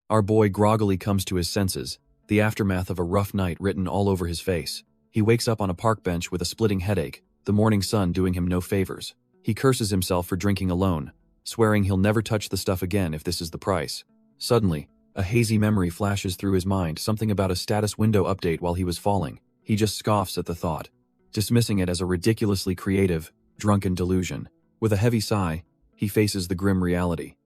Our boy groggily comes to his senses, the aftermath of a rough night written all over his face. He wakes up on a park bench with a splitting headache, the morning sun doing him no favors. He curses himself for drinking alone, swearing he'll never touch the stuff again if this is the price. Suddenly, a hazy memory flashes through his mind, something about a status window update while he was falling. He just scoffs at the thought, dismissing it as a ridiculously creative, drunken delusion. With a heavy sigh, he faces the grim reality.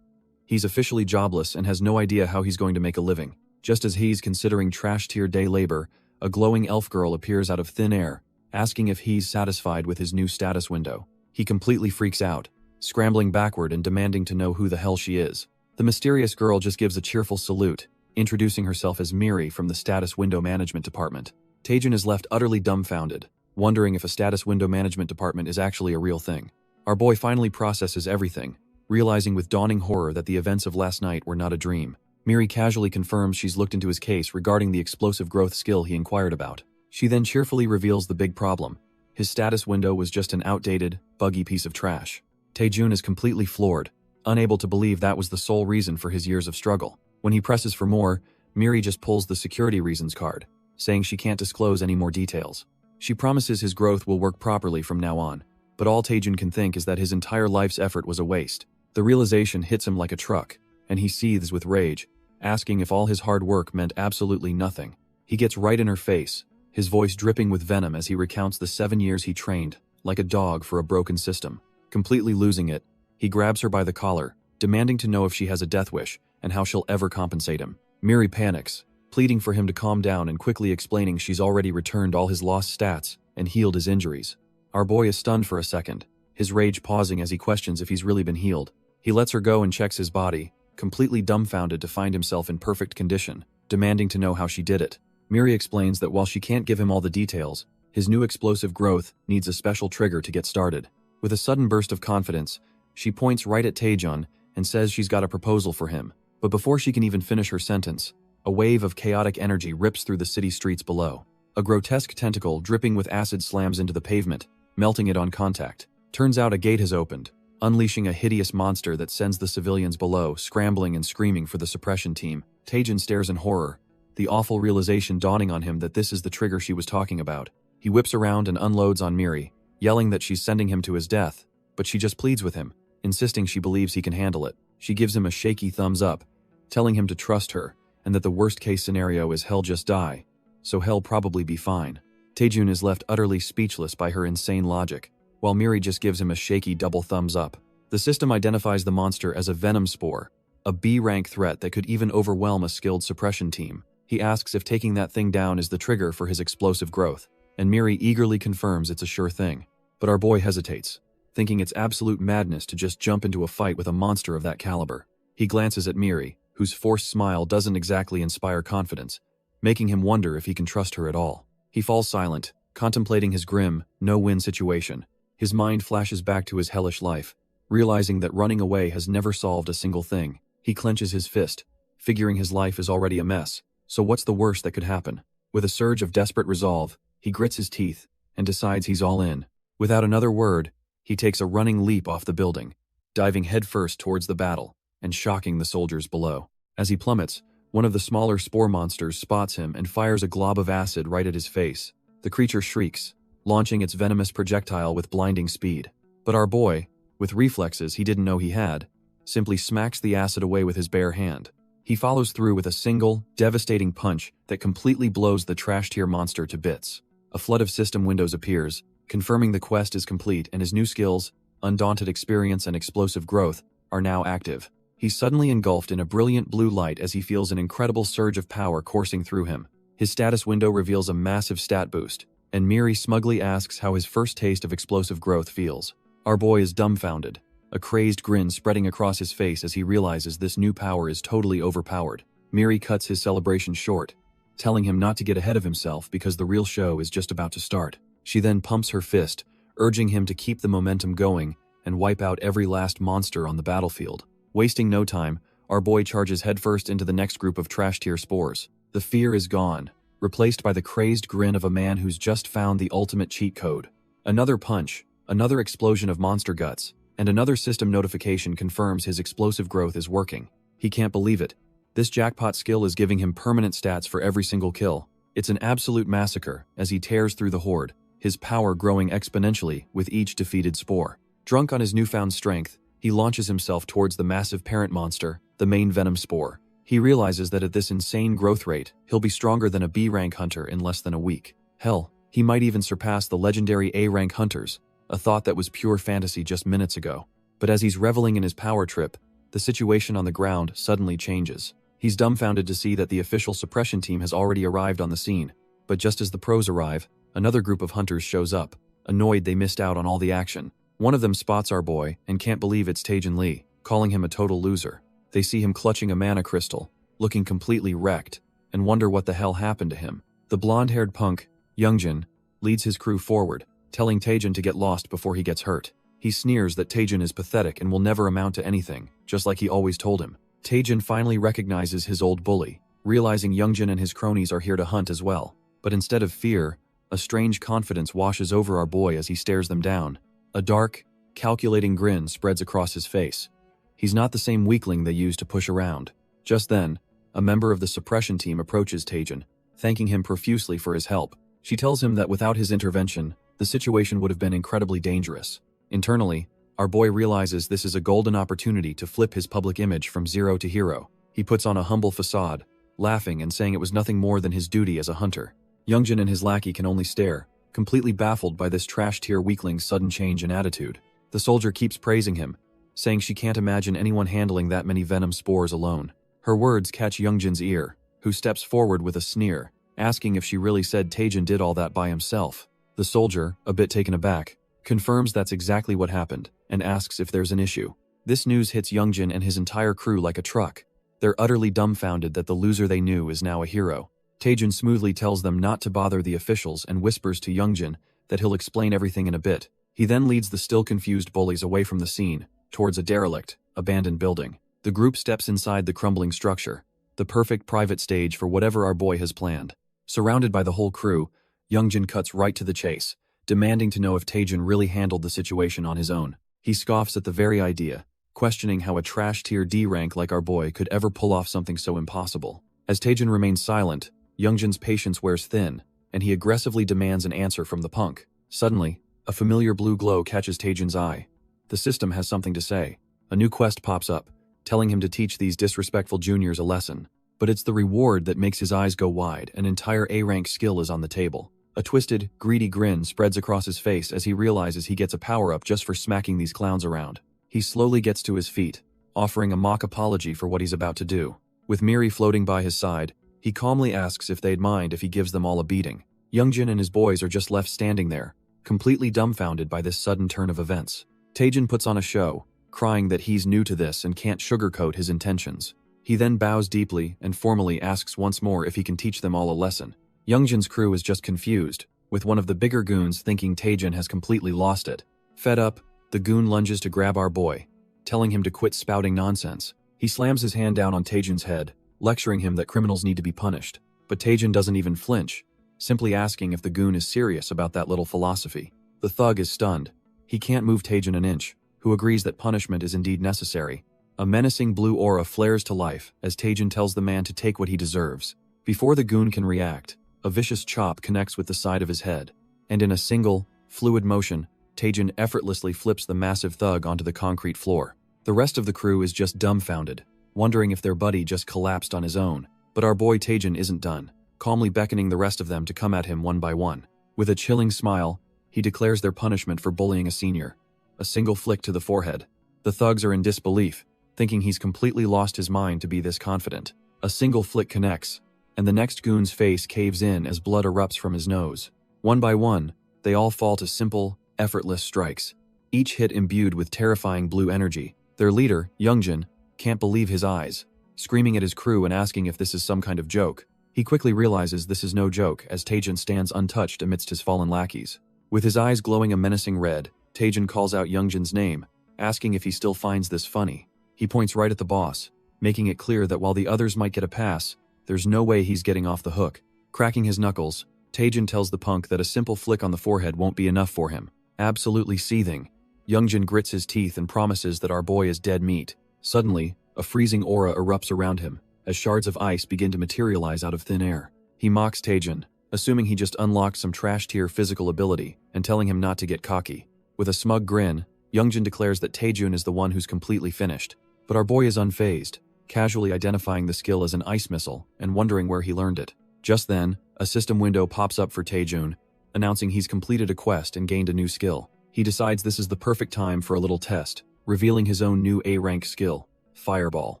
He's officially jobless and has no idea how he's going to make a living. Just as he's considering trash-tier day labor, a glowing elf girl appears out of thin air, asking if he's satisfied with his new status window. He completely freaks out, scrambling backward and demanding to know who the hell she is. The mysterious girl just gives a cheerful salute, introducing herself as Miri from the Status Window Management Department. Taejun is left utterly dumbfounded, wondering if a Status Window Management Department is actually a real thing. Our boy finally processes everything, realizing with dawning horror that the events of last night were not a dream. Miri casually confirms she's looked into his case regarding the explosive growth skill he inquired about. She then cheerfully reveals the big problem. His status window was just an outdated, buggy piece of trash. Taejun is completely floored, unable to believe that was the sole reason for his years of struggle. When he presses for more, Miri just pulls the security reasons card, saying she can't disclose any more details. She promises his growth will work properly from now on, but all Taejun can think is that his entire life's effort was a waste. The realization hits him like a truck, and he seethes with rage, asking if all his hard work meant absolutely nothing. He gets right in her face, his voice dripping with venom as he recounts the 7 years he trained, like a dog for a broken system. Completely losing it, he grabs her by the collar, demanding to know if she has a death wish and how she'll ever compensate him. Miri panics, pleading for him to calm down and quickly explaining she's already returned all his lost stats and healed his injuries. Our boy is stunned for a second, his rage pausing as he questions if he's really been healed. He lets her go and checks his body, completely dumbfounded to find himself in perfect condition, demanding to know how she did it. Miri explains that while she can't give him all the details, his new explosive growth needs a special trigger to get started. With a sudden burst of confidence, she points right at Taejun and says she's got a proposal for him. But before she can even finish her sentence, a wave of chaotic energy rips through the city streets below. A grotesque tentacle dripping with acid slams into the pavement, melting it on contact. Turns out a gate has opened, unleashing a hideous monster that sends the civilians below scrambling and screaming for the suppression team. Taejun stares in horror, the awful realization dawning on him that this is the trigger she was talking about. He whips around and unloads on Miri, yelling that she's sending him to his death, but she just pleads with him, insisting she believes he can handle it. She gives him a shaky thumbs up, telling him to trust her, and that the worst-case scenario is he'll just die, so he'll probably be fine. Taejun is left utterly speechless by her insane logic, while Miri just gives him a shaky double thumbs up. The system identifies the monster as a venom spore, a B-rank threat that could even overwhelm a skilled suppression team. He asks if taking that thing down is the trigger for his explosive growth, and Miri eagerly confirms it's a sure thing. But our boy hesitates, thinking it's absolute madness to just jump into a fight with a monster of that caliber. He glances at Miri, whose forced smile doesn't exactly inspire confidence, making him wonder if he can trust her at all. He falls silent, contemplating his grim, no-win situation. His mind flashes back to his hellish life, realizing that running away has never solved a single thing. He clenches his fist, figuring his life is already a mess, so what's the worst that could happen? With a surge of desperate resolve, he grits his teeth and decides he's all in. Without another word, he takes a running leap off the building, diving headfirst towards the battle and shocking the soldiers below. As he plummets, one of the smaller spore monsters spots him and fires a glob of acid right at his face. The creature shrieks, launching its venomous projectile with blinding speed. But our boy, with reflexes he didn't know he had, simply smacks the acid away with his bare hand. He follows through with a single, devastating punch that completely blows the trash-tier monster to bits. A flood of system windows appears, confirming the quest is complete and his new skills, undaunted experience and explosive growth, are now active. He's suddenly engulfed in a brilliant blue light as he feels an incredible surge of power coursing through him. His status window reveals a massive stat boost, and Miri smugly asks how his first taste of explosive growth feels. Our boy is dumbfounded, a crazed grin spreading across his face as he realizes this new power is totally overpowered. Miri cuts his celebration short, telling him not to get ahead of himself because the real show is just about to start. She then pumps her fist, urging him to keep the momentum going and wipe out every last monster on the battlefield. Wasting no time, our boy charges headfirst into the next group of trash-tier spores. The fear is gone, replaced by the crazed grin of a man who's just found the ultimate cheat code. Another punch, another explosion of monster guts, and another system notification confirms his explosive growth is working. He can't believe it. This jackpot skill is giving him permanent stats for every single kill. It's an absolute massacre as he tears through the horde, his power growing exponentially with each defeated spore. Drunk on his newfound strength, he launches himself towards the massive parent monster, the main venom spore. He realizes that at this insane growth rate, he'll be stronger than a B-rank hunter in less than a week. Hell, he might even surpass the legendary A-rank hunters, a thought that was pure fantasy just minutes ago. But as he's reveling in his power trip, the situation on the ground suddenly changes. He's dumbfounded to see that the official suppression team has already arrived on the scene. But just as the pros arrive, another group of hunters shows up, annoyed they missed out on all the action. One of them spots our boy and can't believe it's Taejin Lee, calling him a total loser. They see him clutching a mana crystal, looking completely wrecked, and wonder what the hell happened to him. The blonde-haired punk, Youngjin, leads his crew forward, telling Taejin to get lost before he gets hurt. He sneers that Taejin is pathetic and will never amount to anything, just like he always told him. Taejin finally recognizes his old bully, realizing Youngjin and his cronies are here to hunt as well. But instead of fear, a strange confidence washes over our boy as he stares them down. A dark, calculating grin spreads across his face. He's not the same weakling they used to push around. Just then, a member of the suppression team approaches Taejin, thanking him profusely for his help. She tells him that without his intervention, the situation would have been incredibly dangerous. Internally, our boy realizes this is a golden opportunity to flip his public image from zero to hero. He puts on a humble facade, laughing and saying it was nothing more than his duty as a hunter. Youngjin and his lackey can only stare, completely baffled by this trash-tier weakling's sudden change in attitude. The soldier keeps praising him, saying she can't imagine anyone handling that many venom spores alone. Her words catch Youngjin's ear, who steps forward with a sneer, asking if she really said Taejin did all that by himself. The soldier, a bit taken aback, confirms that's exactly what happened, and asks if there's an issue. This news hits Youngjin and his entire crew like a truck. They're utterly dumbfounded that the loser they knew is now a hero. Taejin smoothly tells them not to bother the officials and whispers to Youngjin that he'll explain everything in a bit. He then leads the still confused bullies away from the scene, towards a derelict, abandoned building. The group steps inside the crumbling structure, the perfect private stage for whatever our boy has planned. Surrounded by the whole crew, Youngjin cuts right to the chase, demanding to know if Taejin really handled the situation on his own. He scoffs at the very idea, questioning how a trash-tier D rank like our boy could ever pull off something so impossible. As Taejin remains silent, Youngjin's patience wears thin, and he aggressively demands an answer from the punk. Suddenly, a familiar blue glow catches Taejin's eye. The system has something to say. A new quest pops up, telling him to teach these disrespectful juniors a lesson. But it's the reward that makes his eyes go wide. An entire A-rank skill is on the table. A twisted, greedy grin spreads across his face as he realizes he gets a power-up just for smacking these clowns around. He slowly gets to his feet, offering a mock apology for what he's about to do. With Miri floating by his side, he calmly asks if they'd mind if he gives them all a beating. Youngjin and his boys are just left standing there, completely dumbfounded by this sudden turn of events. Taejin puts on a show, crying that he's new to this and can't sugarcoat his intentions. He then bows deeply and formally asks once more if he can teach them all a lesson. Youngjin's crew is just confused, with one of the bigger goons thinking Taejin has completely lost it. Fed up, the goon lunges to grab our boy, telling him to quit spouting nonsense. He slams his hand down on Taejin's head, lecturing him that criminals need to be punished. But Taejin doesn't even flinch, simply asking if the goon is serious about that little philosophy. The thug is stunned. He can't move Taejin an inch, who agrees that punishment is indeed necessary. A menacing blue aura flares to life as Taejin tells the man to take what he deserves. Before the goon can react, a vicious chop connects with the side of his head, and in a single, fluid motion, Taejin effortlessly flips the massive thug onto the concrete floor. The rest of the crew is just dumbfounded, wondering if their buddy just collapsed on his own. But our boy Taejin isn't done, calmly beckoning the rest of them to come at him one by one. With a chilling smile, he declares their punishment for bullying a senior. A single flick to the forehead. The thugs are in disbelief, thinking he's completely lost his mind to be this confident. A single flick connects, and the next goon's face caves in as blood erupts from his nose. One by one, they all fall to simple, effortless strikes, each hit imbued with terrifying blue energy. Their leader, Youngjin, can't believe his eyes, screaming at his crew and asking if this is some kind of joke. He quickly realizes this is no joke as Taejin stands untouched amidst his fallen lackeys. With his eyes glowing a menacing red, Taejin calls out Youngjin's name, asking if he still finds this funny. He points right at the boss, making it clear that while the others might get a pass, there's no way he's getting off the hook. Cracking his knuckles, Taejin tells the punk that a simple flick on the forehead won't be enough for him. Absolutely seething, Youngjin grits his teeth and promises that our boy is dead meat. Suddenly, a freezing aura erupts around him, as shards of ice begin to materialize out of thin air. He mocks Taejun, assuming he just unlocked some trash-tier physical ability and telling him not to get cocky. With a smug grin, Youngjin declares that Taejun is the one who's completely finished. But our boy is unfazed, casually identifying the skill as an ice missile and wondering where he learned it. Just then, a system window pops up for Taejun, announcing he's completed a quest and gained a new skill. He decides this is the perfect time for a little test, revealing his own new A-rank skill, Fireball.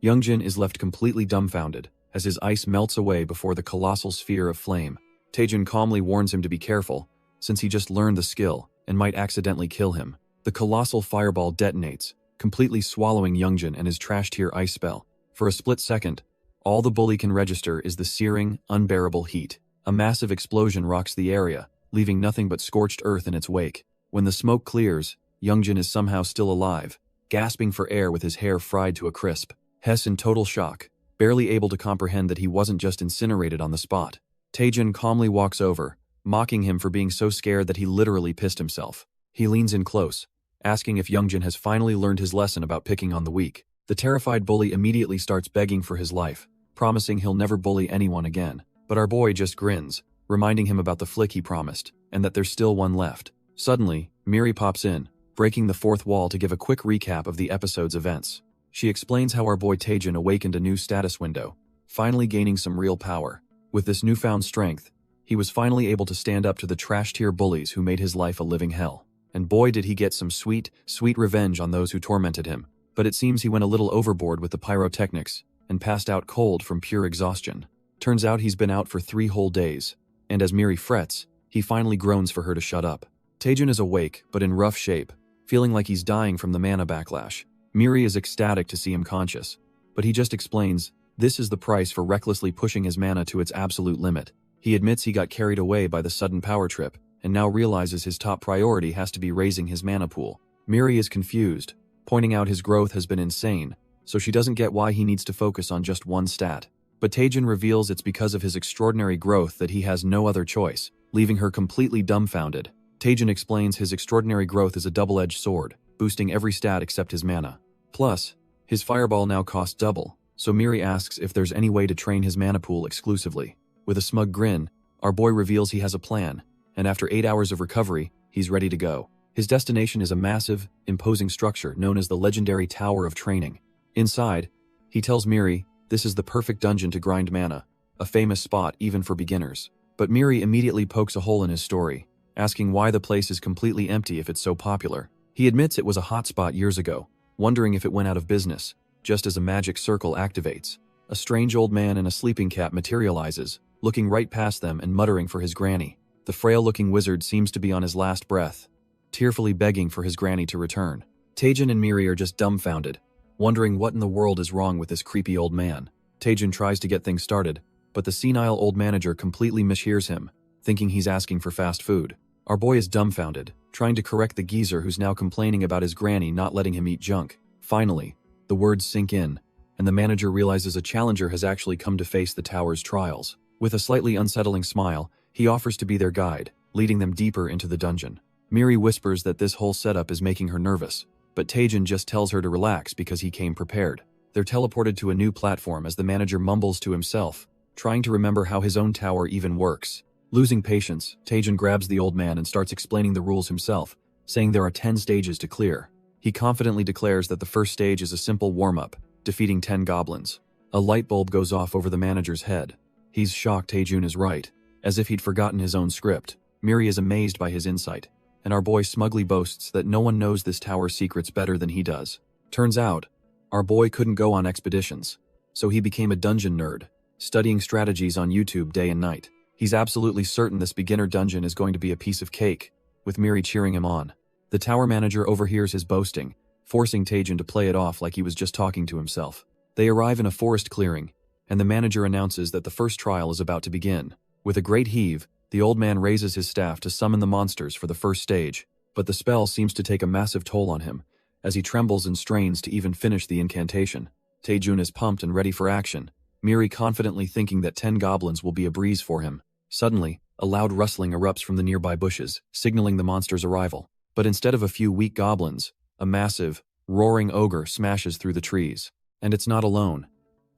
Youngjin is left completely dumbfounded, as his ice melts away before the colossal sphere of flame. Taejun calmly warns him to be careful, since he just learned the skill and might accidentally kill him. The colossal fireball detonates, completely swallowing Youngjin and his trash-tier ice spell. For a split second, all the bully can register is the searing, unbearable heat. A massive explosion rocks the area, leaving nothing but scorched earth in its wake. When the smoke clears, Youngjin is somehow still alive, gasping for air with his hair fried to a crisp. Hess in total shock, barely able to comprehend that he wasn't just incinerated on the spot. Taejun calmly walks over, mocking him for being so scared that he literally pissed himself. He leans in close, asking if Youngjin has finally learned his lesson about picking on the weak. The terrified bully immediately starts begging for his life, promising he'll never bully anyone again. But our boy just grins, reminding him about the flick he promised, and that there's still one left. Suddenly, Miri pops in, breaking the fourth wall to give a quick recap of the episode's events. She explains how our boy Taejun awakened a new status window, finally gaining some real power. With this newfound strength, he was finally able to stand up to the trash-tier bullies who made his life a living hell. And boy did he get some sweet, sweet revenge on those who tormented him. But it seems he went a little overboard with the pyrotechnics, and passed out cold from pure exhaustion. Turns out he's been out for 3 whole days, and as Miri frets, he finally groans for her to shut up. Taejun is awake, but in rough shape, feeling like he's dying from the mana backlash. Miri is ecstatic to see him conscious, but he just explains, this is the price for recklessly pushing his mana to its absolute limit. He admits he got carried away by the sudden power trip, and now realizes his top priority has to be raising his mana pool. Miri is confused, pointing out his growth has been insane, so she doesn't get why he needs to focus on just one stat. But Taejun reveals it's because of his extraordinary growth that he has no other choice, leaving her completely dumbfounded. Taejun explains his extraordinary growth is a double-edged sword, boosting every stat except his mana. Plus, his fireball now costs double, so Miri asks if there's any way to train his mana pool exclusively. With a smug grin, our boy reveals he has a plan, and after 8 hours of recovery, he's ready to go. His destination is a massive, imposing structure known as the legendary Tower of Training. Inside, he tells Miri this is the perfect dungeon to grind mana, a famous spot even for beginners. But Miri immediately pokes a hole in his story, asking why the place is completely empty if it's so popular. He admits it was a hotspot years ago, wondering if it went out of business, just as a magic circle activates. A strange old man in a sleeping cap materializes, looking right past them and muttering for his granny. The frail-looking wizard seems to be on his last breath, tearfully begging for his granny to return. Taejun and Miri are just dumbfounded, wondering what in the world is wrong with this creepy old man. Taejun tries to get things started, but the senile old manager completely mishears him, thinking he's asking for fast food. Our boy is dumbfounded, trying to correct the geezer who's now complaining about his granny not letting him eat junk. Finally, the words sink in, and the manager realizes a challenger has actually come to face the tower's trials. With a slightly unsettling smile, he offers to be their guide, leading them deeper into the dungeon. Miri whispers that this whole setup is making her nervous, but Taejun just tells her to relax because he came prepared. They're teleported to a new platform as the manager mumbles to himself, trying to remember how his own tower even works. Losing patience, Taejun grabs the old man and starts explaining the rules himself, saying there are 10 stages to clear. He confidently declares that the first stage is a simple warm-up, defeating 10 goblins. A light bulb goes off over the manager's head. He's shocked Taejun is right, as if he'd forgotten his own script. Miri is amazed by his insight, and our boy smugly boasts that no one knows this tower's secrets better than he does. Turns out, our boy couldn't go on expeditions, so he became a dungeon nerd, studying strategies on YouTube day and night. He's absolutely certain this beginner dungeon is going to be a piece of cake, with Miri cheering him on. The tower manager overhears his boasting, forcing Taejun to play it off like he was just talking to himself. They arrive in a forest clearing, and the manager announces that the first trial is about to begin. With a great heave, the old man raises his staff to summon the monsters for the first stage, but the spell seems to take a massive toll on him, as he trembles and strains to even finish the incantation. Taejun is pumped and ready for action, Miri confidently thinking that 10 goblins will be a breeze for him. Suddenly, a loud rustling erupts from the nearby bushes, signaling the monster's arrival. But instead of a few weak goblins, a massive, roaring ogre smashes through the trees. And it's not alone,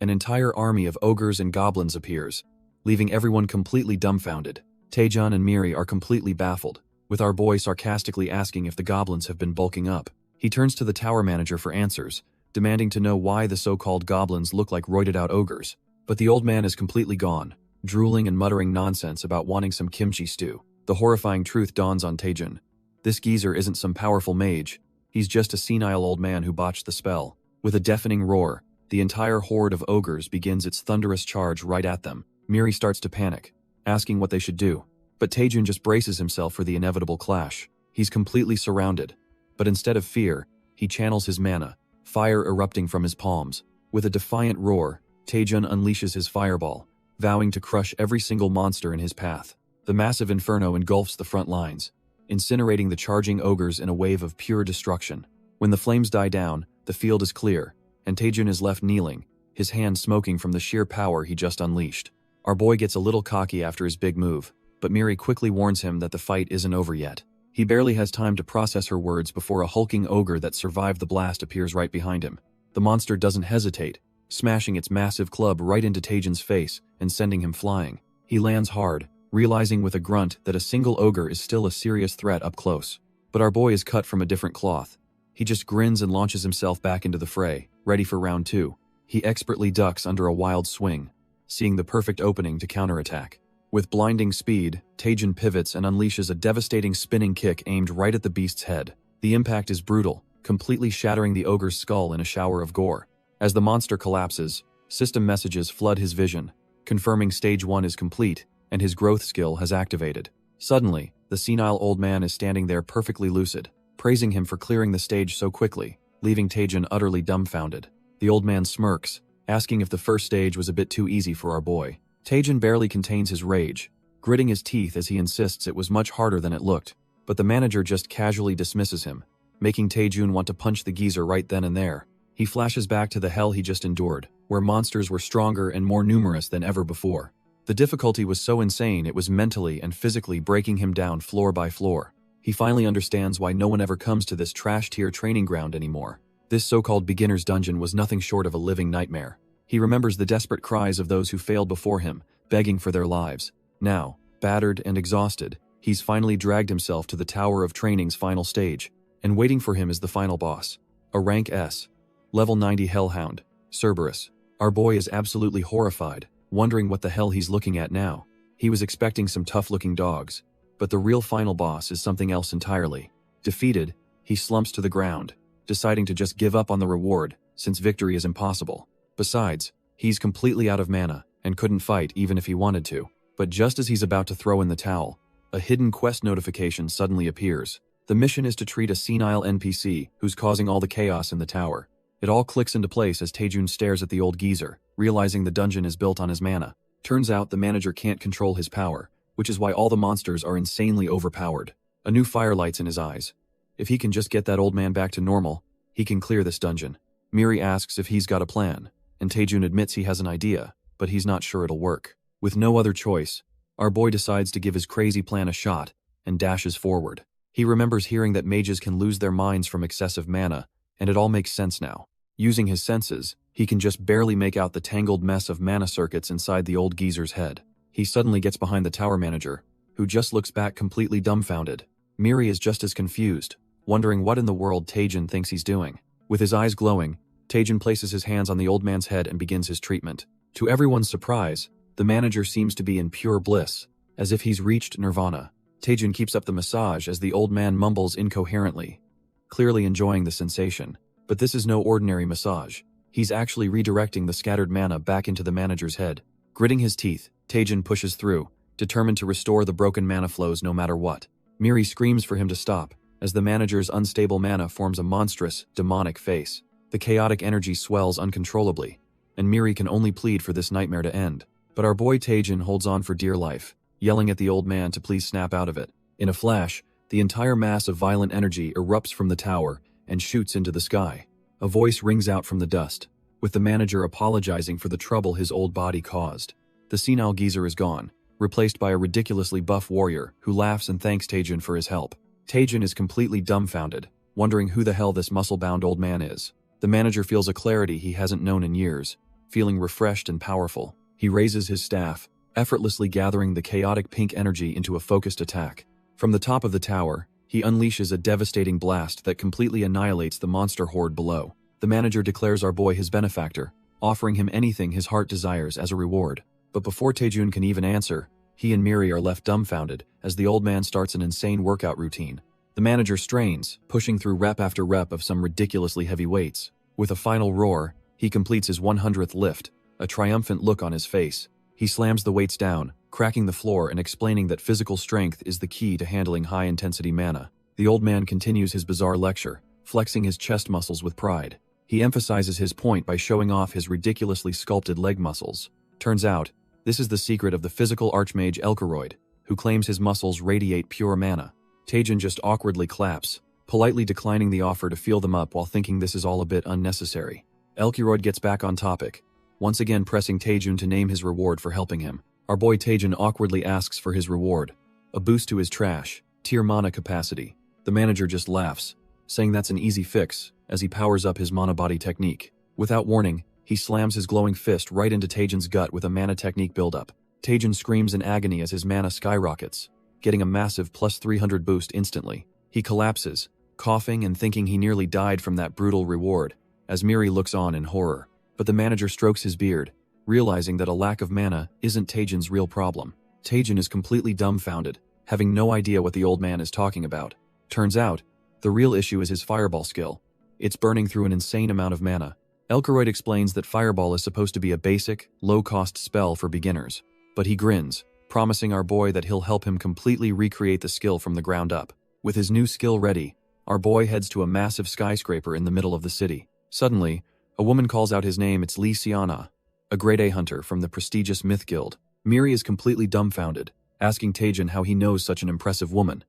An entire army of ogres and goblins appears, leaving everyone completely dumbfounded. Taejun and Miri are completely baffled, with our boy sarcastically asking if the goblins have been bulking up. He turns to the tower manager for answers, demanding to know why the so-called goblins look like roided-out ogres. But the old man is completely gone, drooling and muttering nonsense about wanting some kimchi stew. The horrifying truth dawns on Taejun. This geezer isn't some powerful mage, he's just a senile old man who botched the spell. With a deafening roar, the entire horde of ogres begins its thunderous charge right at them. Miri starts to panic, asking what they should do. But Taejun just braces himself for the inevitable clash. He's completely surrounded. But instead of fear, he channels his mana, fire erupting from his palms. With a defiant roar, Taejun unleashes his fireball, vowing to crush every single monster in his path. The massive inferno engulfs the front lines, incinerating the charging ogres in a wave of pure destruction. When the flames die down, the field is clear, and Taejun is left kneeling, his hands smoking from the sheer power he just unleashed. Our boy gets a little cocky after his big move, but Miri quickly warns him that the fight isn't over yet. He barely has time to process her words before a hulking ogre that survived the blast appears right behind him. The monster doesn't hesitate, smashing its massive club right into Taejun's face and sending him flying. He lands hard, realizing with a grunt that a single ogre is still a serious threat up close. But our boy is cut from a different cloth. He just grins and launches himself back into the fray, ready for round 2. He expertly ducks under a wild swing, seeing the perfect opening to counterattack. With blinding speed, Taejun pivots and unleashes a devastating spinning kick aimed right at the beast's head. The impact is brutal, completely shattering the ogre's skull in a shower of gore. As the monster collapses, system messages flood his vision, confirming stage 1 is complete and his growth skill has activated. Suddenly, the senile old man is standing there perfectly lucid, praising him for clearing the stage so quickly, leaving Taejun utterly dumbfounded. The old man smirks, asking if the first stage was a bit too easy for our boy. Taejun barely contains his rage, gritting his teeth as he insists it was much harder than it looked, but the manager just casually dismisses him, making Taejun want to punch the geezer right then and there. He flashes back to the hell he just endured, where monsters were stronger and more numerous than ever before. The difficulty was so insane it was mentally and physically breaking him down floor by floor. He finally understands why no one ever comes to this trash-tier training ground anymore. This so-called beginner's dungeon was nothing short of a living nightmare. He remembers the desperate cries of those who failed before him, begging for their lives. Now, battered and exhausted, he's finally dragged himself to the Tower of Training's final stage, and waiting for him is the final boss. A rank S. Level 90 Hellhound, Cerberus. Our boy is absolutely horrified, wondering what the hell he's looking at now. He was expecting some tough-looking dogs, but the real final boss is something else entirely. Defeated, he slumps to the ground, deciding to just give up on the reward, since victory is impossible. Besides, he's completely out of mana, and couldn't fight even if he wanted to. But just as he's about to throw in the towel, a hidden quest notification suddenly appears. The mission is to treat a senile NPC who's causing all the chaos in the tower. It all clicks into place as Taejun stares at the old geezer, realizing the dungeon is built on his mana. Turns out the manager can't control his power, which is why all the monsters are insanely overpowered. A new fire lights in his eyes. If he can just get that old man back to normal, he can clear this dungeon. Miri asks if he's got a plan, and Taejun admits he has an idea, but he's not sure it'll work. With no other choice, our boy decides to give his crazy plan a shot, and dashes forward. He remembers hearing that mages can lose their minds from excessive mana, and it all makes sense now. Using his senses, he can just barely make out the tangled mess of mana circuits inside the old geezer's head. He suddenly gets behind the tower manager, who just looks back completely dumbfounded. Miri is just as confused, wondering what in the world Taejun thinks he's doing. With his eyes glowing, Taejun places his hands on the old man's head and begins his treatment. To everyone's surprise, the manager seems to be in pure bliss, as if he's reached nirvana. Taejun keeps up the massage as the old man mumbles incoherently, clearly enjoying the sensation. But this is no ordinary massage. He's actually redirecting the scattered mana back into the manager's head. Gritting his teeth, Taejun pushes through, determined to restore the broken mana flows no matter what. Miri screams for him to stop, as the manager's unstable mana forms a monstrous, demonic face. The chaotic energy swells uncontrollably, and Miri can only plead for this nightmare to end. But our boy Taejun holds on for dear life, yelling at the old man to please snap out of it. In a flash, the entire mass of violent energy erupts from the tower and shoots into the sky. A voice rings out from the dust, with the manager apologizing for the trouble his old body caused. The senile geezer is gone, replaced by a ridiculously buff warrior who laughs and thanks Taejun for his help. Taejun is completely dumbfounded, wondering who the hell this muscle-bound old man is. The manager feels a clarity he hasn't known in years. feeling refreshed and powerful. He raises his staff, effortlessly gathering the chaotic pink energy into a focused attack. From the top of the tower, he unleashes a devastating blast that completely annihilates the monster horde below. The manager declares our boy his benefactor, offering him anything his heart desires as a reward. But before Taejun can even answer, he and Miri are left dumbfounded as the old man starts an insane workout routine. The manager strains, pushing through rep after rep of some ridiculously heavy weights. With a final roar, he completes his 100th lift, a triumphant look on his face. He slams the weights down, cracking the floor and explaining that physical strength is the key to handling high-intensity mana. The old man continues his bizarre lecture, flexing his chest muscles with pride. He emphasizes his point by showing off his ridiculously sculpted leg muscles. Turns out, this is the secret of the physical archmage Elkeroid, who claims his muscles radiate pure mana. Taejun just awkwardly claps, politely declining the offer to feel them up while thinking this is all a bit unnecessary. Elkeroid gets back on topic, once again pressing Taejun to name his reward for helping him. Our boy Taejun awkwardly asks for his reward, a boost to his trash, tier mana capacity. The manager just laughs, saying that's an easy fix, as he powers up his mana body technique. Without warning, he slams his glowing fist right into Taejun's gut with a mana technique buildup. Taejun screams in agony as his mana skyrockets, getting a massive plus 300 boost instantly. He collapses, coughing and thinking he nearly died from that brutal reward, as Miri looks on in horror. But the manager strokes his beard, realizing that a lack of mana isn't Taejun's real problem. Taejun is completely dumbfounded, having no idea what the old man is talking about. Turns out, the real issue is his fireball skill. It's burning through an insane amount of mana. Elkeroid explains that fireball is supposed to be a basic, low-cost spell for beginners. But he grins, promising our boy that he'll help him completely recreate the skill from the ground up. With his new skill ready, our boy heads to a massive skyscraper in the middle of the city. Suddenly, a woman calls out his name. It's Lee Siana, a grade A hunter from the prestigious Myth Guild. Miri is completely dumbfounded, asking Taejun how he knows such an impressive woman.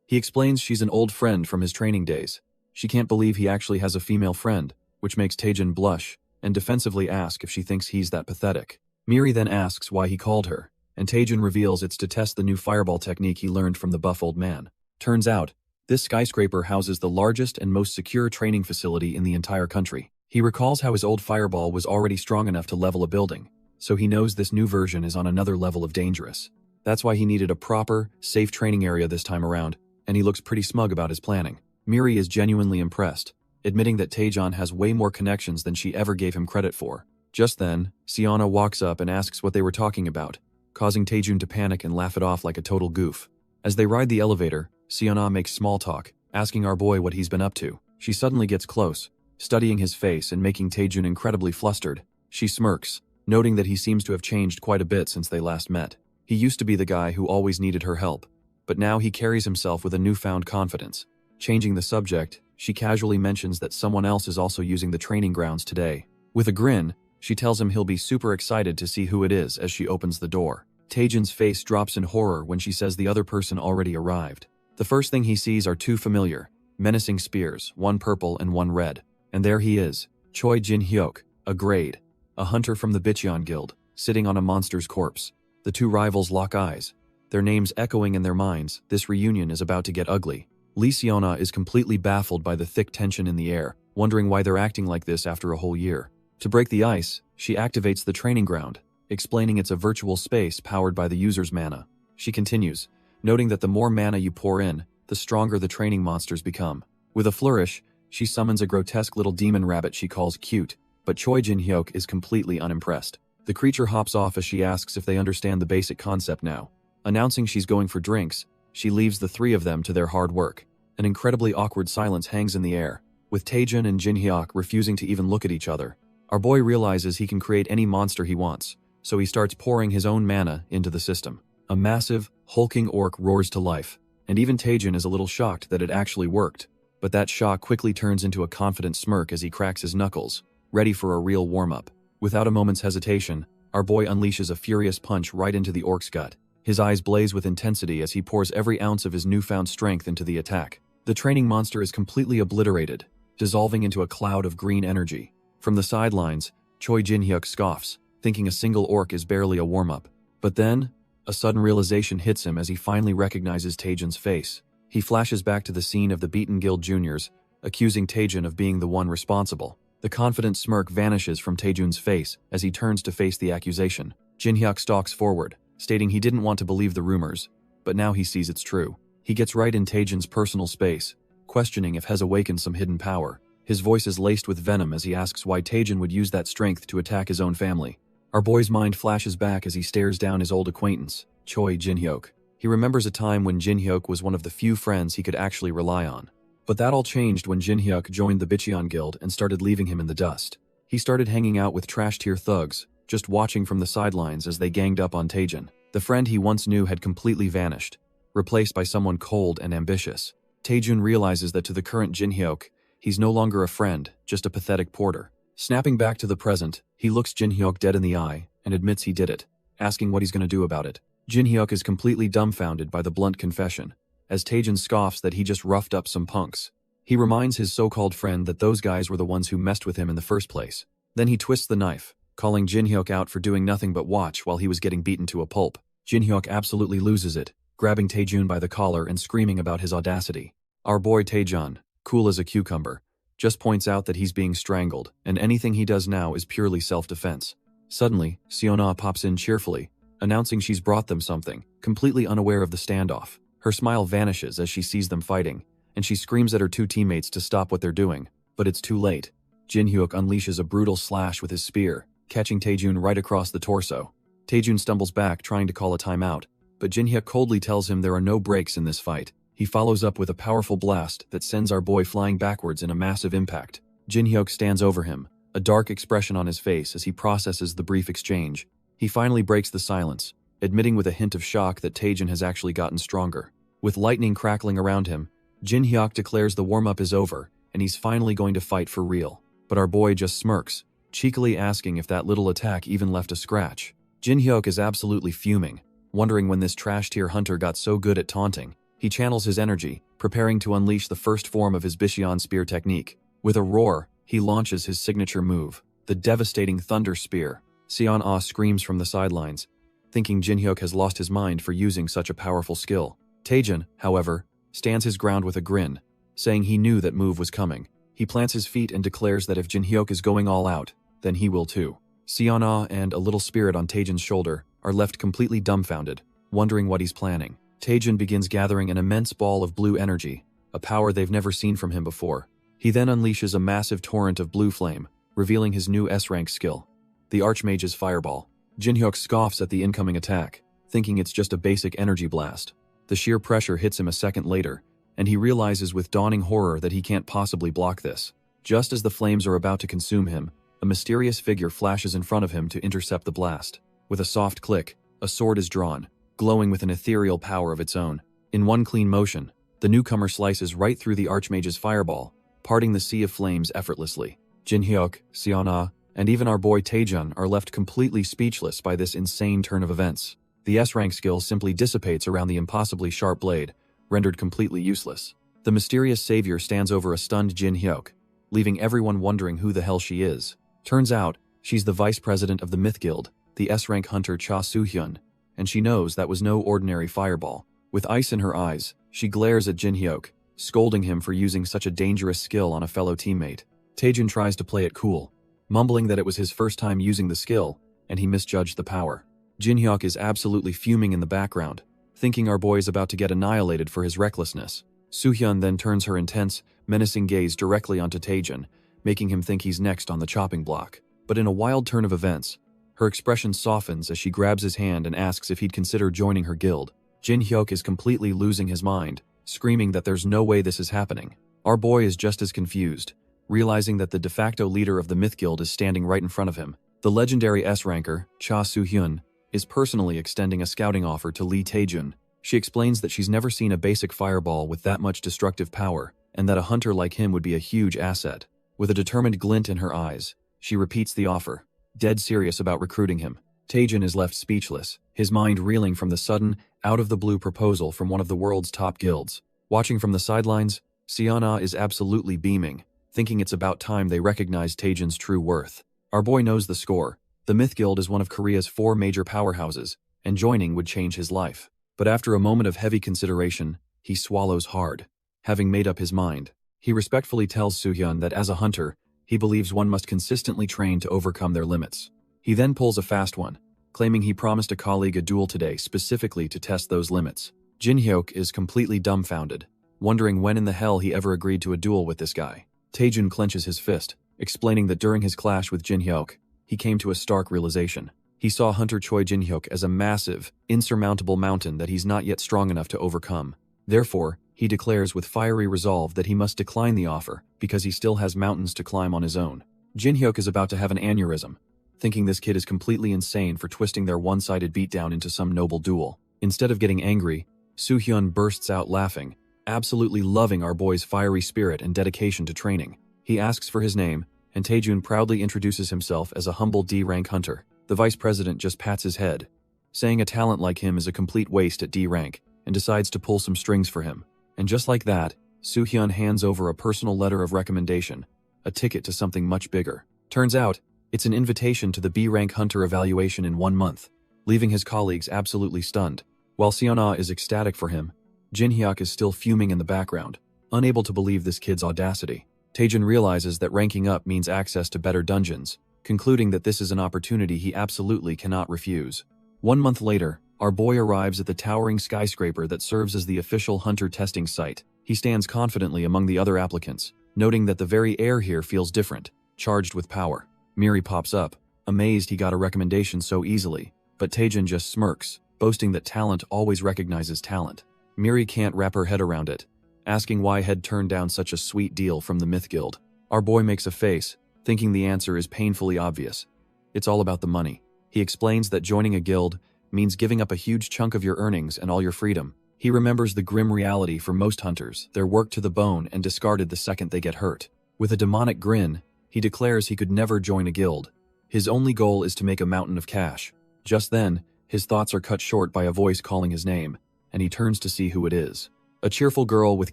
He explains she's an old friend from his training days. She can't believe he actually has a female friend, which makes Taejun blush and defensively ask if she thinks he's that pathetic. Miri then asks why he called her, and Taejun reveals it's to test the new fireball technique he learned from the buff old man. Turns out, this skyscraper houses the largest and most secure training facility in the entire country. He recalls how his old fireball was already strong enough to level a building, so he knows this new version is on another level of dangerous. That's why he needed a proper, safe training area this time around, and he looks pretty smug about his planning. Miri is genuinely impressed, admitting that Taejun has way more connections than she ever gave him credit for. Just then, Siana walks up and asks what they were talking about, causing Taejun to panic and laugh it off like a total goof. As they ride the elevator, Siana makes small talk, asking our boy what he's been up to. She suddenly gets close, studying his face and making Taejun incredibly flustered. She smirks, noting that he seems to have changed quite a bit since they last met. He used to be the guy who always needed her help, but now he carries himself with a newfound confidence. Changing the subject, she casually mentions that someone else is also using the training grounds today. With a grin, she tells him he'll be super excited to see who it is as she opens the door. Taejun's face drops in horror when she says the other person already arrived. The first thing he sees are two familiar, menacing spears, one purple and one red. And there he is, Choi Jin-hyuk, a grade, a hunter from the Bicheon Guild, sitting on a monster's corpse. The two rivals lock eyes, their names echoing in their minds. This reunion is about to get ugly. Lee Siona is completely baffled by the thick tension in the air, wondering why they're acting like this after a whole year. To break the ice, she activates the training ground, explaining it's a virtual space powered by the user's mana. She continues, noting that the more mana you pour in, the stronger the training monsters become. With a flourish, she summons a grotesque little demon rabbit she calls cute, but Choi Jin-hyuk is completely unimpressed. The creature hops off as she asks if they understand the basic concept now. Announcing she's going for drinks, she leaves the three of them to their hard work. An incredibly awkward silence hangs in the air, with Taejun and Jin-hyuk refusing to even look at each other. Our boy realizes he can create any monster he wants, so he starts pouring his own mana into the system. A massive, hulking orc roars to life, and even Taejun is a little shocked that it actually worked. But that shock quickly turns into a confident smirk as he cracks his knuckles, ready for a real warm-up. Without a moment's hesitation, our boy unleashes a furious punch right into the orc's gut. His eyes blaze with intensity as he pours every ounce of his newfound strength into the attack. The training monster is completely obliterated, dissolving into a cloud of green energy. From the sidelines, Choi Jin-hyuk scoffs, thinking a single orc is barely a warm-up. But then, a sudden realization hits him as he finally recognizes Taejun's face. He flashes back to the scene of the beaten guild juniors, accusing Taejun of being the one responsible. The confident smirk vanishes from Taejun's face as he turns to face the accusation. Jin-hyuk stalks forward, stating he didn't want to believe the rumors, but now he sees it's true. He gets right in Taejun's personal space, questioning if has awakened some hidden power. His voice is laced with venom as he asks why Taejun would use that strength to attack his own family. Our boy's mind flashes back as he stares down his old acquaintance, Choi Jin-hyuk. He remembers a time when Jin-hyuk was one of the few friends he could actually rely on. But that all changed when Jin-hyuk joined the Bicheon Guild and started leaving him in the dust. He started hanging out with trash-tier thugs, just watching from the sidelines as they ganged up on Taejun. The friend he once knew had completely vanished, replaced by someone cold and ambitious. Taejun realizes that to the current Jin-hyuk, he's no longer a friend, just a pathetic porter. Snapping back to the present, he looks Jin-hyuk dead in the eye and admits he did it, asking what he's going to do about it. Jin-hyuk is completely dumbfounded by the blunt confession, as Taejun scoffs that he just roughed up some punks. He reminds his so-called friend that those guys were the ones who messed with him in the first place. Then he twists the knife, calling Jin-hyuk out for doing nothing but watch while he was getting beaten to a pulp. Jin-hyuk absolutely loses it, grabbing Taejun by the collar and screaming about his audacity. Our boy Taejun, cool as a cucumber, just points out that he's being strangled, and anything he does now is purely self-defense. Suddenly, Seona pops in cheerfully, announcing she's brought them something, completely unaware of the standoff. Her smile vanishes as she sees them fighting, and she screams at her two teammates to stop what they're doing, but it's too late. Jin-hyuk unleashes a brutal slash with his spear, catching Taejun right across the torso. Taejun stumbles back trying to call a timeout, but Jin-hyuk coldly tells him there are no breaks in this fight. He follows up with a powerful blast that sends our boy flying backwards in a massive impact. Jin-hyuk stands over him, a dark expression on his face as he processes the brief exchange. He finally breaks the silence, admitting with a hint of shock that Taejun has actually gotten stronger. With lightning crackling around him, Jin-hyuk declares the warm-up is over, and he's finally going to fight for real. But our boy just smirks, cheekily asking if that little attack even left a scratch. Jin-hyuk is absolutely fuming, wondering when this trash-tier hunter got so good at taunting. He channels his energy, preparing to unleash the first form of his Bicheon spear technique. With a roar, he launches his signature move, the devastating Thunder Spear. Seon-ah screams from the sidelines, thinking Jin-hyuk has lost his mind for using such a powerful skill. Taejun, however, stands his ground with a grin, saying he knew that move was coming. He plants his feet and declares that if Jin-hyuk is going all out, then he will too. Seon-ah and a little spirit on Taejun's shoulder are left completely dumbfounded, wondering what he's planning. Taejun begins gathering an immense ball of blue energy, a power they've never seen from him before. He then unleashes a massive torrent of blue flame, revealing his new S-rank skill, the Archmage's Fireball. Jin-hyuk scoffs at the incoming attack, thinking it's just a basic energy blast. The sheer pressure hits him a second later, and he realizes with dawning horror that he can't possibly block this. Just as the flames are about to consume him, a mysterious figure flashes in front of him to intercept the blast. With a soft click, a sword is drawn, glowing with an ethereal power of its own. In one clean motion, the newcomer slices right through the Archmage's Fireball, parting the sea of flames effortlessly. Jin-hyuk, Seon-ah, and even our boy Taejun are left completely speechless by this insane turn of events. The S-rank skill simply dissipates around the impossibly sharp blade, rendered completely useless. The mysterious savior stands over a stunned Jin-hyuk, leaving everyone wondering who the hell she is. Turns out, she's the vice president of the Myth Guild, the S-rank hunter Cha Soo-hyun, and she knows that was no ordinary fireball. With ice in her eyes, she glares at Jin-hyuk, scolding him for using such a dangerous skill on a fellow teammate. Taejun tries to play it cool, mumbling that it was his first time using the skill, and he misjudged the power. Jin-hyuk is absolutely fuming in the background, thinking our boy is about to get annihilated for his recklessness. Soo-hyun then turns her intense, menacing gaze directly onto Taejun, making him think he's next on the chopping block. But in a wild turn of events, her expression softens as she grabs his hand and asks if he'd consider joining her guild. Jin-hyuk is completely losing his mind, screaming that there's no way this is happening. Our boy is just as confused, realizing that the de facto leader of the Myth Guild is standing right in front of him. The legendary S-ranker, Cha Soo-hyun, is personally extending a scouting offer to Lee Taejun. She explains that she's never seen a basic fireball with that much destructive power, and that a hunter like him would be a huge asset. With a determined glint in her eyes, she repeats the offer, dead serious about recruiting him. Taejun is left speechless, his mind reeling from the sudden, out-of-the-blue proposal from one of the world's top guilds. Watching from the sidelines, Seon-ah is absolutely beaming, thinking it's about time they recognize Taejun's true worth. Our boy knows the score. The Myth Guild is one of Korea's 4 major powerhouses, and joining would change his life. But after a moment of heavy consideration, he swallows hard. Having made up his mind, he respectfully tells Soo-hyun that as a hunter, He believes one must consistently train to overcome their limits. He then pulls a fast one, claiming he promised a colleague a duel today specifically to test those limits. Jin Hyuk is completely dumbfounded, wondering when in the hell he ever agreed to a duel with this guy. Taejun clenches his fist, explaining that during his clash with Jin Hyuk, he came to a stark realization. He saw Hunter Choi Jin Hyuk as a massive, insurmountable mountain that he's not yet strong enough to overcome. Therefore, he declares with fiery resolve that he must decline the offer because he still has mountains to climb on his own. Jin Hyuk is about to have an aneurysm, thinking this kid is completely insane for twisting their one-sided beatdown into some noble duel. Instead of getting angry, Soo-hyun bursts out laughing, absolutely loving our boy's fiery spirit and dedication to training. He asks for his name, and Taejun proudly introduces himself as a humble D-rank hunter. The vice president just pats his head, saying a talent like him is a complete waste at D-rank, and decides to pull some strings for him. And just like that, Soo-hyun hands over a personal letter of recommendation, a ticket to something much bigger. Turns out, it's an invitation to the B-rank hunter evaluation in 1 month, leaving his colleagues absolutely stunned. While Seon-ah is ecstatic for him, Jin Hyuk is still fuming in the background, unable to believe this kid's audacity. Taejun realizes that ranking up means access to better dungeons, concluding that this is an opportunity he absolutely cannot refuse. 1 month later, our boy arrives at the towering skyscraper that serves as the official hunter testing site. He stands confidently among the other applicants, noting that the very air here feels different, charged with power. Miri pops up, amazed he got a recommendation so easily, but Taejun just smirks, boasting that talent always recognizes talent. Miri can't wrap her head around it, asking why had turned down such a sweet deal from the Myth Guild. Our boy makes a face, thinking the answer is painfully obvious. It's all about the money. He explains that joining a guild means giving up a huge chunk of your earnings and all your freedom. He remembers the grim reality for most hunters, they're worked to the bone and discarded the second they get hurt. With a demonic grin, he declares he could never join a guild. His only goal is to make a mountain of cash. Just then, his thoughts are cut short by a voice calling his name, and he turns to see who it is. A cheerful girl with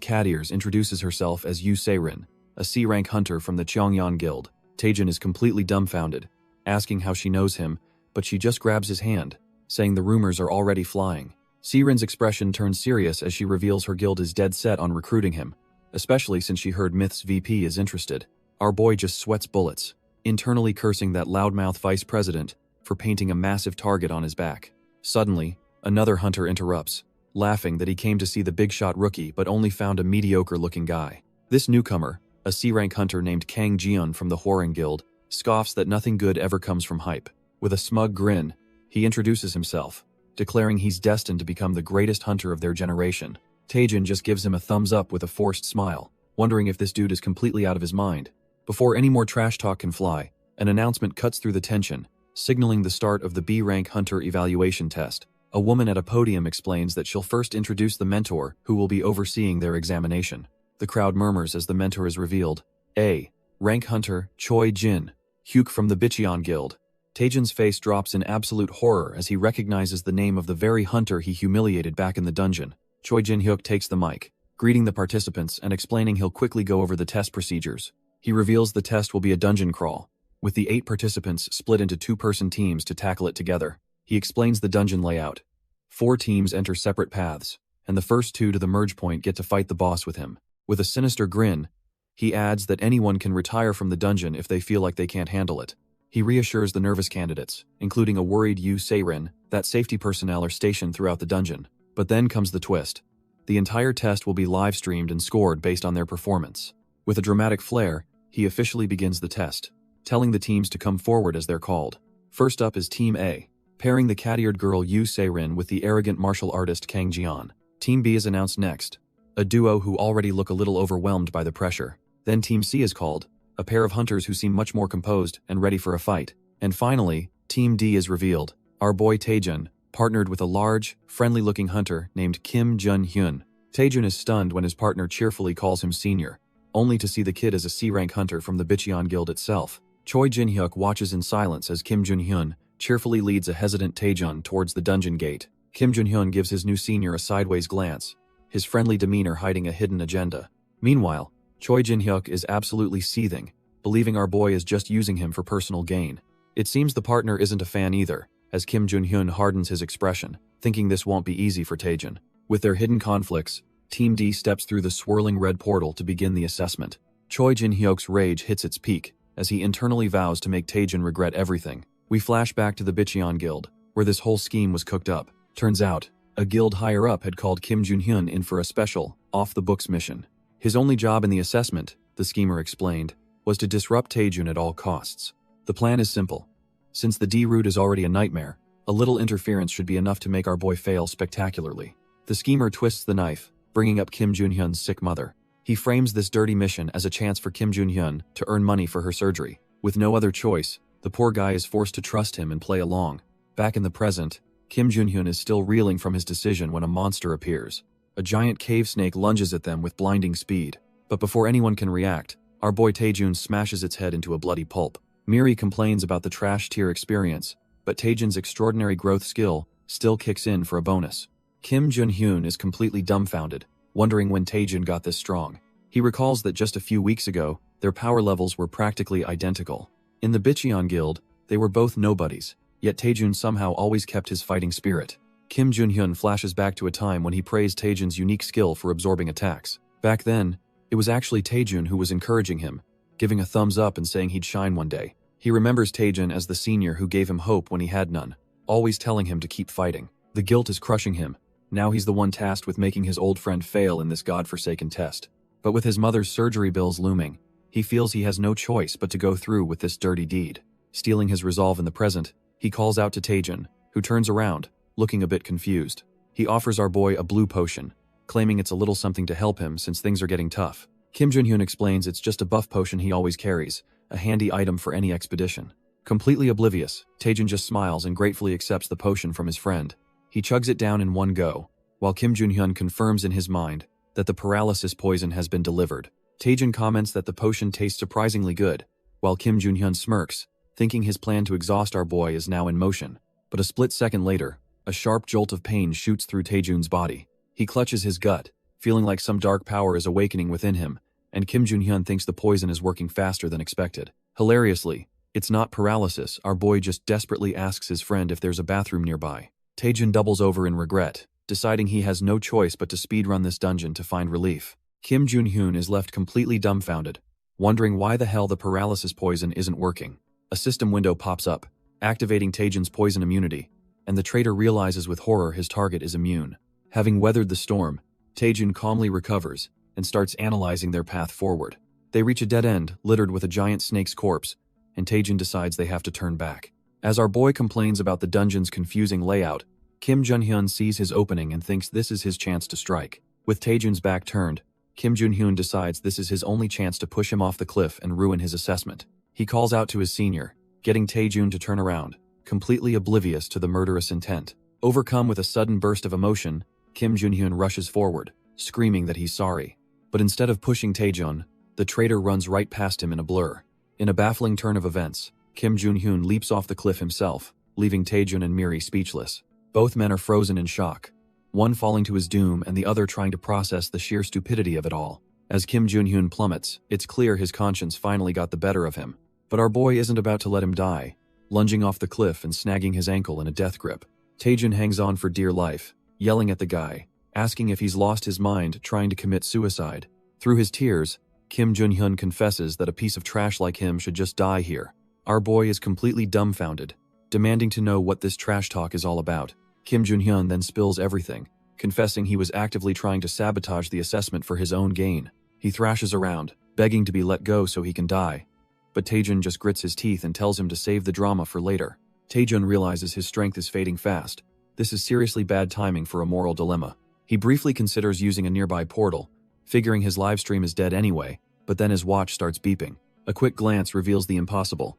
cat ears introduces herself as Yu Se-rin, a C-rank hunter from the Cheongyan Guild. Taejun is completely dumbfounded, asking how she knows him, but she just grabs his hand, saying the rumors are already flying. Se-rin's expression turns serious as she reveals her guild is dead set on recruiting him, especially since she heard Myth's VP is interested. Our boy just sweats bullets, internally cursing that loudmouth vice president for painting a massive target on his back. Suddenly, another hunter interrupts, laughing that he came to see the big-shot rookie but only found a mediocre-looking guy. This newcomer, a C-rank hunter named Kang Jiun from the Hwoarang Guild, scoffs that nothing good ever comes from hype. With a smug grin, he introduces himself, declaring he's destined to become the greatest hunter of their generation. Taejun just gives him a thumbs up with a forced smile, wondering if this dude is completely out of his mind. Before any more trash talk can fly, an announcement cuts through the tension, signaling the start of the B-rank hunter evaluation test. A woman at a podium explains that she'll first introduce the mentor who will be overseeing their examination. The crowd murmurs as the mentor is revealed. A. Rank hunter Choi Jin Hyuk from the Bicheon Guild. Taejun's face drops in absolute horror as he recognizes the name of the very hunter he humiliated back in the dungeon. Choi Jin Hyuk takes the mic, greeting the participants and explaining he'll quickly go over the test procedures. He reveals the test will be a dungeon crawl, with the 8 participants split into 2-person teams to tackle it together. He explains the dungeon layout. 4 teams enter separate paths, and the first 2 to the merge point get to fight the boss with him. With a sinister grin, he adds that anyone can retire from the dungeon if they feel like they can't handle it. He reassures the nervous candidates, including a worried Yu Se-rin, that safety personnel are stationed throughout the dungeon. But then comes the twist. The entire test will be live-streamed and scored based on their performance. With a dramatic flair, he officially begins the test, telling the teams to come forward as they're called. First up is Team A, pairing the cat-eared girl Yu Se-rin with the arrogant martial artist Kang Jian. Team B is announced next, a duo who already look a little overwhelmed by the pressure. Then Team C is called, a pair of hunters who seem much more composed and ready for a fight. And finally, Team D is revealed. Our boy Taejun, partnered with a large, friendly-looking hunter named Kim Jun-hyun. Taejun is stunned when his partner cheerfully calls him senior, only to see the kid as a C-rank hunter from the Bicheon Guild itself. Choi Jin-hyuk watches in silence as Kim Jun-hyun cheerfully leads a hesitant Taejun towards the dungeon gate. Kim Jun-hyun gives his new senior a sideways glance, his friendly demeanor hiding a hidden agenda. Meanwhile, Choi Jin-hyuk is absolutely seething, believing our boy is just using him for personal gain. It seems the partner isn't a fan either, as Kim Jun-hyun hardens his expression, thinking this won't be easy for Taejun. With their hidden conflicts, Team D steps through the swirling red portal to begin the assessment. Choi Jin-hyuk's rage hits its peak, as he internally vows to make Taejin regret everything. We flash back to the Bicheon Guild, where this whole scheme was cooked up. Turns out, a guild higher up had called Kim Jun-hyun in for a special, off-the-books mission. His only job in the assessment, the schemer explained, was to disrupt Taejun at all costs. The plan is simple. Since the D route is already a nightmare, a little interference should be enough to make our boy fail spectacularly. The schemer twists the knife, bringing up Kim Jun-hyun's sick mother. He frames this dirty mission as a chance for Kim Jun-hyun to earn money for her surgery. With no other choice, the poor guy is forced to trust him and play along. Back in the present, Kim Jun-hyun is still reeling from his decision when a monster appears. A giant cave snake lunges at them with blinding speed. But before anyone can react, our boy Taejun smashes its head into a bloody pulp. Miri complains about the trash tier experience, but Taejun's extraordinary growth skill still kicks in for a bonus. Kim Jun-hyun is completely dumbfounded, wondering when Taejun got this strong. He recalls that just a few weeks ago, their power levels were practically identical. In the Bicheon Guild, they were both nobodies, yet Taejun somehow always kept his fighting spirit. Kim Jun-hyun flashes back to a time when he praised Taejun's unique skill for absorbing attacks. Back then, it was actually Taejun who was encouraging him, giving a thumbs up and saying he'd shine one day. He remembers Taejun as the senior who gave him hope when he had none, always telling him to keep fighting. The guilt is crushing him. Now he's the one tasked with making his old friend fail in this godforsaken test. But with his mother's surgery bills looming, he feels he has no choice but to go through with this dirty deed. Stealing his resolve in the present, he calls out to Taejun, who turns around, looking a bit confused. He offers our boy a blue potion, claiming it's a little something to help him since things are getting tough. Kim Jun-hyun explains it's just a buff potion he always carries, a handy item for any expedition. Completely oblivious, Taejun just smiles and gratefully accepts the potion from his friend. He chugs it down in one go, while Kim Jun-hyun confirms in his mind that the paralysis poison has been delivered. Taejun comments that the potion tastes surprisingly good, while Kim Jun-hyun smirks, thinking his plan to exhaust our boy is now in motion. But a split second later, a sharp jolt of pain shoots through Taejun's body. He clutches his gut, feeling like some dark power is awakening within him, and Kim Jun-hyun thinks the poison is working faster than expected. Hilariously, it's not paralysis, our boy just desperately asks his friend if there's a bathroom nearby. Taejun doubles over in regret, deciding he has no choice but to speedrun this dungeon to find relief. Kim Jun-hyun is left completely dumbfounded, wondering why the hell the paralysis poison isn't working. A system window pops up, activating Taejun's poison immunity, and the traitor realizes with horror his target is immune. Having weathered the storm, Taejun calmly recovers and starts analyzing their path forward. They reach a dead end littered with a giant snake's corpse, and Taejun decides they have to turn back. As our boy complains about the dungeon's confusing layout, Kim Jun-hyun sees his opening and thinks this is his chance to strike. With Taejun's back turned, Kim Jun-hyun decides this is his only chance to push him off the cliff and ruin his assessment. He calls out to his senior, getting Taejun to turn around, completely oblivious to the murderous intent. Overcome with a sudden burst of emotion, Kim Jun-hyun rushes forward, screaming that he's sorry. But instead of pushing Taejun, the traitor runs right past him in a blur. In a baffling turn of events, Kim Jun-hyun leaps off the cliff himself, leaving Taejun and Miri speechless. Both men are frozen in shock, one falling to his doom and the other trying to process the sheer stupidity of it all. As Kim Jun-hyun plummets, it's clear his conscience finally got the better of him. But our boy isn't about to let him die, lunging off the cliff and snagging his ankle in a death grip. Taejun hangs on for dear life, yelling at the guy, asking if he's lost his mind trying to commit suicide. Through his tears, Kim Jun-hyun confesses that a piece of trash like him should just die here. Our boy is completely dumbfounded, demanding to know what this trash talk is all about. Kim Jun-hyun then spills everything, confessing he was actively trying to sabotage the assessment for his own gain. He thrashes around, begging to be let go so he can die. But Taejun just grits his teeth and tells him to save the drama for later. Taejun realizes his strength is fading fast. This is seriously bad timing for a moral dilemma. He briefly considers using a nearby portal, figuring his livestream is dead anyway, but then his watch starts beeping. A quick glance reveals the impossible.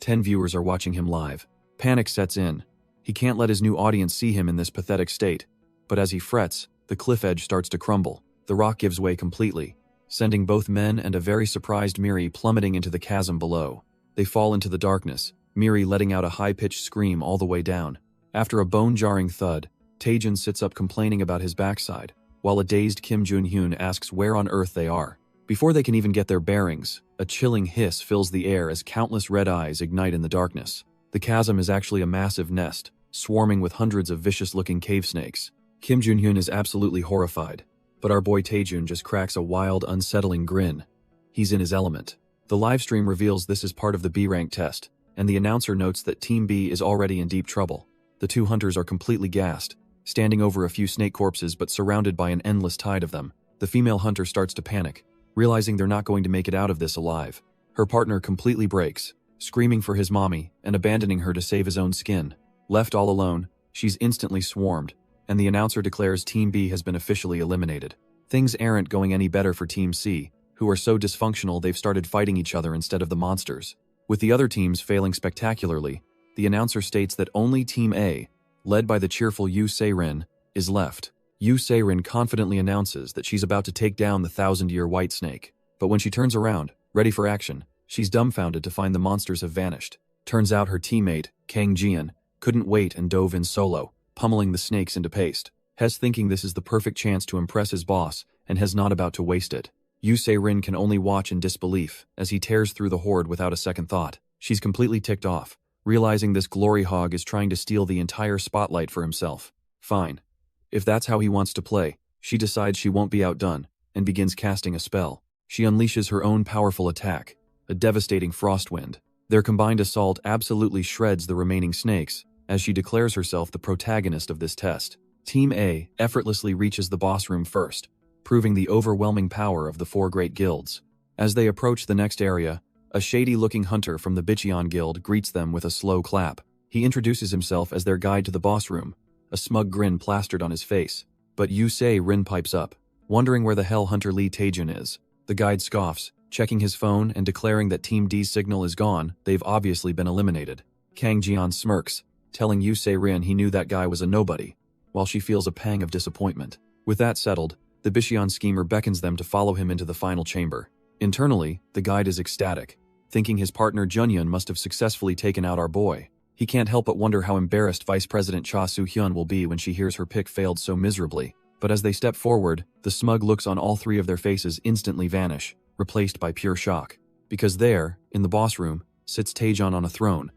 10 viewers are watching him live. Panic sets in. He can't let his new audience see him in this pathetic state. But as he frets, the cliff edge starts to crumble. The rock gives way completely, sending both men and a very surprised Miri plummeting into the chasm below. They fall into the darkness, Miri letting out a high-pitched scream all the way down. After a bone-jarring thud, Taejun sits up complaining about his backside, while a dazed Kim Jun-hyun asks where on earth they are. Before they can even get their bearings, a chilling hiss fills the air as countless red eyes ignite in the darkness. The chasm is actually a massive nest, swarming with hundreds of vicious-looking cave snakes. Kim Jun-hyun is absolutely horrified, but our boy Taejun just cracks a wild, unsettling grin. He's in his element. The livestream reveals this is part of the B rank test, and the announcer notes that Team B is already in deep trouble. The two hunters are completely gassed, standing over a few snake corpses but surrounded by an endless tide of them. The female hunter starts to panic, realizing they're not going to make it out of this alive. Her partner completely breaks, screaming for his mommy and abandoning her to save his own skin. Left all alone, she's instantly swarmed, and the announcer declares Team B has been officially eliminated. Things aren't going any better for Team C, who are so dysfunctional they've started fighting each other instead of the monsters. With the other teams failing spectacularly, the announcer states that only Team A, led by the cheerful Yu Se-rin, is left. Yu Se-rin confidently announces that she's about to take down the 1,000-year white snake. But when she turns around, ready for action, she's dumbfounded to find the monsters have vanished. Turns out her teammate, Kang Jian, couldn't wait and dove in solo, pummeling the snakes into paste. Hes thinking this is the perfect chance to impress his boss, and Hes not about to waste it. Yu Se-rin can only watch in disbelief as he tears through the horde without a second thought. She's completely ticked off, realizing this glory hog is trying to steal the entire spotlight for himself. Fine. If that's how he wants to play, she decides she won't be outdone, and begins casting a spell. She unleashes her own powerful attack, a devastating frost wind. Their combined assault absolutely shreds the remaining snakes, as she declares herself the protagonist of this test. Team A effortlessly reaches the boss room first, proving the overwhelming power of the four great guilds. As they approach the next area, a shady-looking hunter from the Bicheon Guild greets them with a slow clap. He introduces himself as their guide to the boss room, a smug grin plastered on his face. But Yu Se-rin pipes up, wondering where the hell Hunter Lee Taejun is. The guide scoffs, checking his phone and declaring that Team D's signal is gone. They've obviously been eliminated. Kang Jian smirks, telling Yu Se-rin he knew that guy was a nobody, while she feels a pang of disappointment. With that settled, the Bicheon schemer beckons them to follow him into the final chamber. Internally, the guide is ecstatic, thinking his partner Junyun must have successfully taken out our boy. He can't help but wonder how embarrassed Vice President Cha Soo-hyun will be when she hears her pick failed so miserably. But as they step forward, the smug looks on all three of their faces instantly vanish, replaced by pure shock. Because there, in the boss room, sits Taejun on a throne,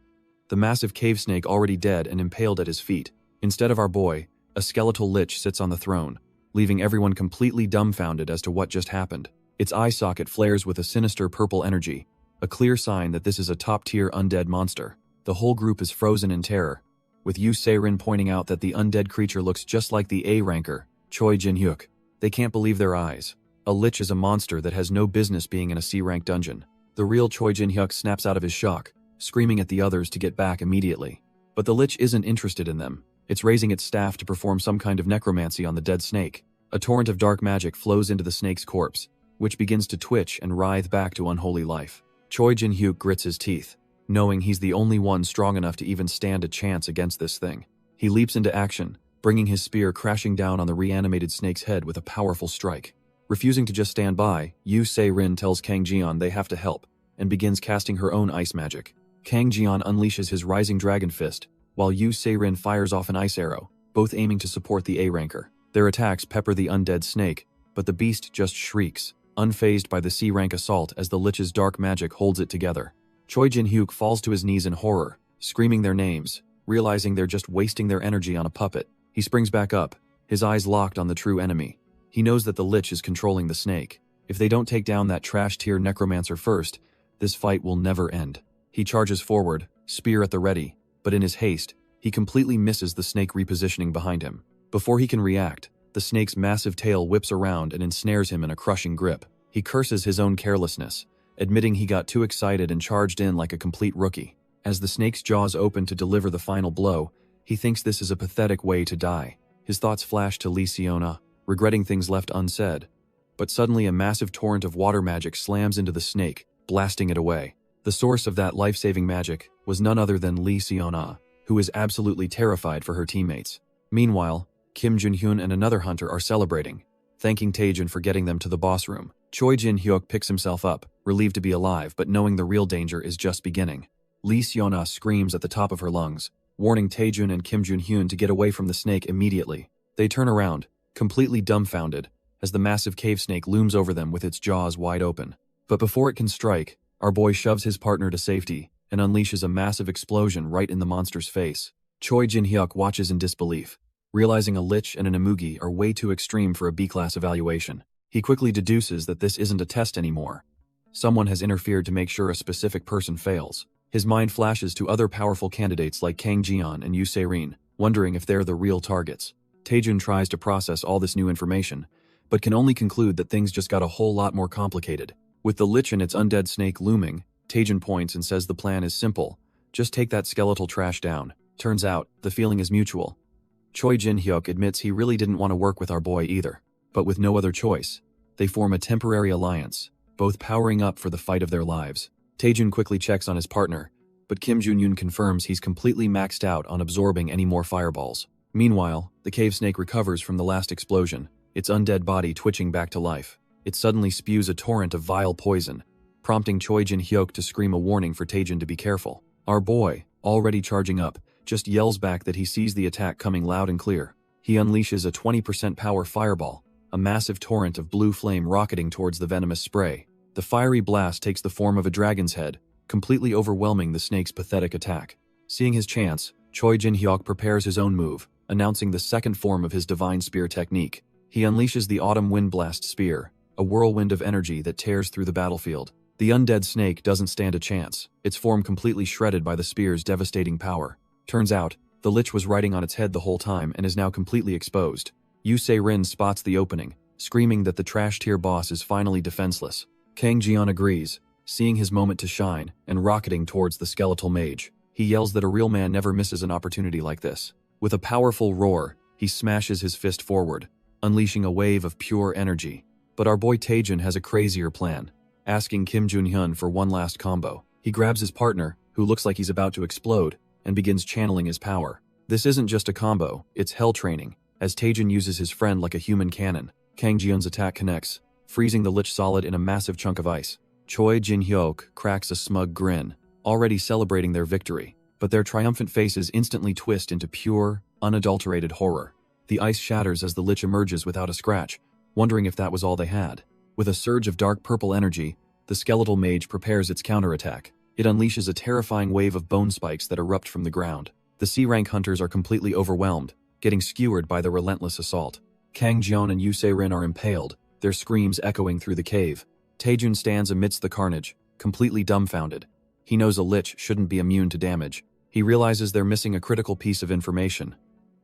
the massive cave snake already dead and impaled at his feet. Instead of our boy, a skeletal lich sits on the throne, leaving everyone completely dumbfounded as to what just happened. Its eye socket flares with a sinister purple energy, a clear sign that this is a top-tier undead monster. The whole group is frozen in terror, with Yu Se-rin pointing out that the undead creature looks just like the A-ranker, Choi Jin-hyuk. They can't believe their eyes. A lich is a monster that has no business being in a C-rank dungeon. The real Choi Jin-hyuk snaps out of his shock, screaming at the others to get back immediately. But the lich isn't interested in them. It's raising its staff to perform some kind of necromancy on the dead snake. A torrent of dark magic flows into the snake's corpse, which begins to twitch and writhe back to unholy life. Choi Jin-hyuk grits his teeth, knowing he's the only one strong enough to even stand a chance against this thing. He leaps into action, bringing his spear crashing down on the reanimated snake's head with a powerful strike. Refusing to just stand by, Yu Se-rin tells Kang Jian they have to help, and begins casting her own ice magic. Kang Jian unleashes his rising dragon fist, while Yu Se-rin fires off an ice arrow, both aiming to support the A-ranker. Their attacks pepper the undead snake, but the beast just shrieks, unfazed by the C-rank assault as the lich's dark magic holds it together. Choi Jin-hyuk falls to his knees in horror, screaming their names, realizing they're just wasting their energy on a puppet. He springs back up, his eyes locked on the true enemy. He knows that the lich is controlling the snake. If they don't take down that trash-tier necromancer first, this fight will never end. He charges forward, spear at the ready, but in his haste, he completely misses the snake repositioning behind him. Before he can react, the snake's massive tail whips around and ensnares him in a crushing grip. He curses his own carelessness, admitting he got too excited and charged in like a complete rookie. As the snake's jaws open to deliver the final blow, he thinks this is a pathetic way to die. His thoughts flash to Lee Siona, regretting things left unsaid. But suddenly a massive torrent of water magic slams into the snake, blasting it away. The source of that life-saving magic was none other than Lee Siona, who is absolutely terrified for her teammates. Meanwhile, Kim Jun-hyun and another hunter are celebrating, thanking Taejun for getting them to the boss room. Choi Jin-hyuk picks himself up, relieved to be alive but knowing the real danger is just beginning. Lee Siona screams at the top of her lungs, warning Taejun and Kim Jun-hyun to get away from the snake immediately. They turn around, completely dumbfounded, as the massive cave snake looms over them with its jaws wide open. But before it can strike, our boy shoves his partner to safety and unleashes a massive explosion right in the monster's face. Choi Jin-hyuk watches in disbelief, realizing a lich and an emugi are way too extreme for a B-class evaluation. He quickly deduces that this isn't a test anymore, Someone has interfered to make sure a specific person fails. His mind flashes to other powerful candidates like Kang Jian and Yu Se-rin, wondering if they're the real targets. Taejun tries to process all this new information, but can only conclude that things just got a whole lot more complicated. With the Lich and its undead snake looming, Taejun points and says the plan is simple. Just take that skeletal trash down. Turns out, the feeling is mutual. Choi Jin-hyuk admits he really didn't want to work with our boy either. But with no other choice, they form a temporary alliance, both powering up for the fight of their lives. Taejun quickly checks on his partner, but Kim Jun-yoon confirms he's completely maxed out on absorbing any more fireballs. Meanwhile, the cave snake recovers from the last explosion, its undead body twitching back to life. It suddenly spews a torrent of vile poison, prompting Choi Jin-hyuk to scream a warning for Taejun to be careful. Our boy, already charging up, just yells back that he sees the attack coming loud and clear. He unleashes a 20% power fireball, a massive torrent of blue flame rocketing towards the venomous spray. The fiery blast takes the form of a dragon's head, completely overwhelming the snake's pathetic attack. Seeing his chance, Choi Jin-hyuk prepares his own move, announcing the second form of his divine spear technique. He unleashes the autumn wind blast spear, a whirlwind of energy that tears through the battlefield. The undead snake doesn't stand a chance, its form completely shredded by the spear's devastating power. Turns out, the Lich was riding on its head the whole time and is now completely exposed. Yu Se-rin spots the opening, screaming that the trash tier boss is finally defenseless. Kang Jian agrees, seeing his moment to shine and rocketing towards the skeletal mage. He yells that a real man never misses an opportunity like this. With a powerful roar, he smashes his fist forward, unleashing a wave of pure energy. But our boy Taejun has a crazier plan. Asking Kim Jun-hyun for one last combo, he grabs his partner, who looks like he's about to explode, and begins channeling his power. This isn't just a combo, it's hell training, as Taejun uses his friend like a human cannon. Kang Jiun's attack connects, freezing the Lich solid in a massive chunk of ice. Choi Jin-hyuk cracks a smug grin, already celebrating their victory, but their triumphant faces instantly twist into pure, unadulterated horror. The ice shatters as the Lich emerges without a scratch, wondering if that was all they had. With a surge of dark purple energy, the skeletal mage prepares its counterattack. It unleashes a terrifying wave of bone spikes that erupt from the ground. The C-rank hunters are completely overwhelmed, getting skewered by the relentless assault. Kang Jian and Yu Se-rin are impaled, their screams echoing through the cave. Taejun stands amidst the carnage, completely dumbfounded. He knows a Lich shouldn't be immune to damage. He realizes they're missing a critical piece of information,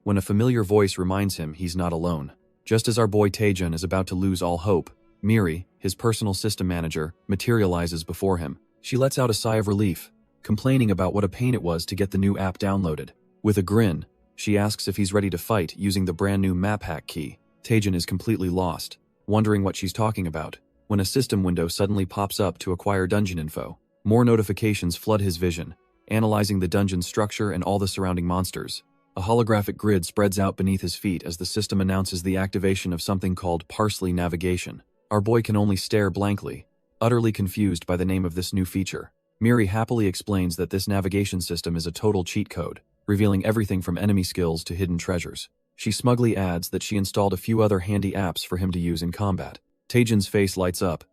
when a familiar voice reminds him he's not alone. Just as our boy Taejun is about to lose all hope, Miri, his personal system manager, materializes before him. She lets out a sigh of relief, complaining about what a pain it was to get the new app downloaded. With a grin, she asks if he's ready to fight using the brand new map hack key. Taejun is completely lost, wondering what she's talking about, when a system window suddenly pops up to acquire dungeon info. More notifications flood his vision, analyzing the dungeon structure and all the surrounding monsters. A holographic grid spreads out beneath his feet as the system announces the activation of something called Parsley Navigation. Our boy can only stare blankly, utterly confused by the name of this new feature. Miri happily explains that this navigation system is a total cheat code, revealing everything from enemy skills to hidden treasures. She smugly adds that she installed a few other handy apps for him to use in combat. Taejun's face lights up.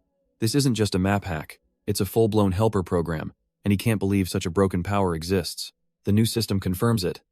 This isn't just a map hack, it's a full-blown helper program, and he can't believe such a broken power exists. The new system confirms it.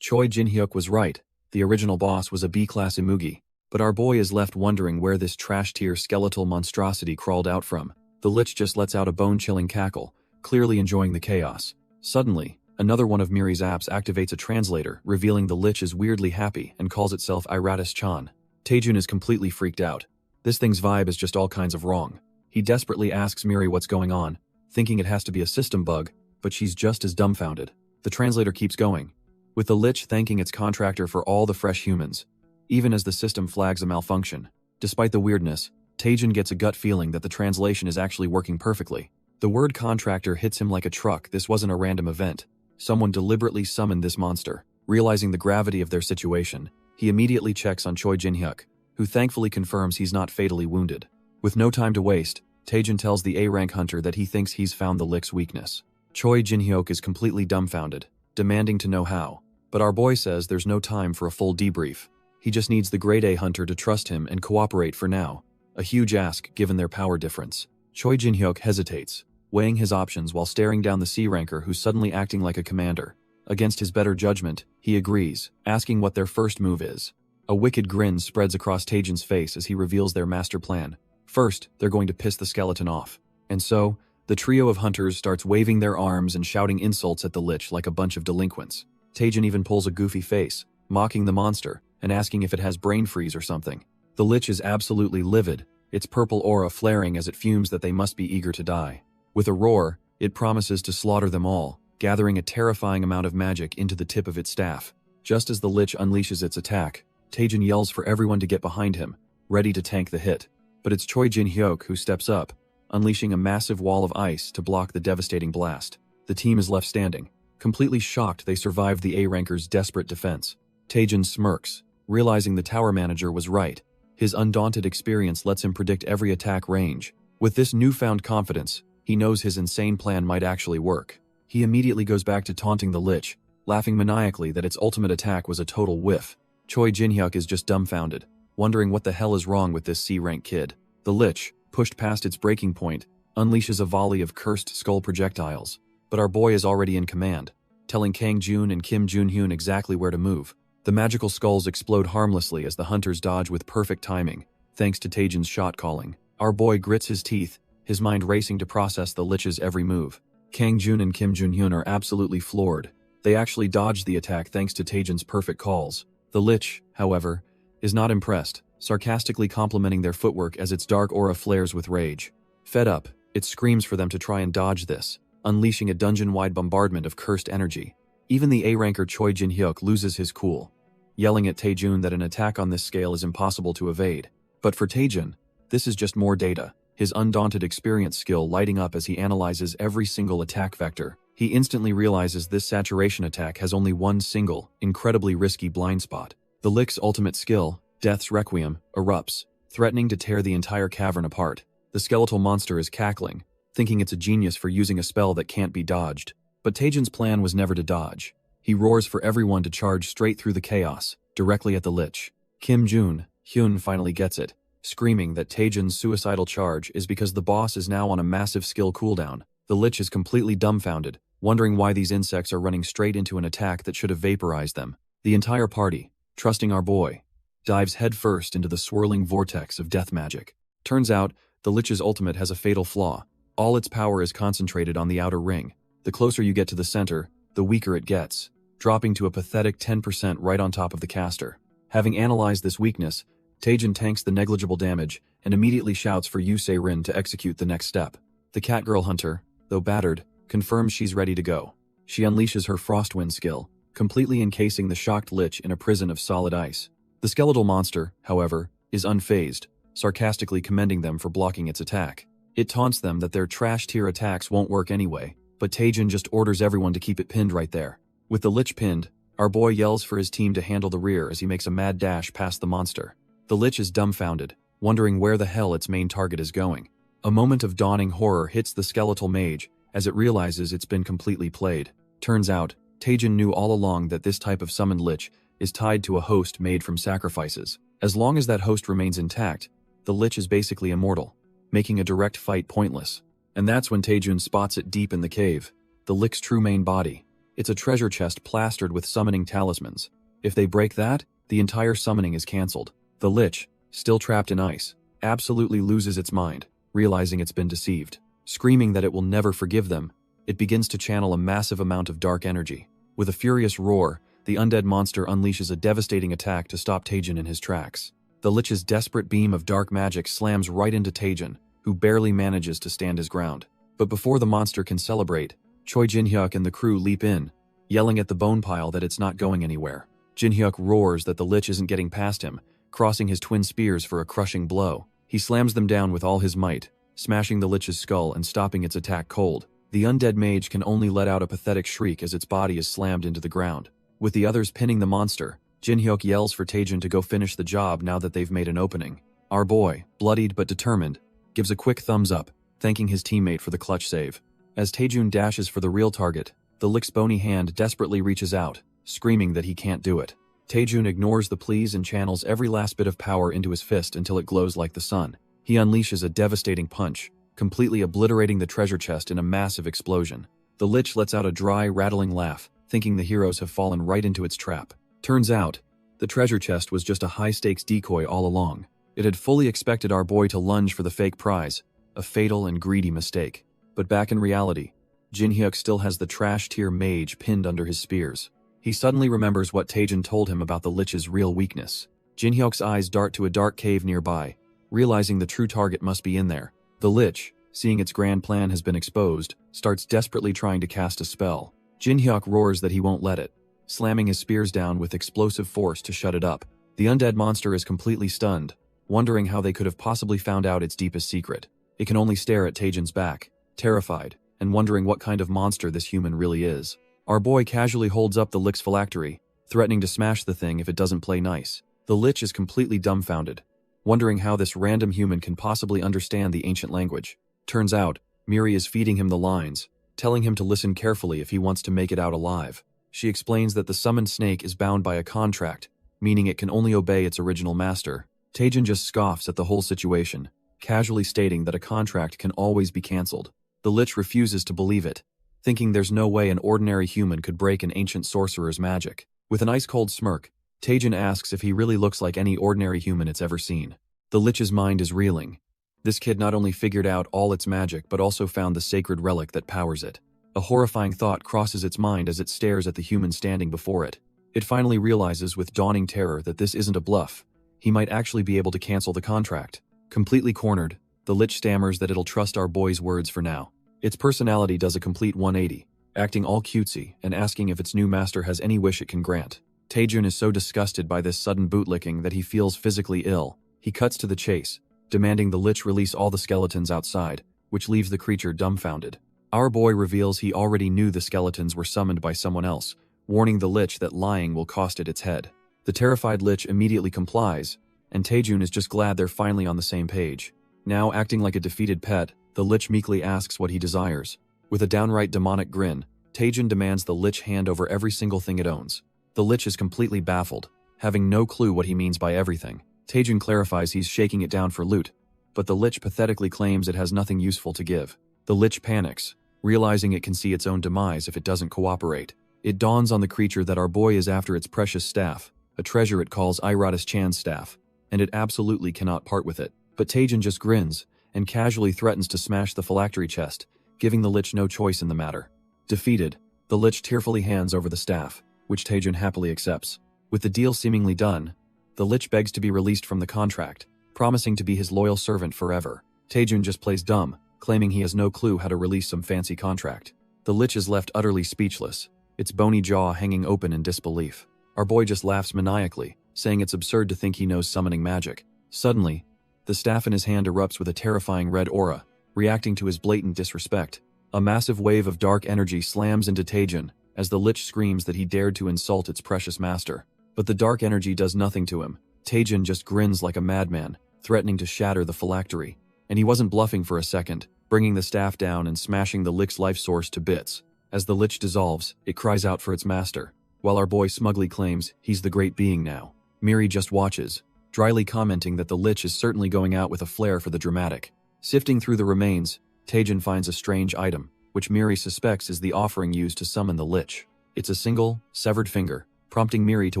Choi Jin-hyuk was right, the original boss was a B-class Imugi. But our boy is left wondering where this trash-tier skeletal monstrosity crawled out from. The Lich just lets out a bone-chilling cackle, clearly enjoying the chaos. Suddenly, another one of Miri's apps activates a translator, revealing the Lich is weirdly happy and calls itself Iratus-chan. Taejun is completely freaked out. This thing's vibe is just all kinds of wrong. He desperately asks Miri what's going on, thinking it has to be a system bug, but she's just as dumbfounded. The translator keeps going, with the Lich thanking its contractor for all the fresh humans, even as the system flags a malfunction. Despite the weirdness, Taejun gets a gut feeling that the translation is actually working perfectly. The word contractor hits him like a truck. This wasn't a random event. Someone deliberately summoned this monster. Realizing the gravity of their situation, he immediately checks on Choi Jin-hyuk, who thankfully confirms he's not fatally wounded. With no time to waste, Taejun tells the A-rank hunter that he thinks he's found the Lich's weakness. Choi Jin-hyuk is completely dumbfounded, demanding to know how. But our boy says there's no time for a full debrief. He just needs the grade A hunter to trust him and cooperate for now. A huge ask given their power difference. Choi Jin-hyuk hesitates, weighing his options while staring down the C-ranker who's suddenly acting like a commander. Against his better judgment, he agrees, asking what their first move is. A wicked grin spreads across Taejun's face as he reveals their master plan. First, they're going to piss the skeleton off. And so, the trio of hunters starts waving their arms and shouting insults at the Lich like a bunch of delinquents. Taejin even pulls a goofy face, mocking the monster, and asking if it has brain freeze or something. The Lich is absolutely livid, its purple aura flaring as it fumes that they must be eager to die. With a roar, it promises to slaughter them all, gathering a terrifying amount of magic into the tip of its staff. Just as the Lich unleashes its attack, Taejin yells for everyone to get behind him, ready to tank the hit. But it's Choi Jin-hyuk who steps up, unleashing a massive wall of ice to block the devastating blast. The team is left standing, completely shocked they survived the A-ranker's desperate defense. Taejin smirks, realizing the tower manager was right. His undaunted experience lets him predict every attack range. With this newfound confidence, he knows his insane plan might actually work. He immediately goes back to taunting the Lich, laughing maniacally that its ultimate attack was a total whiff. Choi Jin-hyuk is just dumbfounded, wondering what the hell is wrong with this C-rank kid. The Lich, pushed past its breaking point, unleashes a volley of cursed skull projectiles. But our boy is already in command, telling Kang Jun and Kim Jun-hyun exactly where to move. The magical skulls explode harmlessly as the hunters dodge with perfect timing, thanks to Taejin's shot calling. Our boy grits his teeth, his mind racing to process the Lich's every move. Kang Jun and Kim Jun-hyun are absolutely floored. They actually dodged the attack thanks to Taejin's perfect calls. The Lich, however, is not impressed, sarcastically complimenting their footwork as its dark aura flares with rage. Fed up, it screams for them to try and dodge this, unleashing a dungeon-wide bombardment of cursed energy. Even the A-ranker Choi Jin-hyuk loses his cool, yelling at Taejin that an attack on this scale is impossible to evade. But for Taejin, this is just more data, his undaunted experience skill lighting up as he analyzes every single attack vector. He instantly realizes this saturation attack has only one single, incredibly risky blind spot. The Lich's ultimate skill, Death's Requiem, erupts, threatening to tear the entire cavern apart. The skeletal monster is cackling, thinking it's a genius for using a spell that can't be dodged. But Taejin's plan was never to dodge. He roars for everyone to charge straight through the chaos, directly at the Lich. Kim Jun-hyun finally gets it, screaming that Taejin's suicidal charge is because the boss is now on a massive skill cooldown. The Lich is completely dumbfounded, wondering why these insects are running straight into an attack that should have vaporized them. The entire party, trusting our boy, dives headfirst into the swirling vortex of death magic. Turns out, the Lich's ultimate has a fatal flaw. All its power is concentrated on the outer ring. The closer you get to the center, the weaker it gets, dropping to a pathetic 10% right on top of the caster. Having analyzed this weakness, Taejin tanks the negligible damage and immediately shouts for Yu Se-rin to execute the next step. The Catgirl Hunter, though battered, confirms she's ready to go. She unleashes her Frostwind skill, completely encasing the shocked Lich in a prison of solid ice. The skeletal monster, however, is unfazed, sarcastically commending them for blocking its attack. It taunts them that their trash-tier attacks won't work anyway, but Taejin just orders everyone to keep it pinned right there. With the Lich pinned, our boy yells for his team to handle the rear as he makes a mad dash past the monster. The Lich is dumbfounded, wondering where the hell its main target is going. A moment of dawning horror hits the skeletal mage as it realizes it's been completely played. Turns out, Taejin knew all along that this type of summoned Lich is tied to a host made from sacrifices. As long as that host remains intact, the Lich is basically immortal, making a direct fight pointless. And that's when Taejin spots it deep in the cave, the Lich's true main body. It's a treasure chest plastered with summoning talismans. If they break that, the entire summoning is cancelled. The Lich, still trapped in ice, absolutely loses its mind, realizing it's been deceived. Screaming that it will never forgive them, it begins to channel a massive amount of dark energy. With a furious roar, the undead monster unleashes a devastating attack to stop Taejin in his tracks. The Lich's desperate beam of dark magic slams right into Taejin, who barely manages to stand his ground. But before the monster can celebrate, Choi Jin-hyuk and the crew leap in, yelling at the bone pile that it's not going anywhere. Jin-hyuk roars that the Lich isn't getting past him, crossing his twin spears for a crushing blow. He slams them down with all his might, smashing the Lich's skull and stopping its attack cold. The undead mage can only let out a pathetic shriek as its body is slammed into the ground. With the others pinning the monster, Jin-hyuk yells for Taejin to go finish the job now that they've made an opening. Our boy, bloodied but determined, gives a quick thumbs up, thanking his teammate for the clutch save. As Taejin dashes for the real target, the Lich's bony hand desperately reaches out, screaming that he can't do it. Taejin ignores the pleas and channels every last bit of power into his fist until it glows like the sun. He unleashes a devastating punch, completely obliterating the treasure chest in a massive explosion. The Lich lets out a dry, rattling laugh, thinking the heroes have fallen right into its trap. Turns out, the treasure chest was just a high-stakes decoy all along. It had fully expected our boy to lunge for the fake prize, a fatal and greedy mistake. But back in reality, Jin Hyuk still has the trash-tier mage pinned under his spears. He suddenly remembers what Taejin told him about the Lich's real weakness. Jin Hyuk's eyes dart to a dark cave nearby, realizing the true target must be in there. The Lich, seeing its grand plan has been exposed, starts desperately trying to cast a spell. Jin Hyuk roars that he won't let it, slamming his spears down with explosive force to shut it up. The undead monster is completely stunned, wondering how they could have possibly found out its deepest secret. It can only stare at Taejin's back, terrified, and wondering what kind of monster this human really is. Our boy casually holds up the Lich's phylactery, threatening to smash the thing if it doesn't play nice. The Lich is completely dumbfounded, wondering how this random human can possibly understand the ancient language. Turns out, Miri is feeding him the lines, telling him to listen carefully if he wants to make it out alive. She explains that the summoned snake is bound by a contract, meaning it can only obey its original master. Taejin just scoffs at the whole situation, casually stating that a contract can always be cancelled. The Lich refuses to believe it, thinking there's no way an ordinary human could break an ancient sorcerer's magic. With an ice-cold smirk, Taejin asks if he really looks like any ordinary human it's ever seen. The Lich's mind is reeling. This kid not only figured out all its magic but also found the sacred relic that powers it. A horrifying thought crosses its mind as it stares at the human standing before it. It finally realizes with dawning terror that this isn't a bluff. He might actually be able to cancel the contract. Completely cornered, the Lich stammers that it'll trust our boy's words for now. Its personality does a complete 180, acting all cutesy and asking if its new master has any wish it can grant. Taejin is so disgusted by this sudden bootlicking that he feels physically ill. He cuts to the chase, demanding the Lich release all the skeletons outside, which leaves the creature dumbfounded. Our boy reveals he already knew the skeletons were summoned by someone else, warning the Lich that lying will cost it its head. The terrified Lich immediately complies, and Taejin is just glad they're finally on the same page. Now acting like a defeated pet, the Lich meekly asks what he desires. With a downright demonic grin, Taejin demands the Lich hand over every single thing it owns. The Lich is completely baffled, having no clue what he means by everything. Taejin clarifies he's shaking it down for loot, but the Lich pathetically claims it has nothing useful to give. The Lich panics, realizing it can see its own demise if it doesn't cooperate. It dawns on the creature that our boy is after its precious staff, a treasure it calls Iratus Chan's staff, and it absolutely cannot part with it. But Taejin just grins, and casually threatens to smash the phylactery chest, giving the Lich no choice in the matter. Defeated, the Lich tearfully hands over the staff, which Taejin happily accepts. With the deal seemingly done, the Lich begs to be released from the contract, promising to be his loyal servant forever. Taejin just plays dumb, claiming he has no clue how to release some fancy contract. The Lich is left utterly speechless, its bony jaw hanging open in disbelief. Our boy just laughs maniacally, saying it's absurd to think he knows summoning magic. Suddenly, the staff in his hand erupts with a terrifying red aura, reacting to his blatant disrespect. A massive wave of dark energy slams into Taejin, as the Lich screams that he dared to insult its precious master. But the dark energy does nothing to him. Taejin just grins like a madman, threatening to shatter the phylactery. And he wasn't bluffing for a second, bringing the staff down and smashing the Lich's life source to bits. As the Lich dissolves, it cries out for its master, while our boy smugly claims he's the great being now. Miri just watches, dryly commenting that the Lich is certainly going out with a flair for the dramatic. Sifting through the remains, Taejin finds a strange item, which Miri suspects is the offering used to summon the Lich. It's a single, severed finger, prompting Miri to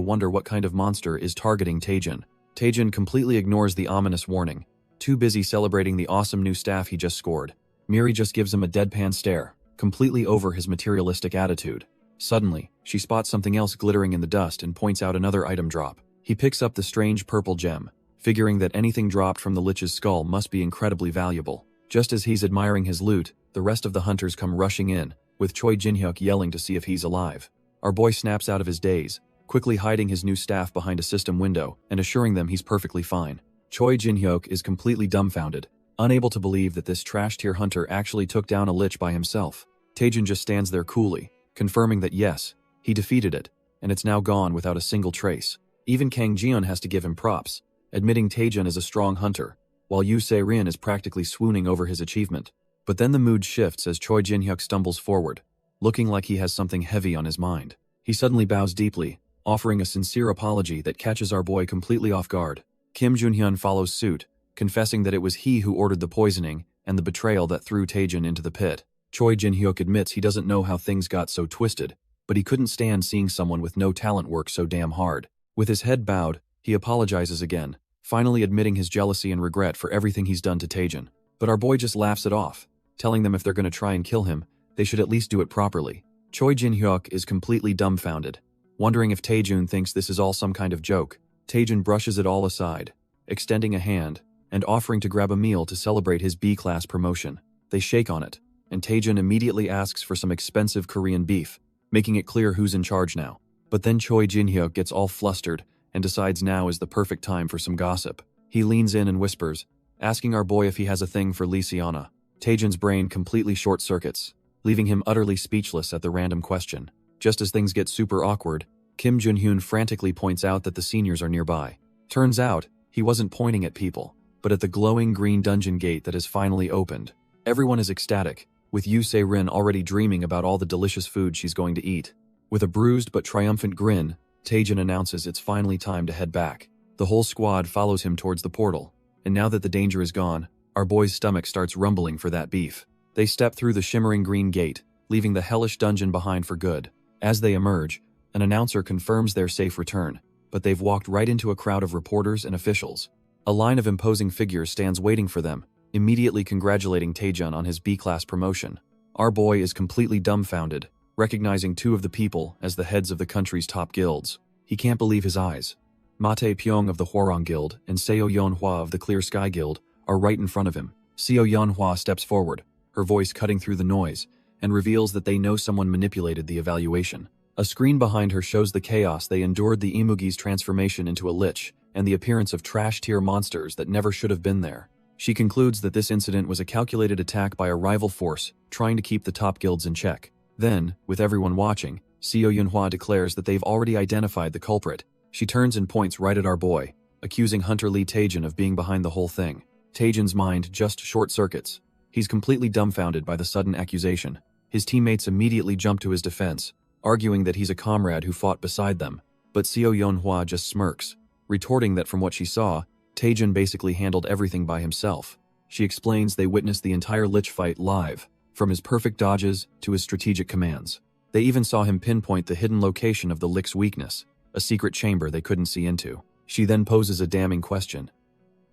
wonder what kind of monster is targeting Taejin. Taejin completely ignores the ominous warning, too busy celebrating the awesome new staff he just scored. Miri just gives him a deadpan stare, completely over his materialistic attitude. Suddenly, she spots something else glittering in the dust and points out another item drop. He picks up the strange purple gem, figuring that anything dropped from the Lich's skull must be incredibly valuable. Just as he's admiring his loot, the rest of the hunters come rushing in, with Choi Jin-hyuk yelling to see if he's alive. Our boy snaps out of his daze, quickly hiding his new staff behind a system window and assuring them he's perfectly fine. Choi Jin-hyuk is completely dumbfounded, unable to believe that this trash-tier hunter actually took down a Lich by himself. Taejin just stands there coolly, confirming that yes, he defeated it, and it's now gone without a single trace. Even Kang Jiun has to give him props, admitting Taejin is a strong hunter, while Yu Se-rin is practically swooning over his achievement. But then the mood shifts as Choi Jin-hyuk stumbles forward, looking like he has something heavy on his mind. He suddenly bows deeply, offering a sincere apology that catches our boy completely off guard. Kim Junhyun follows suit, confessing that it was he who ordered the poisoning and the betrayal that threw Taejin into the pit. Choi Jin-hyuk admits he doesn't know how things got so twisted, but he couldn't stand seeing someone with no talent work so damn hard. With his head bowed, he apologizes again, finally admitting his jealousy and regret for everything he's done to Taejin. But our boy just laughs it off, telling them if they're going to try and kill him, they should at least do it properly. Choi Jin-hyuk is completely dumbfounded, wondering if Taejun thinks this is all some kind of joke. Taejun brushes it all aside, extending a hand, and offering to grab a meal to celebrate his B-class promotion. They shake on it, and Taejun immediately asks for some expensive Korean beef, making it clear who's in charge now. But then Choi Jin-hyuk gets all flustered and decides now is the perfect time for some gossip. He leans in and whispers, asking our boy if he has a thing for Lee Seona. Taejun's brain completely short-circuits, leaving him utterly speechless at the random question. Just as things get super awkward, Kim Jun-hyun frantically points out that the seniors are nearby. Turns out, he wasn't pointing at people, but at the glowing green dungeon gate that has finally opened. Everyone is ecstatic, with Yoo Se-rin already dreaming about all the delicious food she's going to eat. With a bruised but triumphant grin, Taejun announces it's finally time to head back. The whole squad follows him towards the portal, and now that the danger is gone, our boy's stomach starts rumbling for that beef. They step through the shimmering green gate, leaving the hellish dungeon behind for good. As they emerge, an announcer confirms their safe return, but they've walked right into a crowd of reporters and officials. A line of imposing figures stands waiting for them, immediately congratulating Taejun on his B-class promotion. Our boy is completely dumbfounded, recognizing two of the people as the heads of the country's top guilds. He can't believe his eyes. Mate Pyong of the Hwarang Guild and Seo Yeonhwa of the Clear Sky Guild are right in front of him. Seo Yeonhwa steps forward, her voice cutting through the noise, and reveals that they know someone manipulated the evaluation. A screen behind her shows the chaos they endured, the Imugi's transformation into a Lich, and the appearance of trash-tier monsters that never should have been there. She concludes that this incident was a calculated attack by a rival force trying to keep the top guilds in check. Then, with everyone watching, Seo Yeonhwa declares that they've already identified the culprit. She turns and points right at our boy, accusing Hunter Lee Taejun of being behind the whole thing. Taejun's mind just short-circuits. He's completely dumbfounded by the sudden accusation. His teammates immediately jump to his defense, arguing that he's a comrade who fought beside them. But Seo Yeonhwa just smirks, retorting that from what she saw, Taejun basically handled everything by himself. She explains they witnessed the entire Lich fight live, from his perfect dodges to his strategic commands. They even saw him pinpoint the hidden location of the Lich's weakness, a secret chamber they couldn't see into. She then poses a damning question.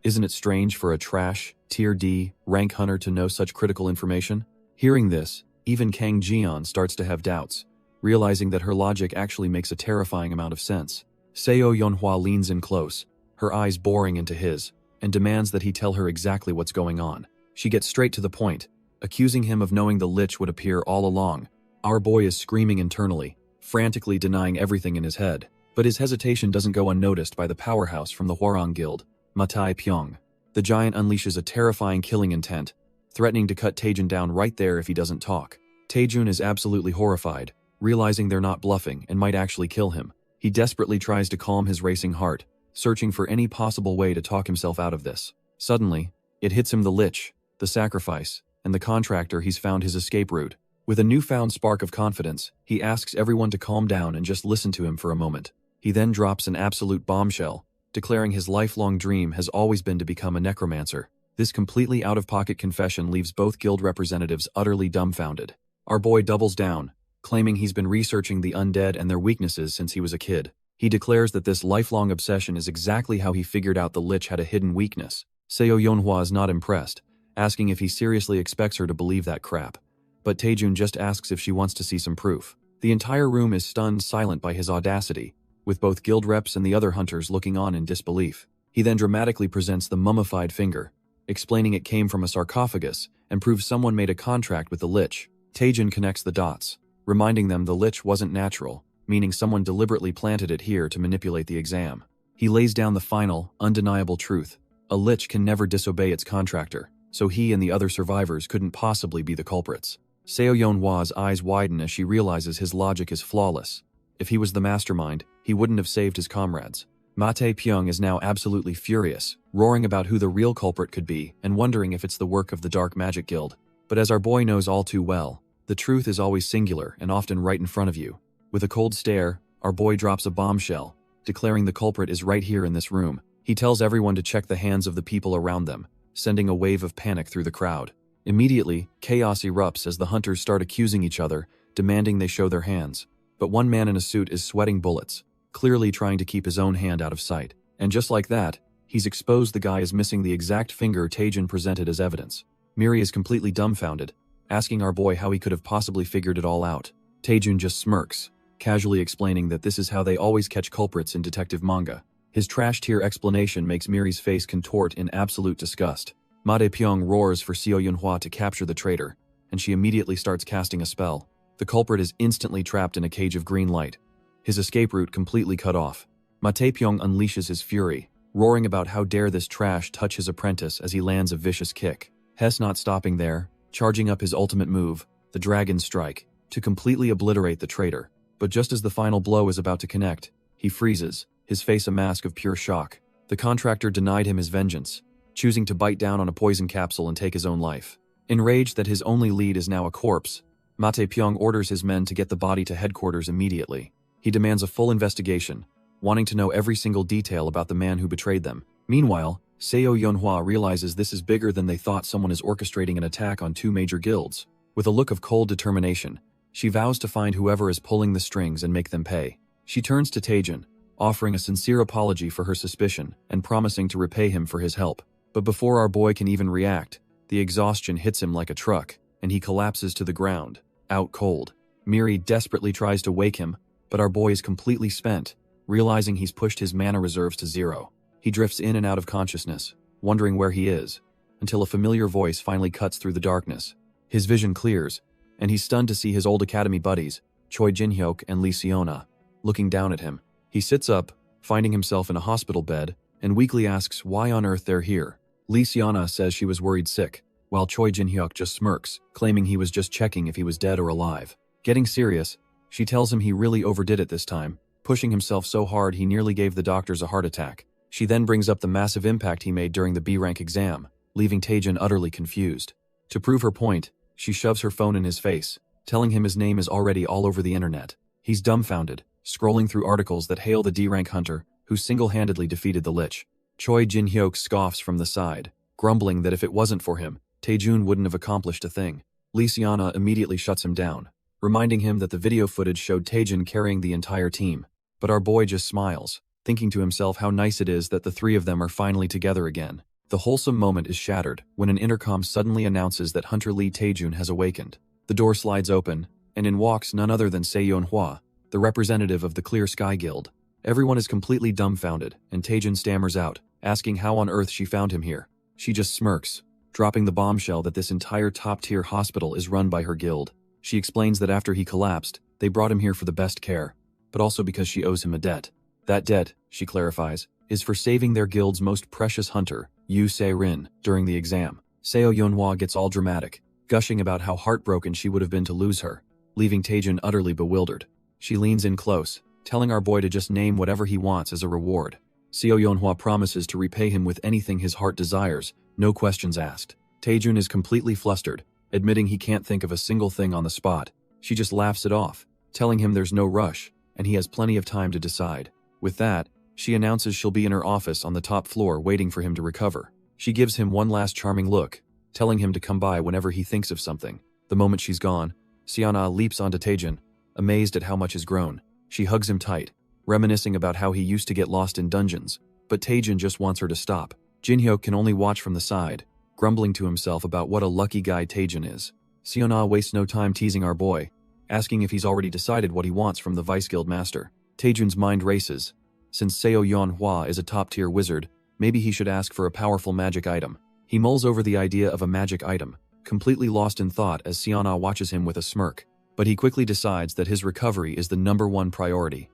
Isn't it strange for a trash, tier D, rank hunter to know such critical information? Hearing this, even Kang Jian starts to have doubts, realizing that her logic actually makes a terrifying amount of sense. Seo Yeonhwa leans in close, her eyes boring into his, and demands that he tell her exactly what's going on. She gets straight to the point, accusing him of knowing the Lich would appear all along. Our boy is screaming internally, frantically denying everything in his head. But his hesitation doesn't go unnoticed by the powerhouse from the Hwarang Guild, Mate Pyong. The giant unleashes a terrifying killing intent, threatening to cut Taejun down right there if he doesn't talk. Taejun is absolutely horrified, realizing they're not bluffing and might actually kill him. He desperately tries to calm his racing heart, searching for any possible way to talk himself out of this. Suddenly, it hits him: the Lich, the sacrifice, and the contractor. He's found his escape route. With a newfound spark of confidence, he asks everyone to calm down and just listen to him for a moment. He then drops an absolute bombshell, declaring his lifelong dream has always been to become a necromancer. This completely out-of-pocket confession leaves both guild representatives utterly dumbfounded. Our boy doubles down, claiming he's been researching the undead and their weaknesses since he was a kid. He declares that this lifelong obsession is exactly how he figured out the Lich had a hidden weakness. Seo Yeonhwa is not impressed, asking if he seriously expects her to believe that crap. But Taejun just asks if she wants to see some proof. The entire room is stunned silent by his audacity, with both guild reps and the other hunters looking on in disbelief. He then dramatically presents the mummified finger, explaining it came from a sarcophagus and proves someone made a contract with the Lich. Taejun connects the dots, reminding them the Lich wasn't natural, meaning someone deliberately planted it here to manipulate the exam. He lays down the final, undeniable truth. A Lich can never disobey its contractor, so he and the other survivors couldn't possibly be the culprits. Seo Yeonhwa's eyes widen as she realizes his logic is flawless. If he was the mastermind, he wouldn't have saved his comrades. Mate Pyong is now absolutely furious, roaring about who the real culprit could be and wondering if it's the work of the Dark Magic Guild. But as our boy knows all too well, the truth is always singular and often right in front of you. With a cold stare, our boy drops a bombshell, declaring the culprit is right here in this room. He tells everyone to check the hands of the people around them, sending a wave of panic through the crowd. Immediately, chaos erupts as the hunters start accusing each other, demanding they show their hands. But one man in a suit is sweating bullets, clearly trying to keep his own hand out of sight. And just like that, he's exposed the guy is missing the exact finger Taejun presented as evidence. Miri is completely dumbfounded, asking our boy how he could have possibly figured it all out. Taejun just smirks, casually explaining that this is how they always catch culprits in detective manga. His trash-tier explanation makes Miri's face contort in absolute disgust. Made Pyong roars for Seo Yunhua to capture the traitor, and she immediately starts casting a spell. The culprit is instantly trapped in a cage of green light, his escape route completely cut off. Mate Pyong unleashes his fury, roaring about how dare this trash touch his apprentice as he lands a vicious kick. Hess not stopping there, charging up his ultimate move, the Dragon Strike, to completely obliterate the traitor. But just as the final blow is about to connect, he freezes, his face a mask of pure shock. The contractor denied him his vengeance, choosing to bite down on a poison capsule and take his own life. Enraged that his only lead is now a corpse, Mate Pyong orders his men to get the body to headquarters immediately. He demands a full investigation, wanting to know every single detail about the man who betrayed them. Meanwhile, Seo Yunhua realizes this is bigger than they thought. Someone is orchestrating an attack on two major guilds. With a look of cold determination, she vows to find whoever is pulling the strings and make them pay. She turns to Taejun, offering a sincere apology for her suspicion and promising to repay him for his help. But before our boy can even react, the exhaustion hits him like a truck, and he collapses to the ground, out cold. Miri desperately tries to wake him, but our boy is completely spent, realizing he's pushed his mana reserves to zero. He drifts in and out of consciousness, wondering where he is, until a familiar voice finally cuts through the darkness. His vision clears, and he's stunned to see his old academy buddies, Choi Jin-hyuk and Lee Seona, looking down at him. He sits up, finding himself in a hospital bed, and weakly asks why on earth they're here. Lee Seona says she was worried sick, while Choi Jin-hyuk just smirks, claiming he was just checking if he was dead or alive. Getting serious, she tells him he really overdid it this time, pushing himself so hard he nearly gave the doctors a heart attack. She then brings up the massive impact he made during the B-rank exam, leaving Taejun utterly confused. To prove her point, she shoves her phone in his face, telling him his name is already all over the internet. He's dumbfounded, scrolling through articles that hail the D-rank hunter who single-handedly defeated the Lich. Choi Jin-hyuk scoffs from the side, grumbling that if it wasn't for him, Taejun wouldn't have accomplished a thing. Lee Seona immediately shuts him down, reminding him that the video footage showed Taejun carrying the entire team. But our boy just smiles, thinking to himself how nice it is that the three of them are finally together again. The wholesome moment is shattered when an intercom suddenly announces that Hunter Lee Taejun has awakened. The door slides open, and in walks none other than Seo Yunhua, the representative of the Clear Sky Guild. Everyone is completely dumbfounded, and Taejun stammers out, asking how on earth she found him here. She just smirks, dropping the bombshell that this entire top-tier hospital is run by her guild. She explains that after he collapsed, they brought him here for the best care, but also because she owes him a debt. That debt, she clarifies, is for saving their guild's most precious hunter, Yu Se-rin, during the exam. Seo Yunhua gets all dramatic, gushing about how heartbroken she would have been to lose her, leaving Taejun utterly bewildered. She leans in close, telling our boy to just name whatever he wants as a reward. Seo Yunhua promises to repay him with anything his heart desires, no questions asked. Taejun is completely flustered, admitting he can't think of a single thing on the spot. She just laughs it off, telling him there's no rush, and he has plenty of time to decide. With that, she announces she'll be in her office on the top floor waiting for him to recover. She gives him one last charming look, telling him to come by whenever he thinks of something. The moment she's gone, Seona leaps onto Taejun, amazed at how much has grown. She hugs him tight, reminiscing about how he used to get lost in dungeons, but Taejun just wants her to stop. Jin-hyuk can only watch from the side, grumbling to himself about what a lucky guy Taejun is. Seona wastes no time teasing our boy, asking if he's already decided what he wants from the Vice Guild Master. Taejun's mind races. Since Seo Yunhua is a top-tier wizard, maybe he should ask for a powerful magic item. He mulls over the idea of a magic item, completely lost in thought as Seona watches him with a smirk. But he quickly decides that his recovery is the #1 priority,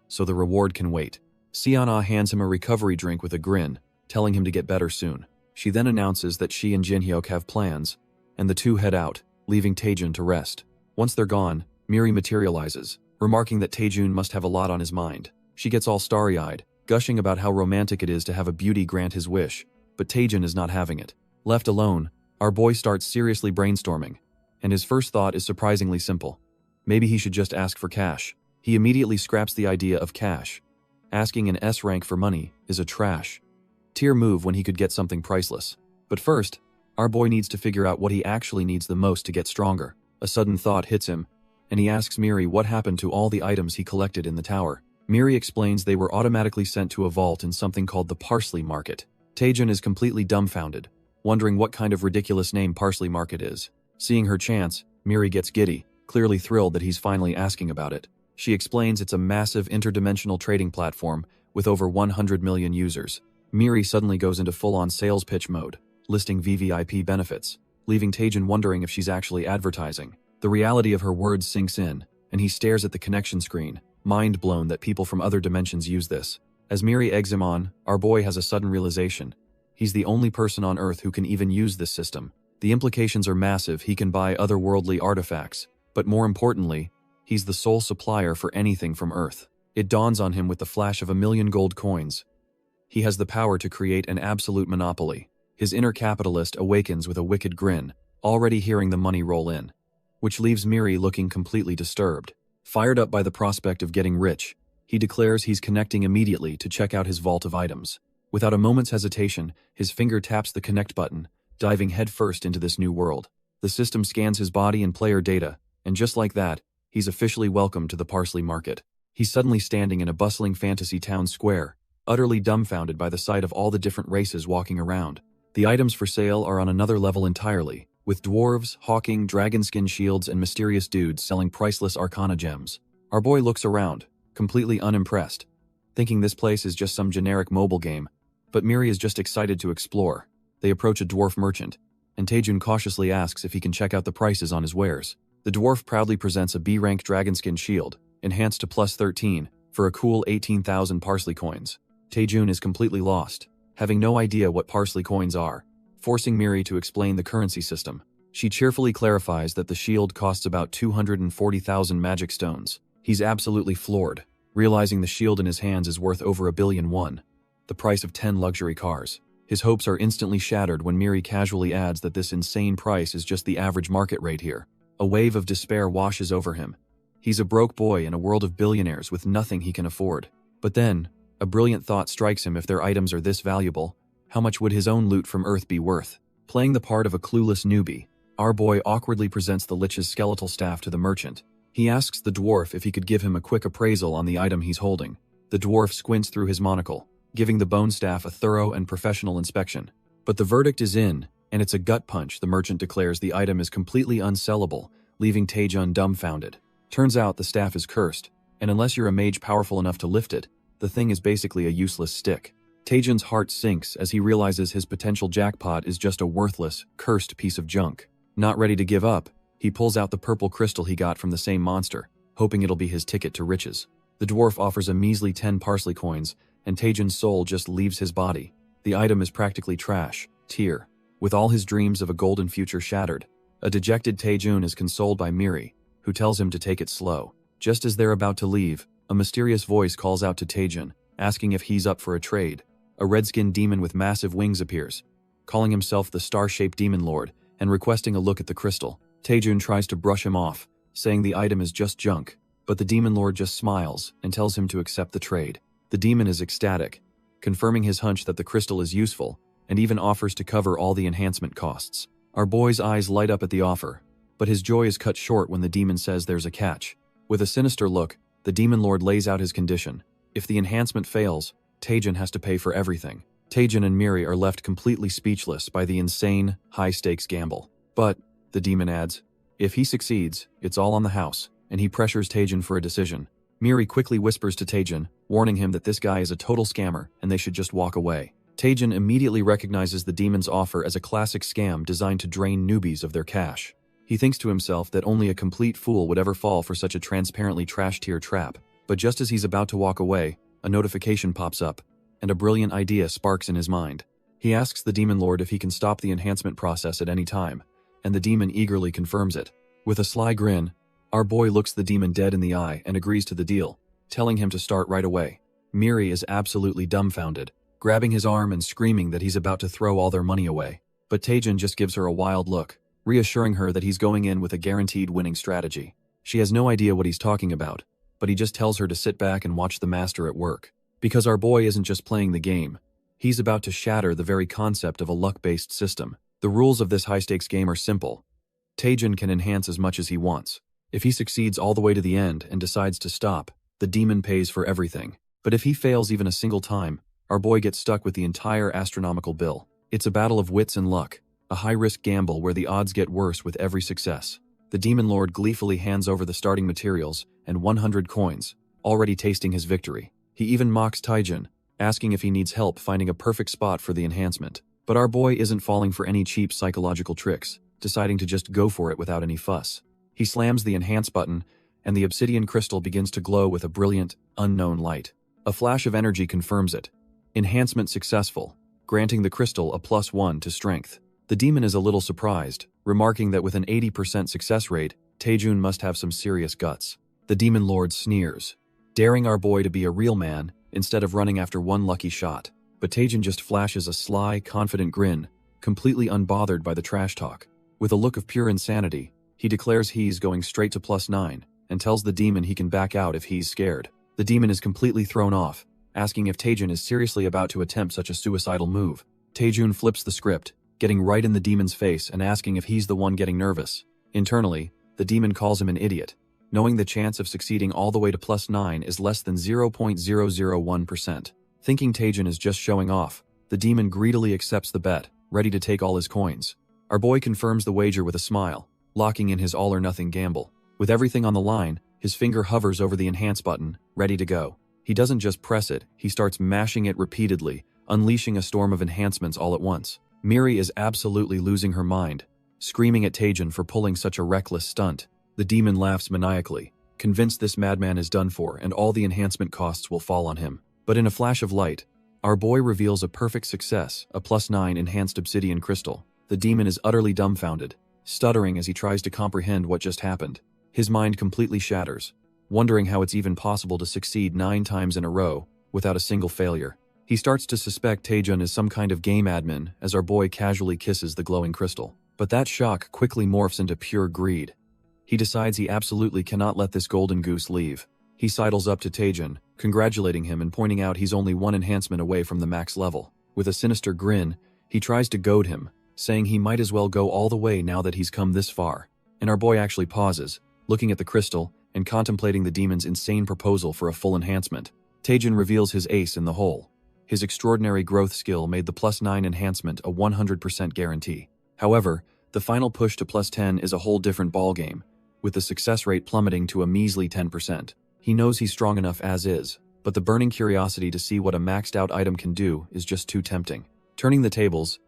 so the reward can wait. Seona hands him a recovery drink with a grin, telling him to get better soon. She then announces that she and Jin-hyuk have plans, and the two head out, leaving Taejun to rest. Once they're gone, Miri materializes, remarking that Taejun must have a lot on his mind. She gets all starry-eyed, gushing about how romantic it is to have a beauty grant his wish, but Taejun is not having it. Left alone, our boy starts seriously brainstorming, and his first thought is surprisingly simple. Maybe he should just ask for cash. He immediately scraps the idea of cash. Asking an S rank for money is a trash tier move when he could get something priceless. But first, our boy needs to figure out what he actually needs the most to get stronger. A sudden thought hits him, and he asks Miri what happened to all the items he collected in the tower. Miri explains they were automatically sent to a vault in something called the Parsley Market. Taejun is completely dumbfounded, wondering what kind of ridiculous name Parsley Market is. Seeing her chance, Miri gets giddy, clearly thrilled that he's finally asking about it. She explains it's a massive interdimensional trading platform with over 100 million users. Miri suddenly goes into full-on sales pitch mode, listing VVIP benefits, leaving Taejin wondering if she's actually advertising. The reality of her words sinks in, and he stares at the connection screen, mind blown that people from other dimensions use this. As Miri eggs him on, our boy has a sudden realization. He's the only person on Earth who can even use this system. The implications are massive. He can buy otherworldly artifacts, but more importantly, he's the sole supplier for anything from Earth. It dawns on him with the flash of 1,000,000 gold coins. He has the power to create an absolute monopoly. His inner capitalist awakens with a wicked grin, already hearing the money roll in, which leaves Miri looking completely disturbed. Fired up by the prospect of getting rich, he declares he's connecting immediately to check out his vault of items. Without a moment's hesitation, his finger taps the connect button, diving headfirst into this new world. The system scans his body and player data, and just like that, he's officially welcomed to the Parsley Market. He's suddenly standing in a bustling fantasy town square, utterly dumbfounded by the sight of all the different races walking around. The items for sale are on another level entirely, with dwarves hawking dragon skin shields and mysterious dudes selling priceless arcana gems. Our boy looks around, completely unimpressed, thinking this place is just some generic mobile game, but Miri is just excited to explore. They approach a dwarf merchant, and Taejun cautiously asks if he can check out the prices on his wares. The dwarf proudly presents a B-rank dragonskin shield, enhanced to +13, for a cool 18,000 parsley coins. Taejun is completely lost, having no idea what parsley coins are, forcing Miri to explain the currency system. She cheerfully clarifies that the shield costs about 240,000 magic stones. He's absolutely floored, realizing the shield in his hands is worth over 1,000,000,000 won, the price of 10 luxury cars. His hopes are instantly shattered when Miri casually adds that this insane price is just the average market rate here. A wave of despair washes over him. He's a broke boy in a world of billionaires with nothing he can afford. But then, a brilliant thought strikes him. If their items are this valuable, how much would his own loot from Earth be worth? Playing the part of a clueless newbie, our boy awkwardly presents the Lich's skeletal staff to the merchant. He asks the dwarf if he could give him a quick appraisal on the item he's holding. The dwarf squints through his monocle, giving the bone staff a thorough and professional inspection. But the verdict is in, and it's a gut punch. The merchant declares the item is completely unsellable, leaving Taejun dumbfounded. Turns out the staff is cursed, and unless you're a mage powerful enough to lift it, the thing is basically a useless stick. Taejun's heart sinks as he realizes his potential jackpot is just a worthless, cursed piece of junk. Not ready to give up, he pulls out the purple crystal he got from the same monster, hoping it'll be his ticket to riches. The dwarf offers a measly 10 parsley coins, and Taejun's soul just leaves his body. The item is practically trash, tear, with all his dreams of a golden future shattered. A dejected Taejun is consoled by Miri, who tells him to take it slow. Just as they're about to leave, a mysterious voice calls out to Taejun, asking if he's up for a trade. A red-skinned demon with massive wings appears, calling himself the star-shaped demon lord, and requesting a look at the crystal. Taejun tries to brush him off, saying the item is just junk, but the demon lord just smiles and tells him to accept the trade. The demon is ecstatic, confirming his hunch that the crystal is useful, and even offers to cover all the enhancement costs. Our boy's eyes light up at the offer, but his joy is cut short when the demon says there's a catch. With a sinister look, the demon lord lays out his condition. If the enhancement fails, Taejun has to pay for everything. Taejun and Miri are left completely speechless by the insane, high-stakes gamble. But, the demon adds, if he succeeds, it's all on the house, and he pressures Taejun for a decision. Miri quickly whispers to Taejun, warning him that this guy is a total scammer and they should just walk away. Taejun immediately recognizes the demon's offer as a classic scam designed to drain newbies of their cash. He thinks to himself that only a complete fool would ever fall for such a transparently trash-tier trap. But just as he's about to walk away, a notification pops up, and a brilliant idea sparks in his mind. He asks the demon lord if he can stop the enhancement process at any time, and the demon eagerly confirms it. With a sly grin, our boy looks the demon dead in the eye and agrees to the deal, telling him to start right away. Miri is absolutely dumbfounded, grabbing his arm and screaming that he's about to throw all their money away. But Taejun just gives her a wild look, reassuring her that he's going in with a guaranteed winning strategy. She has no idea what he's talking about, but he just tells her to sit back and watch the master at work. Because our boy isn't just playing the game, he's about to shatter the very concept of a luck-based system. The rules of this high-stakes game are simple. Taejun can enhance as much as he wants. If he succeeds all the way to the end and decides to stop, the demon pays for everything. But if he fails even a single time, our boy gets stuck with the entire astronomical bill. It's a battle of wits and luck, a high-risk gamble where the odds get worse with every success. The Demon Lord gleefully hands over the starting materials and 100 coins, already tasting his victory. He even mocks Taijin, asking if he needs help finding a perfect spot for the enhancement. But our boy isn't falling for any cheap psychological tricks, deciding to just go for it without any fuss. He slams the enhance button, and the obsidian crystal begins to glow with a brilliant, unknown light. A flash of energy confirms it. Enhancement successful, granting the crystal a +1 to strength. The demon is a little surprised, remarking that with an 80% success rate, Taejun must have some serious guts. The Demon Lord sneers, daring our boy to be a real man instead of running after one lucky shot. But Taejun just flashes a sly, confident grin, completely unbothered by the trash talk. With a look of pure insanity, he declares he's going straight to +9 and tells the demon he can back out if he's scared. The demon is completely thrown off, asking if Taejun is seriously about to attempt such a suicidal move. Taejun flips the script, getting right in the demon's face and asking if he's the one getting nervous. Internally, the demon calls him an idiot, knowing the chance of succeeding all the way to +9 is less than 0.001%. Thinking Taejun is just showing off, the demon greedily accepts the bet, ready to take all his coins. Our boy confirms the wager with a smile, locking in his all-or-nothing gamble. With everything on the line, his finger hovers over the enhance button, ready to go. He doesn't just press it, he starts mashing it repeatedly, unleashing a storm of enhancements all at once. Miri is absolutely losing her mind, screaming at Taejun for pulling such a reckless stunt. The demon laughs maniacally, convinced this madman is done for and all the enhancement costs will fall on him. But in a flash of light, our boy reveals a perfect success, a +9 enhanced obsidian crystal. The demon is utterly dumbfounded, stuttering as he tries to comprehend what just happened. His mind completely shatters, wondering how it's even possible to succeed 9 times in a row without a single failure. He starts to suspect Taejun is some kind of game admin as our boy casually kisses the glowing crystal. But that shock quickly morphs into pure greed. He decides he absolutely cannot let this golden goose leave. He sidles up to Taejun, congratulating him and pointing out he's only 1 enhancement away from the max level. With a sinister grin, he tries to goad him, saying he might as well go all the way now that he's come this far. And our boy actually pauses, looking at the crystal and contemplating the demon's insane proposal for a full enhancement. Taejun reveals his ace in the hole. His extraordinary growth skill made the +9 enhancement a 100% guarantee. However, the final push to +10 is a whole different ballgame, with the success rate plummeting to a measly 10%. He knows he's strong enough as is, but the burning curiosity to see what a maxed-out item can do is just too tempting. Turning the tables,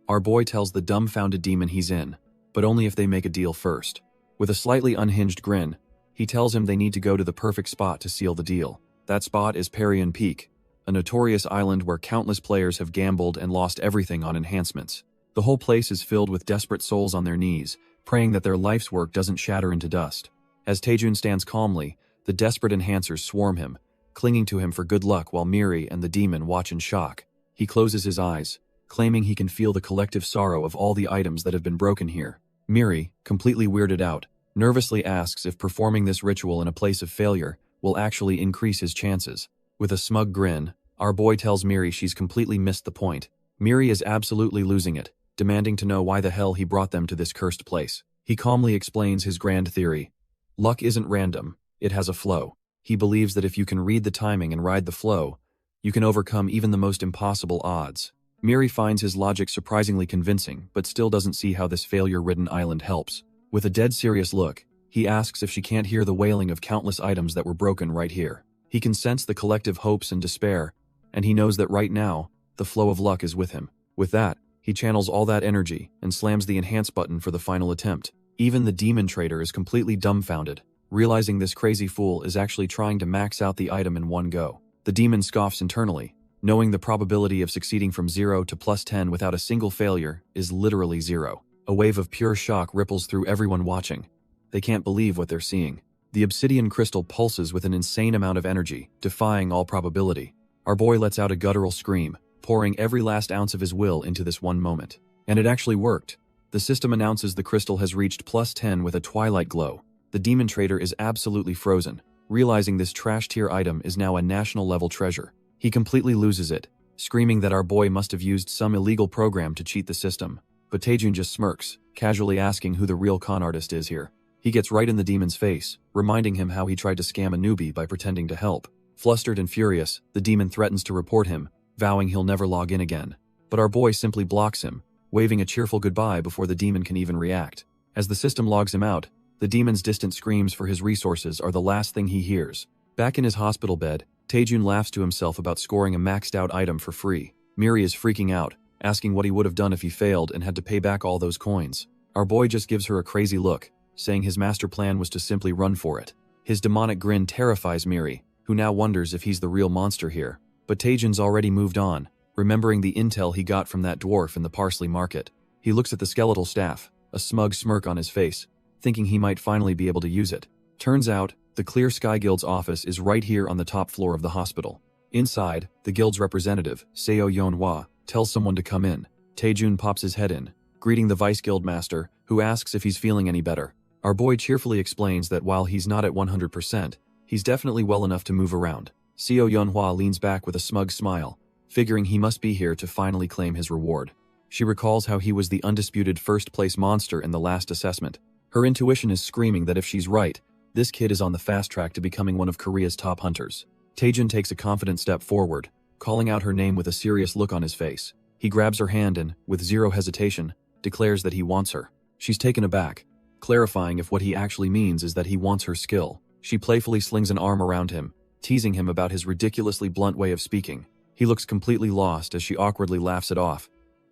our boy tells the dumbfounded demon he's in, but only if they make a deal first. With a slightly unhinged grin, he tells him they need to go to the perfect spot to seal the deal. That spot is Parian Peak, a notorious island where countless players have gambled and lost everything on enhancements. The whole place is filled with desperate souls on their knees, praying that their life's work doesn't shatter into dust. As Taejun stands calmly, the desperate enhancers swarm him, clinging to him for good luck while Miri and the demon watch in shock. He closes his eyes, claiming he can feel the collective sorrow of all the items that have been broken here. Miri, completely weirded out, nervously asks if performing this ritual in a place of failure will actually increase his chances. With a smug grin, our boy tells Miri she's completely missed the point. Miri is absolutely losing it, demanding to know why the hell he brought them to this cursed place. He calmly explains his grand theory. Luck isn't random, it has a flow. He believes that if you can read the timing and ride the flow, you can overcome even the most impossible odds. Miri finds his logic surprisingly convincing, but still doesn't see how this failure-ridden island helps. With a dead serious look, he asks if she can't hear the wailing of countless items that were broken right here. He can sense the collective hopes and despair, and he knows that right now, the flow of luck is with him. With that, he channels all that energy and slams the enhance button for the final attempt. Even the demon trader is completely dumbfounded, realizing this crazy fool is actually trying to max out the item in one go. The demon scoffs internally, knowing the probability of succeeding from 0 to +10 without a single failure is literally 0. A wave of pure shock ripples through everyone watching. They can't believe what they're seeing. The obsidian crystal pulses with an insane amount of energy, defying all probability. Our boy lets out a guttural scream, pouring every last ounce of his will into this one moment. And it actually worked. The system announces the crystal has reached +10 with a twilight glow. The demon trader is absolutely frozen, realizing this trash-tier item is now a national-level treasure. He completely loses it, screaming that our boy must have used some illegal program to cheat the system. But Taejun just smirks, casually asking who the real con artist is here. He gets right in the demon's face, reminding him how he tried to scam a newbie by pretending to help. Flustered and furious, the demon threatens to report him, vowing he'll never log in again. but our boy simply blocks him, waving a cheerful goodbye before the demon can even react. As the system logs him out, the demon's distant screams for his resources are the last thing he hears. Back in his hospital bed, Taejun laughs to himself about scoring a maxed-out item for free. Miri is freaking out, asking what he would have done if he failed and had to pay back all those coins. Our boy just gives her a crazy look, saying his master plan was to simply run for it. His demonic grin terrifies Miri, who now wonders if he's the real monster here. But Taejun's already moved on, remembering the intel he got from that dwarf in the parsley market. He looks at the skeletal staff, a smug smirk on his face, thinking he might finally be able to use it. Turns out, the Clear Sky Guild's office is right here on the top floor of the hospital. Inside, the guild's representative, Seo Yeonhwa, tells someone to come in. Taejun pops his head in, greeting the vice guildmaster, who asks if he's feeling any better. Our boy cheerfully explains that while he's not at 100%, he's definitely well enough to move around. Seo Yeonhwa leans back with a smug smile, figuring he must be here to finally claim his reward. She recalls how he was the undisputed first-place monster in the last assessment. Her intuition is screaming that if she's right, this kid is on the fast track to becoming one of Korea's top hunters. Taejun takes a confident step forward, calling out her name with a serious look on his face. He grabs her hand and, with zero hesitation, declares that he wants her. She's taken aback, clarifying if what he actually means is that he wants her skill. She playfully slings an arm around him, teasing him about his ridiculously blunt way of speaking. He looks completely lost as she awkwardly laughs it off,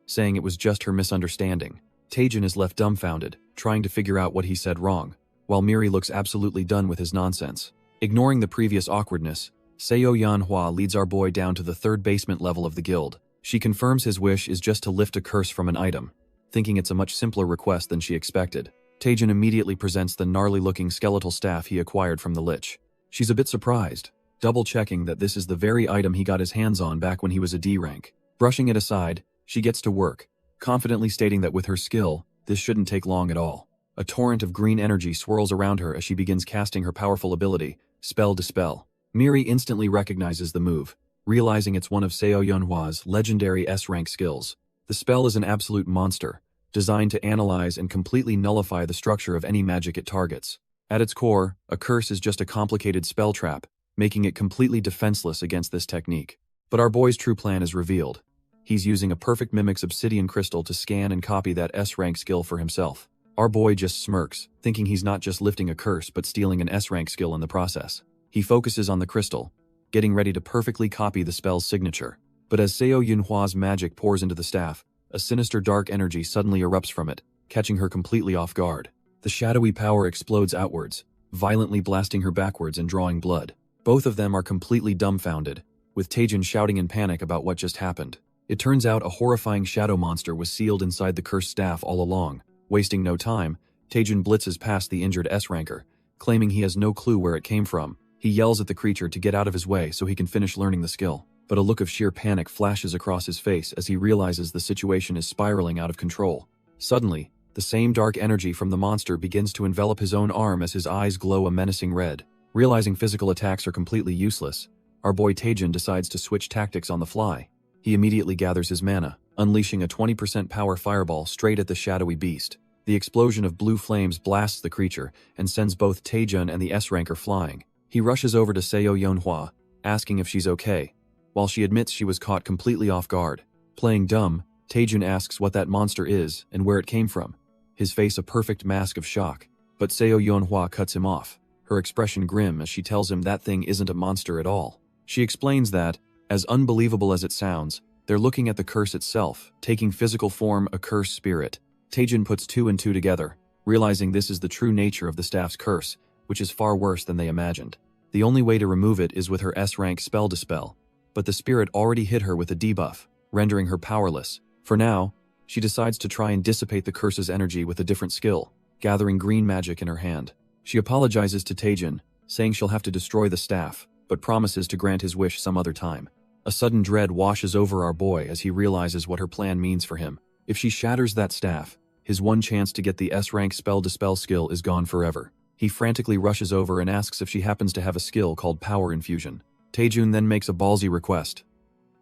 saying it was just her misunderstanding. Taejun is left dumbfounded, trying to figure out what he said wrong, while Miri looks absolutely done with his nonsense. Ignoring the previous awkwardness, Seo Yeonhwa leads our boy down to the third basement level of the guild. She confirms his wish is just to lift a curse from an item, thinking it's a much simpler request than she expected. Taejun immediately presents the gnarly-looking skeletal staff he acquired from the Lich. She's a bit surprised, double-checking that this is the very item he got his hands on back when he was a D rank. Brushing it aside, she gets to work, confidently stating that with her skill, this shouldn't take long at all. A torrent of green energy swirls around her as she begins casting her powerful ability, Spell Dispel. Miri instantly recognizes the move, realizing it's one of Seo Yeonhwa's legendary S-rank skills. The spell is an absolute monster, designed to analyze and completely nullify the structure of any magic it targets. At its core, a curse is just a complicated spell trap, making it completely defenseless against this technique. But our boy's true plan is revealed. He's using a perfect mimic's obsidian crystal to scan and copy that S-rank skill for himself. Our boy just smirks, thinking he's not just lifting a curse but stealing an S-rank skill in the process. He focuses on the crystal, getting ready to perfectly copy the spell's signature. But as Seo Yeonhwa's magic pours into the staff, a sinister dark energy suddenly erupts from it, catching her completely off guard. The shadowy power explodes outwards, violently blasting her backwards and drawing blood. Both of them are completely dumbfounded, with Taejun shouting in panic about what just happened. It turns out a horrifying shadow monster was sealed inside the cursed staff all along. Wasting no time, Taejun blitzes past the injured S-ranker, claiming he has no clue where it came from. He yells at the creature to get out of his way so he can finish learning the skill. But a look of sheer panic flashes across his face as he realizes the situation is spiraling out of control. Suddenly, the same dark energy from the monster begins to envelop his own arm as his eyes glow a menacing red. Realizing physical attacks are completely useless, our boy Taejun decides to switch tactics on the fly. He immediately gathers his mana, unleashing a 20% power fireball straight at the shadowy beast. The explosion of blue flames blasts the creature and sends both Taejun and the S-ranker flying. He rushes over to Seo Yeonhwa, asking if she's okay, while she admits she was caught completely off guard. Playing dumb, Taejun asks what that monster is and where it came from, his face a perfect mask of shock. But Seo Yeonhwa cuts him off, her expression grim as she tells him that thing isn't a monster at all. She explains that, as unbelievable as it sounds, they're looking at the curse itself, taking physical form, a curse spirit. Taejun puts two and two together, realizing this is the true nature of the staff's curse, which is far worse than they imagined. The only way to remove it is with her S-rank Spell Dispel, but the spirit already hit her with a debuff, rendering her powerless. For now, she decides to try and dissipate the curse's energy with a different skill, gathering green magic in her hand. She apologizes to Taejun, saying she'll have to destroy the staff, but promises to grant his wish some other time. A sudden dread washes over our boy as he realizes what her plan means for him. If she shatters that staff, his one chance to get the S-rank Spell Dispel skill is gone forever. He frantically rushes over and asks if she happens to have a skill called Power Infusion. Taejun then makes a ballsy request.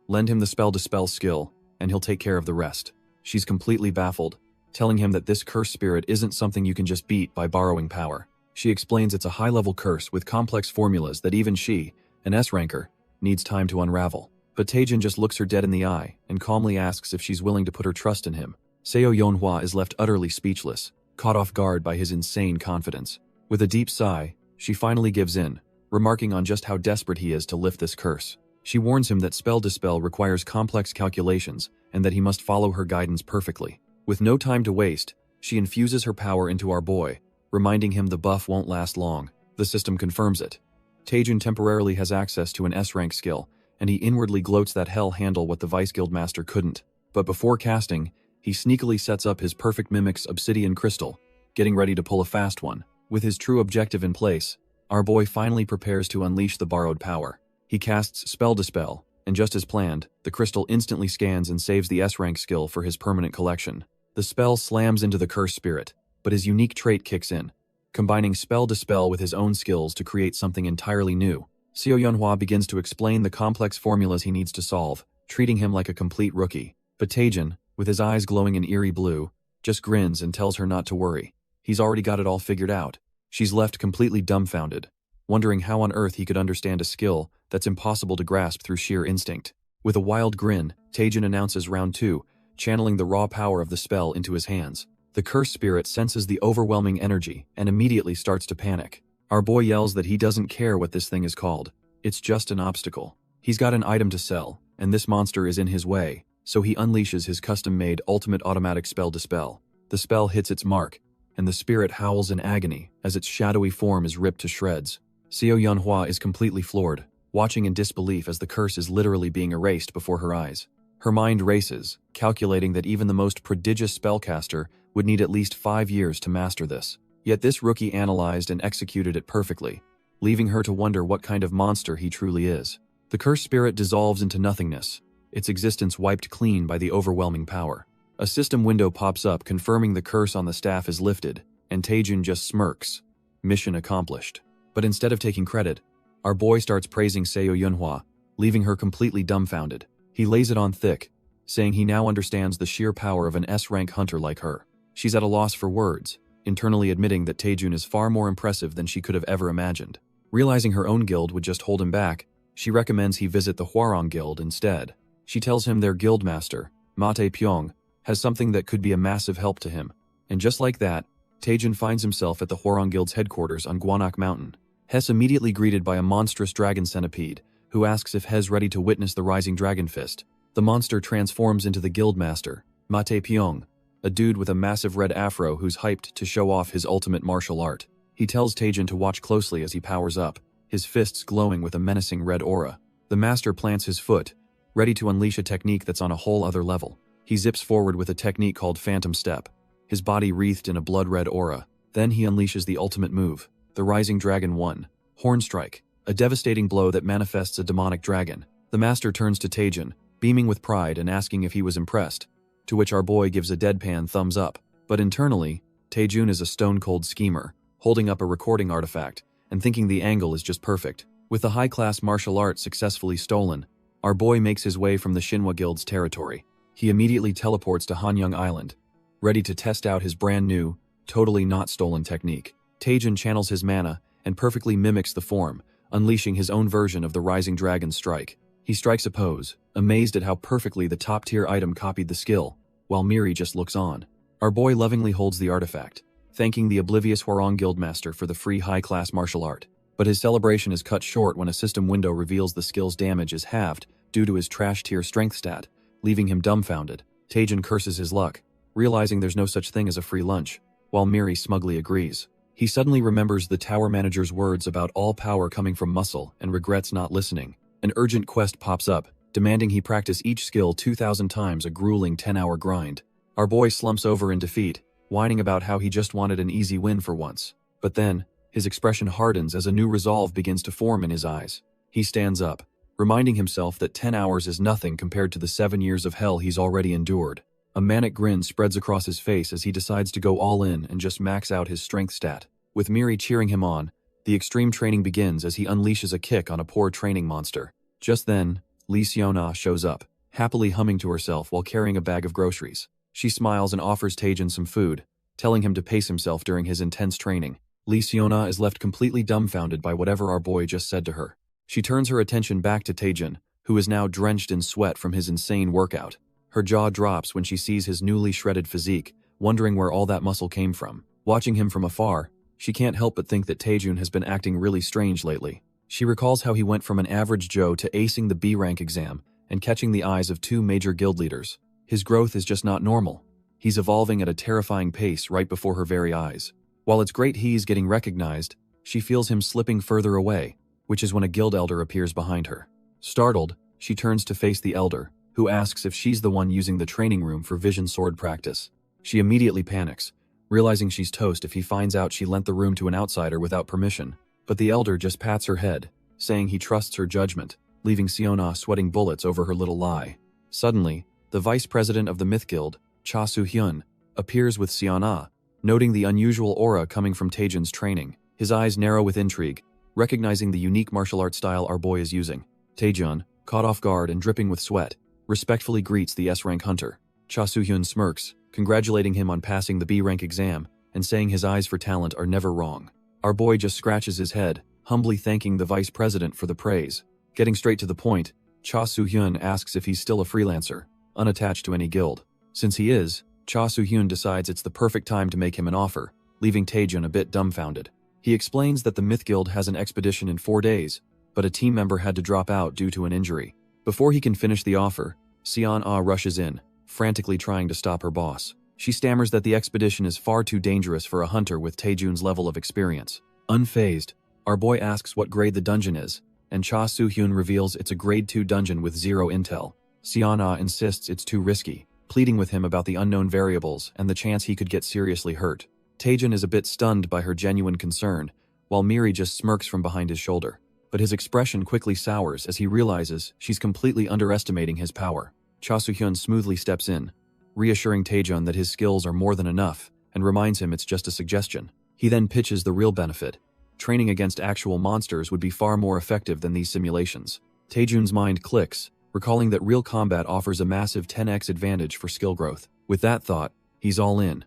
Lend him the Spell Dispel skill, and he'll take care of the rest. She's completely baffled, telling him that this curse spirit isn't something you can just beat by borrowing power. She explains it's a high-level curse with complex formulas that even she, an S-ranker, needs time to unravel. But Taejin just looks her dead in the eye and calmly asks if she's willing to put her trust in him. Seo Yeonhwa is left utterly speechless, caught off guard by his insane confidence. With a deep sigh, she finally gives in, remarking on just how desperate he is to lift this curse. She warns him that spell dispel requires complex calculations and that he must follow her guidance perfectly. With no time to waste, she infuses her power into our boy, reminding him the buff won't last long. The system confirms it. Taejin temporarily has access to an S-rank skill, and he inwardly gloats that hell handle what the Vice Guildmaster couldn't. But before casting, he sneakily sets up his perfect mimic's obsidian crystal, getting ready to pull a fast one. With his true objective in place, our boy finally prepares to unleash the borrowed power. He casts Spell Dispel, and just as planned, the crystal instantly scans and saves the S-rank skill for his permanent collection. The spell slams into the cursed spirit, but his unique trait kicks in, combining Spell Dispel with his own skills to create something entirely new. Seo Yeonhwa begins to explain the complex formulas he needs to solve, treating him like a complete rookie. But Taejin, with his eyes glowing an eerie blue, just grins and tells her not to worry. He's already got it all figured out. She's left completely dumbfounded, wondering how on earth he could understand a skill that's impossible to grasp through sheer instinct. With a wild grin, Taejin announces round 2, channeling the raw power of the spell into his hands. The cursed spirit senses the overwhelming energy and immediately starts to panic. Our boy yells that he doesn't care what this thing is called. It's just an obstacle. He's got an item to sell, and this monster is in his way, so he unleashes his custom-made ultimate automatic spell Dispel. The spell hits its mark, and the spirit howls in agony as its shadowy form is ripped to shreds. Seo Yeonhwa is completely floored, watching in disbelief as the curse is literally being erased before her eyes. Her mind races, calculating that even the most prodigious spellcaster would need at least 5 years to master this. Yet this rookie analyzed and executed it perfectly, leaving her to wonder what kind of monster he truly is. The cursed spirit dissolves into nothingness, its existence wiped clean by the overwhelming power. A system window pops up confirming the curse on the staff is lifted, and Taejin just smirks. Mission accomplished. But instead of taking credit, our boy starts praising Seo Yeonhwa, leaving her completely dumbfounded. He lays it on thick, saying he now understands the sheer power of an S-rank hunter like her. She's at a loss for words, internally admitting that Taejin is far more impressive than she could have ever imagined. Realizing her own guild would just hold him back, she recommends he visit the Hwarang Guild instead. She tells him their guildmaster, Mate Pyong, has something that could be a massive help to him. And just like that, Taejin finds himself at the Hwarang Guild's headquarters on Gwanak Mountain. He's immediately greeted by a monstrous dragon centipede, who asks if he's ready to witness the rising dragon fist. The monster transforms into the guildmaster, Mate Pyong, a dude with a massive red afro who's hyped to show off his ultimate martial art. He tells Taejin to watch closely as he powers up, his fists glowing with a menacing red aura. The master plants his foot, ready to unleash a technique that's on a whole other level. He zips forward with a technique called Phantom Step, his body wreathed in a blood-red aura. Then he unleashes the ultimate move, the Rising Dragon 1, Horn Strike, a devastating blow that manifests a demonic dragon. The master turns to Taejin, beaming with pride and asking if he was impressed, to which our boy gives a deadpan thumbs up. But internally, Taejin is a stone-cold schemer, holding up a recording artifact and thinking the angle is just perfect. With the high-class martial art successfully stolen, our boy makes his way from the Shinhwa Guild's territory. He immediately teleports to Hanyang Island, ready to test out his brand new, totally not stolen technique. Taejin channels his mana and perfectly mimics the form, unleashing his own version of the Rising Dragon's strike. He strikes a pose, amazed at how perfectly the top-tier item copied the skill, while Miri just looks on. Our boy lovingly holds the artifact, thanking the oblivious Hwarang Guildmaster for the free high-class martial art. But his celebration is cut short when a system window reveals the skill's damage is halved due to his trash-tier strength stat, leaving him dumbfounded. Taejin curses his luck, realizing there's no such thing as a free lunch, while Miri smugly agrees. He suddenly remembers the tower manager's words about all power coming from muscle and regrets not listening. An urgent quest pops up, demanding he practice each skill 2,000 times, a grueling 10-hour grind. Our boy slumps over in defeat, whining about how he just wanted an easy win for once. But then, his expression hardens as a new resolve begins to form in his eyes. He stands up, reminding himself that 10 hours is nothing compared to the 7 years of hell he's already endured. A manic grin spreads across his face as he decides to go all in and just max out his strength stat. With Miri cheering him on, the extreme training begins as he unleashes a kick on a poor training monster. Just then, Lee Seona shows up, happily humming to herself while carrying a bag of groceries. She smiles and offers Taejin some food, telling him to pace himself during his intense training. Lee Seona is left completely dumbfounded by whatever our boy just said to her. She turns her attention back to Taejin, who is now drenched in sweat from his insane workout. Her jaw drops when she sees his newly shredded physique, wondering where all that muscle came from. Watching him from afar, she can't help but think that Taejun has been acting really strange lately. She recalls how he went from an average Joe to acing the B-rank exam and catching the eyes of 2 major guild leaders. His growth is just not normal. He's evolving at a terrifying pace right before her very eyes. While it's great he's getting recognized, she feels him slipping further away, which is when a guild elder appears behind her. Startled, she turns to face the elder, who asks if she's the one using the training room for vision sword practice. She immediately panics, realizing she's toast if he finds out she lent the room to an outsider without permission. But the elder just pats her head, saying he trusts her judgment, leaving Seona sweating bullets over her little lie. Suddenly, the vice president of the Myth Guild, Cha Soo-hyun, appears with Seona, noting the unusual aura coming from Taejun's training. His eyes narrow with intrigue, recognizing the unique martial art style our boy is using. Taejun, caught off guard and dripping with sweat, respectfully greets the S-rank hunter. Cha Soo-hyun smirks, congratulating him on passing the B-rank exam and saying his eyes for talent are never wrong. Our boy just scratches his head, humbly thanking the vice president for the praise. Getting straight to the point, Cha Soo-hyun asks if he's still a freelancer, unattached to any guild. Since he is, Cha Soo-hyun decides it's the perfect time to make him an offer, leaving Taejun a bit dumbfounded. He explains that the Myth Guild has an expedition in 4 days, but a team member had to drop out due to an injury. Before he can finish the offer, Seon-ah rushes in, frantically trying to stop her boss. She stammers that the expedition is far too dangerous for a hunter with Taejun's level of experience. Unfazed, our boy asks what grade the dungeon is, and Cha Soo-hyun reveals it's a grade 2 dungeon with 0 intel. Seon-ah insists it's too risky, pleading with him about the unknown variables and the chance he could get seriously hurt. Taejun is a bit stunned by her genuine concern, while Miri just smirks from behind his shoulder. But his expression quickly sours as he realizes she's completely underestimating his power. Cha Soo-hyun smoothly steps in, reassuring Taejun that his skills are more than enough and reminds him it's just a suggestion. He then pitches the real benefit. Training against actual monsters would be far more effective than these simulations. Taejun's mind clicks, recalling that real combat offers a massive 10x advantage for skill growth. With that thought, he's all in.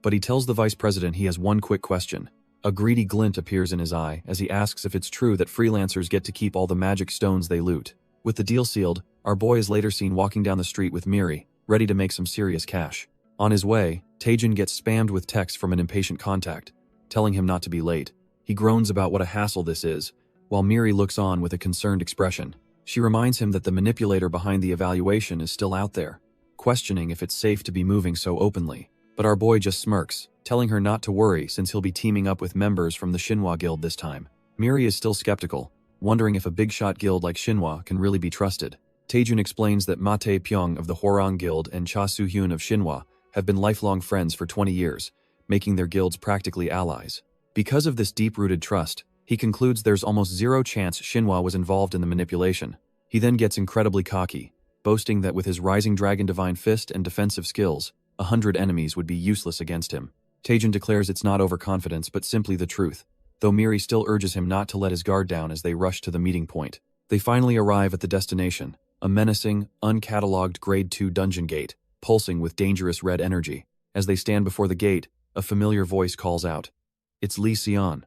But he tells the vice president he has one quick question. A greedy glint appears in his eye as he asks if it's true that freelancers get to keep all the magic stones they loot. With the deal sealed, our boy is later seen walking down the street with Miri, ready to make some serious cash. On his way, Taejun gets spammed with texts from an impatient contact, telling him not to be late. He groans about what a hassle this is, while Miri looks on with a concerned expression. She reminds him that the manipulator behind the evaluation is still out there, questioning if it's safe to be moving so openly. But our boy just smirks, telling her not to worry since he'll be teaming up with members from the Shinhwa Guild this time. Miri is still skeptical, wondering if a big-shot guild like Shinhwa can really be trusted. Taejun explains that Mate Pyong of the Hwarang Guild and Cha Soo-hyun of Shinhwa have been lifelong friends for 20 years, making their guilds practically allies. Because of this deep-rooted trust, he concludes there's almost zero chance Shinhwa was involved in the manipulation. He then gets incredibly cocky, boasting that with his Rising Dragon Divine Fist and defensive skills, 100 enemies would be useless against him. Taejun declares it's not overconfidence but simply the truth, though Miri still urges him not to let his guard down as they rush to the meeting point. They finally arrive at the destination, a menacing, uncatalogued Grade 2 dungeon gate, pulsing with dangerous red energy. As they stand before the gate, a familiar voice calls out. It's Lee Seon.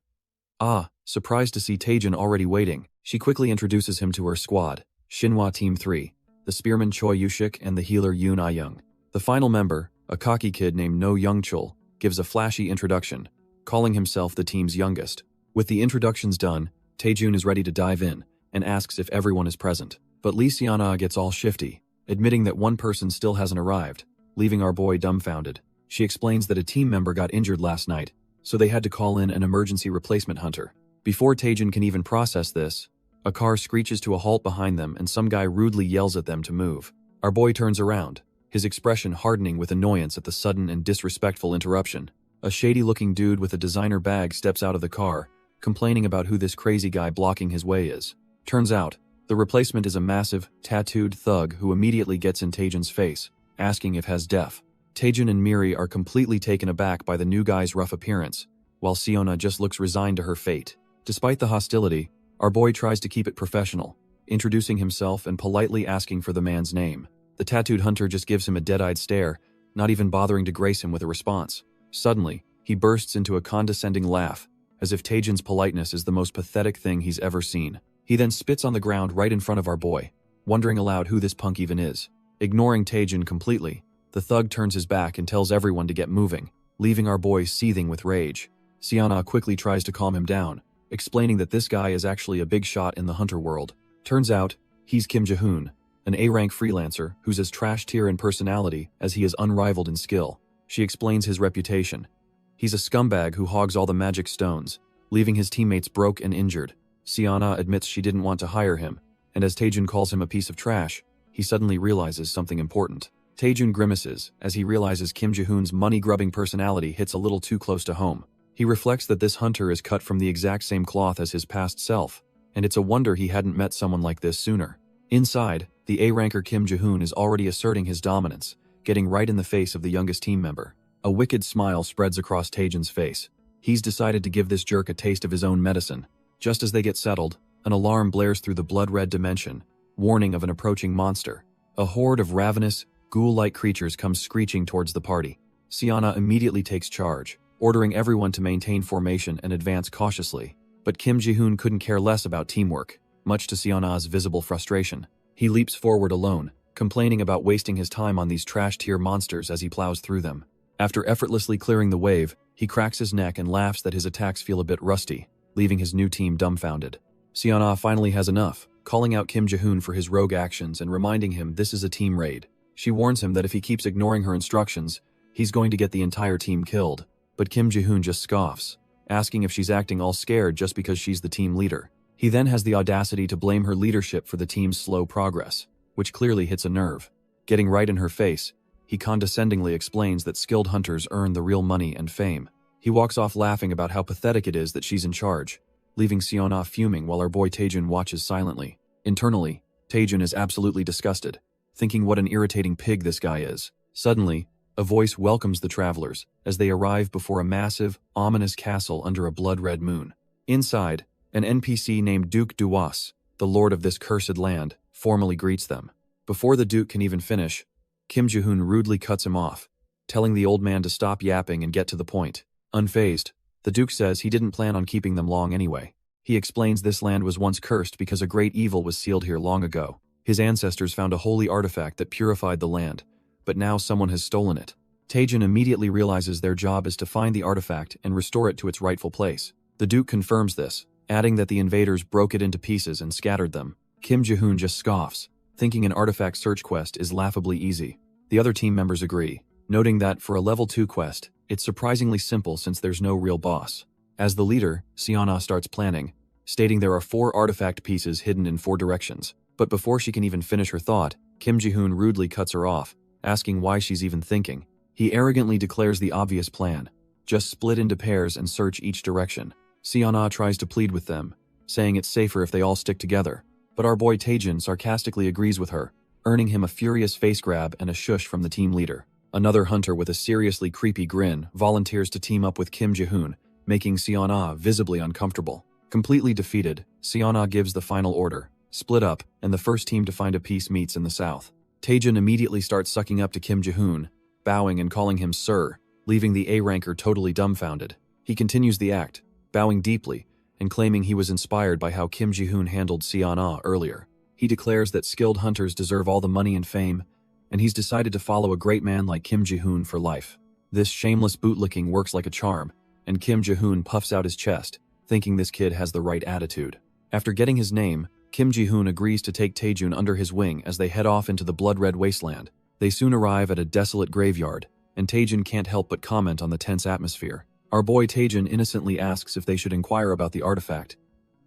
Ah, surprised to see Taejun already waiting, she quickly introduces him to her squad, Shinhwa Team 3, the spearman Choi Yushik and the healer Yoon Ah-young. The final member, a cocky kid named No Young-chul, gives a flashy introduction, calling himself the team's youngest. With the introductions done, Taejun is ready to dive in and asks if everyone is present. But Lee Seon-ah gets all shifty, admitting that one person still hasn't arrived, leaving our boy dumbfounded. She explains that a team member got injured last night, so they had to call in an emergency replacement hunter. Before Taejun can even process this, a car screeches to a halt behind them and some guy rudely yells at them to move. Our boy turns around, his expression hardening with annoyance at the sudden and disrespectful interruption. A shady-looking dude with a designer bag steps out of the car, complaining about who this crazy guy blocking his way is. Turns out, the replacement is a massive, tattooed thug who immediately gets in Taejun's face, asking if he's deaf. Taejun and Miri are completely taken aback by the new guy's rough appearance, while Seona just looks resigned to her fate. Despite the hostility, our boy tries to keep it professional, introducing himself and politely asking for the man's name. The tattooed hunter just gives him a dead-eyed stare, not even bothering to grace him with a response. Suddenly, he bursts into a condescending laugh, as if Taejun's politeness is the most pathetic thing he's ever seen. He then spits on the ground right in front of our boy, wondering aloud who this punk even is. Ignoring Taejin completely, the thug turns his back and tells everyone to get moving, leaving our boy seething with rage. Siana quickly tries to calm him down, explaining that this guy is actually a big shot in the hunter world. Turns out, he's Kim Jae-hoon, an A-rank freelancer who's as trash tier in personality as he is unrivaled in skill. She explains his reputation. He's a scumbag who hogs all the magic stones, leaving his teammates broke and injured. Siana admits she didn't want to hire him, and as Taejun calls him a piece of trash, he suddenly realizes something important. Taejun grimaces as he realizes Kim Jae-hoon's money-grubbing personality hits a little too close to home. He reflects that this hunter is cut from the exact same cloth as his past self, and it's a wonder he hadn't met someone like this sooner. Inside, the A-ranker Kim Jae-hoon is already asserting his dominance, getting right in the face of the youngest team member. A wicked smile spreads across Taejun's face. He's decided to give this jerk a taste of his own medicine. Just as they get settled, an alarm blares through the blood-red dimension, warning of an approaching monster. A horde of ravenous, ghoul-like creatures comes screeching towards the party. Siana immediately takes charge, ordering everyone to maintain formation and advance cautiously. But Kim Jae-hoon couldn't care less about teamwork, much to Siana's visible frustration. He leaps forward alone, complaining about wasting his time on these trash-tier monsters as he plows through them. After effortlessly clearing the wave, he cracks his neck and laughs that his attacks feel a bit rusty, leaving his new team dumbfounded. Siana finally has enough, calling out Kim Jae-hoon for his rogue actions and reminding him this is a team raid. She warns him that if he keeps ignoring her instructions, he's going to get the entire team killed. But Kim Jae-hoon just scoffs, asking if she's acting all scared just because she's the team leader. He then has the audacity to blame her leadership for the team's slow progress, which clearly hits a nerve. Getting right in her face, he condescendingly explains that skilled hunters earn the real money and fame. He walks off laughing about how pathetic it is that she's in charge, leaving Siana fuming while our boy Taejun watches silently. Internally, Taejun is absolutely disgusted, thinking what an irritating pig this guy is. Suddenly, a voice welcomes the travelers as they arrive before a massive, ominous castle under a blood-red moon. Inside, an NPC named Duke Duwas, the lord of this cursed land, formally greets them. Before the Duke can even finish, Kim Jae-hoon rudely cuts him off, telling the old man to stop yapping and get to the point. Unfazed, the Duke says he didn't plan on keeping them long anyway. He explains this land was once cursed because a great evil was sealed here long ago. His ancestors found a holy artifact that purified the land, but now someone has stolen it. Taejun immediately realizes their job is to find the artifact and restore it to its rightful place. The Duke confirms this, adding that the invaders broke it into pieces and scattered them. Kim Jae-hoon just scoffs, thinking an artifact search quest is laughably easy. The other team members agree, noting that for a level 2 quest, it's surprisingly simple since there's no real boss. As the leader, Siana starts planning, stating there are 4 artifact pieces hidden in 4 directions. But before she can even finish her thought, Kim Jae-hoon rudely cuts her off, asking why she's even thinking. He arrogantly declares the obvious plan: just split into pairs and search each direction. Siana tries to plead with them, saying it's safer if they all stick together, but our boy Taejun sarcastically agrees with her, earning him a furious face grab and a shush from the team leader. Another hunter with a seriously creepy grin volunteers to team up with Kim Jae-hoon, making Siana visibly uncomfortable. Completely defeated, Siana gives the final order: split up, and the first team to find a piece meets in the south. Taejun immediately starts sucking up to Kim Jae-hoon, bowing and calling him sir, leaving the A-ranker totally dumbfounded. He continues the act, bowing deeply, and claiming he was inspired by how Kim Jae-hoon handled Siana earlier. He declares that skilled hunters deserve all the money and fame, and he's decided to follow a great man like Kim Jae-hoon for life. This shameless bootlicking works like a charm, and Kim Jae-hoon puffs out his chest, thinking this kid has the right attitude. After getting his name, Kim Jae-hoon agrees to take Taejun under his wing as they head off into the blood-red wasteland. They soon arrive at a desolate graveyard, and Taejun can't help but comment on the tense atmosphere. Our boy Taejun innocently asks if they should inquire about the artifact,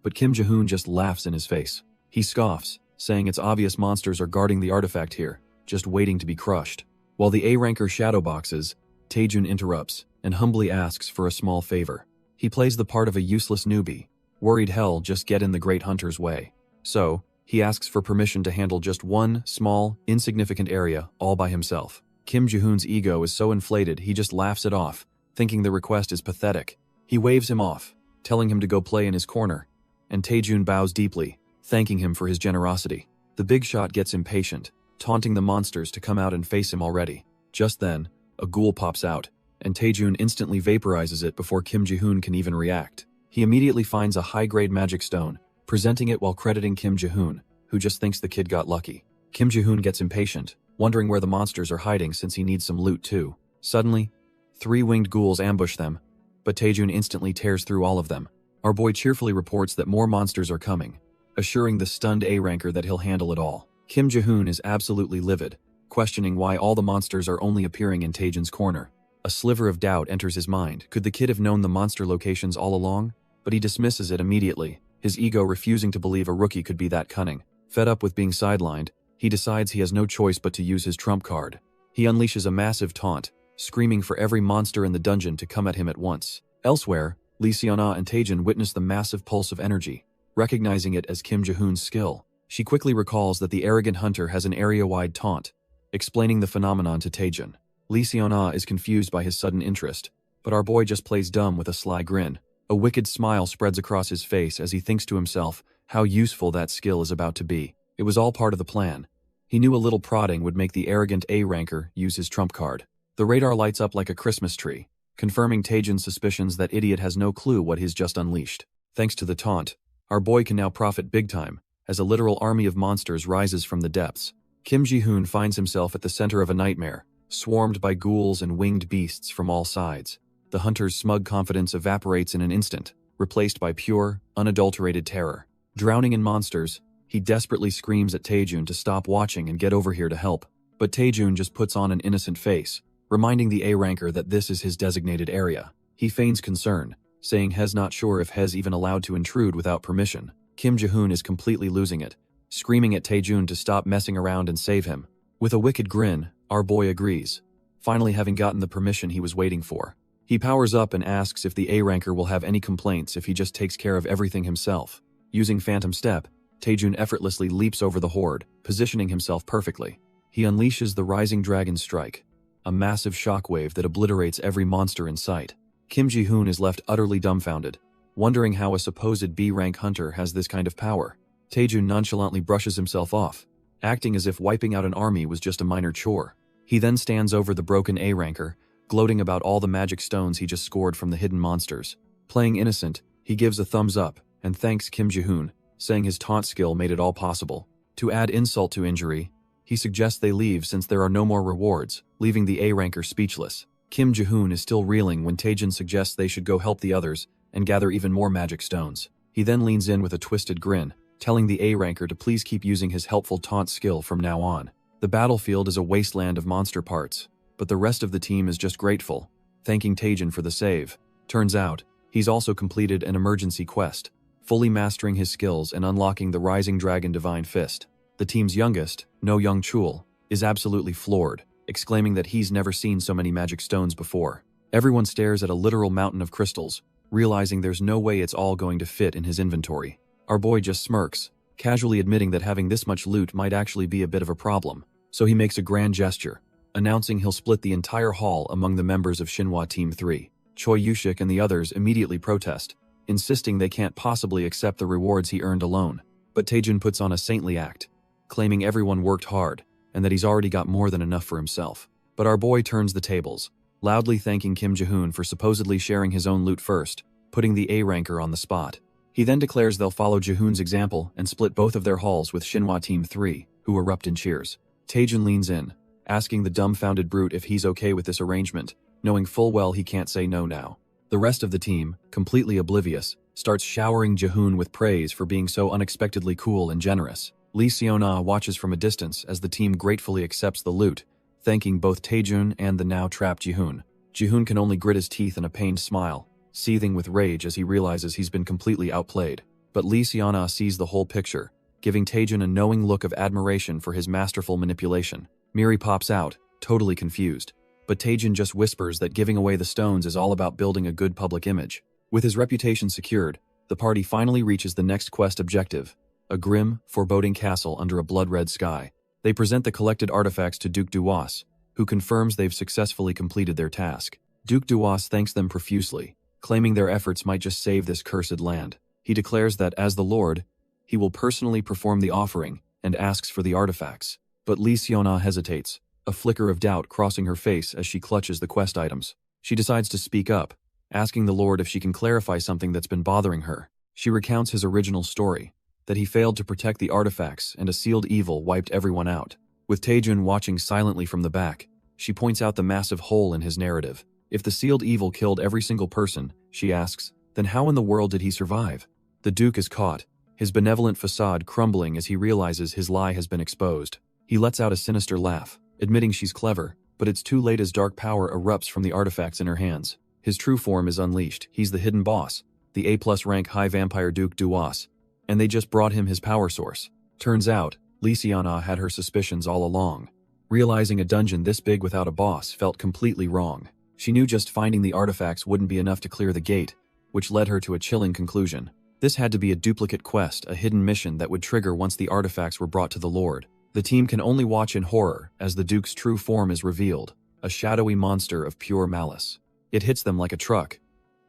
but Kim Jae-hoon just laughs in his face. He scoffs, saying it's obvious monsters are guarding the artifact here, just waiting to be crushed. While the A-ranker shadowboxes, Taejun interrupts and humbly asks for a small favor. He plays the part of a useless newbie, worried hell just get in the great hunter's way. So, he asks for permission to handle just one small, insignificant area all by himself. Kim Jae-hoon's ego is so inflated he just laughs it off, thinking the request is pathetic. He waves him off, telling him to go play in his corner, and Taejun bows deeply, thanking him for his generosity. The big shot gets impatient, taunting the monsters to come out and face him already. Just then, a ghoul pops out, and Taejun instantly vaporizes it before Kim Jae-hoon can even react. He immediately finds a high-grade magic stone, presenting it while crediting Kim Jae-hoon, who just thinks the kid got lucky. Kim Ji-hoon gets impatient, wondering where the monsters are hiding since he needs some loot too. Suddenly, 3 winged ghouls ambush them, but Taejun instantly tears through all of them. Our boy cheerfully reports that more monsters are coming, assuring the stunned A-ranker that he'll handle it all. Kim Ji-hoon is absolutely livid, questioning why all the monsters are only appearing in Taejun's corner. A sliver of doubt enters his mind. Could the kid have known the monster locations all along? But he dismisses it immediately, his ego refusing to believe a rookie could be that cunning. Fed up with being sidelined, he decides he has no choice but to use his trump card. He unleashes a massive taunt, screaming for every monster in the dungeon to come at him at once. Elsewhere, Lee Seon-ah and Taejun witness the massive pulse of energy. Recognizing it as Kim Ji-hoon's skill, she quickly recalls that the arrogant hunter has an area-wide taunt, explaining the phenomenon to Taejun. Lee Seon-ah is confused by his sudden interest, but our boy just plays dumb with a sly grin. A wicked smile spreads across his face as he thinks to himself how useful that skill is about to be. It was all part of the plan. He knew a little prodding would make the arrogant A-ranker use his trump card. The radar lights up like a Christmas tree, confirming Taejun's suspicions that idiot has no clue what he's just unleashed. Thanks to the taunt, our boy can now profit big time, as a literal army of monsters rises from the depths. Kim Ji-hoon finds himself at the center of a nightmare, swarmed by ghouls and winged beasts from all sides. The hunter's smug confidence evaporates in an instant, replaced by pure, unadulterated terror. Drowning in monsters, he desperately screams at Taejun to stop watching and get over here to help. But Taejun just puts on an innocent face, reminding the A-ranker that this is his designated area. He feigns concern, saying he's not sure if he's even allowed to intrude without permission. Kim Ji-hoon is completely losing it, screaming at Taejun to stop messing around and save him. With a wicked grin, our boy agrees, finally having gotten the permission he was waiting for. He powers up and asks if the A-ranker will have any complaints if he just takes care of everything himself. Using Phantom Step, Taejun effortlessly leaps over the horde, positioning himself perfectly. He unleashes the Rising Dragon Strike, a massive shockwave that obliterates every monster in sight. Kim Ji-hoon is left utterly dumbfounded, wondering how a supposed B-rank hunter has this kind of power. Taejun nonchalantly brushes himself off, acting as if wiping out an army was just a minor chore. He then stands over the broken A-ranker, gloating about all the magic stones he just scored from the hidden monsters. Playing innocent, he gives a thumbs up and thanks Kim Ji-hoon, saying his taunt skill made it all possible. To add insult to injury, he suggests they leave since there are no more rewards, leaving the A-ranker speechless. Kim Ji-hoon is still reeling when Taejun suggests they should go help the others and gather even more magic stones. He then leans in with a twisted grin, telling the A-ranker to please keep using his helpful taunt skill from now on. The battlefield is a wasteland of monster parts, but the rest of the team is just grateful, thanking Taejun for the save. Turns out, he's also completed an emergency quest, fully mastering his skills and unlocking the Rising Dragon Divine Fist. The team's youngest, No Young Chul, is absolutely floored, exclaiming that he's never seen so many magic stones before. Everyone stares at a literal mountain of crystals, realizing there's no way it's all going to fit in his inventory. Our boy just smirks, casually admitting that having this much loot might actually be a bit of a problem. So he makes a grand gesture, announcing he'll split the entire haul among the members of Shinhwa Team 3. Choi Yushik and the others immediately protest, insisting they can't possibly accept the rewards he earned alone. But Taejun puts on a saintly act, claiming everyone worked hard and that he's already got more than enough for himself. But our boy turns the tables, loudly thanking Kim Ji-hoon for supposedly sharing his own loot first, putting the A-ranker on the spot. He then declares they'll follow Ji-hoon's example and split both of their hauls with Shinhwa Team 3, who erupt in cheers. Taejun leans in, asking the dumbfounded brute if he's okay with this arrangement, knowing full well he can't say no now. The rest of the team, completely oblivious, starts showering Ji-hoon with praise for being so unexpectedly cool and generous. Lee Seon-ah watches from a distance as the team gratefully accepts the loot, thanking both Taejun and the now trapped Ji-hoon. Ji-hoon can only grit his teeth in a pained smile, seething with rage as he realizes he's been completely outplayed. But Lee Seon-ah sees the whole picture, giving Taejun a knowing look of admiration for his masterful manipulation. Miri pops out, totally confused, but Taejun just whispers that giving away the stones is all about building a good public image. With his reputation secured, the party finally reaches the next quest objective, a grim, foreboding castle under a blood-red sky. They present the collected artifacts to Duke Duwas, who confirms they've successfully completed their task. Duke Duwas thanks them profusely, claiming their efforts might just save this cursed land. He declares that as the Lord, he will personally perform the offering and asks for the artifacts. But Lee Seon-ah hesitates, a flicker of doubt crossing her face as she clutches the quest items. She decides to speak up, asking the Lord if she can clarify something that's been bothering her. She recounts his original story, that he failed to protect the artifacts and a sealed evil wiped everyone out. With Taejun watching silently from the back, she points out the massive hole in his narrative. If the sealed evil killed every single person, she asks, then how in the world did he survive? The Duke is caught, his benevolent facade crumbling as he realizes his lie has been exposed. He lets out a sinister laugh, admitting she's clever, but it's too late as dark power erupts from the artifacts in her hands. His true form is unleashed. He's the hidden boss, the A+ rank high vampire Duke Duas, and they just brought him his power source. Turns out, Lysiana had her suspicions all along. Realizing a dungeon this big without a boss felt completely wrong. She knew just finding the artifacts wouldn't be enough to clear the gate, which led her to a chilling conclusion. This had to be a duplicate quest, a hidden mission that would trigger once the artifacts were brought to the Lord. The team can only watch in horror as the Duke's true form is revealed, a shadowy monster of pure malice. It hits them like a truck.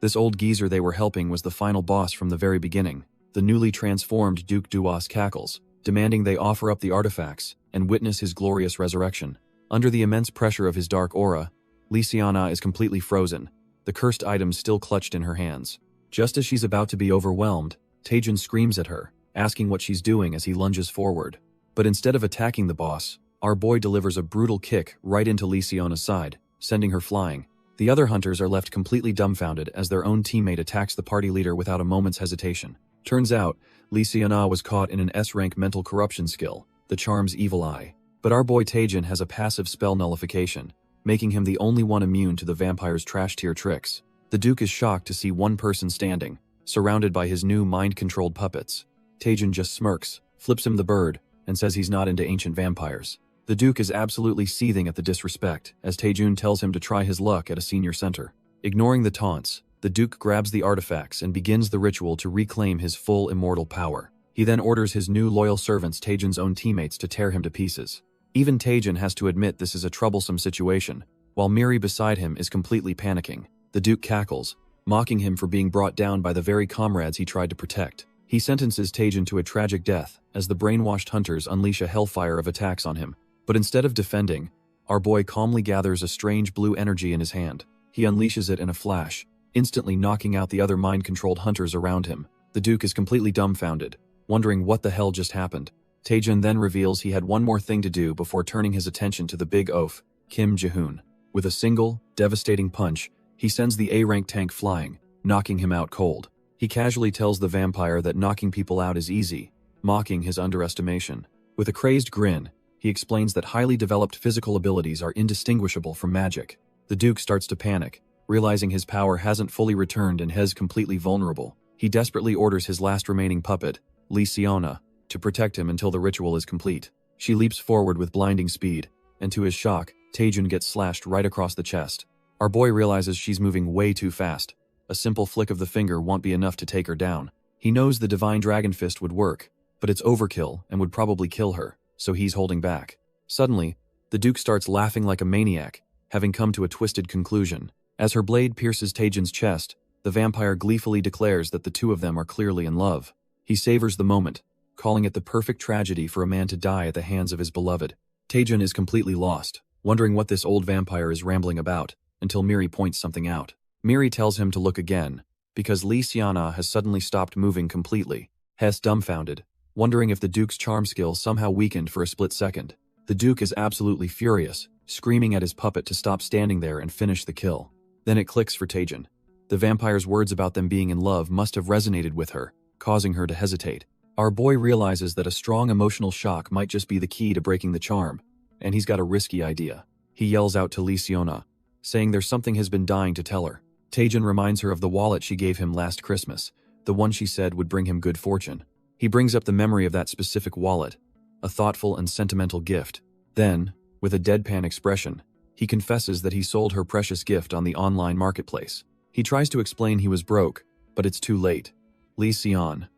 This old geezer they were helping was the final boss from the very beginning. The newly transformed Duke Duas cackles, demanding they offer up the artifacts and witness his glorious resurrection. Under the immense pressure of his dark aura, Lysiana is completely frozen, the cursed items still clutched in her hands. Just as she's about to be overwhelmed, Taejun screams at her, asking what she's doing as he lunges forward. But instead of attacking the boss, our boy delivers a brutal kick right into Lysiana's side, sending her flying. The other hunters are left completely dumbfounded as their own teammate attacks the party leader without a moment's hesitation. Turns out, Lysiana was caught in an S-rank mental corruption skill, the charm's evil eye. But our boy Taejun has a passive spell nullification, making him the only one immune to the vampire's trash-tier tricks. The Duke is shocked to see one person standing, surrounded by his new mind-controlled puppets. Taejun just smirks, flips him the bird, and says he's not into ancient vampires. The Duke is absolutely seething at the disrespect, as Taejun tells him to try his luck at a senior center. Ignoring the taunts, the Duke grabs the artifacts and begins the ritual to reclaim his full immortal power. He then orders his new loyal servants, Taejun's own teammates, to tear him to pieces. Even Taejun has to admit this is a troublesome situation, while Miri beside him is completely panicking. The Duke cackles, mocking him for being brought down by the very comrades he tried to protect. He sentences Taejun to a tragic death as the brainwashed hunters unleash a hellfire of attacks on him. But instead of defending, our boy calmly gathers a strange blue energy in his hand. He unleashes it in a flash, instantly knocking out the other mind-controlled hunters around him. The Duke is completely dumbfounded, wondering what the hell just happened. Taejun then reveals he had one more thing to do before turning his attention to the big oaf, Kim Ji-hoon. With a single, devastating punch, he sends the A-rank tank flying, knocking him out cold. He casually tells the vampire that knocking people out is easy, mocking his underestimation. With a crazed grin, he explains that highly developed physical abilities are indistinguishable from magic. The Duke starts to panic, realizing his power hasn't fully returned and Hez completely vulnerable. He desperately orders his last remaining puppet, Lysiana, to protect him until the ritual is complete. She leaps forward with blinding speed, and to his shock, Taejun gets slashed right across the chest. Our boy realizes she's moving way too fast. A simple flick of the finger won't be enough to take her down. He knows the Divine Dragon Fist would work, but it's overkill and would probably kill her, so he's holding back. Suddenly, the Duke starts laughing like a maniac, having come to a twisted conclusion. As her blade pierces Taejun's chest, the vampire gleefully declares that the two of them are clearly in love. He savors the moment, calling it the perfect tragedy for a man to die at the hands of his beloved. Taejun is completely lost, wondering what this old vampire is rambling about, until Miri points something out. Miri tells him to look again, because Lysiana has suddenly stopped moving completely. Hess dumbfounded, wondering if the Duke's charm skill somehow weakened for a split second. The Duke is absolutely furious, screaming at his puppet to stop standing there and finish the kill. Then it clicks for Taejun. The vampire's words about them being in love must have resonated with her, causing her to hesitate. Our boy realizes that a strong emotional shock might just be the key to breaking the charm, and he's got a risky idea. He yells out to Lysiana, saying there's something he's been dying to tell her. Taejun reminds her of the wallet she gave him last Christmas, the one she said would bring him good fortune. He brings up the memory of that specific wallet, a thoughtful and sentimental gift. Then, with a deadpan expression, he confesses that he sold her precious gift on the online marketplace. He tries to explain he was broke, but it's too late. Lysiana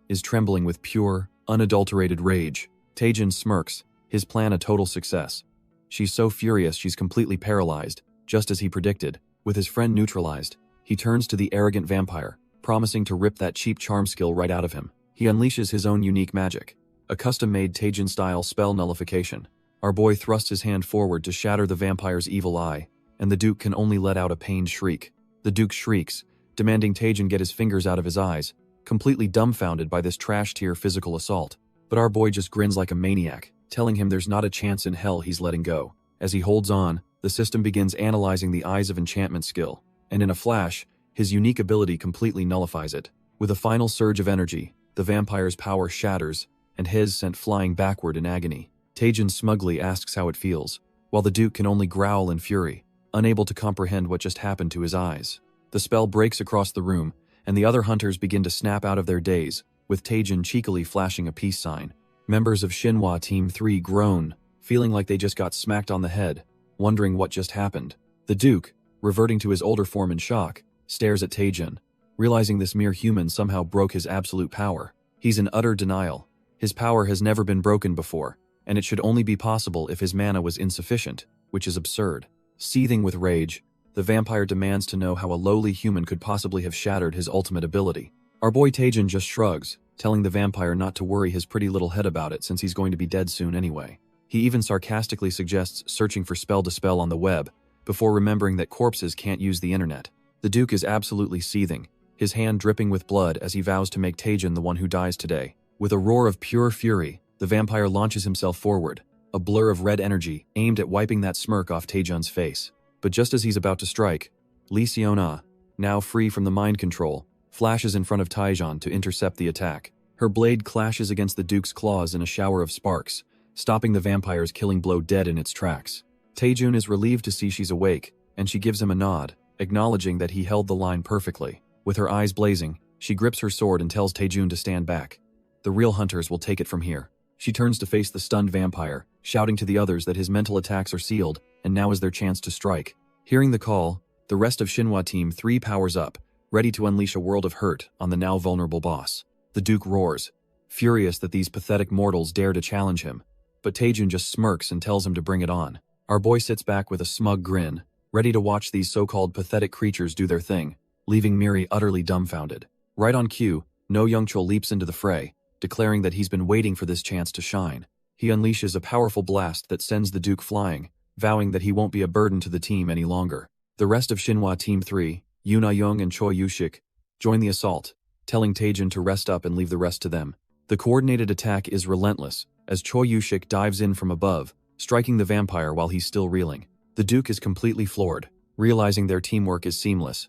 is trembling with pure, unadulterated rage. Taejun smirks, his plan a total success. She's so furious she's completely paralyzed, just as he predicted. With his friend neutralized, he turns to the arrogant vampire, promising to rip that cheap charm skill right out of him. He unleashes his own unique magic, a custom-made Taejun-style spell nullification. Our boy thrusts his hand forward to shatter the vampire's evil eye, and the Duke can only let out a pained shriek. The Duke shrieks, demanding Taejun get his fingers out of his eyes, completely dumbfounded by this trash-tier physical assault. But our boy just grins like a maniac, telling him there's not a chance in hell he's letting go. As he holds on, the system begins analyzing the Eyes of Enchantment skill, and in a flash, his unique ability completely nullifies it. With a final surge of energy, the vampire's power shatters, and his sent flying backward in agony. Taejin smugly asks how it feels, while the Duke can only growl in fury, unable to comprehend what just happened to his eyes. The spell breaks across the room, and the other hunters begin to snap out of their daze, with Taejin cheekily flashing a peace sign. Members of Shinhwa Team 3 groan, feeling like they just got smacked on the head, wondering what just happened. The Duke, reverting to his older form in shock, stares at Taejin, realizing this mere human somehow broke his absolute power. He's in utter denial. His power has never been broken before, and it should only be possible if his mana was insufficient, which is absurd. Seething with rage, the vampire demands to know how a lowly human could possibly have shattered his ultimate ability. Our boy Taejin just shrugs, telling the vampire not to worry his pretty little head about it since he's going to be dead soon anyway. He even sarcastically suggests searching for spell to spell on the web, before remembering that corpses can't use the internet. The Duke is absolutely seething, his hand dripping with blood as he vows to make Taejin the one who dies today. With a roar of pure fury, the vampire launches himself forward, a blur of red energy aimed at wiping that smirk off Taejin's face. But just as he's about to strike, Lee Seona, now free from the mind control, flashes in front of Taejin to intercept the attack. Her blade clashes against the Duke's claws in a shower of sparks, stopping the vampire's killing blow dead in its tracks. Taejin is relieved to see she's awake, and she gives him a nod, acknowledging that he held the line perfectly. With her eyes blazing, she grips her sword and tells Taejin to stand back. The real hunters will take it from here. She turns to face the stunned vampire, shouting to the others that his mental attacks are sealed, and now is their chance to strike. Hearing the call, the rest of Shinhwa Team 3 powers up, ready to unleash a world of hurt on the now vulnerable boss. The Duke roars, furious that these pathetic mortals dare to challenge him, but Taejin just smirks and tells him to bring it on. Our boy sits back with a smug grin, ready to watch these so-called pathetic creatures do their thing, leaving Miri utterly dumbfounded. Right on cue, No Youngchul leaps into the fray, declaring that he's been waiting for this chance to shine. He unleashes a powerful blast that sends the Duke flying, vowing that he won't be a burden to the team any longer. The rest of Shinhwa Team 3, Yoon Young and Choi Yushik, join the assault, telling Taejin to rest up and leave the rest to them. The coordinated attack is relentless, as Choi Yushik dives in from above, striking the vampire while he's still reeling. The Duke is completely floored, realizing their teamwork is seamless.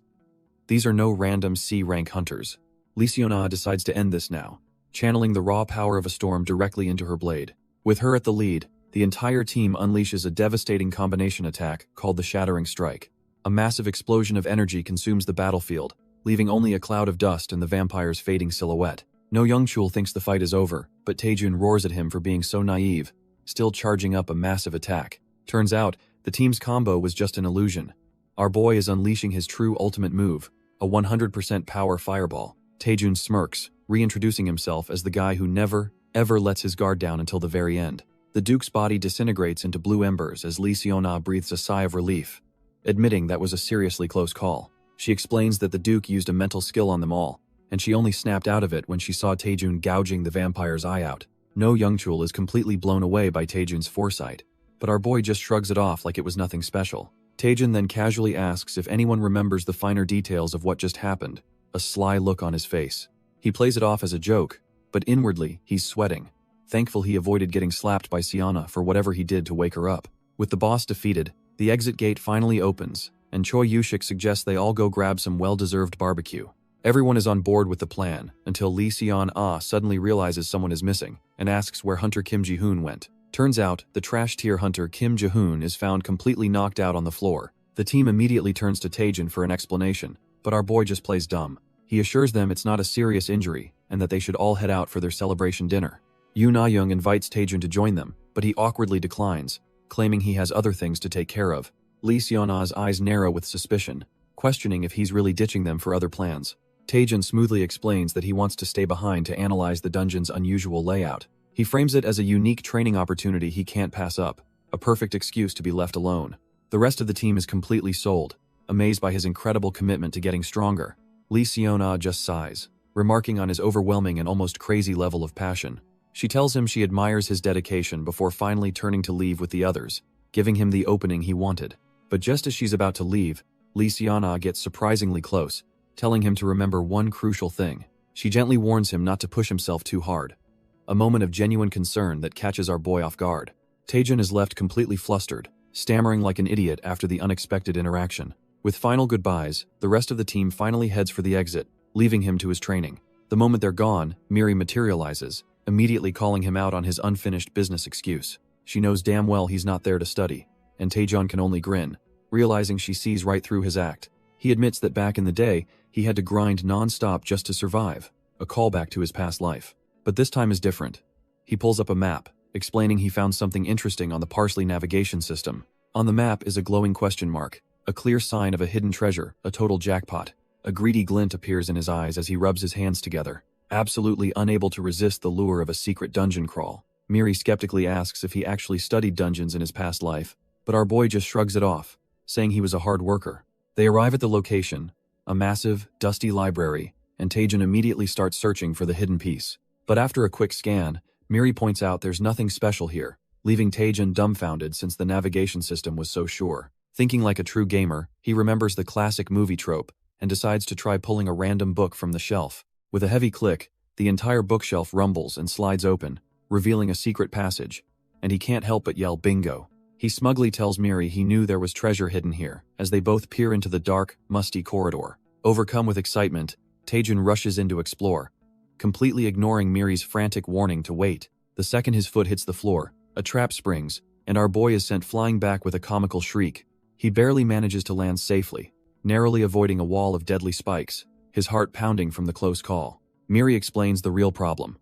These are no random C-rank hunters. Lee Seona decides to end this now, channeling the raw power of a storm directly into her blade. With her at the lead, the entire team unleashes a devastating combination attack called the Shattering Strike. A massive explosion of energy consumes the battlefield, leaving only a cloud of dust and the vampire's fading silhouette. No Youngchul thinks the fight is over, but Taejin roars at him for being so naive, still charging up a massive attack. Turns out, the team's combo was just an illusion. Our boy is unleashing his true ultimate move, a 100% power fireball. Taejin smirks, reintroducing himself as the guy who never, ever lets his guard down until the very end. The Duke's body disintegrates into blue embers as Lee Seona breathes a sigh of relief, admitting that was a seriously close call. She explains that the Duke used a mental skill on them all, and she only snapped out of it when she saw Taejin gouging the vampire's eye out. No Youngchul is completely blown away by Taejin's foresight, but our boy just shrugs it off like it was nothing special. Taejin then casually asks if anyone remembers the finer details of what just happened, a sly look on his face. He plays it off as a joke, but inwardly, he's sweating, thankful he avoided getting slapped by Seona for whatever he did to wake her up. With the boss defeated, the exit gate finally opens, and Choi Yushik suggests they all go grab some well-deserved barbecue. Everyone is on board with the plan, until Lee Seon-ah suddenly realizes someone is missing, and asks where Hunter Kim Ji-hoon went. Turns out, the trash-tier hunter Kim Ji-hoon is found completely knocked out on the floor. The team immediately turns to Taejin for an explanation, but our boy just plays dumb. He assures them it's not a serious injury, and that they should all head out for their celebration dinner. Yoon Ah-young invites Taejin to join them, but he awkwardly declines, claiming he has other things to take care of. Lee Seon-ah's eyes narrow with suspicion, questioning if he's really ditching them for other plans. Taejin smoothly explains that he wants to stay behind to analyze the dungeon's unusual layout. He frames it as a unique training opportunity he can't pass up, a perfect excuse to be left alone. The rest of the team is completely sold, amazed by his incredible commitment to getting stronger. Lee Seon-ah just sighs, remarking on his overwhelming and almost crazy level of passion. She tells him she admires his dedication before finally turning to leave with the others, giving him the opening he wanted. But just as she's about to leave, Lee Seon-ah gets surprisingly close, telling him to remember one crucial thing. She gently warns him not to push himself too hard. A moment of genuine concern that catches our boy off guard. Taejun is left completely flustered, stammering like an idiot after the unexpected interaction. With final goodbyes, the rest of the team finally heads for the exit, leaving him to his training. The moment they're gone, Miri materializes, immediately calling him out on his unfinished business excuse. She knows damn well he's not there to study, and Taejun can only grin, realizing she sees right through his act. He admits that back in the day, he had to grind non-stop just to survive, a callback to his past life. But this time is different. He pulls up a map, explaining he found something interesting on the Parsley navigation system. On the map is a glowing question mark, a clear sign of a hidden treasure, a total jackpot. A greedy glint appears in his eyes as he rubs his hands together, absolutely unable to resist the lure of a secret dungeon crawl. Miri skeptically asks if he actually studied dungeons in his past life, but our boy just shrugs it off, saying he was a hard worker. They arrive at the location, a massive, dusty library, and Taejun immediately starts searching for the hidden piece. But after a quick scan, Miri points out there's nothing special here, leaving Taejun dumbfounded since the navigation system was so sure. Thinking like a true gamer, he remembers the classic movie trope and decides to try pulling a random book from the shelf. With a heavy click, the entire bookshelf rumbles and slides open, revealing a secret passage, and he can't help but yell bingo. He smugly tells Miri he knew there was treasure hidden here, as they both peer into the dark, musty corridor. Overcome with excitement, Taejun rushes in to explore, completely ignoring Miri's frantic warning to wait. The second his foot hits the floor, a trap springs, and our boy is sent flying back with a comical shriek. He barely manages to land safely, narrowly avoiding a wall of deadly spikes, his heart pounding from the close call. Miri explains the real problem.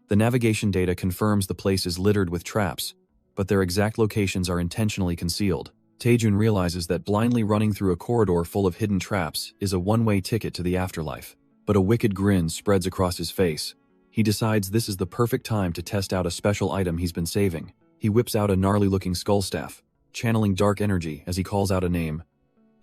The navigation data confirms the place is littered with traps, but their exact locations are intentionally concealed. Taejun realizes that blindly running through a corridor full of hidden traps is a one-way ticket to the afterlife. But a wicked grin spreads across his face. He decides this is the perfect time to test out a special item he's been saving. He whips out a gnarly-looking skull staff, channeling dark energy as he calls out a name.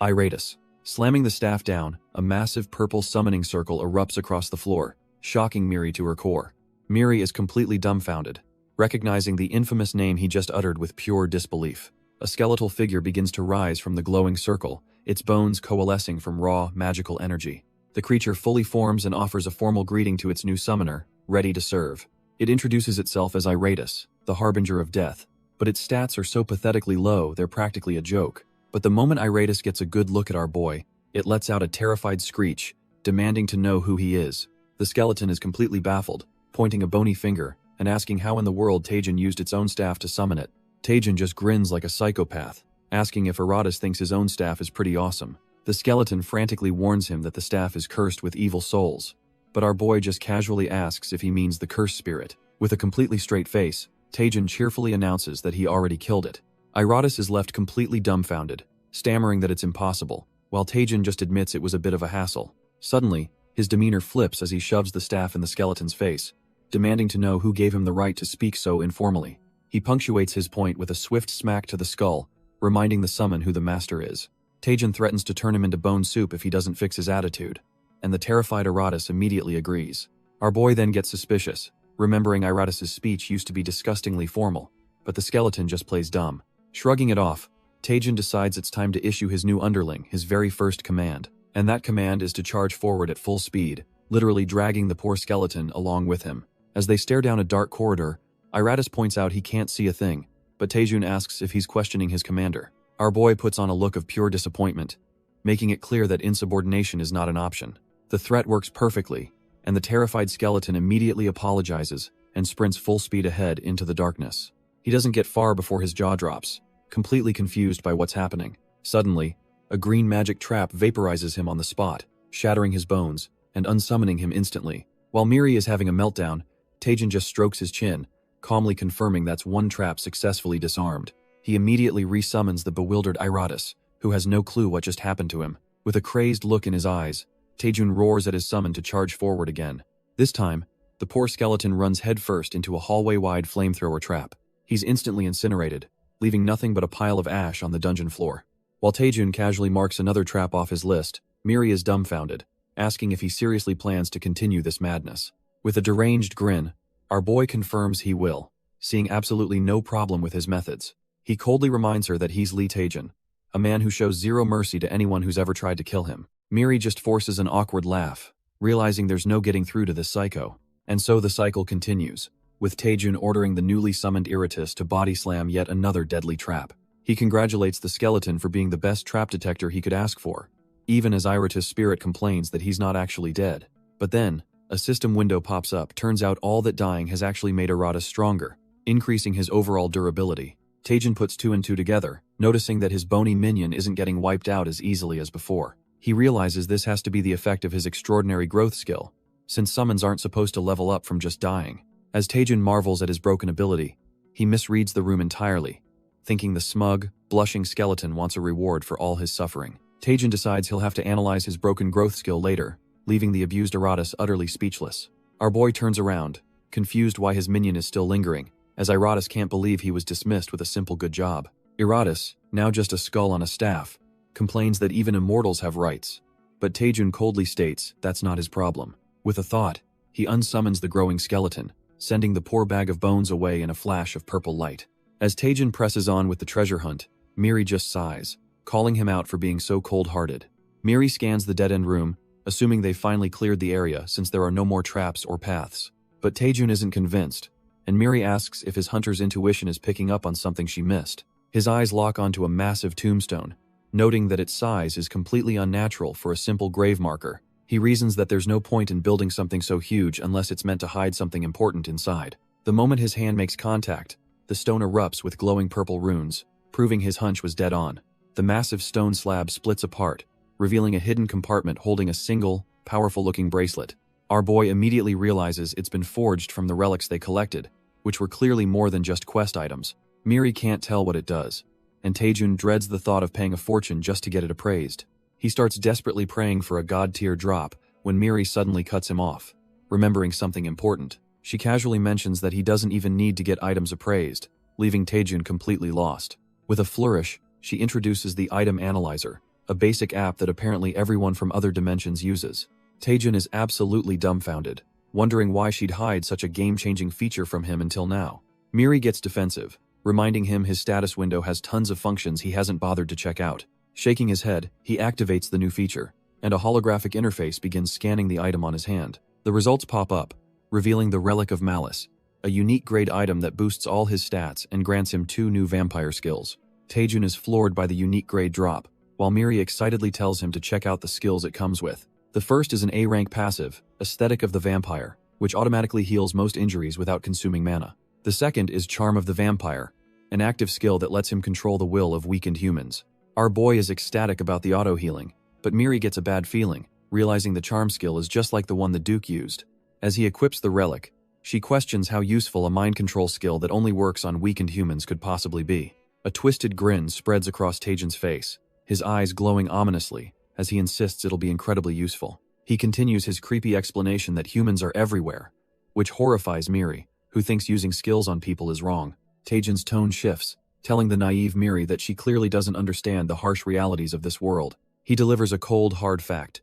Iratus. Slamming the staff down, a massive purple summoning circle erupts across the floor, shocking Miri to her core. Miri is completely dumbfounded, recognizing the infamous name he just uttered with pure disbelief. A skeletal figure begins to rise from the glowing circle, its bones coalescing from raw, magical energy. The creature fully forms and offers a formal greeting to its new summoner, ready to serve. It introduces itself as Iratus, the harbinger of death, but its stats are so pathetically low they're practically a joke. But the moment Iratus gets a good look at our boy, it lets out a terrified screech, demanding to know who he is. The skeleton is completely baffled, pointing a bony finger, and asking how in the world Taejun used its own staff to summon it. Taejun just grins like a psychopath, asking if Iratus thinks his own staff is pretty awesome. The skeleton frantically warns him that the staff is cursed with evil souls, but our boy just casually asks if he means the cursed spirit. With a completely straight face, Taejun cheerfully announces that he already killed it. Iratus is left completely dumbfounded, stammering that it's impossible, while Taejun just admits it was a bit of a hassle. Suddenly, his demeanor flips as he shoves the staff in the skeleton's face, demanding to know who gave him the right to speak so informally. He punctuates his point with a swift smack to the skull, reminding the summon who the master is. Taejun threatens to turn him into bone soup if he doesn't fix his attitude, and the terrified Iratus immediately agrees. Our boy then gets suspicious, remembering Iratus' speech used to be disgustingly formal, but the skeleton just plays dumb. Shrugging it off, Taejun decides it's time to issue his new underling his very first command, and that command is to charge forward at full speed, literally dragging the poor skeleton along with him. As they stare down a dark corridor, Iratus points out he can't see a thing, but Taejun asks if he's questioning his commander. Our boy puts on a look of pure disappointment, making it clear that insubordination is not an option. The threat works perfectly, and the terrified skeleton immediately apologizes and sprints full speed ahead into the darkness. He doesn't get far before his jaw drops, completely confused by what's happening. Suddenly, a green magic trap vaporizes him on the spot, shattering his bones and unsummoning him instantly. While Miri is having a meltdown, Taejun just strokes his chin, calmly confirming that's one trap successfully disarmed. He immediately resummons the bewildered Iratus, who has no clue what just happened to him. With a crazed look in his eyes, Taejun roars at his summon to charge forward again. This time, the poor skeleton runs headfirst into a hallway-wide flamethrower trap. He's instantly incinerated, leaving nothing but a pile of ash on the dungeon floor. While Taejun casually marks another trap off his list, Miri is dumbfounded, asking if he seriously plans to continue this madness. With a deranged grin, our boy confirms he will, seeing absolutely no problem with his methods. He coldly reminds her that he's Lee Taejun, a man who shows zero mercy to anyone who's ever tried to kill him. Miri just forces an awkward laugh, realizing there's no getting through to this psycho. And so the cycle continues, with Taejun ordering the newly summoned Iratus to body slam yet another deadly trap. He congratulates the skeleton for being the best trap detector he could ask for, even as Iratus' spirit complains that he's not actually dead. But then, a system window pops up. Turns out all that dying has actually made Iratus stronger, increasing his overall durability. Taejun puts 2 and 2 together, noticing that his bony minion isn't getting wiped out as easily as before. He realizes this has to be the effect of his extraordinary growth skill, since summons aren't supposed to level up from just dying. As Taejun marvels at his broken ability, he misreads the room entirely, thinking the smug, blushing skeleton wants a reward for all his suffering. Taejun decides he'll have to analyze his broken growth skill later, leaving the abused Iratus utterly speechless. Our boy turns around, confused why his minion is still lingering, as Iratus can't believe he was dismissed with a simple good job. Iratus, now just a skull on a staff, complains that even immortals have rights, but Taejun coldly states that's not his problem. With a thought, he unsummons the growing skeleton, sending the poor bag of bones away in a flash of purple light. As Taejun presses on with the treasure hunt, Miri just sighs, calling him out for being so cold-hearted. Miri scans the dead-end room, assuming they've finally cleared the area since there are no more traps or paths. But Taejun isn't convinced, and Miri asks if his hunter's intuition is picking up on something she missed. His eyes lock onto a massive tombstone, noting that its size is completely unnatural for a simple grave marker. He reasons that there's no point in building something so huge unless it's meant to hide something important inside. The moment his hand makes contact, the stone erupts with glowing purple runes, proving his hunch was dead on. The massive stone slab splits apart, revealing a hidden compartment holding a single, powerful-looking bracelet. Our boy immediately realizes it's been forged from the relics they collected, which were clearly more than just quest items. Miri can't tell what it does, and Taejun dreads the thought of paying a fortune just to get it appraised. He starts desperately praying for a god-tier drop when Miri suddenly cuts him off. Remembering something important, she casually mentions that he doesn't even need to get items appraised, leaving Taejun completely lost. With a flourish, she introduces the Item Analyzer, a basic app that apparently everyone from other dimensions uses. Taejun is absolutely dumbfounded, wondering why she'd hide such a game-changing feature from him until now. Miri gets defensive, reminding him his status window has tons of functions he hasn't bothered to check out. Shaking his head, he activates the new feature, and a holographic interface begins scanning the item on his hand. The results pop up, revealing the Relic of Malice, a unique grade item that boosts all his stats and grants him 2 new vampire skills. Taejun is floored by the unique grade drop, while Miri excitedly tells him to check out the skills it comes with. The first is an A-rank passive, Aesthetic of the Vampire, which automatically heals most injuries without consuming mana. The second is Charm of the Vampire, an active skill that lets him control the will of weakened humans. Our boy is ecstatic about the auto-healing, but Miri gets a bad feeling, realizing the charm skill is just like the one the Duke used. As he equips the relic, she questions how useful a mind control skill that only works on weakened humans could possibly be. A twisted grin spreads across Taejun's face, his eyes glowing ominously, as he insists it'll be incredibly useful. He continues his creepy explanation that humans are everywhere, which horrifies Miri, who thinks using skills on people is wrong. Taejun's tone shifts, telling the naive Miri that she clearly doesn't understand the harsh realities of this world. He delivers a cold, hard fact.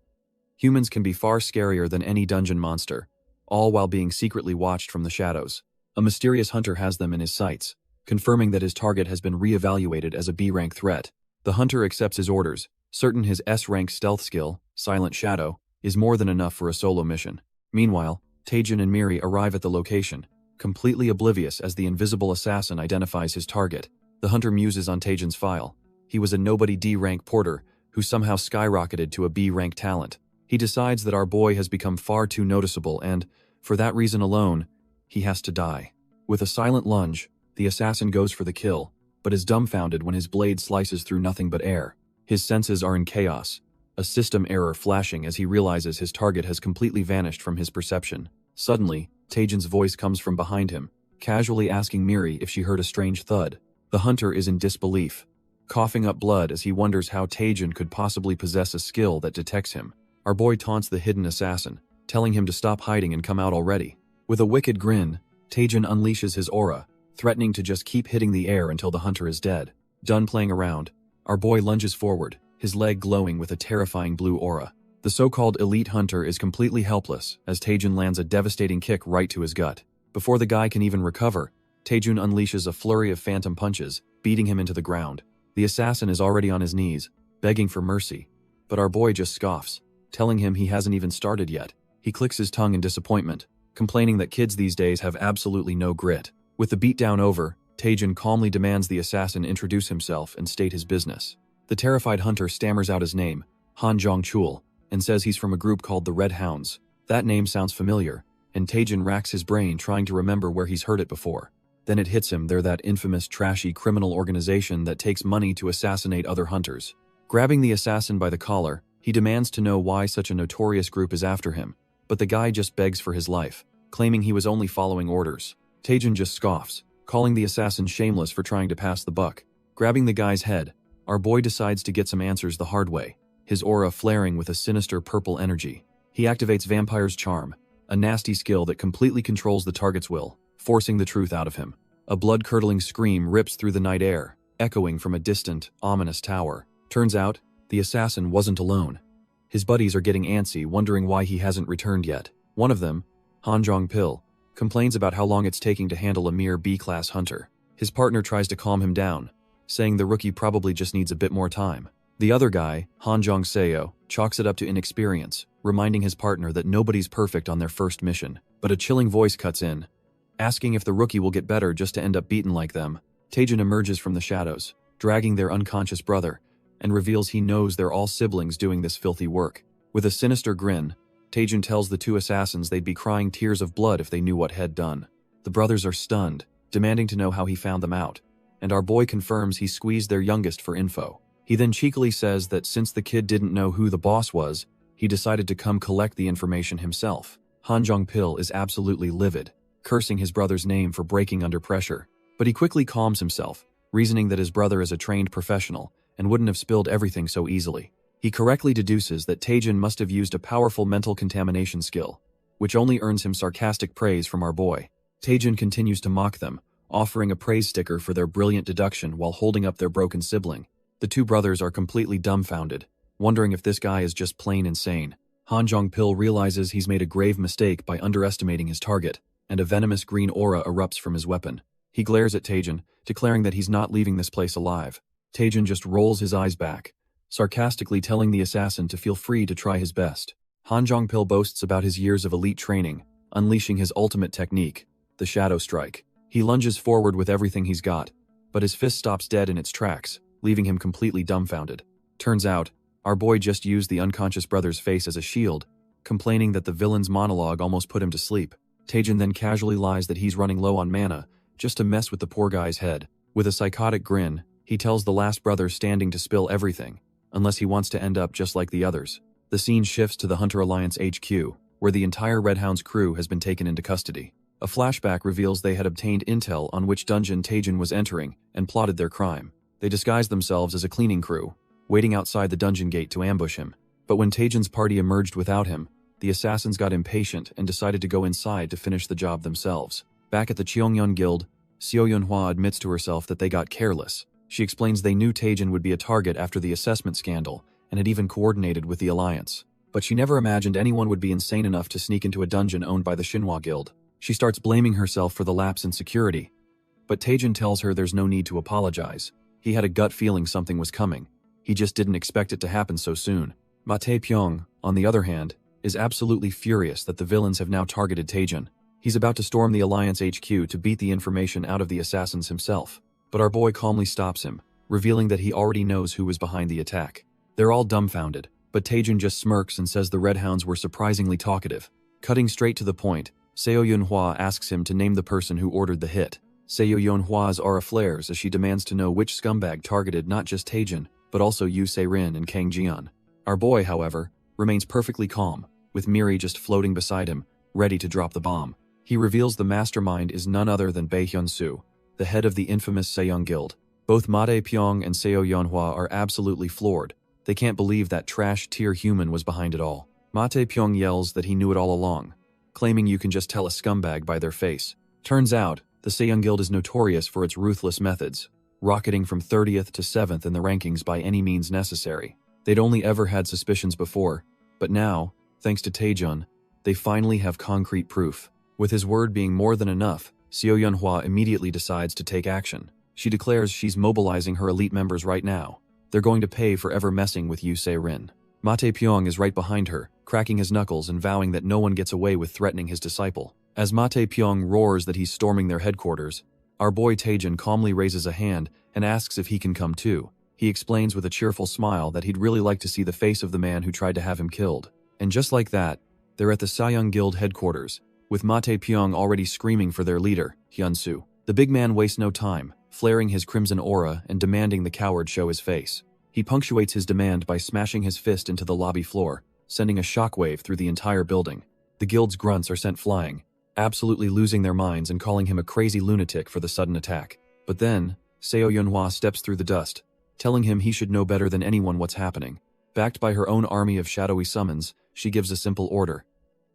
Humans can be far scarier than any dungeon monster, all while being secretly watched from the shadows. A mysterious hunter has them in his sights, confirming that his target has been re-evaluated as a B-rank threat. The hunter accepts his orders, certain his S-rank stealth skill, Silent Shadow, is more than enough for a solo mission. Meanwhile, Taejun and Miri arrive at the location, completely oblivious as the invisible assassin identifies his target. The hunter muses on Taejun's file. He was a nobody D-rank porter who somehow skyrocketed to a B-rank talent. He decides that our boy has become far too noticeable and, for that reason alone, he has to die. With a silent lunge, the assassin goes for the kill, but is dumbfounded when his blade slices through nothing but air. His senses are in chaos, a system error flashing as he realizes his target has completely vanished from his perception. Suddenly, Taejun's voice comes from behind him, casually asking Miri if she heard a strange thud. The hunter is in disbelief, coughing up blood as he wonders how Taejun could possibly possess a skill that detects him. Our boy taunts the hidden assassin, telling him to stop hiding and come out already. With a wicked grin, Taejun unleashes his aura, threatening to just keep hitting the air until the hunter is dead. Done playing around, our boy lunges forward, his leg glowing with a terrifying blue aura. The so-called elite hunter is completely helpless as Taejun lands a devastating kick right to his gut. Before the guy can even recover, Taejun unleashes a flurry of phantom punches, beating him into the ground. The assassin is already on his knees, begging for mercy, but our boy just scoffs, telling him he hasn't even started yet. He clicks his tongue in disappointment, complaining that kids these days have absolutely no grit. With the beatdown over, Taejin calmly demands the assassin introduce himself and state his business. The terrified hunter stammers out his name, Han Jong-chul, and says he's from a group called the Red Hounds. That name sounds familiar, and Taejin racks his brain trying to remember where he's heard it before. Then it hits him they're that infamous trashy criminal organization that takes money to assassinate other hunters. Grabbing the assassin by the collar, he demands to know why such a notorious group is after him, but the guy just begs for his life, claiming he was only following orders. Taejin just scoffs, calling the assassin shameless for trying to pass the buck. Grabbing the guy's head, our boy decides to get some answers the hard way, his aura flaring with a sinister purple energy. He activates Vampire's Charm, a nasty skill that completely controls the target's will, forcing the truth out of him. A blood-curdling scream rips through the night air, echoing from a distant, ominous tower. Turns out, the assassin wasn't alone. His buddies are getting antsy, wondering why he hasn't returned yet. One of them, Han Jong-pil, complains about how long it's taking to handle a mere B-class hunter. His partner tries to calm him down, saying the rookie probably just needs a bit more time. The other guy, Han Jong-seo, chalks it up to inexperience, reminding his partner that nobody's perfect on their first mission. But a chilling voice cuts in, asking if the rookie will get better just to end up beaten like them. Taejin emerges from the shadows, dragging their unconscious brother, and reveals he knows they're all siblings doing this filthy work. With a sinister grin, Taejin tells the two assassins they'd be crying tears of blood if they knew what had done. The brothers are stunned, demanding to know how he found them out, and our boy confirms he squeezed their youngest for info. He then cheekily says that since the kid didn't know who the boss was, he decided to come collect the information himself. Han Jong-pil is absolutely livid, cursing his brother's name for breaking under pressure. But he quickly calms himself, reasoning that his brother is a trained professional and wouldn't have spilled everything so easily. He correctly deduces that Taejin must have used a powerful mental contamination skill, which only earns him sarcastic praise from our boy. Taejin continues to mock them, offering a praise sticker for their brilliant deduction while holding up their broken sibling. The two brothers are completely dumbfounded, wondering if this guy is just plain insane. Han Jong-pil realizes he's made a grave mistake by underestimating his target, and a venomous green aura erupts from his weapon. He glares at Taejin, declaring that he's not leaving this place alive. Taejin just rolls his eyes back, sarcastically telling the assassin to feel free to try his best. Han Jong-pil boasts about his years of elite training, unleashing his ultimate technique, the Shadow Strike. He lunges forward with everything he's got, but his fist stops dead in its tracks, leaving him completely dumbfounded. Turns out, our boy just used the unconscious brother's face as a shield, complaining that the villain's monologue almost put him to sleep. Taejin then casually lies that he's running low on mana, just to mess with the poor guy's head. With a psychotic grin, he tells the last brother standing to spill everything, unless he wants to end up just like the others. The scene shifts to the Hunter Alliance HQ, where the entire Red Hounds crew has been taken into custody. A flashback reveals they had obtained intel on which dungeon Taejin was entering and plotted their crime. They disguised themselves as a cleaning crew, waiting outside the dungeon gate to ambush him. But when Taejin's party emerged without him, the assassins got impatient and decided to go inside to finish the job themselves. Back at the Cheongyun Guild, Seo Yunhua admits to herself that they got careless. She explains they knew Taejin would be a target after the assessment scandal and had even coordinated with the Alliance. But she never imagined anyone would be insane enough to sneak into a dungeon owned by the Shinhwa Guild. She starts blaming herself for the lapse in security. But Taejin tells her there's no need to apologize. He had a gut feeling something was coming. He just didn't expect it to happen so soon. Ma Tae-pyong, on the other hand, is absolutely furious that the villains have now targeted Taejin. He's about to storm the Alliance HQ to beat the information out of the assassins himself. But our boy calmly stops him, revealing that he already knows who was behind the attack. They're all dumbfounded, but Taejin just smirks and says the Red Hounds were surprisingly talkative. Cutting straight to the point, Seo Yunhua asks him to name the person who ordered the hit. Seo Yunhua's aura flares as she demands to know which scumbag targeted not just Taejin, but also Yu Se-rin and Kang Jian. Our boy, however, remains perfectly calm, with Miri just floating beside him, ready to drop the bomb. He reveals the mastermind is none other than Bae Hyun-soo, the head of the infamous Sejong Guild. Both Ma Tae-pyong and Seo Yunhua are absolutely floored. They can't believe that trash-tier human was behind it all. Ma Tae-pyong yells that he knew it all along, claiming you can just tell a scumbag by their face. Turns out, the Sejong Guild is notorious for its ruthless methods, rocketing from 30th to 7th in the rankings by any means necessary. They'd only ever had suspicions before, but now, thanks to Taejin, they finally have concrete proof. With his word being more than enough, Seo Yunhua immediately decides to take action. She declares she's mobilizing her elite members right now. They're going to pay for ever messing with Yu Se-rin. Mate Pyong is right behind her, cracking his knuckles and vowing that no one gets away with threatening his disciple. As Mate Pyong roars that he's storming their headquarters, our boy Taejin calmly raises a hand and asks if he can come too. He explains with a cheerful smile that he'd really like to see the face of the man who tried to have him killed. And just like that, they're at the Sayoung Guild headquarters, with Mate Pyong already screaming for their leader, Hyun-soo. The big man wastes no time, flaring his crimson aura and demanding the coward show his face. He punctuates his demand by smashing his fist into the lobby floor, sending a shockwave through the entire building. The guild's grunts are sent flying, absolutely losing their minds and calling him a crazy lunatic for the sudden attack. But then, Seo Yunhwa steps through the dust, telling him he should know better than anyone what's happening. Backed by her own army of shadowy summons, she gives a simple order.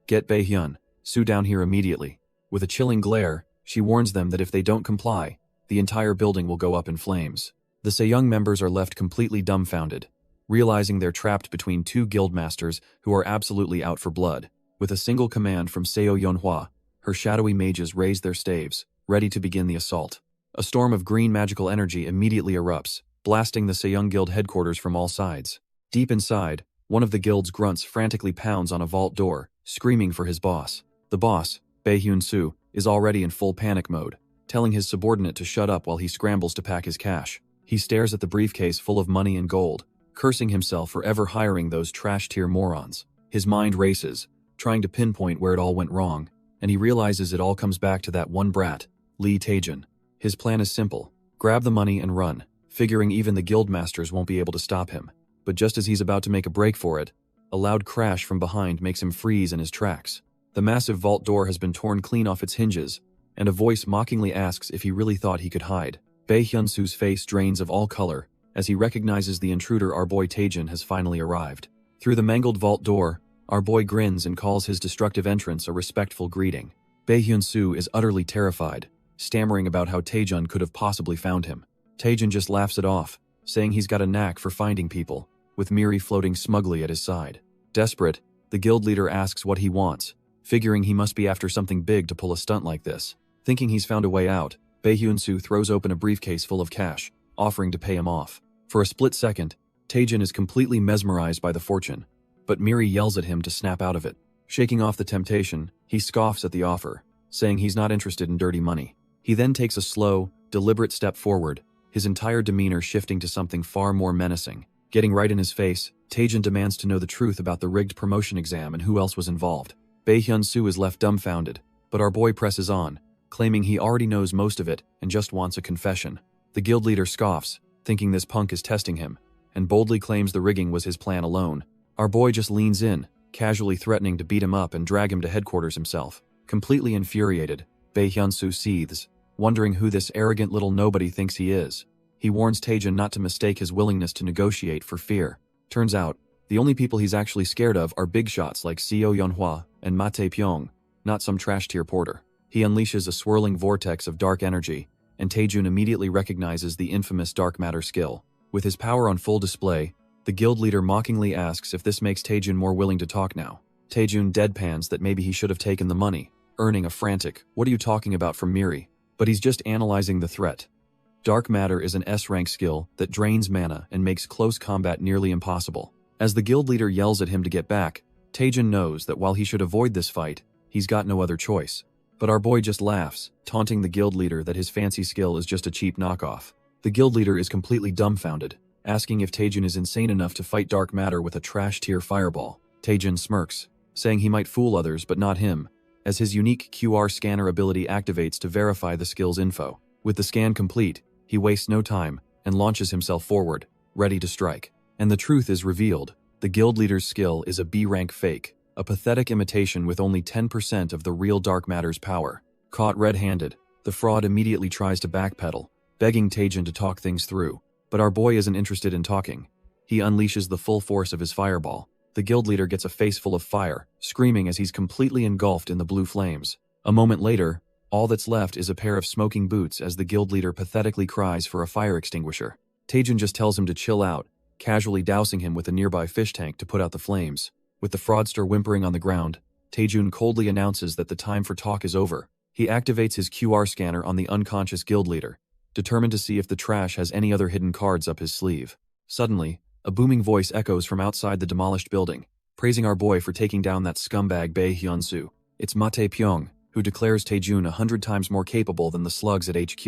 Get Bae Hyun-soo down here immediately. With a chilling glare, she warns them that if they don't comply, the entire building will go up in flames. The Sayoung members are left completely dumbfounded, realizing they're trapped between two guildmasters who are absolutely out for blood. With a single command from Seo Yunhwa, her shadowy mages raise their staves, ready to begin the assault. A storm of green magical energy immediately erupts, blasting the Sayoung Guild headquarters from all sides. Deep inside, one of the guild's grunts frantically pounds on a vault door, screaming for his boss. The boss, Bae Hyun-soo, is already in full panic mode, telling his subordinate to shut up while he scrambles to pack his cash. He stares at the briefcase full of money and gold, cursing himself for ever hiring those trash-tier morons. His mind races, trying to pinpoint where it all went wrong, and he realizes it all comes back to that one brat, Lee Taejin. His plan is simple: grab the money and run, figuring even the guildmasters won't be able to stop him. But just as he's about to make a break for it, a loud crash from behind makes him freeze in his tracks. The massive vault door has been torn clean off its hinges, and a voice mockingly asks if he really thought he could hide. Bae Hyun-soo's face drains of all color as he recognizes the intruder. Our boy Taejin has finally arrived. Through the mangled vault door, our boy grins and calls his destructive entrance a respectful greeting. Bae Hyun-soo is utterly terrified, stammering about how Taejin could have possibly found him. Taejin just laughs it off, saying he's got a knack for finding people, with Miri floating smugly at his side. Desperate, the guild leader asks what he wants, figuring he must be after something big to pull a stunt like this. Thinking he's found a way out, Bae Hyun-soo throws open a briefcase full of cash, offering to pay him off. For a split second, Taejin is completely mesmerized by the fortune, but Miri yells at him to snap out of it. Shaking off the temptation, he scoffs at the offer, saying he's not interested in dirty money. He then takes a slow, deliberate step forward, his entire demeanor shifting to something far more menacing. Getting right in his face, Taejin demands to know the truth about the rigged promotion exam and who else was involved. Bae Hyun-soo is left dumbfounded, but our boy presses on, claiming he already knows most of it and just wants a confession. The guild leader scoffs, thinking this punk is testing him, and boldly claims the rigging was his plan alone. Our boy just leans in, casually threatening to beat him up and drag him to headquarters himself. Completely infuriated, Bae Hyun-soo seethes, wondering who this arrogant little nobody thinks he is. He warns Taejin not to mistake his willingness to negotiate for fear. Turns out, the only people he's actually scared of are big shots like Seo Yunhwa and Mate Pyong, not some trash-tier porter. He unleashes a swirling vortex of dark energy, and Taejin immediately recognizes the infamous dark matter skill. With his power on full display, the guild leader mockingly asks if this makes Taejin more willing to talk now. Taejin deadpans that maybe he should have taken the money, earning a frantic "What are you talking about?" from Miri. But he's just analyzing the threat. Dark matter is an S-rank skill that drains mana and makes close combat nearly impossible. As the guild leader yells at him to get back, Taejin knows that while he should avoid this fight, he's got no other choice. But our boy just laughs, taunting the guild leader that his fancy skill is just a cheap knockoff. The guild leader is completely dumbfounded, asking if Taejin is insane enough to fight dark matter with a trash-tier fireball. Taejin smirks, saying he might fool others but not him, as his unique QR scanner ability activates to verify the skill's info. With the scan complete, he wastes no time and launches himself forward, ready to strike. And the truth is revealed. The guild leader's skill is a B-rank fake, a pathetic imitation with only 10% of the real dark matter's power. Caught red-handed, the fraud immediately tries to backpedal, begging Taejin to talk things through. But our boy isn't interested in talking. He unleashes the full force of his fireball. The guild leader gets a face full of fire, screaming as he's completely engulfed in the blue flames. A moment later, all that's left is a pair of smoking boots as the guild leader pathetically cries for a fire extinguisher. Taejin just tells him to chill out, casually dousing him with a nearby fish tank to put out the flames. With the fraudster whimpering on the ground, Taejin coldly announces that the time for talk is over. He activates his QR scanner on the unconscious guild leader, determined to see if the trash has any other hidden cards up his sleeve. Suddenly, A booming voice echoes from outside the demolished building, praising our boy for taking down that scumbag Bae Hyun-soo. It's Mate Pyong, who declares Taejun 100 times more capable than the slugs at HQ,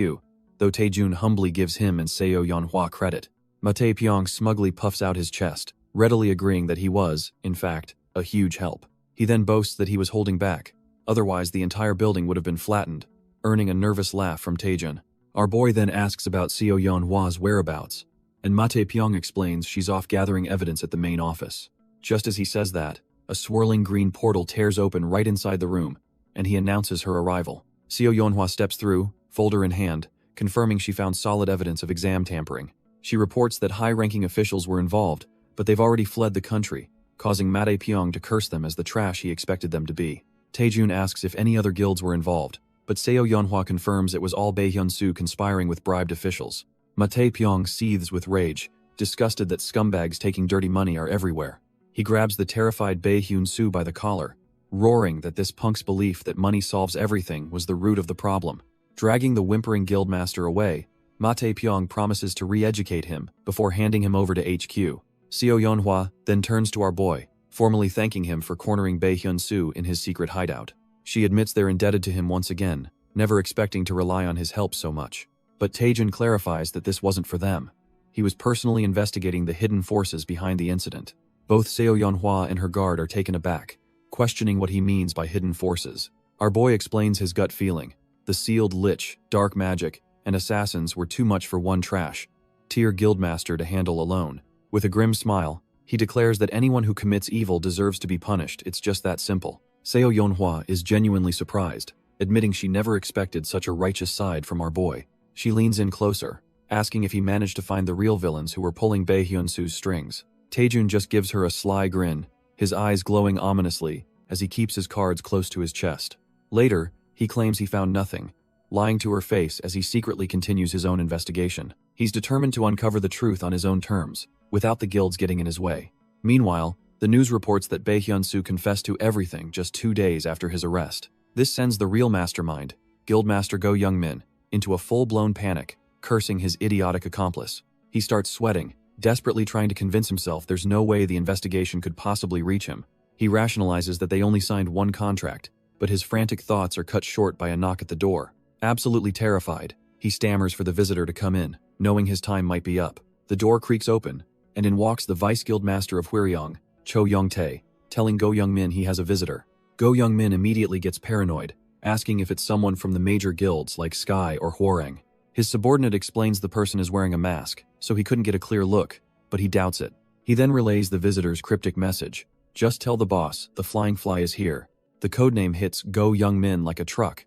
though Taejun humbly gives him and Seo Yeonhwa credit. Mate Pyong smugly puffs out his chest, readily agreeing that he was, in fact, a huge help. He then boasts that he was holding back, otherwise the entire building would have been flattened, earning a nervous laugh from Taejun. Our boy then asks about Seo Yeonhwa's whereabouts, and Mate Pyong explains she's off gathering evidence at the main office. Just as he says that, a swirling green portal tears open right inside the room, and he announces her arrival. Seo Yeonhwa steps through, folder in hand, confirming she found solid evidence of exam tampering. She reports that high-ranking officials were involved, but they've already fled the country, causing Mate Pyong to curse them as the trash he expected them to be. Taejun asks if any other guilds were involved, but Seo Yeonhwa confirms it was all Bae Hyun-soo conspiring with bribed officials. Mate Pyong seethes with rage, disgusted that scumbags taking dirty money are everywhere. He grabs the terrified Bae Hyun-soo by the collar, roaring that this punk's belief that money solves everything was the root of the problem. Dragging the whimpering guildmaster away, Mate Pyong promises to re-educate him before handing him over to HQ. Seo Yeonhwa then turns to our boy, formally thanking him for cornering Bae Hyun-soo in his secret hideout. She admits they're indebted to him once again, never expecting to rely on his help so much. But Taejun clarifies that this wasn't for them. He was personally investigating the hidden forces behind the incident. Both Seo Yeonhwa and her guard are taken aback, questioning what he means by hidden forces. Our boy explains his gut feeling. The sealed Lich, dark magic, and assassins were too much for one trash-tier guildmaster to handle alone. With a grim smile, he declares that anyone who commits evil deserves to be punished. It's just that simple. Seo Yeonhwa is genuinely surprised, admitting she never expected such a righteous side from our boy. She leans in closer, asking if he managed to find the real villains who were pulling Bae Hyun-soo's strings. Taejun just gives her a sly grin, his eyes glowing ominously as he keeps his cards close to his chest. Later, he claims he found nothing, lying to her face as he secretly continues his own investigation. He's determined to uncover the truth on his own terms, without the guilds getting in his way. Meanwhile, the news reports that Bae Hyun-soo confessed to everything just 2 days after his arrest. This sends the real mastermind, Guildmaster Go Young-min, into a full-blown panic, cursing his idiotic accomplice. He starts sweating, desperately trying to convince himself there's no way the investigation could possibly reach him. He rationalizes that they only signed one contract, but his frantic thoughts are cut short by a knock at the door. Absolutely terrified, he stammers for the visitor to come in, knowing his time might be up. The door creaks open, and in walks the Vice Guildmaster of Hwiryeong, Cho Young-tae, telling Go Young-min he has a visitor. Go Young-min immediately gets paranoid, asking if it's someone from the major guilds like Sky or Hwoarang. His subordinate explains the person is wearing a mask, so he couldn't get a clear look, but he doubts it. He then relays the visitor's cryptic message. Just tell the boss, the flying fly is here. The codename hits Go Young-min like a truck.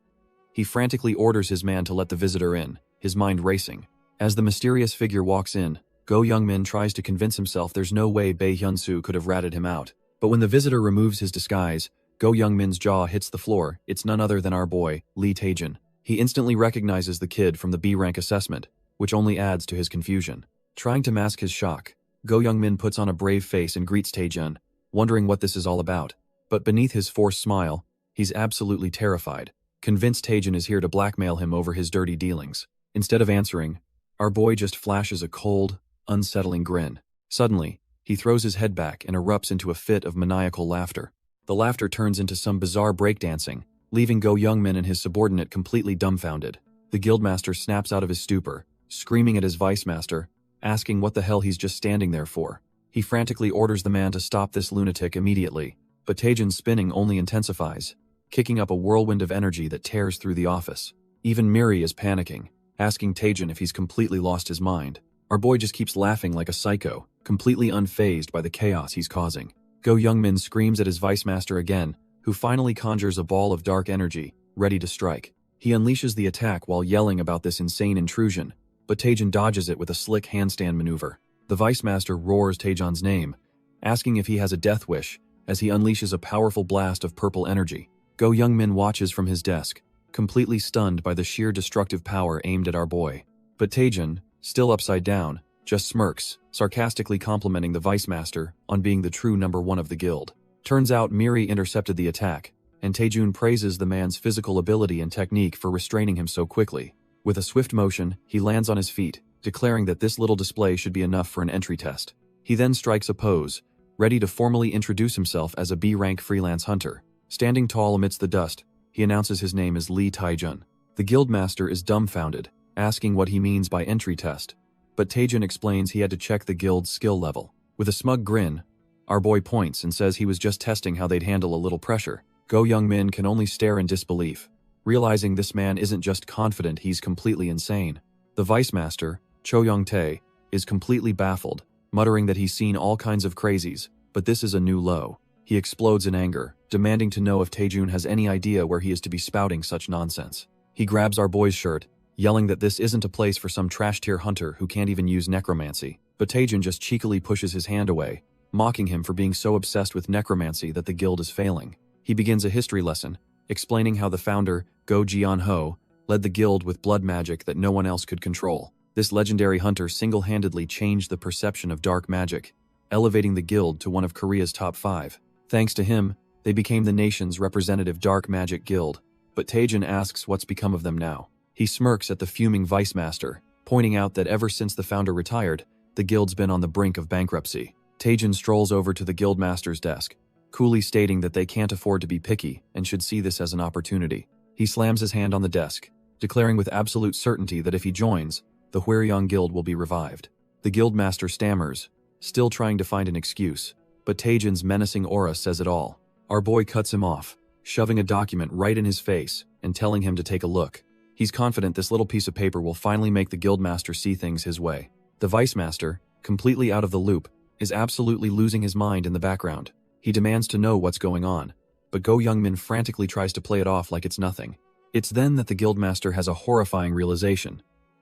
He frantically orders his man to let the visitor in, his mind racing. As the mysterious figure walks in, Go Young-min tries to convince himself there's no way Bae Hyun-soo could have ratted him out. But when the visitor removes his disguise, Go Young-min's jaw hits the floor. It's none other than our boy, Lee Taejun. He instantly recognizes the kid from the B-rank assessment, which only adds to his confusion. Trying to mask his shock, Go Young-min puts on a brave face and greets Taejun, wondering what this is all about. But beneath his forced smile, he's absolutely terrified, convinced Taejun is here to blackmail him over his dirty dealings. Instead of answering, our boy just flashes a cold, unsettling grin. Suddenly, he throws his head back and erupts into a fit of maniacal laughter. The laughter turns into some bizarre breakdancing, leaving Go Young-min and his subordinate completely dumbfounded. The guildmaster snaps out of his stupor, screaming at his vice master, asking what the hell he's just standing there for. He frantically orders the man to stop this lunatic immediately, but Taejun's spinning only intensifies, kicking up a whirlwind of energy that tears through the office. Even Miri is panicking, asking Taejun if he's completely lost his mind. Our boy just keeps laughing like a psycho, completely unfazed by the chaos he's causing. Go Young-min screams at his vice master again, who finally conjures a ball of dark energy, ready to strike. He unleashes the attack while yelling about this insane intrusion, but Taejun dodges it with a slick handstand maneuver. The vice master roars Taejun's name, asking if he has a death wish, as he unleashes a powerful blast of purple energy. Go Young-min watches from his desk, completely stunned by the sheer destructive power aimed at our boy. But Taejun, still upside down, just smirks, sarcastically complimenting the vice master on being the true number one of the guild. Turns out Miri intercepted the attack, and Taejun praises the man's physical ability and technique for restraining him so quickly. With a swift motion, he lands on his feet, declaring that this little display should be enough for an entry test. He then strikes a pose, ready to formally introduce himself as a B-rank freelance hunter. Standing tall amidst the dust, he announces his name is Lee Taejun. The guildmaster is dumbfounded, asking what he means by entry test. But Taejun explains he had to check the guild's skill level. With a smug grin, our boy points and says he was just testing how they'd handle a little pressure. Go Young-min can only stare in disbelief, realizing this man isn't just confident, he's completely insane. The vice master, Cho Young-tae, is completely baffled, muttering that he's seen all kinds of crazies, but this is a new low. He explodes in anger, demanding to know if Taejun has any idea where he is to be spouting such nonsense. He grabs our boy's shirt, yelling that this isn't a place for some trash-tier hunter who can't even use necromancy, but Taejun just cheekily pushes his hand away, mocking him for being so obsessed with necromancy that the guild is failing. He begins a history lesson, explaining how the founder, Go Jian-ho, led the guild with blood magic that no one else could control. This legendary hunter single-handedly changed the perception of dark magic, elevating the guild to one of Korea's top 5. Thanks to him, they became the nation's representative dark magic guild. But Taejun asks what's become of them now. He smirks at the fuming vice master, pointing out that ever since the founder retired, the guild's been on the brink of bankruptcy. Taejun strolls over to the guildmaster's desk, coolly stating that they can't afford to be picky and should see this as an opportunity. He slams his hand on the desk, declaring with absolute certainty that if he joins, the Hwaryong Guild will be revived. The guildmaster stammers, still trying to find an excuse, but Taejun's menacing aura says it all. Our boy cuts him off, shoving a document right in his face and telling him to take a look. He's confident this little piece of paper will finally make the guildmaster see things his way. The vice master, completely out of the loop, is absolutely losing his mind in the background. He demands to know what's going on, but Go Young-min frantically tries to play it off like it's nothing. It's then that the guildmaster has a horrifying realization.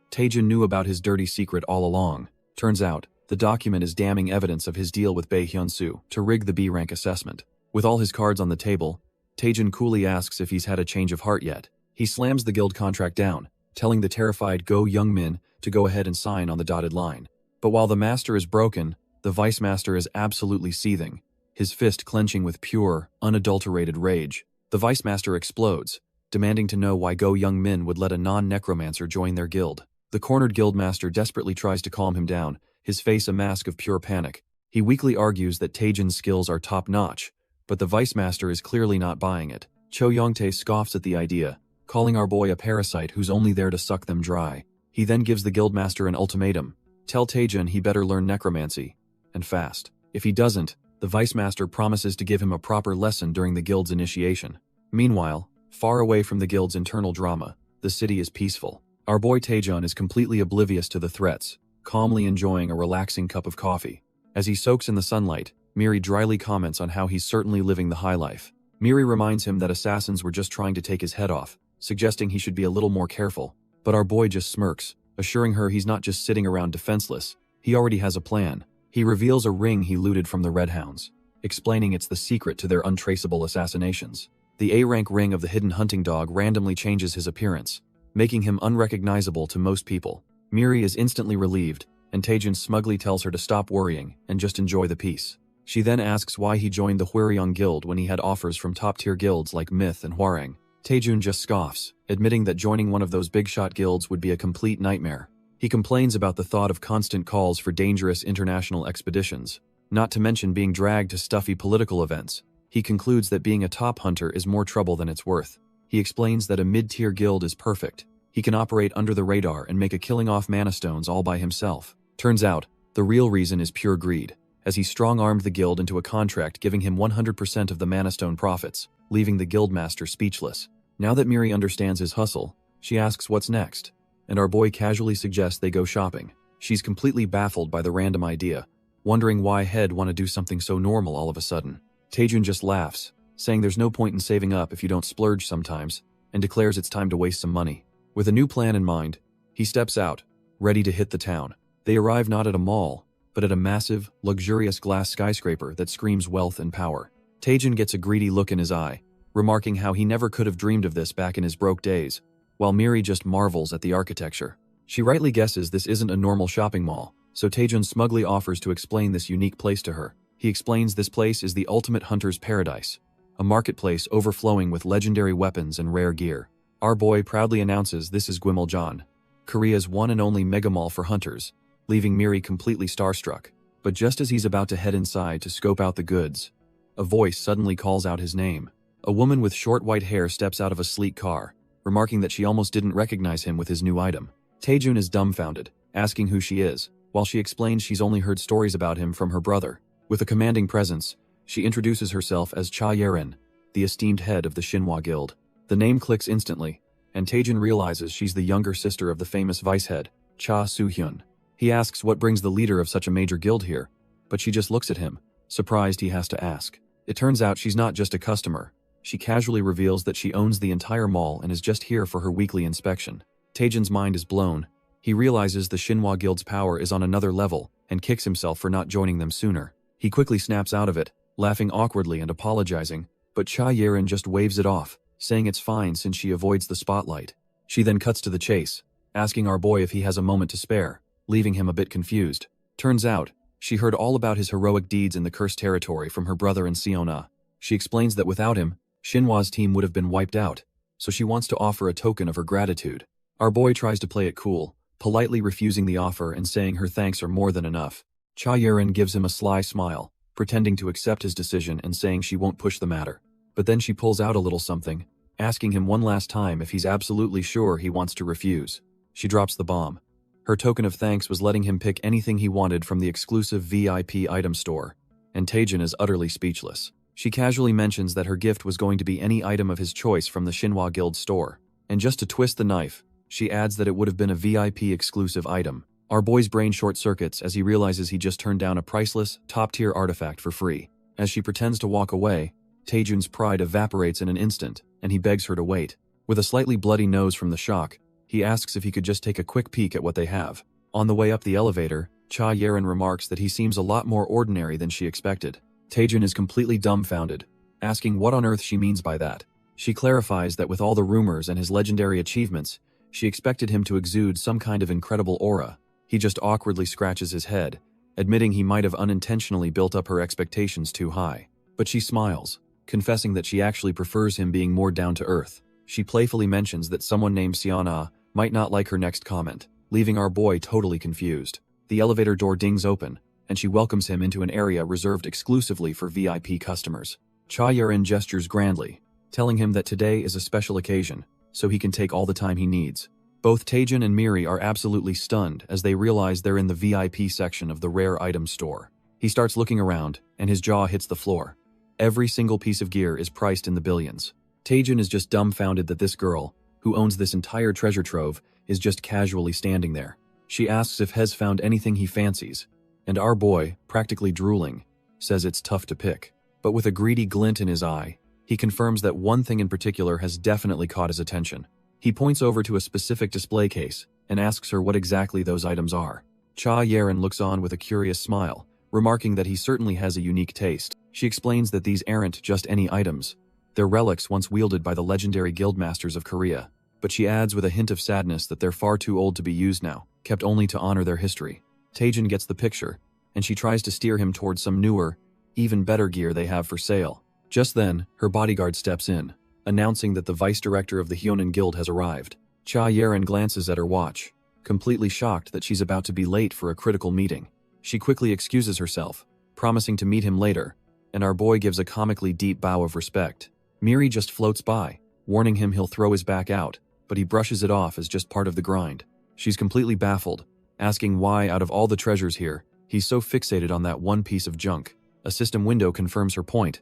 Taejun knew about his dirty secret all along. Turns out, the document is damning evidence of his deal with Bae Hyun-soo to rig the B-rank assessment. With all his cards on the table, Taejun coolly asks if he's had a change of heart yet. He slams the guild contract down, telling the terrified Go Young-min to go ahead and sign on the dotted line. But while the master is broken, the vice master is absolutely seething, his fist clenching with pure, unadulterated rage. The vice master explodes, demanding to know why Go Young-min would let a non-necromancer join their guild. The cornered guildmaster desperately tries to calm him down, his face a mask of pure panic. He weakly argues that Taejun's skills are top-notch, but the vice master is clearly not buying it. Cho Young-tae scoffs at the idea, calling our boy a parasite who's only there to suck them dry. He then gives the guildmaster an ultimatum. Tell Taejun he better learn necromancy, and fast. If he doesn't, the vice master promises to give him a proper lesson during the guild's initiation. Meanwhile, far away from the guild's internal drama, the city is peaceful. Our boy Taejun is completely oblivious to the threats, calmly enjoying a relaxing cup of coffee. As he soaks in the sunlight, Miri dryly comments on how he's certainly living the high life. Miri reminds him that assassins were just trying to take his head off, suggesting he should be a little more careful. But our boy just smirks, assuring her he's not just sitting around defenseless, he already has a plan. He reveals a ring he looted from the Red Hounds, explaining it's the secret to their untraceable assassinations. The A-rank ring of the hidden hunting dog randomly changes his appearance, making him unrecognizable to most people. Miri is instantly relieved, and Taejun smugly tells her to stop worrying and just enjoy the peace. She then asks why he joined the Hwaryong Guild when he had offers from top-tier guilds like Myth and Hwarang. Taejun just scoffs, admitting that joining one of those big-shot guilds would be a complete nightmare. He complains about the thought of constant calls for dangerous international expeditions, not to mention being dragged to stuffy political events. He concludes that being a top hunter is more trouble than it's worth. He explains that a mid-tier guild is perfect. He can operate under the radar and make a killing off mana stones all by himself. Turns out, the real reason is pure greed, as he strong-armed the guild into a contract giving him 100% of the mana stone profits, leaving the guildmaster speechless. Now that Miri understands his hustle, she asks what's next, and our boy casually suggests they go shopping. She's completely baffled by the random idea, wondering why Head want to do something so normal all of a sudden. Taejun just laughs, saying there's no point in saving up if you don't splurge sometimes, and declares it's time to waste some money. With a new plan in mind, he steps out, ready to hit the town. They arrive not at a mall, but at a massive, luxurious glass skyscraper that screams wealth and power. Taejun gets a greedy look in his eye, remarking how he never could have dreamed of this back in his broke days, while Miri just marvels at the architecture. She rightly guesses this isn't a normal shopping mall, so Taejun smugly offers to explain this unique place to her. He explains this place is the ultimate hunter's paradise, a marketplace overflowing with legendary weapons and rare gear. Our boy proudly announces this is Gwimeljan, Korea's one and only mega mall for hunters, leaving Miri completely starstruck. But just as he's about to head inside to scope out the goods, a voice suddenly calls out his name. A woman with short white hair steps out of a sleek car, remarking that she almost didn't recognize him with his new item. Taejun is dumbfounded, asking who she is, while she explains she's only heard stories about him from her brother. With a commanding presence, she introduces herself as Cha Yerin, the esteemed head of the Shinhwa Guild. The name clicks instantly, and Taejun realizes she's the younger sister of the famous vice head, Cha Soo-hyun. He asks what brings the leader of such a major guild here, but she just looks at him, surprised he has to ask. It turns out she's not just a customer. She casually reveals that she owns the entire mall and is just here for her weekly inspection. Taejun's mind is blown. He realizes the Shinhwa Guild's power is on another level and kicks himself for not joining them sooner. He quickly snaps out of it, laughing awkwardly and apologizing, but Cha Yerin just waves it off, saying it's fine since she avoids the spotlight. She then cuts to the chase, asking our boy if he has a moment to spare, leaving him a bit confused. Turns out, she heard all about his heroic deeds in the cursed territory from her brother and Siona. She explains that without him, Shinhwa's team would have been wiped out, so she wants to offer a token of her gratitude. Our boy tries to play it cool, politely refusing the offer and saying her thanks are more than enough. Cha Yerin gives him a sly smile, pretending to accept his decision and saying she won't push the matter. But then she pulls out a little something, asking him one last time if he's absolutely sure he wants to refuse. She drops the bomb. Her token of thanks was letting him pick anything he wanted from the exclusive VIP item store, and Taejun is utterly speechless. She casually mentions that her gift was going to be any item of his choice from the Shinhwa Guild store, and just to twist the knife, she adds that it would have been a VIP exclusive item. Our boy's brain short-circuits as he realizes he just turned down a priceless, top-tier artifact for free. As she pretends to walk away, Taejun's pride evaporates in an instant, and he begs her to wait. With a slightly bloody nose from the shock, he asks if he could just take a quick peek at what they have. On the way up the elevator, Cha Yerin remarks that he seems a lot more ordinary than she expected. Taejun is completely dumbfounded, asking what on earth she means by that. She clarifies that with all the rumors and his legendary achievements, she expected him to exude some kind of incredible aura. He just awkwardly scratches his head, admitting he might have unintentionally built up her expectations too high. But she smiles, confessing that she actually prefers him being more down-to-earth. She playfully mentions that someone named Siana might not like her next comment, leaving our boy totally confused. The elevator door dings open, and she welcomes him into an area reserved exclusively for VIP customers. Cha Yerin gestures grandly, telling him that today is a special occasion, so he can take all the time he needs. Both Taejun and Miri are absolutely stunned as they realize they're in the VIP section of the rare item store. He starts looking around, and his jaw hits the floor. Every single piece of gear is priced in the billions. Taejun is just dumbfounded that this girl, who owns this entire treasure trove, is just casually standing there. She asks if Hez found anything he fancies, and our boy, practically drooling, says it's tough to pick. But with a greedy glint in his eye, he confirms that one thing in particular has definitely caught his attention. He points over to a specific display case and asks her what exactly those items are. Cha Yerin looks on with a curious smile, remarking that he certainly has a unique taste. She explains that these aren't just any items. They're relics once wielded by the legendary guildmasters of Korea. But she adds with a hint of sadness that they're far too old to be used now, kept only to honor their history. Taejun gets the picture, and she tries to steer him towards some newer, even better gear they have for sale. Just then, her bodyguard steps in, announcing that the vice director of the Hyonin Guild has arrived. Cha Yerin glances at her watch, completely shocked that she's about to be late for a critical meeting. She quickly excuses herself, promising to meet him later, and our boy gives a comically deep bow of respect. Miri just floats by, warning him he'll throw his back out, but he brushes it off as just part of the grind. She's completely baffled, asking why out of all the treasures here, he's so fixated on that one piece of junk. A system window confirms her point.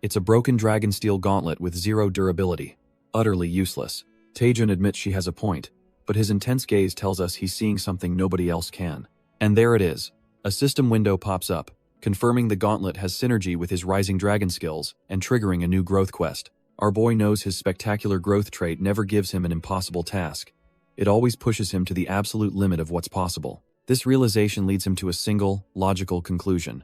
It's a broken dragon steel gauntlet with zero durability. Utterly useless. Taejun admits she has a point, but his intense gaze tells us he's seeing something nobody else can. And there it is. A system window pops up, confirming the gauntlet has synergy with his rising dragon skills and triggering a new growth quest. Our boy knows his spectacular growth trait never gives him an impossible task. It always pushes him to the absolute limit of what's possible. This realization leads him to a single, logical conclusion.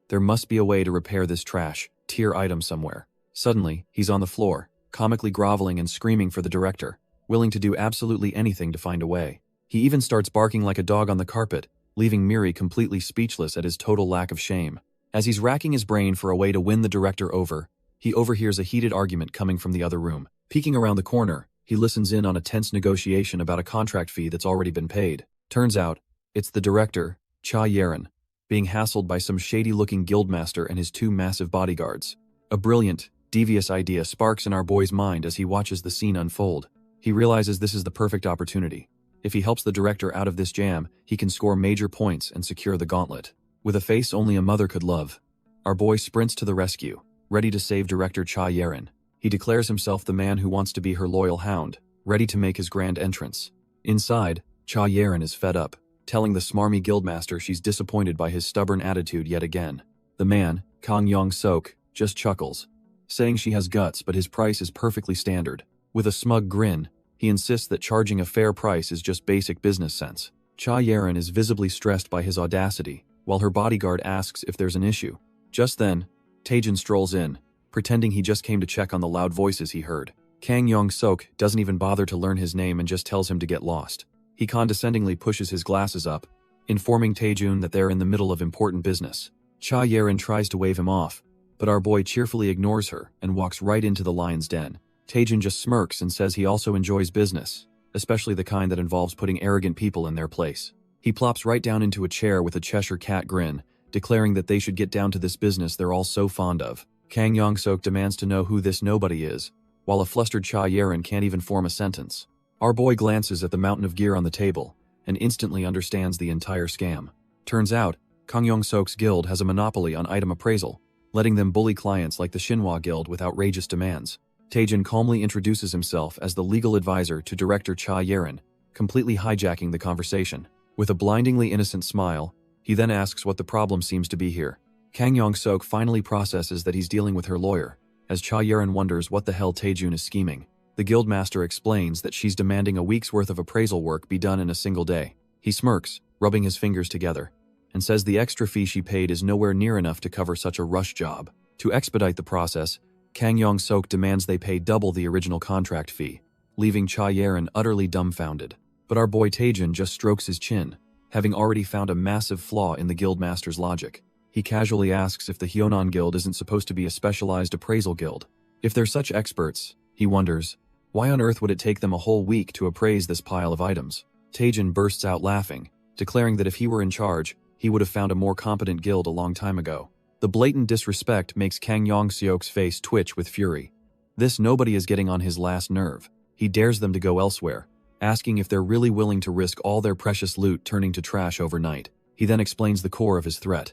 There must be a way to repair this trash, tier item somewhere. Suddenly, he's on the floor, comically groveling and screaming for the director, willing to do absolutely anything to find a way. He even starts barking like a dog on the carpet, leaving Miri completely speechless at his total lack of shame. As he's racking his brain for a way to win the director over, he overhears a heated argument coming from the other room. Peeking around the corner, he listens in on a tense negotiation about a contract fee that's already been paid. Turns out, it's the director, Cha Yerin, being hassled by some shady-looking guildmaster and his 2 massive bodyguards. A brilliant, devious idea sparks in our boy's mind as he watches the scene unfold. He realizes this is the perfect opportunity. If he helps the director out of this jam, he can score major points and secure the gauntlet. With a face only a mother could love, our boy sprints to the rescue, ready to save director Cha Yerin. He declares himself the man who wants to be her loyal hound, ready to make his grand entrance. Inside, Cha Yerin is fed up, telling the smarmy guildmaster she's disappointed by his stubborn attitude yet again. The man, Kang Yong-sok, just chuckles, saying she has guts but his price is perfectly standard. With a smug grin, he insists that charging a fair price is just basic business sense. Cha Yerin is visibly stressed by his audacity, while her bodyguard asks if there's an issue. Just then, Taejin strolls in, pretending he just came to check on the loud voices he heard. Kang Yong-sok doesn't even bother to learn his name and just tells him to get lost. He condescendingly pushes his glasses up, informing Taejin that they're in the middle of important business. Cha Yerin tries to wave him off, but our boy cheerfully ignores her and walks right into the lion's den. Taejin just smirks and says he also enjoys business, especially the kind that involves putting arrogant people in their place. He plops right down into a chair with a Cheshire cat grin, declaring that they should get down to this business they're all so fond of. Kang Yong-sok demands to know who this nobody is, while a flustered Cha Yerin can't even form a sentence. Our boy glances at the mountain of gear on the table, and instantly understands the entire scam. Turns out, Kang Yong-sok's guild has a monopoly on item appraisal, letting them bully clients like the Shinhwa Guild with outrageous demands. Taejin calmly introduces himself as the legal advisor to director Cha Yerin, completely hijacking the conversation. With a blindingly innocent smile, he then asks what the problem seems to be here. Kang Yong-sok finally processes that he's dealing with her lawyer, as Cha Yerin wonders what the hell Taejin is scheming. The guildmaster explains that she's demanding a week's worth of appraisal work be done in a single day. He smirks, rubbing his fingers together, and says the extra fee she paid is nowhere near enough to cover such a rush job. To expedite the process, Kang Yong-sok demands they pay double the original contract fee, leaving Cha Yerin utterly dumbfounded. But our boy Taejin just strokes his chin, having already found a massive flaw in the guildmaster's logic. He casually asks if the Hyonan Guild isn't supposed to be a specialized appraisal guild. If they're such experts, he wonders, why on earth would it take them a whole week to appraise this pile of items? Taejin bursts out laughing, declaring that if he were in charge, he would have found a more competent guild a long time ago. The blatant disrespect makes Kang Yong-sok's face twitch with fury. This nobody is getting on his last nerve. He dares them to go elsewhere, asking if they're really willing to risk all their precious loot turning to trash overnight. He then explains the core of his threat.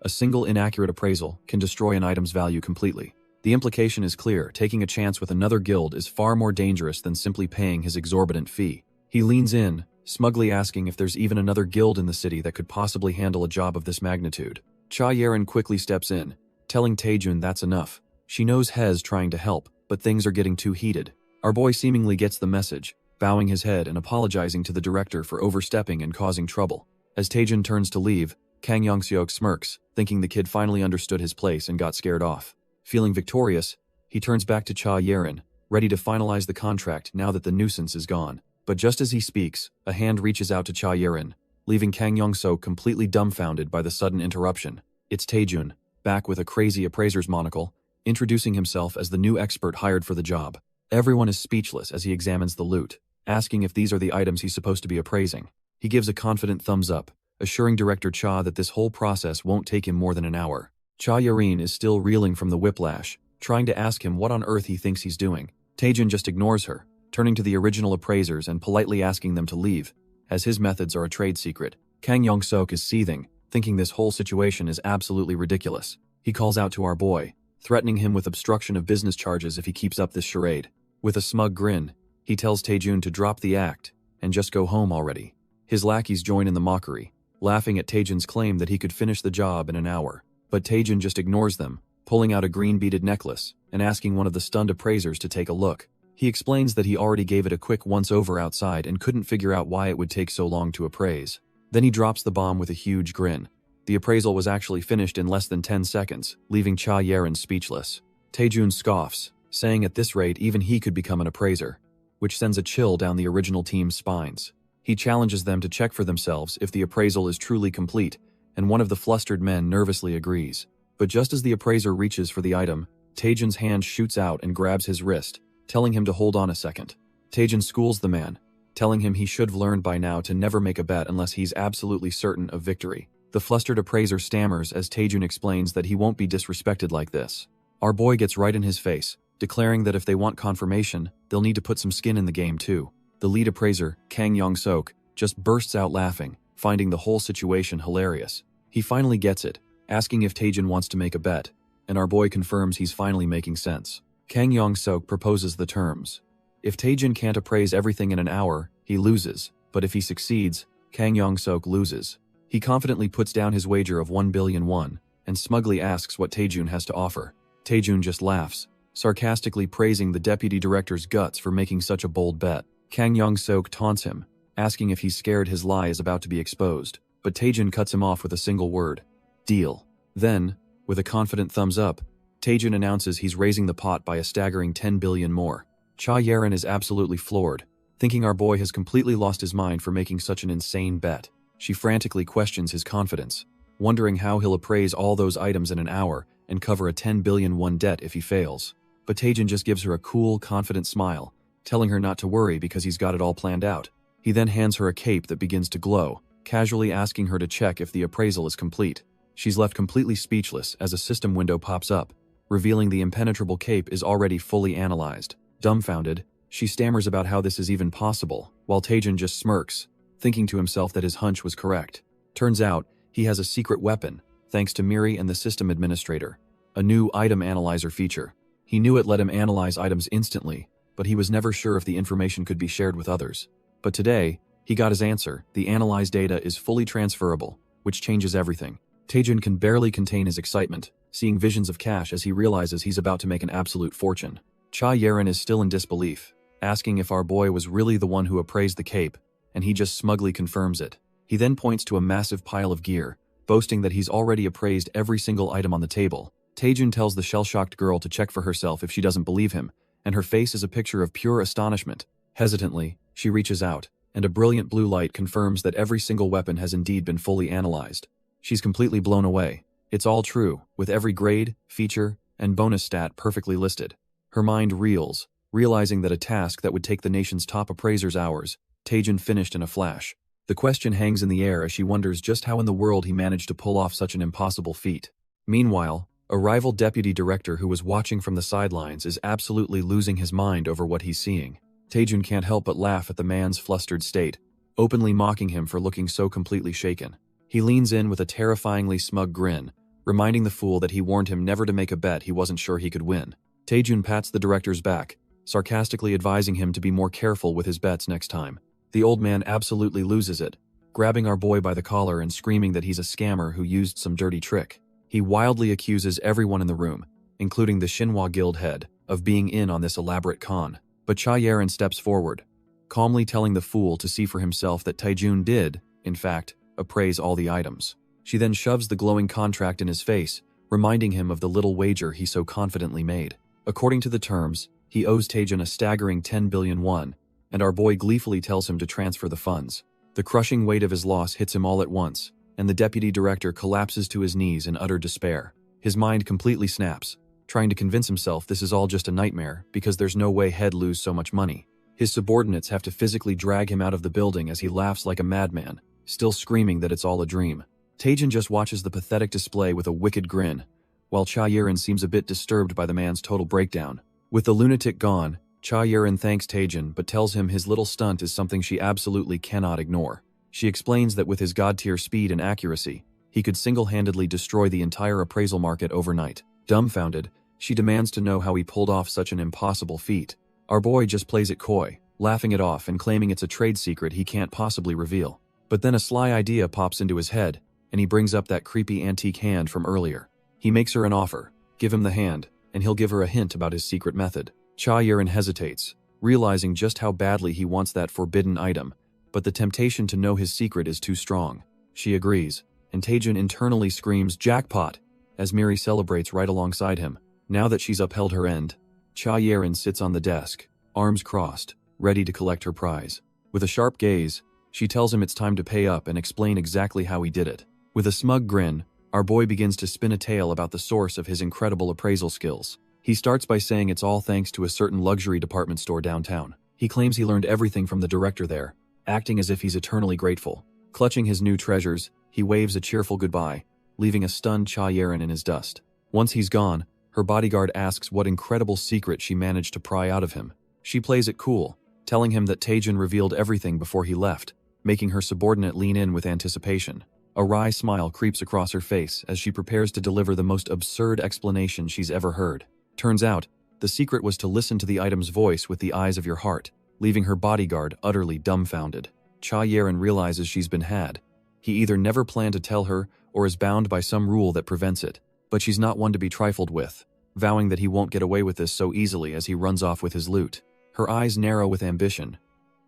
A single inaccurate appraisal can destroy an item's value completely. The implication is clear: taking a chance with another guild is far more dangerous than simply paying his exorbitant fee. He leans in, smugly asking if there's even another guild in the city that could possibly handle a job of this magnitude. Cha Yerin quickly steps in, telling Taejin that's enough. She knows He's trying to help, but things are getting too heated. Our boy seemingly gets the message, bowing his head and apologizing to the director for overstepping and causing trouble. As Taejin turns to leave, Kang Yong-sok smirks, thinking the kid finally understood his place and got scared off. Feeling victorious, he turns back to Cha Yerin, ready to finalize the contract now that the nuisance is gone. But just as he speaks, a hand reaches out to Cha Yerin, leaving Kang Yong-sok completely dumbfounded by the sudden interruption. It's Taejin, back with a crazy appraiser's monocle, introducing himself as the new expert hired for the job. Everyone is speechless as he examines the loot, asking if these are the items he's supposed to be appraising. He gives a confident thumbs up, assuring director Cha that this whole process won't take him more than an hour. Cha Yerin is still reeling from the whiplash, trying to ask him what on earth he thinks he's doing. Taejin just ignores her, turning to the original appraisers and politely asking them to leave, as his methods are a trade secret. Kang Yong-sok is seething, thinking this whole situation is absolutely ridiculous. He calls out to our boy, threatening him with obstruction of business charges if he keeps up this charade. With a smug grin, he tells Taejin to drop the act and just go home already. His lackeys join in the mockery, laughing at Taejin's claim that he could finish the job in an hour. But Taejin just ignores them, pulling out a green beaded necklace and asking one of the stunned appraisers to take a look. He explains that he already gave it a quick once-over outside and couldn't figure out why it would take so long to appraise. Then he drops the bomb with a huge grin. The appraisal was actually finished in less than 10 seconds, leaving Cha Yerin speechless. Taejin scoffs, saying at this rate even he could become an appraiser, which sends a chill down the original team's spines. He challenges them to check for themselves if the appraisal is truly complete, and one of the flustered men nervously agrees. But just as the appraiser reaches for the item, Taejin's hand shoots out and grabs his wrist, telling him to hold on a second. Taejin schools the man, telling him he should have learned by now to never make a bet unless he's absolutely certain of victory. The flustered appraiser stammers as Taejun explains that he won't be disrespected like this. Our boy gets right in his face, declaring that if they want confirmation, they'll need to put some skin in the game too. The lead appraiser, Kang Yong-sok, just bursts out laughing, finding the whole situation hilarious. He finally gets it, asking if Taejun wants to make a bet, and our boy confirms he's finally making sense. Kang Yong-sok proposes the terms. If Taejun can't appraise everything in an hour, he loses, but if he succeeds, Kang Yong-sok loses. He confidently puts down his wager of 1 billion won, and smugly asks what Taejun has to offer. Taejun just laughs, sarcastically praising the deputy director's guts for making such a bold bet. Kang Yong-sok taunts him, asking if he's scared his lie is about to be exposed, but Taejun cuts him off with a single word: deal. Then, with a confident thumbs up, Taejun announces he's raising the pot by a staggering 10 billion more. Cha Yeren is absolutely floored, thinking our boy has completely lost his mind for making such an insane bet. She frantically questions his confidence, wondering how he'll appraise all those items in an hour and cover a 10 billion won debt if he fails. But Taejun just gives her a cool, confident smile, telling her not to worry because he's got it all planned out. He then hands her a cape that begins to glow, casually asking her to check if the appraisal is complete. She's left completely speechless as a system window pops up, revealing the impenetrable cape is already fully analyzed. Dumbfounded, she stammers about how this is even possible, while Taejun just smirks, thinking to himself that his hunch was correct. Turns out, he has a secret weapon, thanks to Miri and the system administrator, a new item analyzer feature. He knew it let him analyze items instantly, but he was never sure if the information could be shared with others. But today, he got his answer. The analyzed data is fully transferable, which changes everything. Taejun can barely contain his excitement, seeing visions of cash as he realizes he's about to make an absolute fortune. Cha Yeren is still in disbelief, asking if our boy was really the one who appraised the cape, and he just smugly confirms it. He then points to a massive pile of gear, boasting that he's already appraised every single item on the table. Taejun tells the shell-shocked girl to check for herself if she doesn't believe him, and her face is a picture of pure astonishment. Hesitantly, she reaches out, and a brilliant blue light confirms that every single weapon has indeed been fully analyzed. She's completely blown away. It's all true, with every grade, feature, and bonus stat perfectly listed. Her mind reels, realizing that a task that would take the nation's top appraisers hours, Taejun finished in a flash. The question hangs in the air as she wonders just how in the world he managed to pull off such an impossible feat. Meanwhile, a rival deputy director who was watching from the sidelines is absolutely losing his mind over what he's seeing. Taejun can't help but laugh at the man's flustered state, openly mocking him for looking so completely shaken. He leans in with a terrifyingly smug grin, reminding the fool that he warned him never to make a bet he wasn't sure he could win. Taejun pats the director's back, sarcastically advising him to be more careful with his bets next time. The old man absolutely loses it, grabbing our boy by the collar and screaming that he's a scammer who used some dirty trick. He wildly accuses everyone in the room, including the Shinhwa Guild head, of being in on this elaborate con. But Cha Yeren steps forward, calmly telling the fool to see for himself that Taejun did, in fact, appraise all the items. She then shoves the glowing contract in his face, reminding him of the little wager he so confidently made. According to the terms, he owes Taejun a staggering 10 billion won, and our boy gleefully tells him to transfer the funds. The crushing weight of his loss hits him all at once, and the deputy director collapses to his knees in utter despair. His mind completely snaps, trying to convince himself this is all just a nightmare because there's no way he'd lose so much money. His subordinates have to physically drag him out of the building as he laughs like a madman, still screaming that it's all a dream. Taejun just watches the pathetic display with a wicked grin, while Cha Yeren seems a bit disturbed by the man's total breakdown. With the lunatic gone, Cha Yeren thanks Taejun but tells him his little stunt is something she absolutely cannot ignore. She explains that with his god-tier speed and accuracy, he could single-handedly destroy the entire appraisal market overnight. Dumbfounded, she demands to know how he pulled off such an impossible feat. Our boy just plays it coy, laughing it off and claiming it's a trade secret he can't possibly reveal. But then a sly idea pops into his head, and he brings up that creepy antique hand from earlier. He makes her an offer, give him the hand, and he'll give her a hint about his secret method. Cha Yeren hesitates, realizing just how badly he wants that forbidden item, but the temptation to know his secret is too strong. She agrees, and Taejun internally screams "Jackpot!" as Miri celebrates right alongside him. Now that she's upheld her end, Cha Yeren sits on the desk, arms crossed, ready to collect her prize. With a sharp gaze, she tells him it's time to pay up and explain exactly how he did it. With a smug grin, our boy begins to spin a tale about the source of his incredible appraisal skills. He starts by saying it's all thanks to a certain luxury department store downtown. He claims he learned everything from the director there, acting as if he's eternally grateful. Clutching his new treasures, he waves a cheerful goodbye, leaving a stunned Cha Yeren in his dust. Once he's gone, her bodyguard asks what incredible secret she managed to pry out of him. She plays it cool, telling him that Taejin revealed everything before he left, making her subordinate lean in with anticipation. A wry smile creeps across her face as she prepares to deliver the most absurd explanation she's ever heard. Turns out, the secret was to listen to the item's voice with the eyes of your heart, leaving her bodyguard utterly dumbfounded. Cha Yeren realizes she's been had. He either never planned to tell her or is bound by some rule that prevents it. But she's not one to be trifled with, vowing that he won't get away with this so easily as he runs off with his loot. Her eyes narrow with ambition.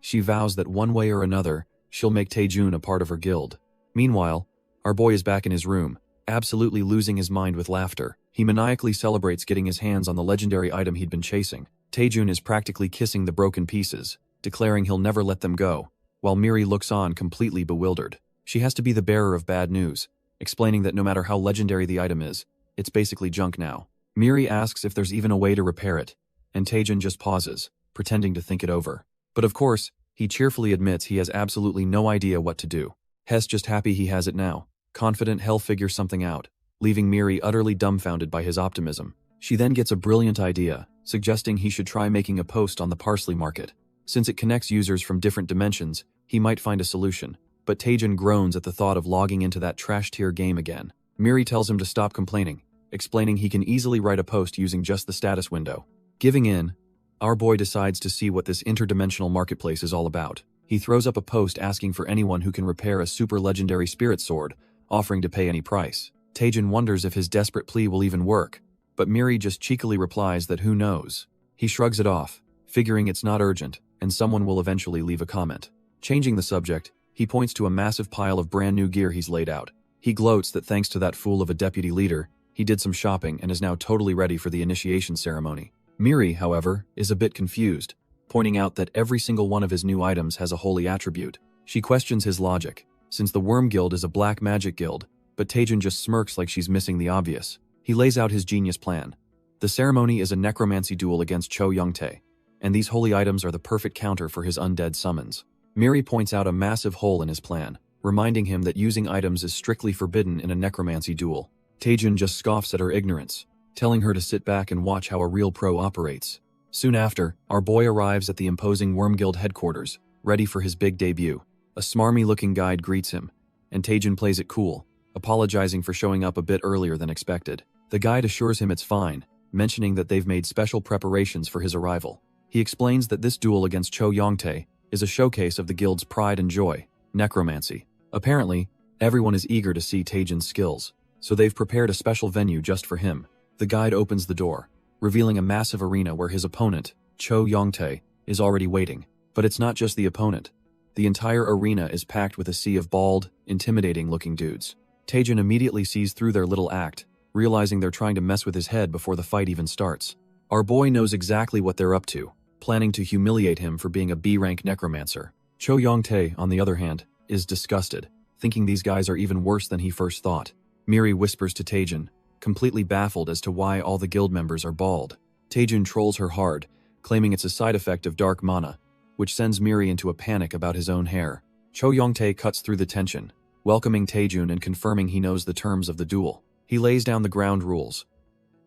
She vows that one way or another, she'll make Taejun a part of her guild. Meanwhile, our boy is back in his room, absolutely losing his mind with laughter. He maniacally celebrates getting his hands on the legendary item he'd been chasing. Taejun is practically kissing the broken pieces, declaring he'll never let them go, while Miri looks on completely bewildered. She has to be the bearer of bad news, explaining that no matter how legendary the item is, it's basically junk now. Miri asks if there's even a way to repair it, and Taejun just pauses, pretending to think it over. But of course, he cheerfully admits he has absolutely no idea what to do. Hess just happy he has it now, confident he'll figure something out, leaving Miri utterly dumbfounded by his optimism. She then gets a brilliant idea, suggesting he should try making a post on the parsley market. Since it connects users from different dimensions, he might find a solution. But Taejun groans at the thought of logging into that trash-tier game again. Miri tells him to stop complaining, explaining he can easily write a post using just the status window. Giving in, our boy decides to see what this interdimensional marketplace is all about. He throws up a post asking for anyone who can repair a super legendary spirit sword, offering to pay any price. Taejun wonders if his desperate plea will even work, but Miri just cheekily replies that who knows. He shrugs it off, figuring it's not urgent, and someone will eventually leave a comment. Changing the subject, he points to a massive pile of brand new gear he's laid out. He gloats that thanks to that fool of a deputy leader, he did some shopping and is now totally ready for the initiation ceremony. Miri, however, is a bit confused, pointing out that every single one of his new items has a holy attribute. She questions his logic, since the Worm Guild is a black magic guild, but Taejun just smirks like she's missing the obvious. He lays out his genius plan. The ceremony is a necromancy duel against Cho Youngtae, and these holy items are the perfect counter for his undead summons. Miri points out a massive hole in his plan, reminding him that using items is strictly forbidden in a necromancy duel. Taejun just scoffs at her ignorance, telling her to sit back and watch how a real pro operates. Soon after, our boy arrives at the imposing Worm Guild headquarters, ready for his big debut. A smarmy-looking guide greets him, and Taejun plays it cool, apologizing for showing up a bit earlier than expected. The guide assures him it's fine, mentioning that they've made special preparations for his arrival. He explains that this duel against Cho Youngtae is a showcase of the guild's pride and joy, necromancy. Apparently, everyone is eager to see Taejun's skills, so they've prepared a special venue just for him. The guide opens the door, revealing a massive arena where his opponent, Cho Youngtae, is already waiting. But it's not just the opponent. The entire arena is packed with a sea of bald, intimidating-looking dudes. Taejun immediately sees through their little act, realizing they're trying to mess with his head before the fight even starts. Our boy knows exactly what they're up to, planning to humiliate him for being a B-rank necromancer. Cho Youngtae, on the other hand, is disgusted, thinking these guys are even worse than he first thought. Miri whispers to Taejun, completely baffled as to why all the guild members are bald. Taejun trolls her hard, claiming it's a side effect of dark mana, which sends Miri into a panic about his own hair. Cho Youngtae cuts through the tension, welcoming Taejun and confirming he knows the terms of the duel. He lays down the ground rules.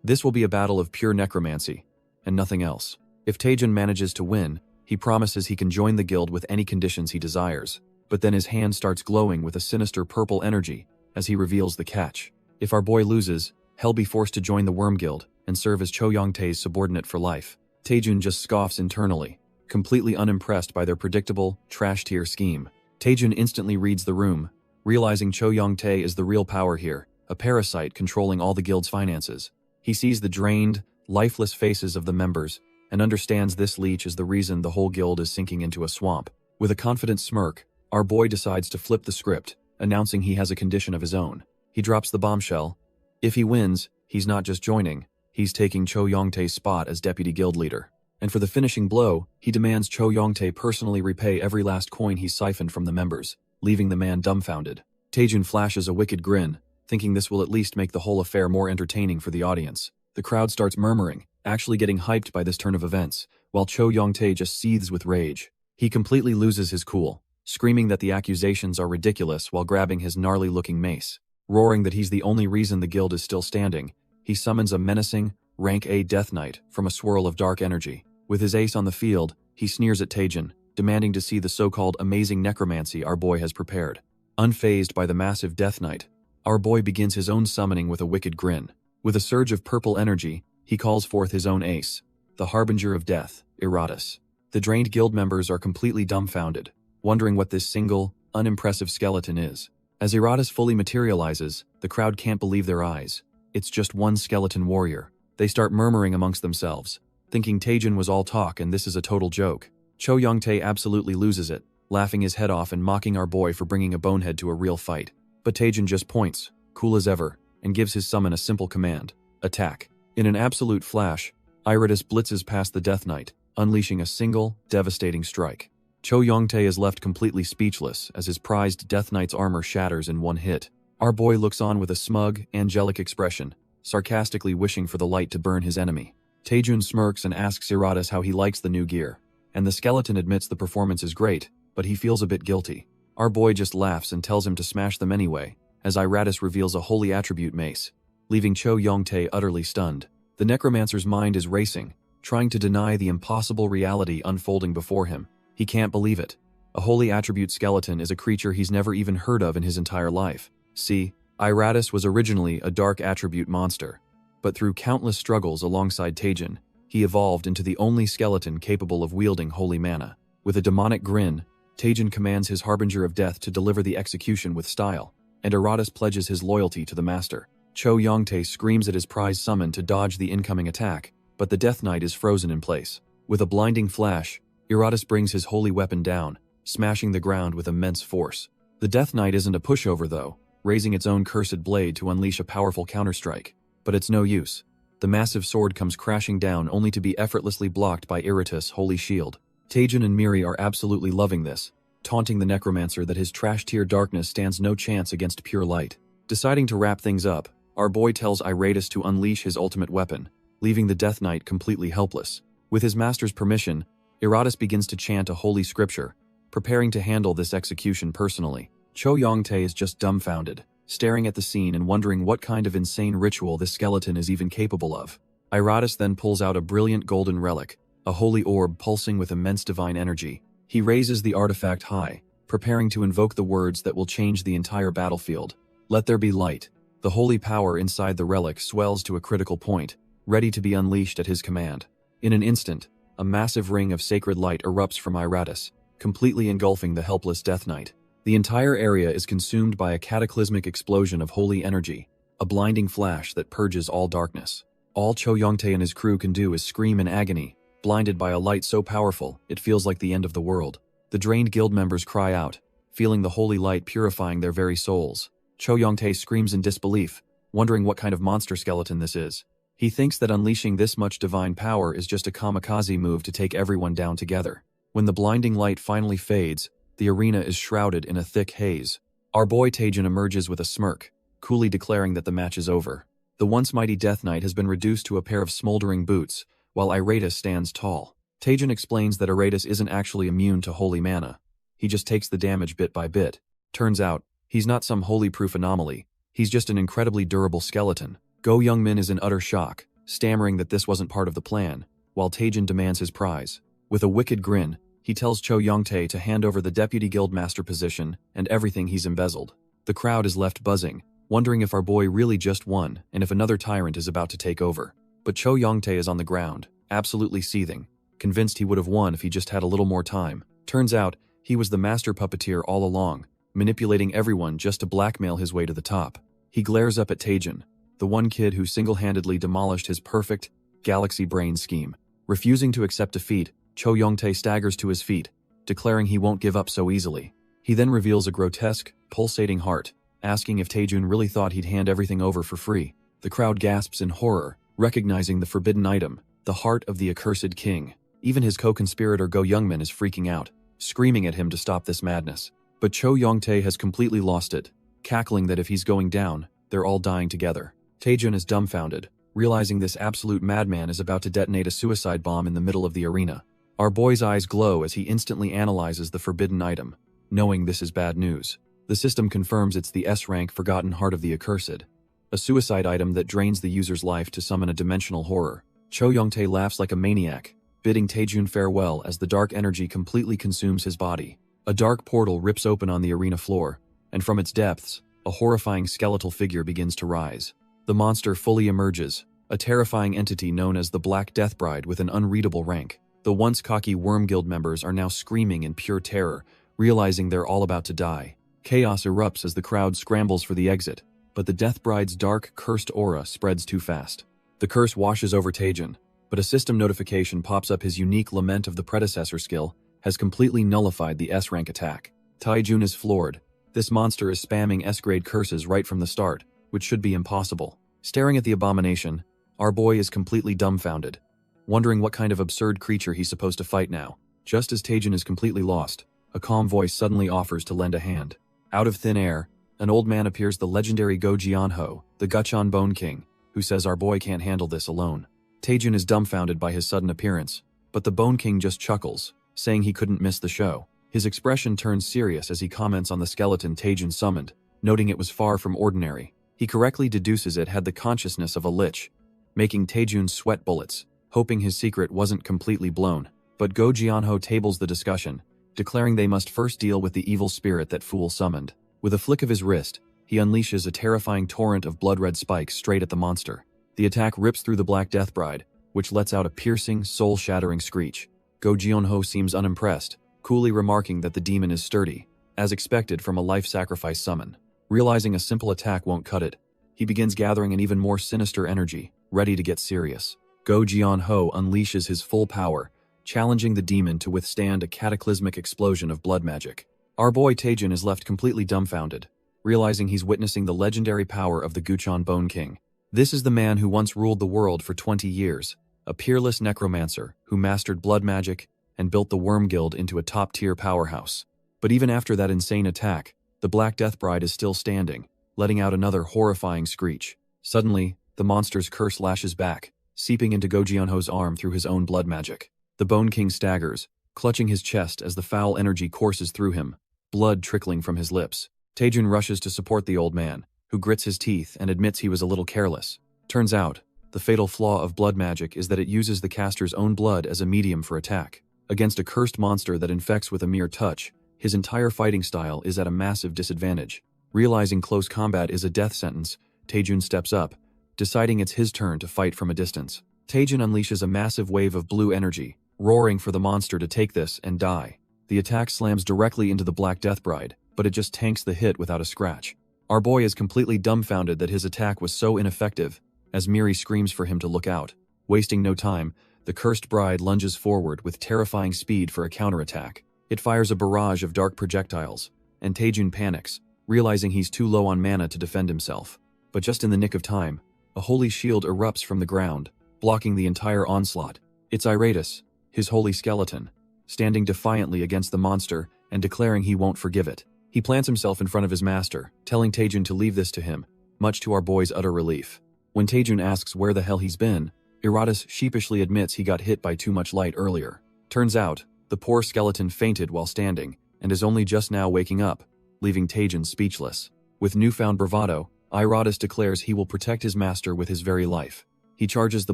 This will be a battle of pure necromancy, and nothing else. If Taejun manages to win, he promises he can join the guild with any conditions he desires. But then his hand starts glowing with a sinister purple energy as he reveals the catch. If our boy loses, he'll be forced to join the Worm Guild and serve as Cho Youngtae's subordinate for life. Taejun just scoffs internally, completely unimpressed by their predictable, trash-tier scheme. Taejun instantly reads the room, realizing Cho Youngtae is the real power here, a parasite controlling all the guild's finances. He sees the drained, lifeless faces of the members and understands this leech is the reason the whole guild is sinking into a swamp. With a confident smirk, our boy decides to flip the script, announcing he has a condition of his own. He drops the bombshell. If he wins, he's not just joining, he's taking Cho Youngtae's spot as deputy guild leader. And for the finishing blow, he demands Cho Youngtae personally repay every last coin he siphoned from the members, leaving the man dumbfounded. Taejun flashes a wicked grin, thinking this will at least make the whole affair more entertaining for the audience. The crowd starts murmuring, actually getting hyped by this turn of events, while Cho Youngtae just seethes with rage. He completely loses his cool, screaming that the accusations are ridiculous while grabbing his gnarly-looking mace. Roaring that he's the only reason the guild is still standing, he summons a menacing, rank A Death Knight from a swirl of dark energy. With his ace on the field, he sneers at Taejin, demanding to see the so-called amazing necromancy our boy has prepared. Unfazed by the massive Death Knight, our boy begins his own summoning with a wicked grin. With a surge of purple energy, he calls forth his own ace, the harbinger of death, Iratus. The drained guild members are completely dumbfounded, wondering what this single, unimpressive skeleton is. As Iratus fully materializes, the crowd can't believe their eyes. It's just one skeleton warrior. They start murmuring amongst themselves, thinking Taejin was all talk and this is a total joke. Cho Young-tae absolutely loses it, laughing his head off and mocking our boy for bringing a bonehead to a real fight. But Taejin just points, cool as ever, and gives his summon a simple command: attack. In an absolute flash, Iratus blitzes past the Death Knight, unleashing a single, devastating strike. Cho Young-tae is left completely speechless as his prized Death Knight's armor shatters in one hit. Our boy looks on with a smug, angelic expression, sarcastically wishing for the light to burn his enemy. Taejun smirks and asks Iratus how he likes the new gear, and the skeleton admits the performance is great, but he feels a bit guilty. Our boy just laughs and tells him to smash them anyway, as Iratus reveals a holy attribute mace, leaving Cho Young-tae utterly stunned. The necromancer's mind is racing, trying to deny the impossible reality unfolding before him. He can't believe it. A holy attribute skeleton is a creature he's never even heard of in his entire life. See, Iratus was originally a dark attribute monster, but through countless struggles alongside Taejin, he evolved into the only skeleton capable of wielding holy mana. With a demonic grin, Taejin commands his harbinger of death to deliver the execution with style, and Iratus pledges his loyalty to the master. Cho Young-tae screams at his prize summon to dodge the incoming attack, but the Death Knight is frozen in place. With a blinding flash, Iratus brings his holy weapon down, smashing the ground with immense force. The Death Knight isn't a pushover though, raising its own cursed blade to unleash a powerful counterstrike. But it's no use. The massive sword comes crashing down only to be effortlessly blocked by Iratus' holy shield. Taejin and Miri are absolutely loving this, taunting the necromancer that his trash-tier darkness stands no chance against pure light. Deciding to wrap things up, our boy tells Iratus to unleash his ultimate weapon, leaving the Death Knight completely helpless. With his master's permission, Iratus begins to chant a holy scripture, preparing to handle this execution personally. Cho Young-tae is just dumbfounded, staring at the scene and wondering what kind of insane ritual this skeleton is even capable of. Iratus then pulls out a brilliant golden relic, a holy orb pulsing with immense divine energy. He raises the artifact high, preparing to invoke the words that will change the entire battlefield. Let there be light. The holy power inside the relic swells to a critical point, ready to be unleashed at his command. In an instant, a massive ring of sacred light erupts from Iratus, completely engulfing the helpless Death Knight. The entire area is consumed by a cataclysmic explosion of holy energy, a blinding flash that purges all darkness. All Cho Young-tae and his crew can do is scream in agony, blinded by a light so powerful it feels like the end of the world. The drained guild members cry out, feeling the holy light purifying their very souls. Cho Young-tae screams in disbelief, wondering what kind of monster skeleton this is. He thinks that unleashing this much divine power is just a kamikaze move to take everyone down together. When the blinding light finally fades, the arena is shrouded in a thick haze. Our boy Taejin emerges with a smirk, coolly declaring that the match is over. The once mighty Death Knight has been reduced to a pair of smoldering boots, while Iratus stands tall. Taejin explains that Iratus isn't actually immune to holy mana. He just takes the damage bit by bit. Turns out, he's not some holy-proof anomaly. He's just an incredibly durable skeleton. Go Young-min is in utter shock, stammering that this wasn't part of the plan, while Taejin demands his prize. With a wicked grin, he tells Cho Young-tae to hand over the deputy guildmaster position and everything he's embezzled. The crowd is left buzzing, wondering if our boy really just won and if another tyrant is about to take over. But Cho Young-tae is on the ground, absolutely seething, convinced he would have won if he just had a little more time. Turns out, he was the master puppeteer all along, manipulating everyone just to blackmail his way to the top. He glares up at Taejin, the one kid who single-handedly demolished his perfect, galaxy brain scheme. Refusing to accept defeat, Cho Young-tae staggers to his feet, declaring he won't give up so easily. He then reveals a grotesque, pulsating heart, asking if Taejin really thought he'd hand everything over for free. The crowd gasps in horror, recognizing the forbidden item, the heart of the accursed king. Even his co-conspirator Go Young-min is freaking out, screaming at him to stop this madness. But Cho Young-tae has completely lost it, cackling that if he's going down, they're all dying together. Taejin is dumbfounded, realizing this absolute madman is about to detonate a suicide bomb in the middle of the arena. Our boy's eyes glow as he instantly analyzes the forbidden item, knowing this is bad news. The system confirms it's the S-rank Forgotten Heart of the Accursed, a suicide item that drains the user's life to summon a dimensional horror. Cho Yongtae laughs like a maniac, bidding Taejun farewell as the dark energy completely consumes his body. A dark portal rips open on the arena floor, and from its depths, a horrifying skeletal figure begins to rise. The monster fully emerges, a terrifying entity known as the Black Death Bride with an unreadable rank. The once cocky Worm Guild members are now screaming in pure terror, realizing they're all about to die. Chaos erupts as the crowd scrambles for the exit, but the Death Bride's dark, cursed aura spreads too fast. The curse washes over Taejun, but a system notification pops up. His unique Lament of the Predecessor skill has completely nullified the S-rank attack. Taejun is floored. This monster is spamming S-grade curses right from the start, which should be impossible. Staring at the abomination, our boy is completely dumbfounded, wondering what kind of absurd creature he's supposed to fight now. Just as Taejun is completely lost, a calm voice suddenly offers to lend a hand. Out of thin air, an old man appears, the legendary Go Jianho, the Guchon Bone King, who says our boy can't handle this alone. Taejun is dumbfounded by his sudden appearance, but the Bone King just chuckles, saying he couldn't miss the show. His expression turns serious as he comments on the skeleton Taejun summoned, noting it was far from ordinary. He correctly deduces it had the consciousness of a lich, making Taejun sweat bullets, hoping his secret wasn't completely blown. But Go Jianho tables the discussion, declaring they must first deal with the evil spirit that fool summoned. With a flick of his wrist, he unleashes a terrifying torrent of blood-red spikes straight at the monster. The attack rips through the Black Death Bride, which lets out a piercing, soul-shattering screech. Go Jianho seems unimpressed, coolly remarking that the demon is sturdy, as expected from a life-sacrifice summon. Realizing a simple attack won't cut it, he begins gathering an even more sinister energy, ready to get serious. Go Jianho unleashes his full power, challenging the demon to withstand a cataclysmic explosion of blood magic. Our boy Taejun is left completely dumbfounded, realizing he's witnessing the legendary power of the Guchon Bone King. This is the man who once ruled the world for 20 years, a peerless necromancer who mastered blood magic and built the Worm Guild into a top-tier powerhouse. But even after that insane attack, the Black Death Bride is still standing, letting out another horrifying screech. Suddenly, the monster's curse lashes back, seeping into Go Jianho's arm through his own blood magic. The Bone King staggers, clutching his chest as the foul energy courses through him, blood trickling from his lips. Taejun rushes to support the old man, who grits his teeth and admits he was a little careless. Turns out, the fatal flaw of blood magic is that it uses the caster's own blood as a medium for attack. Against a cursed monster that infects with a mere touch, his entire fighting style is at a massive disadvantage. Realizing close combat is a death sentence, Taejun steps up, deciding it's his turn to fight from a distance. Taejun unleashes a massive wave of blue energy, roaring for the monster to take this and die. The attack slams directly into the Black Death Bride, but it just tanks the hit without a scratch. Our boy is completely dumbfounded that his attack was so ineffective, as Miri screams for him to look out. Wasting no time, the cursed bride lunges forward with terrifying speed for a counterattack. It fires a barrage of dark projectiles, and Taejun panics, realizing he's too low on mana to defend himself. But just in the nick of time, a holy shield erupts from the ground, blocking the entire onslaught. It's Iratus, his holy skeleton, standing defiantly against the monster and declaring he won't forgive it. He plants himself in front of his master, telling Taejun to leave this to him, much to our boy's utter relief. When Taejun asks where the hell he's been, Iratus sheepishly admits he got hit by too much light earlier. Turns out, the poor skeleton fainted while standing, and is only just now waking up, leaving Taejun speechless. With newfound bravado, Iratus declares he will protect his master with his very life. He charges the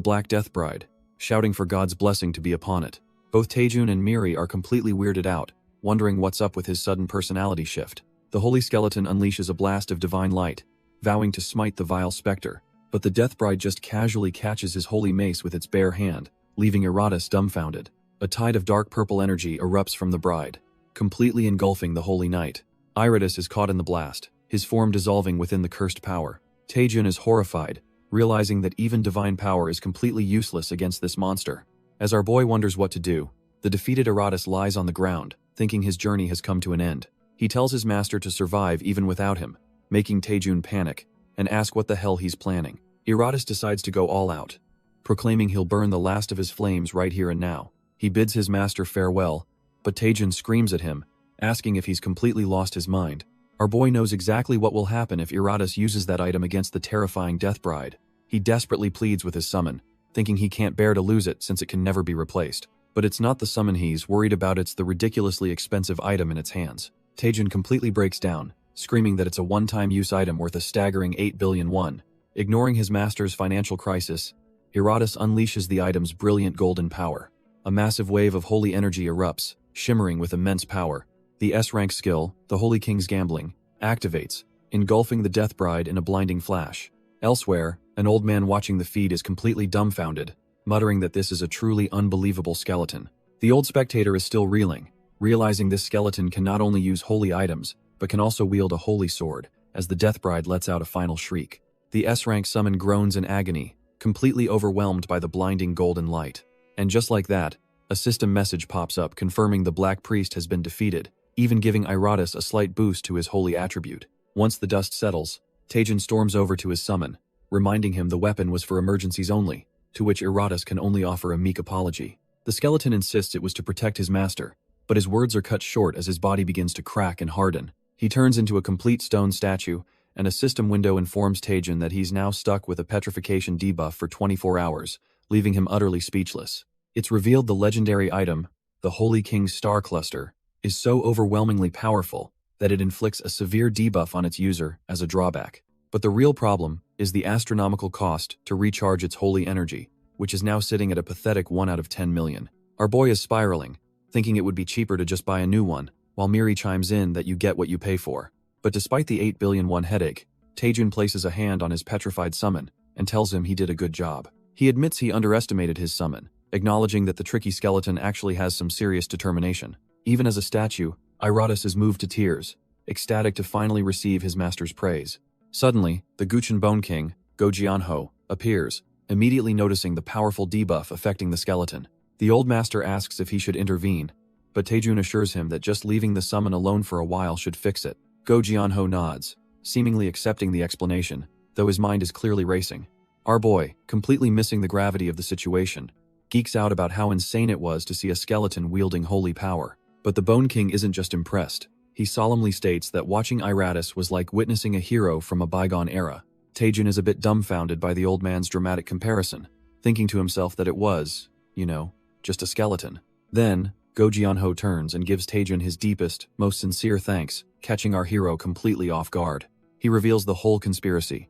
Black Death Bride, shouting for God's blessing to be upon it. Both Taejun and Miri are completely weirded out, wondering what's up with his sudden personality shift. The holy skeleton unleashes a blast of divine light, vowing to smite the vile specter, but the Death Bride just casually catches his holy mace with its bare hand, leaving Iratus dumbfounded. A tide of dark purple energy erupts from the bride, completely engulfing the holy knight. Iratus is caught in the blast, his form dissolving within the cursed power. Taejun is horrified, realizing that even divine power is completely useless against this monster. As our boy wonders what to do, the defeated Iratus lies on the ground, thinking his journey has come to an end. He tells his master to survive even without him, making Taejun panic, and ask what the hell he's planning. Iratus decides to go all out, proclaiming he'll burn the last of his flames right here and now. He bids his master farewell, but Taejun screams at him, asking if he's completely lost his mind. Our boy knows exactly what will happen if Iratus uses that item against the terrifying Death Bride. He desperately pleads with his summon, thinking he can't bear to lose it since it can never be replaced. But it's not the summon he's worried about, it's the ridiculously expensive item in its hands. Taejun completely breaks down, screaming that it's a one-time use item worth a staggering 8 billion won. Ignoring his master's financial crisis, Herodotus unleashes the item's brilliant golden power. A massive wave of holy energy erupts, shimmering with immense power. The S-rank skill, the Holy King's Gambling, activates, engulfing the Death Bride in a blinding flash. Elsewhere, an old man watching the feed is completely dumbfounded, muttering that this is a truly unbelievable skeleton. The old spectator is still reeling, realizing this skeleton can not only use holy items, but can also wield a holy sword, as the Death Bride lets out a final shriek. The S-rank summon groans in agony, completely overwhelmed by the blinding golden light. And just like that, a system message pops up confirming the Black Priest has been defeated, even giving Herodotus a slight boost to his holy attribute. Once the dust settles, Taejun storms over to his summon, reminding him the weapon was for emergencies only, to which Herodotus can only offer a meek apology. The skeleton insists it was to protect his master, but his words are cut short as his body begins to crack and harden. He turns into a complete stone statue, and a system window informs Taejun that he's now stuck with a petrification debuff for 24 hours, leaving him utterly speechless. It's revealed the legendary item, the Holy King's Star Cluster, is so overwhelmingly powerful that it inflicts a severe debuff on its user as a drawback. But the real problem is the astronomical cost to recharge its holy energy, which is now sitting at a pathetic 1 out of 10 million. Our boy is spiraling, thinking it would be cheaper to just buy a new one, while Miri chimes in that you get what you pay for. But despite the 8 billion won headache, Taejun places a hand on his petrified summon and tells him he did a good job. He admits he underestimated his summon, acknowledging that the tricky skeleton actually has some serious determination. Even as a statue, Herodotus is moved to tears, ecstatic to finally receive his master's praise. Suddenly, the Guchun Bone King, Go Jianho, appears, immediately noticing the powerful debuff affecting the skeleton. The old master asks if he should intervene, but Taejun assures him that just leaving the summon alone for a while should fix it. Go Jianho nods, seemingly accepting the explanation, though his mind is clearly racing. Our boy, completely missing the gravity of the situation, geeks out about how insane it was to see a skeleton wielding holy power. But the Bone King isn't just impressed. He solemnly states that watching Herodotus was like witnessing a hero from a bygone era. Taejun is a bit dumbfounded by the old man's dramatic comparison, thinking to himself that it was, just a skeleton. Then, Go Jianho turns and gives Taejun his deepest, most sincere thanks, catching our hero completely off guard. He reveals the whole conspiracy.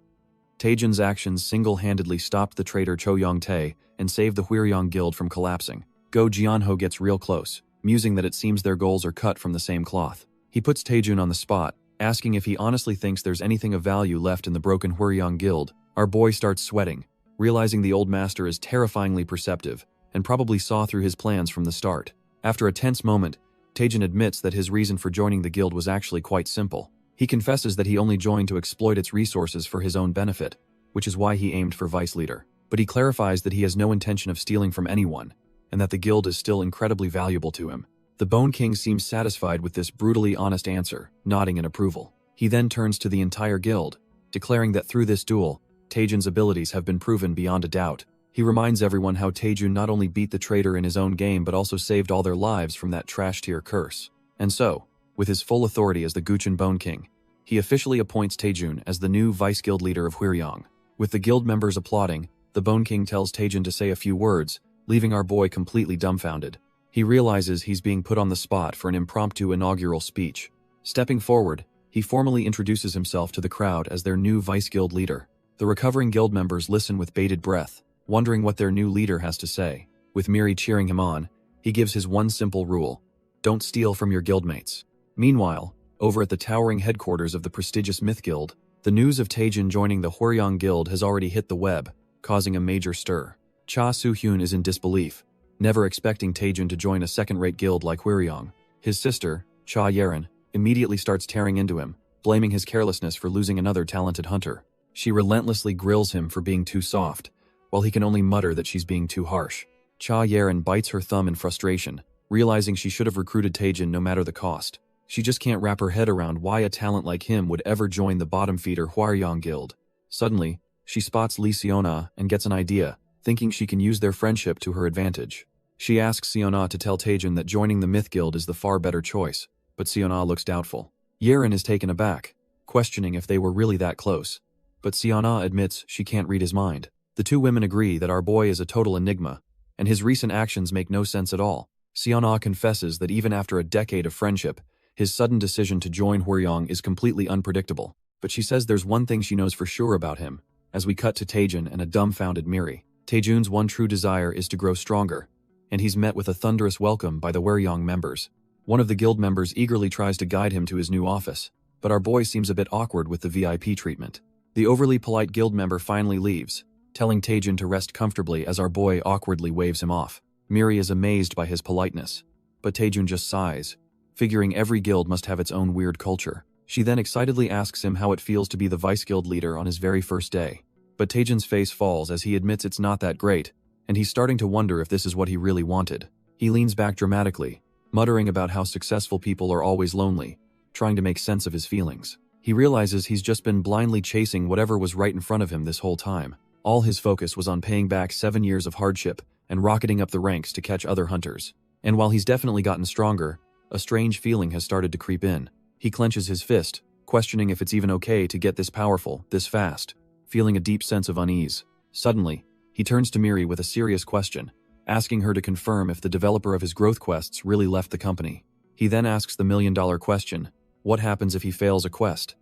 Taejun's actions single-handedly stopped the traitor Cho Yong-tae and saved the Hwiryong Guild from collapsing. Go Jianho gets real close, musing that it seems their goals are cut from the same cloth. He puts Taejun on the spot, asking if he honestly thinks there's anything of value left in the broken Hwiryong Guild. Our boy starts sweating, realizing the old master is terrifyingly perceptive and probably saw through his plans from the start. After a tense moment, Taejun admits that his reason for joining the guild was actually quite simple. He confesses that he only joined to exploit its resources for his own benefit, which is why he aimed for vice leader. But he clarifies that he has no intention of stealing from anyone, and that the guild is still incredibly valuable to him. The Bone King seems satisfied with this brutally honest answer, nodding in approval. He then turns to the entire guild, declaring that through this duel, Taejun's abilities have been proven beyond a doubt. He reminds everyone how Taejun not only beat the traitor in his own game but also saved all their lives from that trash-tier curse. And so, with his full authority as the Guchun Bone King, he officially appoints Taejun as the new vice guild leader of Hwiryong. With the guild members applauding, the Bone King tells Taejun to say a few words, leaving our boy completely dumbfounded. He realizes he's being put on the spot for an impromptu inaugural speech. Stepping forward, he formally introduces himself to the crowd as their new vice guild leader. The recovering guild members listen with bated breath, wondering what their new leader has to say. With Miri cheering him on, he gives his one simple rule: don't steal from your guildmates. Meanwhile, over at the towering headquarters of the prestigious Myth Guild, the news of Taejun joining the Hwiryong Guild has already hit the web, causing a major stir. Cha Soo-hyun is in disbelief, never expecting Taejun to join a second-rate guild like Hwiryong. His sister, Cha Yerin, immediately starts tearing into him, blaming his carelessness for losing another talented hunter. She relentlessly grills him for being too soft, while he can only mutter that she's being too harsh. Cha Yerin bites her thumb in frustration, realizing she should have recruited Taejun no matter the cost. She just can't wrap her head around why a talent like him would ever join the bottom-feeder Hwiryong Guild. Suddenly, she spots Lee Seona and gets an idea, thinking she can use their friendship to her advantage. She asks Seona to tell Taejun that joining the Myth Guild is the far better choice, but Seona looks doubtful. Yerin is taken aback, questioning if they were really that close, but Seona admits she can't read his mind. The two women agree that our boy is a total enigma, and his recent actions make no sense at all. Seona confesses that even after a decade of friendship, His sudden decision to join Hwaryong is completely unpredictable, but she says there's one thing she knows for sure about him. As we cut to Taejun and a dumbfounded Miri. Taejun's one true desire is to grow stronger, and he's met with a thunderous welcome by the Hwaryong members. One of the guild members eagerly tries to guide him to his new office, but our boy seems a bit awkward with the VIP treatment. The overly polite guild member finally leaves, telling Taejun to rest comfortably as our boy awkwardly waves him off. Miri is amazed by his politeness, but Taejun just sighs, figuring every guild must have its own weird culture. She then excitedly asks him how it feels to be the vice guild leader on his very first day. But Taejun's face falls as he admits it's not that great, and he's starting to wonder if this is what he really wanted. He leans back dramatically, muttering about how successful people are always lonely, trying to make sense of his feelings. He realizes he's just been blindly chasing whatever was right in front of him this whole time. All his focus was on paying back 7 years of hardship and rocketing up the ranks to catch other hunters. And while he's definitely gotten stronger, a strange feeling has started to creep in. He clenches his fist, questioning if it's even okay to get this powerful, this fast, feeling a deep sense of unease. Suddenly, he turns to Miri with a serious question, asking her to confirm if the developer of his growth quests really left the company. He then asks the million-dollar question, what happens if he fails a quest?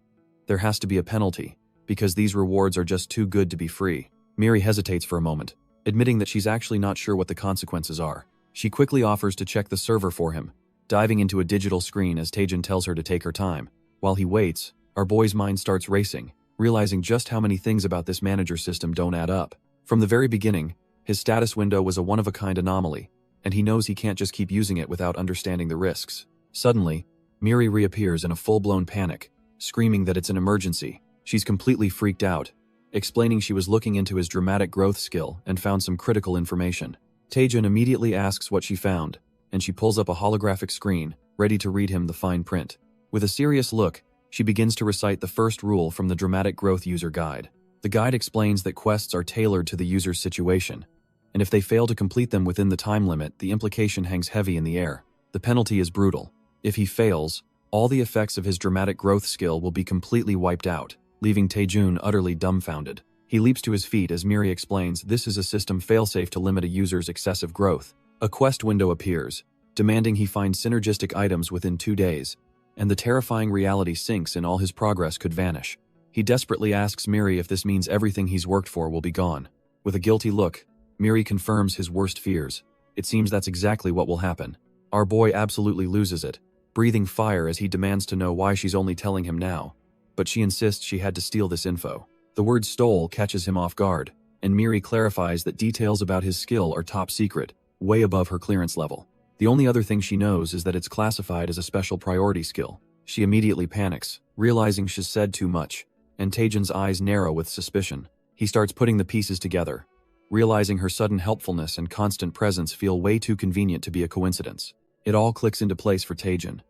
There has to be a penalty, because these rewards are just too good to be free. Miri hesitates for a moment, admitting that she's actually not sure what the consequences are. She quickly offers to check the server for him, diving into a digital screen as Taejun tells her to take her time. While he waits, our boy's mind starts racing, realizing just how many things about this manager system don't add up. From the very beginning, his status window was a one-of-a-kind anomaly, and he knows he can't just keep using it without understanding the risks. Suddenly, Miri reappears in a full-blown panic, screaming that it's an emergency. She's completely freaked out, explaining she was looking into his dramatic growth skill and found some critical information. Taejun immediately asks what she found, and she pulls up a holographic screen, ready to read him the fine print. With a serious look, she begins to recite the first rule from the Dramatic Growth User Guide. The guide explains that quests are tailored to the user's situation, and if they fail to complete them within the time limit, the implication hangs heavy in the air. The penalty is brutal. If he fails, all the effects of his dramatic growth skill will be completely wiped out, leaving Taejun utterly dumbfounded. He leaps to his feet as Miri explains this is a system failsafe to limit a user's excessive growth. A quest window appears, demanding he find synergistic items within 2 days, and the terrifying reality sinks and all his progress could vanish. He desperately asks Miri if this means everything he's worked for will be gone. With a guilty look, Miri confirms his worst fears. It seems that's exactly what will happen. Our boy absolutely loses it, breathing fire as he demands to know why she's only telling him now. But she insists she had to steal this info. The word stole catches him off guard, and Miri clarifies that details about his skill are top secret, way above her clearance level. The only other thing she knows is that it's classified as a special priority skill. She immediately panics, realizing she's said too much, and Taejun's eyes narrow with suspicion. He starts putting the pieces together, realizing her sudden helpfulness and constant presence feel way too convenient to be a coincidence. It all clicks into place for Taejun.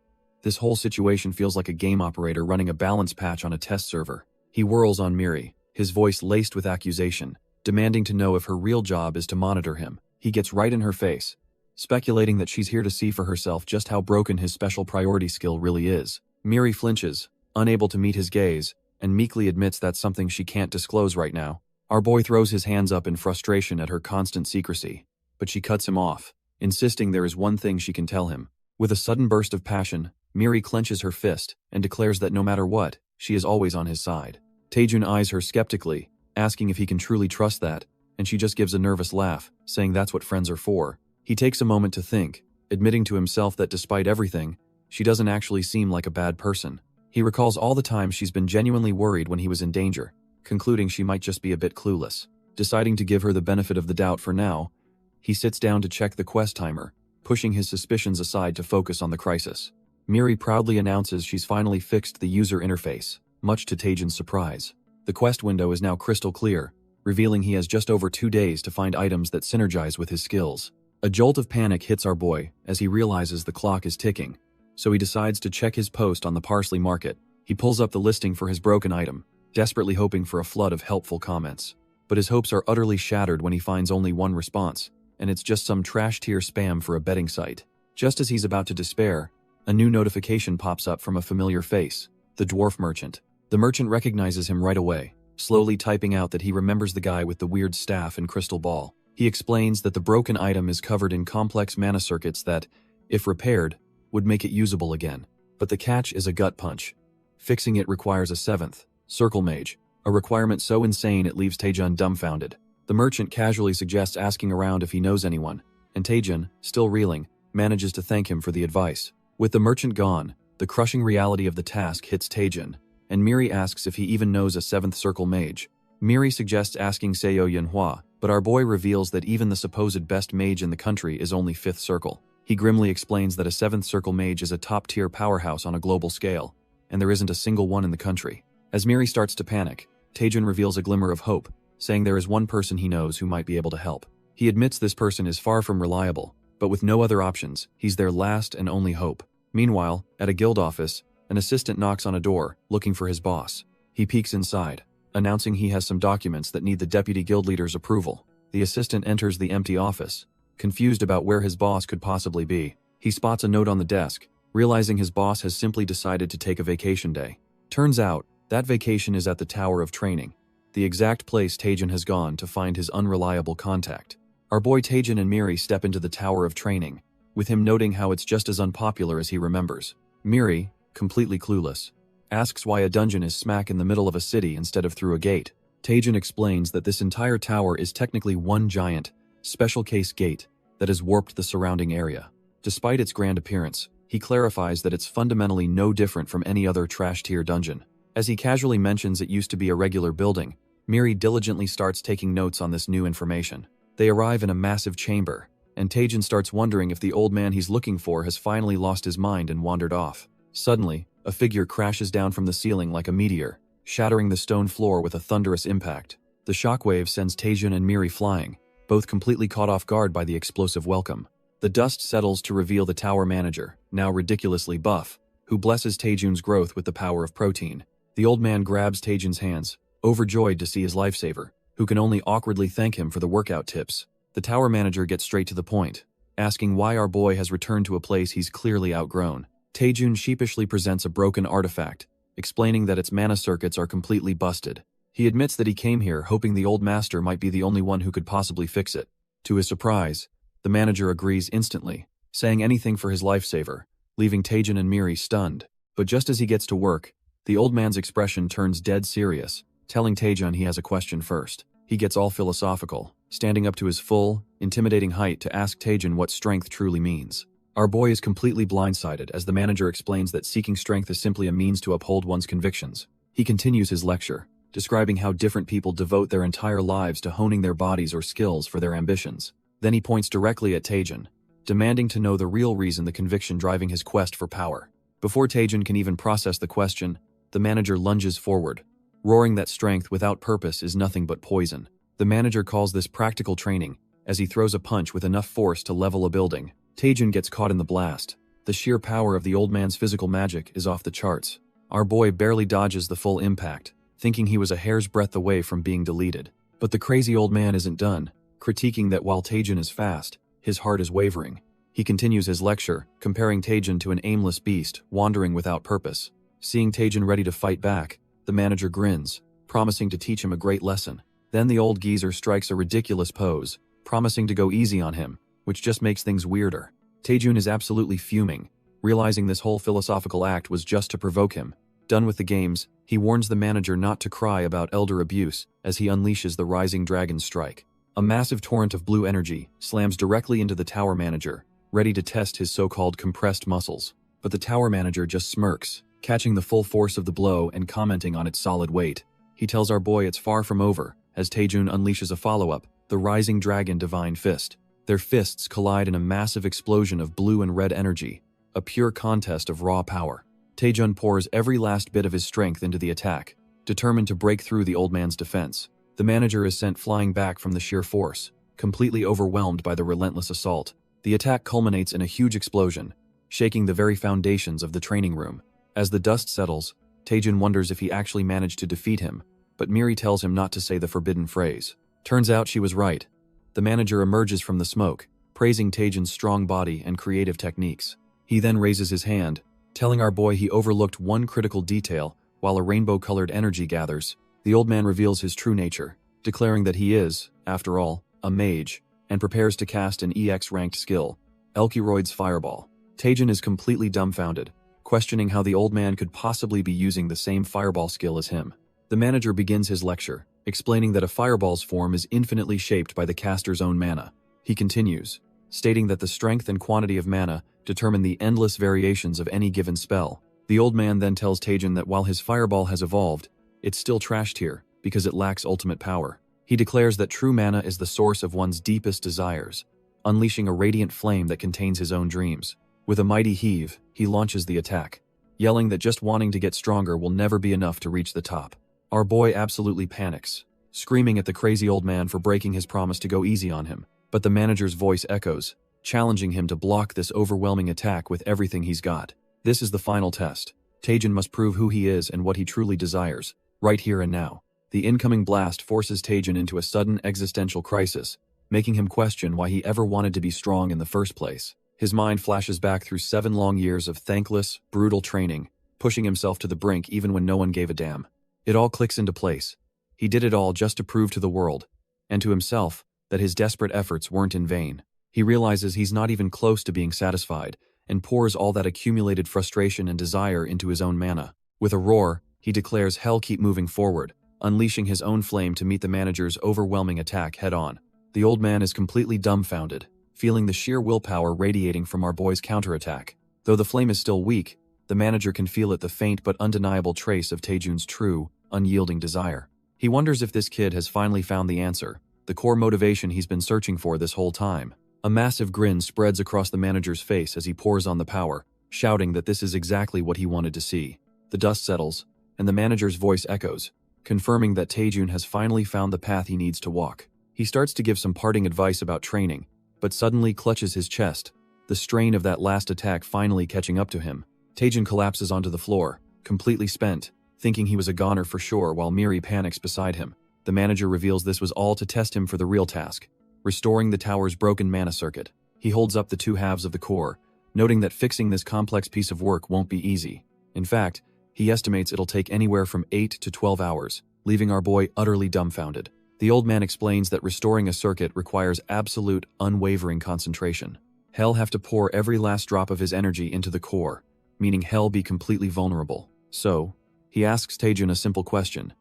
This whole situation feels like a game operator running a balance patch on a test server. He whirls on Miri, his voice laced with accusation, demanding to know if her real job is to monitor him. He gets right in her face, speculating that she's here to see for herself just how broken his special priority skill really is. Miri flinches, unable to meet his gaze, and meekly admits that's something she can't disclose right now. Our boy throws his hands up in frustration at her constant secrecy, but she cuts him off, insisting there is one thing she can tell him. With a sudden burst of passion, Miri clenches her fist and declares that no matter what, she is always on his side. Taejun eyes her skeptically, asking if he can truly trust that, and she just gives a nervous laugh, saying that's what friends are for. He takes a moment to think, admitting to himself that despite everything, she doesn't actually seem like a bad person. He recalls all the times she's been genuinely worried when he was in danger, concluding she might just be a bit clueless. Deciding to give her the benefit of the doubt for now, he sits down to check the quest timer, pushing his suspicions aside to focus on the crisis. Miri proudly announces she's finally fixed the user interface, much to Taejun's surprise. The quest window is now crystal clear, revealing he has just over 2 days to find items that synergize with his skills. A jolt of panic hits our boy as he realizes the clock is ticking, so he decides to check his post on the parsley market. He pulls up the listing for his broken item, desperately hoping for a flood of helpful comments. But his hopes are utterly shattered when he finds only one response, and it's just some trash-tier spam for a betting site. Just as he's about to despair, a new notification pops up from a familiar face, the dwarf merchant. The merchant recognizes him right away, slowly typing out that he remembers the guy with the weird staff and crystal ball. He explains that the broken item is covered in complex mana circuits that, if repaired, would make it usable again. But the catch is a gut punch. Fixing it requires a 7th, circle mage, a requirement so insane it leaves Taejun dumbfounded. The merchant casually suggests asking around if he knows anyone, and Taejun, still reeling, manages to thank him for the advice. With the merchant gone, the crushing reality of the task hits Taejun, and Miri asks if he even knows a 7th circle mage. Miri suggests asking Seo Yanhua, but our boy reveals that even the supposed best mage in the country is only 5th circle. He grimly explains that a 7th circle mage is a top-tier powerhouse on a global scale, and there isn't a single one in the country. As Miri starts to panic, Taejun reveals a glimmer of hope, saying there is one person he knows who might be able to help. He admits this person is far from reliable, but with no other options, he's their last and only hope. Meanwhile, at a guild office, an assistant knocks on a door, looking for his boss. He peeks inside, announcing he has some documents that need the deputy guild leader's approval. The assistant enters the empty office, confused about where his boss could possibly be. He spots a note on the desk, realizing his boss has simply decided to take a vacation day. Turns out, that vacation is at the Tower of Training, the exact place Taejun has gone to find his unreliable contact. Our boy Taejun and Miri step into the Tower of Training, with him noting how it's just as unpopular as he remembers. Miri, completely clueless, asks why a dungeon is smack in the middle of a city instead of through a gate. Taejun explains that this entire tower is technically one giant, special case gate that has warped the surrounding area. Despite its grand appearance, he clarifies that it's fundamentally no different from any other trash-tier dungeon. As he casually mentions it used to be a regular building, Miri diligently starts taking notes on this new information. They arrive in a massive chamber, and Taejun starts wondering if the old man he's looking for has finally lost his mind and wandered off. Suddenly, a figure crashes down from the ceiling like a meteor, shattering the stone floor with a thunderous impact. The shockwave sends Taejun and Miri flying, both completely caught off guard by the explosive welcome. The dust settles to reveal the tower manager, now ridiculously buff, who blesses Taejun's growth with the power of protein. The old man grabs Taejun's hands, overjoyed to see his lifesaver, who can only awkwardly thank him for the workout tips. The tower manager gets straight to the point, asking why our boy has returned to a place he's clearly outgrown. Taejun sheepishly presents a broken artifact, explaining that its mana circuits are completely busted. He admits that he came here hoping the old master might be the only one who could possibly fix it. To his surprise, the manager agrees instantly, saying anything for his lifesaver, leaving Taejun and Miri stunned. But just as he gets to work, the old man's expression turns dead serious, telling Taejun he has a question first. He gets all philosophical, standing up to his full, intimidating height to ask Taejun what strength truly means. Our boy is completely blindsided as the manager explains that seeking strength is simply a means to uphold one's convictions. He continues his lecture, describing how different people devote their entire lives to honing their bodies or skills for their ambitions. Then he points directly at Taejun, demanding to know the real reason the conviction driving his quest for power. Before Taejun can even process the question, the manager lunges forward, roaring that strength without purpose is nothing but poison. The manager calls this practical training, as he throws a punch with enough force to level a building. Taejun gets caught in the blast. The sheer power of the old man's physical magic is off the charts. Our boy barely dodges the full impact, thinking he was a hair's breadth away from being deleted. But the crazy old man isn't done, critiquing that while Taejun is fast, his heart is wavering. He continues his lecture, comparing Taejun to an aimless beast, wandering without purpose. Seeing Taejun ready to fight back, the manager grins, promising to teach him a great lesson. Then the old geezer strikes a ridiculous pose, promising to go easy on him, which just makes things weirder. Taejun is absolutely fuming, realizing this whole philosophical act was just to provoke him. Done with the games, he warns the manager not to cry about elder abuse as he unleashes the Rising Dragon Strike. A massive torrent of blue energy slams directly into the tower manager, ready to test his so-called compressed muscles. But the tower manager just smirks, catching the full force of the blow and commenting on its solid weight. He tells our boy it's far from over, as Taejun unleashes a follow-up, the Rising Dragon Divine Fist. Their fists collide in a massive explosion of blue and red energy, a pure contest of raw power. Taejun pours every last bit of his strength into the attack, determined to break through the old man's defense. The manager is sent flying back from the sheer force, completely overwhelmed by the relentless assault. The attack culminates in a huge explosion, shaking the very foundations of the training room. As the dust settles, Taejun wonders if he actually managed to defeat him, but Miri tells him not to say the forbidden phrase. Turns out she was right. The manager emerges from the smoke, praising Taejun's strong body and creative techniques. He then raises his hand, telling our boy he overlooked one critical detail while a rainbow-colored energy gathers. The old man reveals his true nature, declaring that he is, after all, a mage, and prepares to cast an EX-ranked skill, Elkiroid's Fireball. Taejun is completely dumbfounded, questioning how the old man could possibly be using the same fireball skill as him. The manager begins his lecture, explaining that a fireball's form is infinitely shaped by the caster's own mana. He continues, stating that the strength and quantity of mana determine the endless variations of any given spell. The old man then tells Taejin that while his fireball has evolved, it's still trashed here because it lacks ultimate power. He declares that true mana is the source of one's deepest desires, unleashing a radiant flame that contains his own dreams. With a mighty heave, he launches the attack, yelling that just wanting to get stronger will never be enough to reach the top. Our boy absolutely panics, screaming at the crazy old man for breaking his promise to go easy on him. But the manager's voice echoes, challenging him to block this overwhelming attack with everything he's got. This is the final test. Taejin must prove who he is and what he truly desires, right here and now. The incoming blast forces Taejin into a sudden existential crisis, making him question why he ever wanted to be strong in the first place. His mind flashes back through 7 long years of thankless, brutal training, pushing himself to the brink even when no one gave a damn. It all clicks into place. He did it all just to prove to the world, and to himself, that his desperate efforts weren't in vain. He realizes he's not even close to being satisfied, and pours all that accumulated frustration and desire into his own mana. With a roar, he declares hell keep moving forward, unleashing his own flame to meet the manager's overwhelming attack head-on. The old man is completely dumbfounded, feeling the sheer willpower radiating from our boy's counterattack. Though the flame is still weak, the manager can feel it the faint but undeniable trace of Taejun's true, unyielding desire. He wonders if this kid has finally found the answer, the core motivation he's been searching for this whole time. A massive grin spreads across the manager's face as he pours on the power, shouting that this is exactly what he wanted to see. The dust settles, and the manager's voice echoes, confirming that Taejun has finally found the path he needs to walk. He starts to give some parting advice about training, but suddenly clutches his chest, the strain of that last attack finally catching up to him. Taejun collapses onto the floor, completely spent, thinking he was a goner for sure while Miri panics beside him. The manager reveals this was all to test him for the real task, restoring the tower's broken mana circuit. He holds up the 2 halves of the core, noting that fixing this complex piece of work won't be easy. In fact, he estimates it'll take anywhere from 8 to 12 hours, leaving our boy utterly dumbfounded. The old man explains that restoring a circuit requires absolute, unwavering concentration. He'll have to pour every last drop of his energy into the core, meaning he'll be completely vulnerable. So, he asks Taejun a simple question.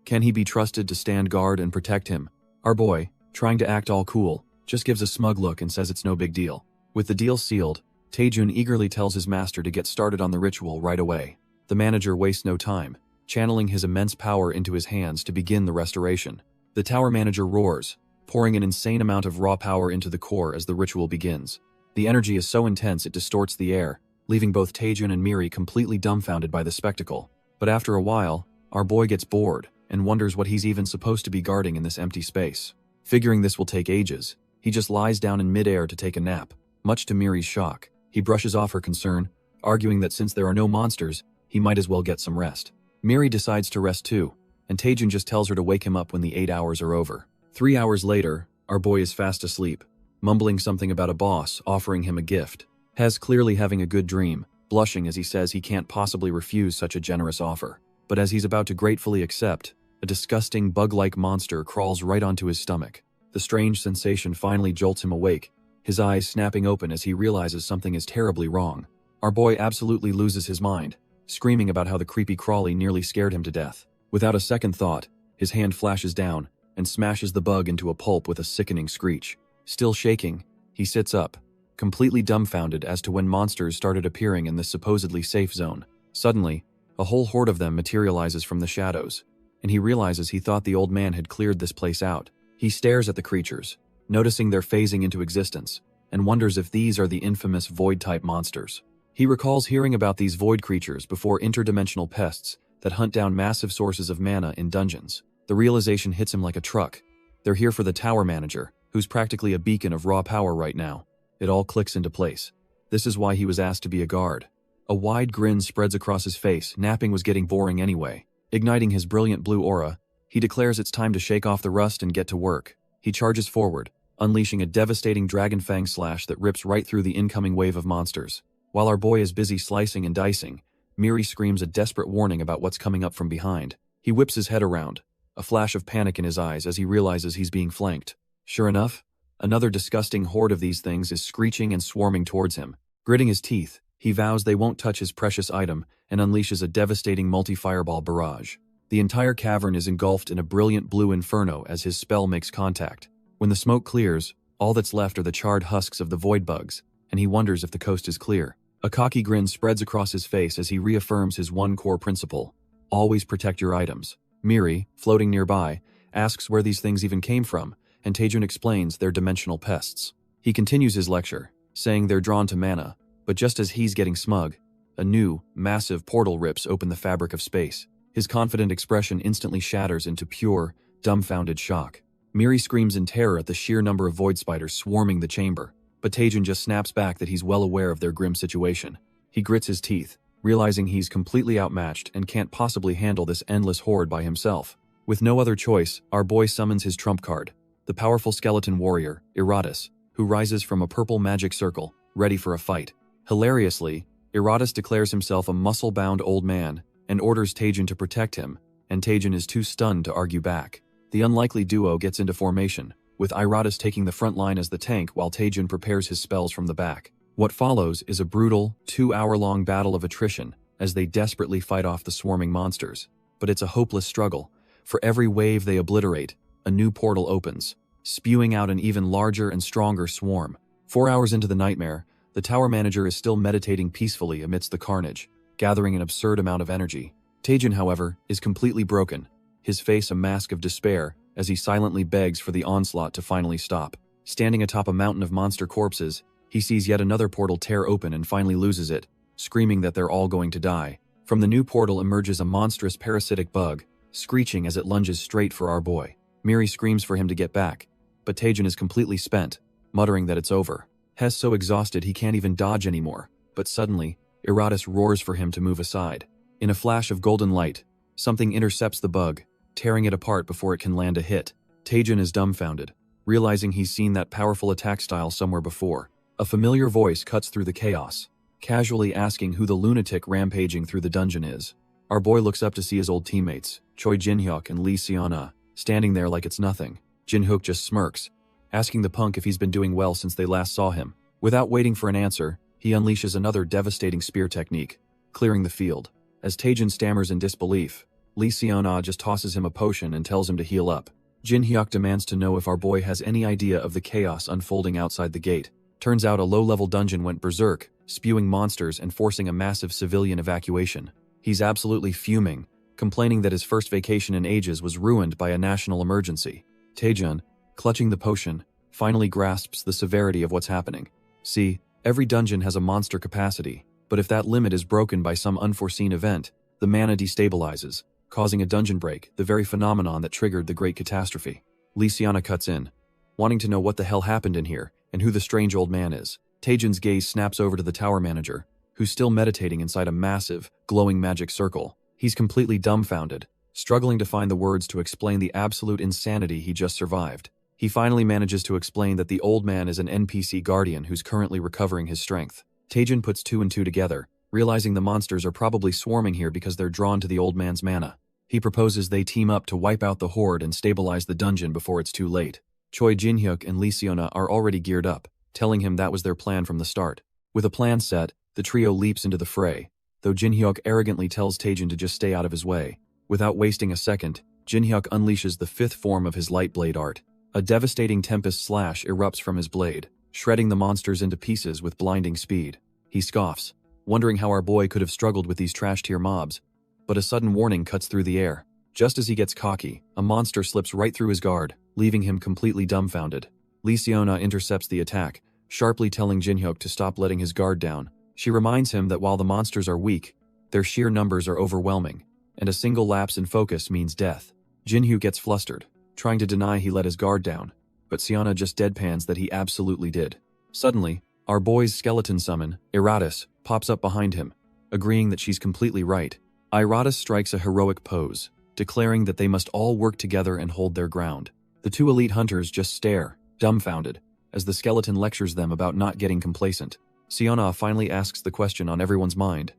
Can he be trusted to stand guard and protect him? Our boy, trying to act all cool, just gives a smug look and says it's no big deal. With the deal sealed, Taejun eagerly tells his master to get started on the ritual right away. The manager wastes no time, channeling his immense power into his hands to begin the restoration. The tower manager roars, pouring an insane amount of raw power into the core as the ritual begins. The energy is so intense it distorts the air, leaving both Taejun and Miri completely dumbfounded by the spectacle. But after a while, our boy gets bored and wonders what he's even supposed to be guarding in this empty space. Figuring this will take ages, he just lies down in midair to take a nap. Much to Miri's shock, he brushes off her concern, arguing that since there are no monsters, he might as well get some rest. Miri decides to rest too, and Taejun just tells her to wake him up when the 8 hours are over. 3 hours later, our boy is fast asleep, mumbling something about a boss offering him a gift. Hez clearly having a good dream, blushing as he says he can't possibly refuse such a generous offer. But as he's about to gratefully accept, a disgusting bug-like monster crawls right onto his stomach. The strange sensation finally jolts him awake, his eyes snapping open as he realizes something is terribly wrong. Our boy absolutely loses his mind, screaming about how the creepy crawly nearly scared him to death. Without a second thought, his hand flashes down and smashes the bug into a pulp with a sickening screech. Still shaking, he sits up, completely dumbfounded as to when monsters started appearing in this supposedly safe zone. Suddenly, a whole horde of them materializes from the shadows, and he realizes he thought the old man had cleared this place out. He stares at the creatures, noticing their phasing into existence, and wonders if these are the infamous void-type monsters. He recalls hearing about these void creatures before interdimensional pests that hunt down massive sources of mana in dungeons. The realization hits him like a truck. They're here for the tower manager, who's practically a beacon of raw power right now. It all clicks into place. This is why he was asked to be a guard. A wide grin spreads across his face. Napping was getting boring anyway. Igniting his brilliant blue aura, he declares it's time to shake off the rust and get to work. He charges forward, unleashing a devastating dragon fang slash that rips right through the incoming wave of monsters. While our boy is busy slicing and dicing, Miri screams a desperate warning about what's coming up from behind. He whips his head around, a flash of panic in his eyes as he realizes he's being flanked. Sure enough, another disgusting horde of these things is screeching and swarming towards him. Gritting his teeth, He vows they won't touch his precious item and unleashes a devastating multi-fireball barrage. The entire cavern is engulfed in a brilliant blue inferno as his spell makes contact. When the smoke clears, all that's left are the charred husks of the void bugs, and he wonders if the coast is clear. A cocky grin spreads across his face as he reaffirms his one core principle: always protect your items. Miri, floating nearby, asks where these things even came from, and Taejun explains they're dimensional pests. He continues his lecture, saying they're drawn to mana, but just as he's getting smug, a new, massive portal rips open the fabric of space. His confident expression instantly shatters into pure, dumbfounded shock. Miri screams in terror at the sheer number of void spiders swarming the chamber, but Taejun just snaps back that he's well aware of their grim situation. He grits his teeth, realizing he's completely outmatched and can't possibly handle this endless horde by himself. With no other choice, our boy summons his trump card, the powerful skeleton warrior, Iratus, who rises from a purple magic circle, ready for a fight. Hilariously, Iratus declares himself a muscle-bound old man and orders Taejun to protect him, and Taejun is too stunned to argue back. The unlikely duo gets into formation, with Iratus taking the front line as the tank while Taejun prepares his spells from the back. What follows is a brutal, 2-hour-long battle of attrition as they desperately fight off the swarming monsters. But it's a hopeless struggle. For every wave they obliterate, a new portal opens, spewing out an even larger and stronger swarm. 4 hours into the nightmare, the tower manager is still meditating peacefully amidst the carnage, gathering an absurd amount of energy. Taejun, however, is completely broken, his face a mask of despair as he silently begs for the onslaught to finally stop. Standing atop a mountain of monster corpses, he sees yet another portal tear open and finally loses it, screaming that they're all going to die. From the new portal emerges a monstrous parasitic bug, screeching as it lunges straight for our boy. Miri screams for him to get back, but Taejun is completely spent, muttering that it's over. Hess so exhausted he can't even dodge anymore, but suddenly, Iratus roars for him to move aside. In a flash of golden light, something intercepts the bug, tearing it apart before it can land a hit. Taejun is dumbfounded, realizing he's seen that powerful attack style somewhere before. A familiar voice cuts through the chaos, casually asking who the lunatic rampaging through the dungeon is. Our boy looks up to see his old teammates, Choi Jin-hyuk and Lee Seon-ah, standing there like it's nothing. Jin-hyuk just smirks, asking the punk if he's been doing well since they last saw him. Without waiting for an answer, he unleashes another devastating spear technique, clearing the field. As Taejun stammers in disbelief, Lee Seon-ah just tosses him a potion and tells him to heal up. Jin-hyuk demands to know if our boy has any idea of the chaos unfolding outside the gate. Turns out a low-level dungeon went berserk, spewing monsters and forcing a massive civilian evacuation. He's absolutely fuming, complaining that his first vacation in ages was ruined by a national emergency. Taejun, clutching the potion, finally grasps the severity of what's happening. See, every dungeon has a monster capacity, but if that limit is broken by some unforeseen event, the mana destabilizes, causing a dungeon break, the very phenomenon that triggered the Great Catastrophe. Lee Seon-ah cuts in, wanting to know what the hell happened in here, and who the strange old man is. Taejun's gaze snaps over to the tower manager, who's still meditating inside a massive, glowing magic circle. He's completely dumbfounded, struggling to find the words to explain the absolute insanity he just survived. He finally manages to explain that the old man is an NPC guardian who's currently recovering his strength. Taejun puts two and two together, realizing the monsters are probably swarming here because they're drawn to the old man's mana. He proposes they team up to wipe out the horde and stabilize the dungeon before it's too late. Choi Jin-hyuk and Lee Seon-ah are already geared up, telling him that was their plan from the start. With a plan set, the trio leaps into the fray, though Jin-hyuk arrogantly tells Taejun to just stay out of his way. Without wasting a second, Jin-hyuk unleashes the fifth form of his light blade art. A devastating tempest slash erupts from his blade, shredding the monsters into pieces with blinding speed. He scoffs, wondering how our boy could have struggled with these trash-tier mobs, but a sudden warning cuts through the air. Just as he gets cocky, a monster slips right through his guard, leaving him completely dumbfounded. Lee Seon-ah intercepts the attack, sharply telling Jin-hyuk to stop letting his guard down. She reminds him that while the monsters are weak, their sheer numbers are overwhelming, and a single lapse in focus means death. Jin-hyuk gets flustered, trying to deny he let his guard down, but Seon-ah just deadpans that he absolutely did. Suddenly, our boy's skeleton summon, Iratus, pops up behind him, agreeing that she's completely right. Iratus strikes a heroic pose, declaring that they must all work together and hold their ground. The two elite hunters just stare, dumbfounded, as the skeleton lectures them about not getting complacent. Seon-ah finally asks the question on everyone's mind.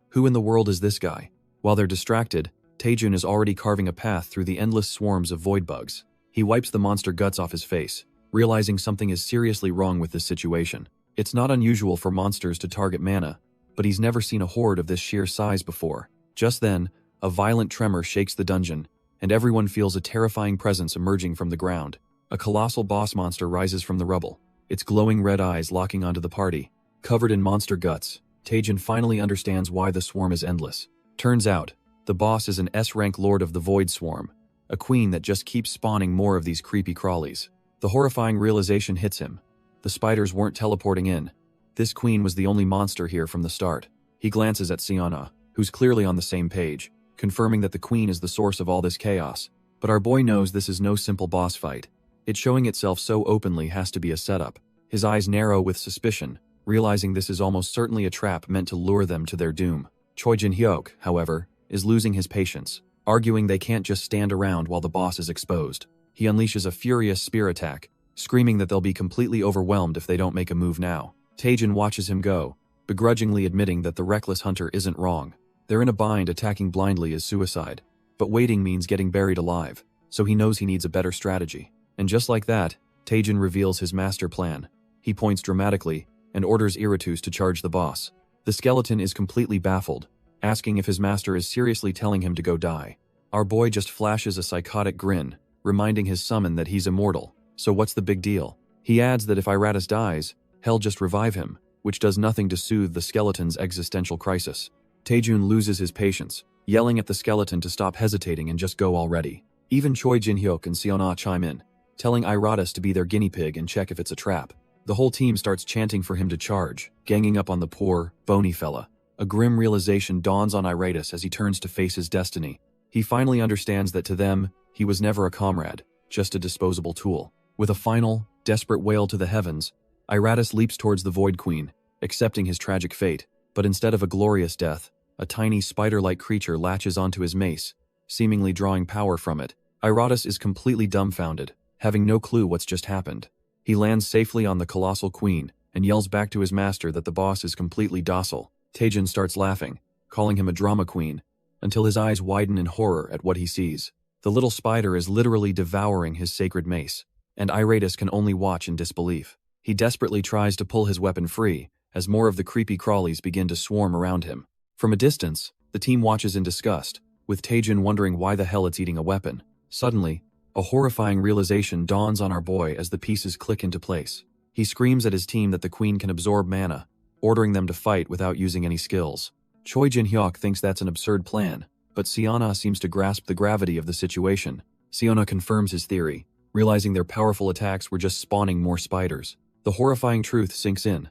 Who in the world is this guy? While they're distracted, Taejun is already carving a path through the endless swarms of void bugs. He wipes the monster guts off his face, realizing something is seriously wrong with this situation. It's not unusual for monsters to target mana, but he's never seen a horde of this sheer size before. Just then, a violent tremor shakes the dungeon, and everyone feels a terrifying presence emerging from the ground. A colossal boss monster rises from the rubble, its glowing red eyes locking onto the party. Covered in monster guts, Taejin finally understands why the swarm is endless. Turns out, the boss is an S-rank lord of the Void Swarm, a queen that just keeps spawning more of these creepy crawlies. The horrifying realization hits him. The spiders weren't teleporting in. This queen was the only monster here from the start. He glances at Siana, who's clearly on the same page, confirming that the queen is the source of all this chaos. But our boy knows this is no simple boss fight. It showing itself so openly has to be a setup. His eyes narrow with suspicion, realizing this is almost certainly a trap meant to lure them to their doom. Choi Jin-hyuk, however, is losing his patience, arguing they can't just stand around while the boss is exposed. He unleashes a furious spear attack, screaming that they'll be completely overwhelmed if they don't make a move now. Taejin watches him go, begrudgingly admitting that the reckless hunter isn't wrong. They're in a bind. Attacking blindly is suicide, but waiting means getting buried alive, so he knows he needs a better strategy. And just like that, Taejin reveals his master plan. He points dramatically and orders Iratus to charge the boss. The skeleton is completely baffled, asking if his master is seriously telling him to go die. Our boy just flashes a psychotic grin, reminding his summon that he's immortal, so what's the big deal? He adds that if Iratus dies, he'll just revive him, which does nothing to soothe the skeleton's existential crisis. Taejin loses his patience, yelling at the skeleton to stop hesitating and just go already. Even Choi Jin-hyuk and Seona chime in, telling Iratus to be their guinea pig and check if it's a trap. The whole team starts chanting for him to charge, ganging up on the poor, bony fella. A grim realization dawns on Iratus as he turns to face his destiny. He finally understands that to them, he was never a comrade, just a disposable tool. With a final, desperate wail to the heavens, Iratus leaps towards the Void Queen, accepting his tragic fate. But instead of a glorious death, a tiny spider-like creature latches onto his mace, seemingly drawing power from it. Iratus is completely dumbfounded, having no clue what's just happened. He lands safely on the colossal queen and yells back to his master that the boss is completely docile. Taejin starts laughing, calling him a drama queen, until his eyes widen in horror at what he sees. The little spider is literally devouring his sacred mace, and Iratus can only watch in disbelief. He desperately tries to pull his weapon free, as more of the creepy crawlies begin to swarm around him. From a distance, the team watches in disgust, with Taejin wondering why the hell it's eating a weapon. Suddenly, a horrifying realization dawns on our boy as the pieces click into place. He screams at his team that the queen can absorb mana, ordering them to fight without using any skills. Choi Jin-hyuk thinks that's an absurd plan, but Seona seems to grasp the gravity of the situation. Seona confirms his theory, realizing their powerful attacks were just spawning more spiders. The horrifying truth sinks in.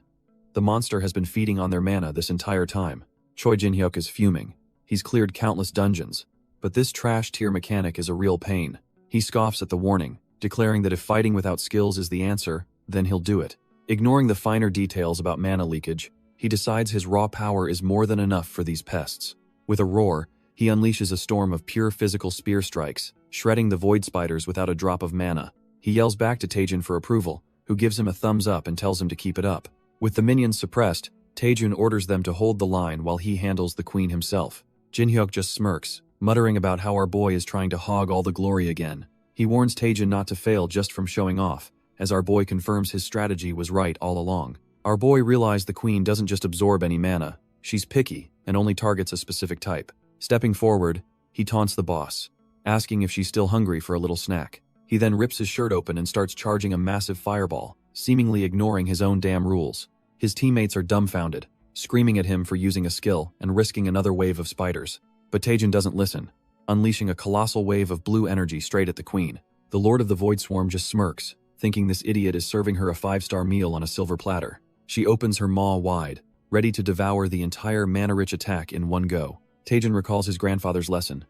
The monster has been feeding on their mana this entire time. Choi Jin-hyuk is fuming. He's cleared countless dungeons, but this trash tier mechanic is a real pain. He scoffs at the warning, declaring that if fighting without skills is the answer, then he'll do it. Ignoring the finer details about mana leakage, he decides his raw power is more than enough for these pests. With a roar, he unleashes a storm of pure physical spear strikes, shredding the void spiders without a drop of mana. He yells back to Taejin for approval, who gives him a thumbs up and tells him to keep it up. With the minions suppressed, Taejin orders them to hold the line while he handles the queen himself. Jin-hyuk just smirks, muttering about how our boy is trying to hog all the glory again. He warns Taejin not to fail just from showing off, as our boy confirms his strategy was right all along. Our boy realized the queen doesn't just absorb any mana, she's picky and only targets a specific type. Stepping forward, he taunts the boss, asking if she's still hungry for a little snack. He then rips his shirt open and starts charging a massive fireball, seemingly ignoring his own damn rules. His teammates are dumbfounded, screaming at him for using a skill and risking another wave of spiders. But Taejin doesn't listen, unleashing a colossal wave of blue energy straight at the queen. The Lord of the Void Swarm just smirks, thinking this idiot is serving her a 5-star meal on a silver platter. She opens her maw wide, ready to devour the entire mana-rich attack in one go. Taejin recalls his grandfather's lesson.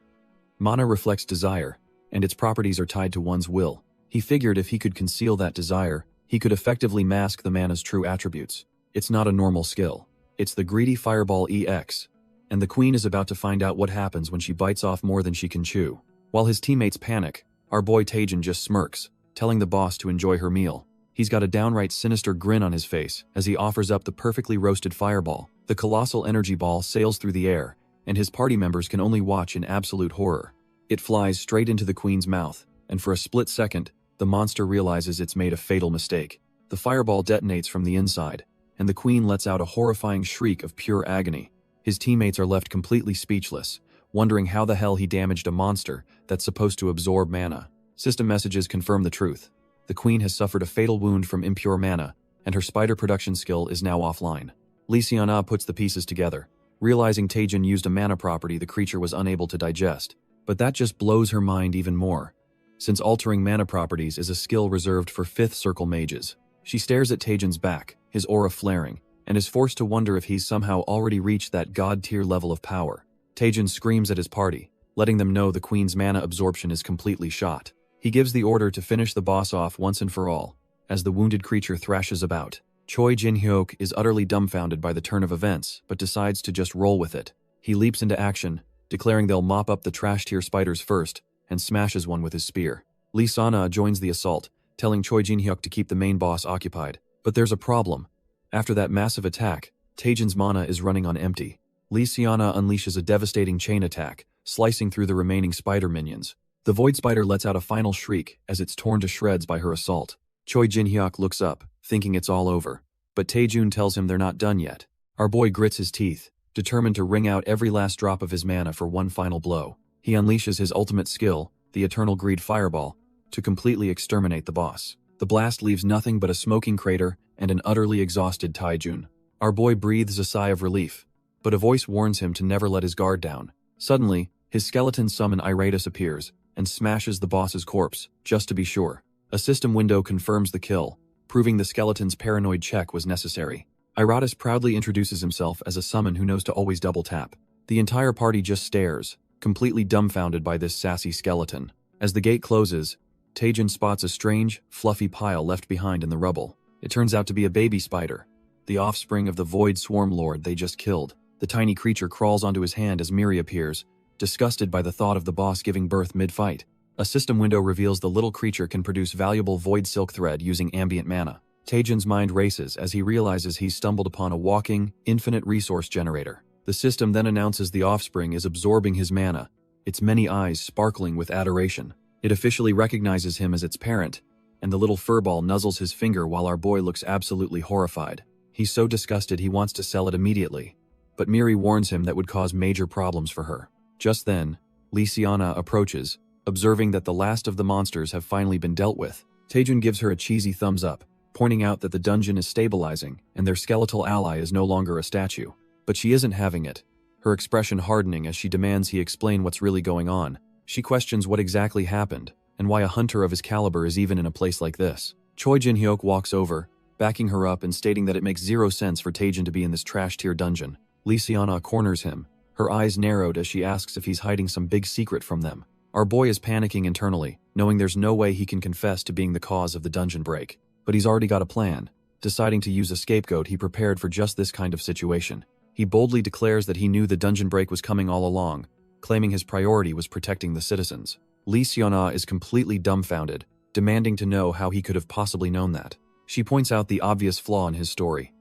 Mana reflects desire, and its properties are tied to one's will. He figured if he could conceal that desire, he could effectively mask the mana's true attributes. It's not a normal skill. It's the greedy fireball EX. And the queen is about to find out what happens when she bites off more than she can chew. While his teammates panic, our boy Taejin just smirks, telling the boss to enjoy her meal. He's got a downright sinister grin on his face as he offers up the perfectly roasted fireball. The colossal energy ball sails through the air, and his party members can only watch in absolute horror. It flies straight into the queen's mouth, and for a split second, the monster realizes it's made a fatal mistake. The fireball detonates from the inside, and the queen lets out a horrifying shriek of pure agony. His teammates are left completely speechless, wondering how the hell he damaged a monster that's supposed to absorb mana. System messages confirm the truth. The queen has suffered a fatal wound from impure mana, and her spider production skill is now offline. Lixiana puts the pieces together, realizing Taejin used a mana property the creature was unable to digest. But that just blows her mind even more, since altering mana properties is a skill reserved for 5th circle mages. She stares at Taejin's back, his aura flaring, and is forced to wonder if he's somehow already reached that god-tier level of power. Taejin screams at his party, letting them know the queen's mana absorption is completely shot. He gives the order to finish the boss off once and for all, as the wounded creature thrashes about. Choi Jin-hyuk is utterly dumbfounded by the turn of events, but decides to just roll with it. He leaps into action, declaring they'll mop up the trash-tier spiders first, and smashes one with his spear. Lee Sana joins the assault, telling Choi Jin-hyuk to keep the main boss occupied. But there's a problem. After that massive attack, Taejin's mana is running on empty. Lee Siana unleashes a devastating chain attack, slicing through the remaining spider minions. The void spider lets out a final shriek as it's torn to shreds by her assault. Choi Jin-hyuk looks up, thinking it's all over. But Taejun tells him they're not done yet. Our boy grits his teeth, determined to wring out every last drop of his mana for one final blow. He unleashes his ultimate skill, the Eternal Greed Fireball, to completely exterminate the boss. The blast leaves nothing but a smoking crater and an utterly exhausted Taejun. Our boy breathes a sigh of relief, but a voice warns him to never let his guard down. Suddenly, his skeleton summon Iratus appears and smashes the boss's corpse, just to be sure. A system window confirms the kill, proving the skeleton's paranoid check was necessary. Iratus proudly introduces himself as a summon who knows to always double tap. The entire party just stares, completely dumbfounded by this sassy skeleton. As the gate closes, Taejin spots a strange, fluffy pile left behind in the rubble. It turns out to be a baby spider, the offspring of the Void Swarm Lord they just killed. The tiny creature crawls onto his hand as Miri appears, disgusted by the thought of the boss giving birth mid-fight. A system window reveals the little creature can produce valuable void silk thread using ambient mana. Taejin's mind races as he realizes he's stumbled upon a walking, infinite resource generator. The system then announces the offspring is absorbing his mana, its many eyes sparkling with adoration. It officially recognizes him as its parent, and the little furball nuzzles his finger while our boy looks absolutely horrified. He's so disgusted he wants to sell it immediately, but Miri warns him that would cause major problems for her. Just then, Lixiana approaches, observing that the last of the monsters have finally been dealt with. Taejun gives her a cheesy thumbs up, pointing out that the dungeon is stabilizing and their skeletal ally is no longer a statue. But she isn't having it, her expression hardening as she demands he explain what's really going on. She questions what exactly happened, and why a hunter of his caliber is even in a place like this. Choi Jin-hyuk walks over, backing her up and stating that it makes zero sense for Taejin to be in this trash-tier dungeon. Lixiana corners him, her eyes narrowed as she asks if he's hiding some big secret from them. Our boy is panicking internally, knowing there's no way he can confess to being the cause of the dungeon break. But he's already got a plan. Deciding to use a scapegoat he prepared for just this kind of situation. He boldly declares that he knew the dungeon break was coming all along, claiming his priority was protecting the citizens. Lixiana is completely dumbfounded, demanding to know how he could have possibly known that. She points out the obvious flaw in his story.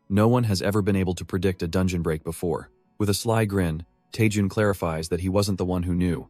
No one has ever been able to predict a dungeon break before. With a sly grin, Taejun clarifies that he wasn't the one who knew.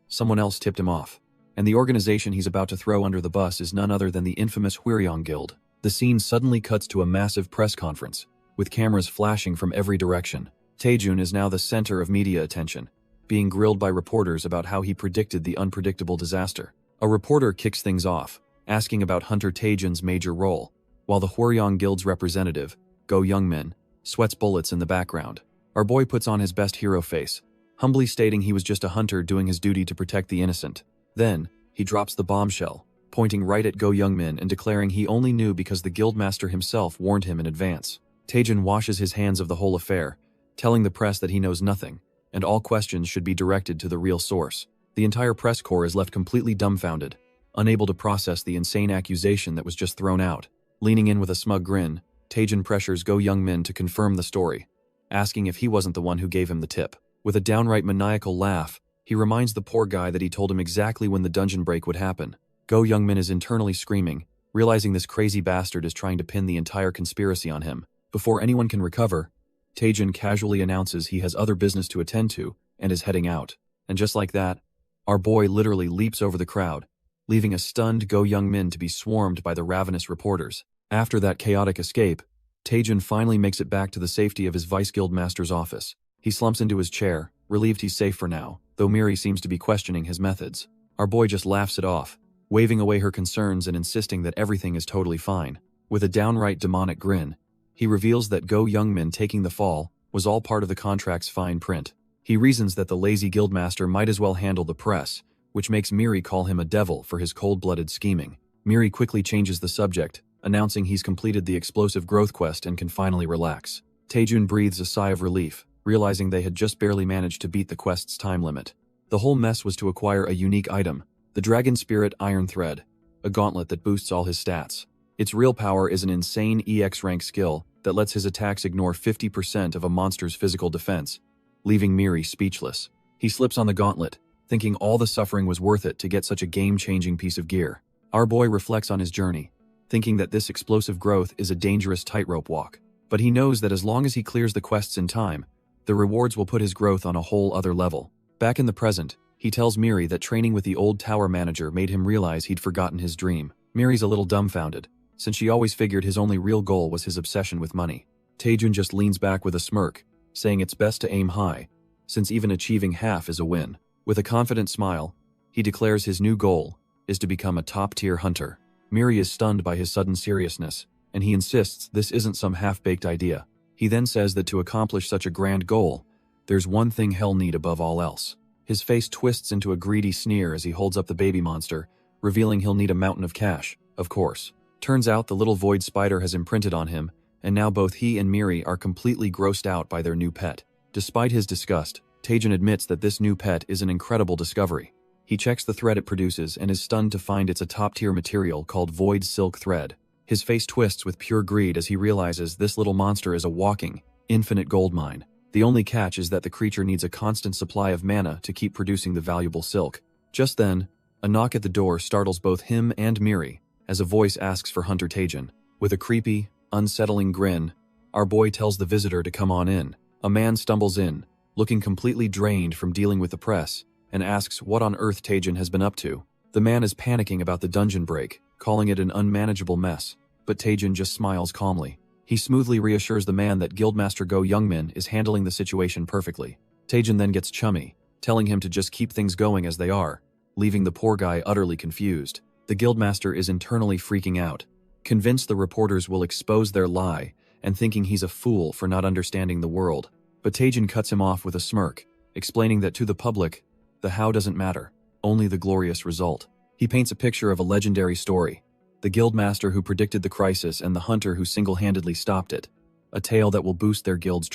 Someone else tipped him off. And the organization he's about to throw under the bus is none other than the infamous Hwiryeong Guild. The scene suddenly cuts to a massive press conference, with cameras flashing from every direction. Taejun is now the center of media attention, being grilled by reporters about how he predicted the unpredictable disaster. A reporter kicks things off, asking about Hunter Taejun's major role, while the Hwiryeong Guild's representative, Go Youngmin, sweats bullets in the background. Our boy puts on his best hero face, humbly stating he was just a hunter doing his duty to protect the innocent. Then, he drops the bombshell, pointing right at Go Youngmin and declaring he only knew because the guildmaster himself warned him in advance. Taejun washes his hands of the whole affair, telling the press that he knows nothing, and all questions should be directed to the real source. The entire press corps is left completely dumbfounded, unable to process the insane accusation that was just thrown out. Leaning in with a smug grin, Taejun pressures Go Youngmin to confirm the story, asking if he wasn't the one who gave him the tip. With a downright maniacal laugh, he reminds the poor guy that he told him exactly when the dungeon break would happen. Go Youngmin is internally screaming, realizing this crazy bastard is trying to pin the entire conspiracy on him. Before anyone can recover, Taejun casually announces he has other business to attend to and is heading out. And just like that, our boy literally leaps over the crowd, leaving a stunned Go Youngmin to be swarmed by the ravenous reporters. After that chaotic escape, Taejun finally makes it back to the safety of his vice guildmaster's office. He slumps into his chair, relieved he's safe for now, though Miri seems to be questioning his methods. Our boy just laughs it off, waving away her concerns and insisting that everything is totally fine. With a downright demonic grin, he reveals that Go Youngmin taking the fall was all part of the contract's fine print. He reasons that the lazy guildmaster might as well handle the press, which makes Miri call him a devil for his cold-blooded scheming. Miri quickly changes the subject, announcing he's completed the explosive growth quest and can finally relax. Taejun breathes a sigh of relief, realizing they had just barely managed to beat the quest's time limit. The whole mess was to acquire a unique item, the Dragon Spirit Iron Thread, a gauntlet that boosts all his stats. Its real power is an insane EX rank skill that lets his attacks ignore 50% of a monster's physical defense, leaving Miri speechless. He slips on the gauntlet, thinking all the suffering was worth it to get such a game-changing piece of gear. Our boy reflects on his journey, thinking that this explosive growth is a dangerous tightrope walk. But he knows that as long as he clears the quests in time, the rewards will put his growth on a whole other level. Back in the present, he tells Miri that training with the old tower manager made him realize he'd forgotten his dream. Miri's a little dumbfounded, since she always figured his only real goal was his obsession with money. Taejun just leans back with a smirk, saying it's best to aim high, since even achieving half is a win. With a confident smile, he declares his new goal is to become a top-tier hunter. Miri is stunned by his sudden seriousness, and he insists this isn't some half-baked idea. He then says that to accomplish such a grand goal, there's one thing he'll need above all else. His face twists into a greedy sneer as he holds up the baby monster, revealing he'll need a mountain of cash, of course. Turns out the little void spider has imprinted on him, and now both he and Miri are completely grossed out by their new pet. Despite his disgust, Taejun admits that this new pet is an incredible discovery. He checks the thread it produces and is stunned to find it's a top-tier material called void silk thread. His face twists with pure greed as he realizes this little monster is a walking, infinite gold mine. The only catch is that the creature needs a constant supply of mana to keep producing the valuable silk. Just then, a knock at the door startles both him and Miri, as a voice asks for Hunter Taejun. With a creepy, unsettling grin, our boy tells the visitor to come on in. A man stumbles in, looking completely drained from dealing with the press, and asks what on earth Taejun has been up to. The man is panicking about the dungeon break, calling it an unmanageable mess, but Taejun just smiles calmly. He smoothly reassures the man that Guildmaster Go Youngmin is handling the situation perfectly. Taejun then gets chummy, telling him to just keep things going as they are, leaving the poor guy utterly confused. The Guildmaster is internally freaking out, convinced the reporters will expose their lie, and thinking he's a fool for not understanding the world. But Taejun cuts him off with a smirk, explaining that to the public, the how doesn't matter, only the glorious result. He paints a picture of a legendary story, the Guildmaster who predicted the crisis and the hunter who single-handedly stopped it. A tale that will boost their guild's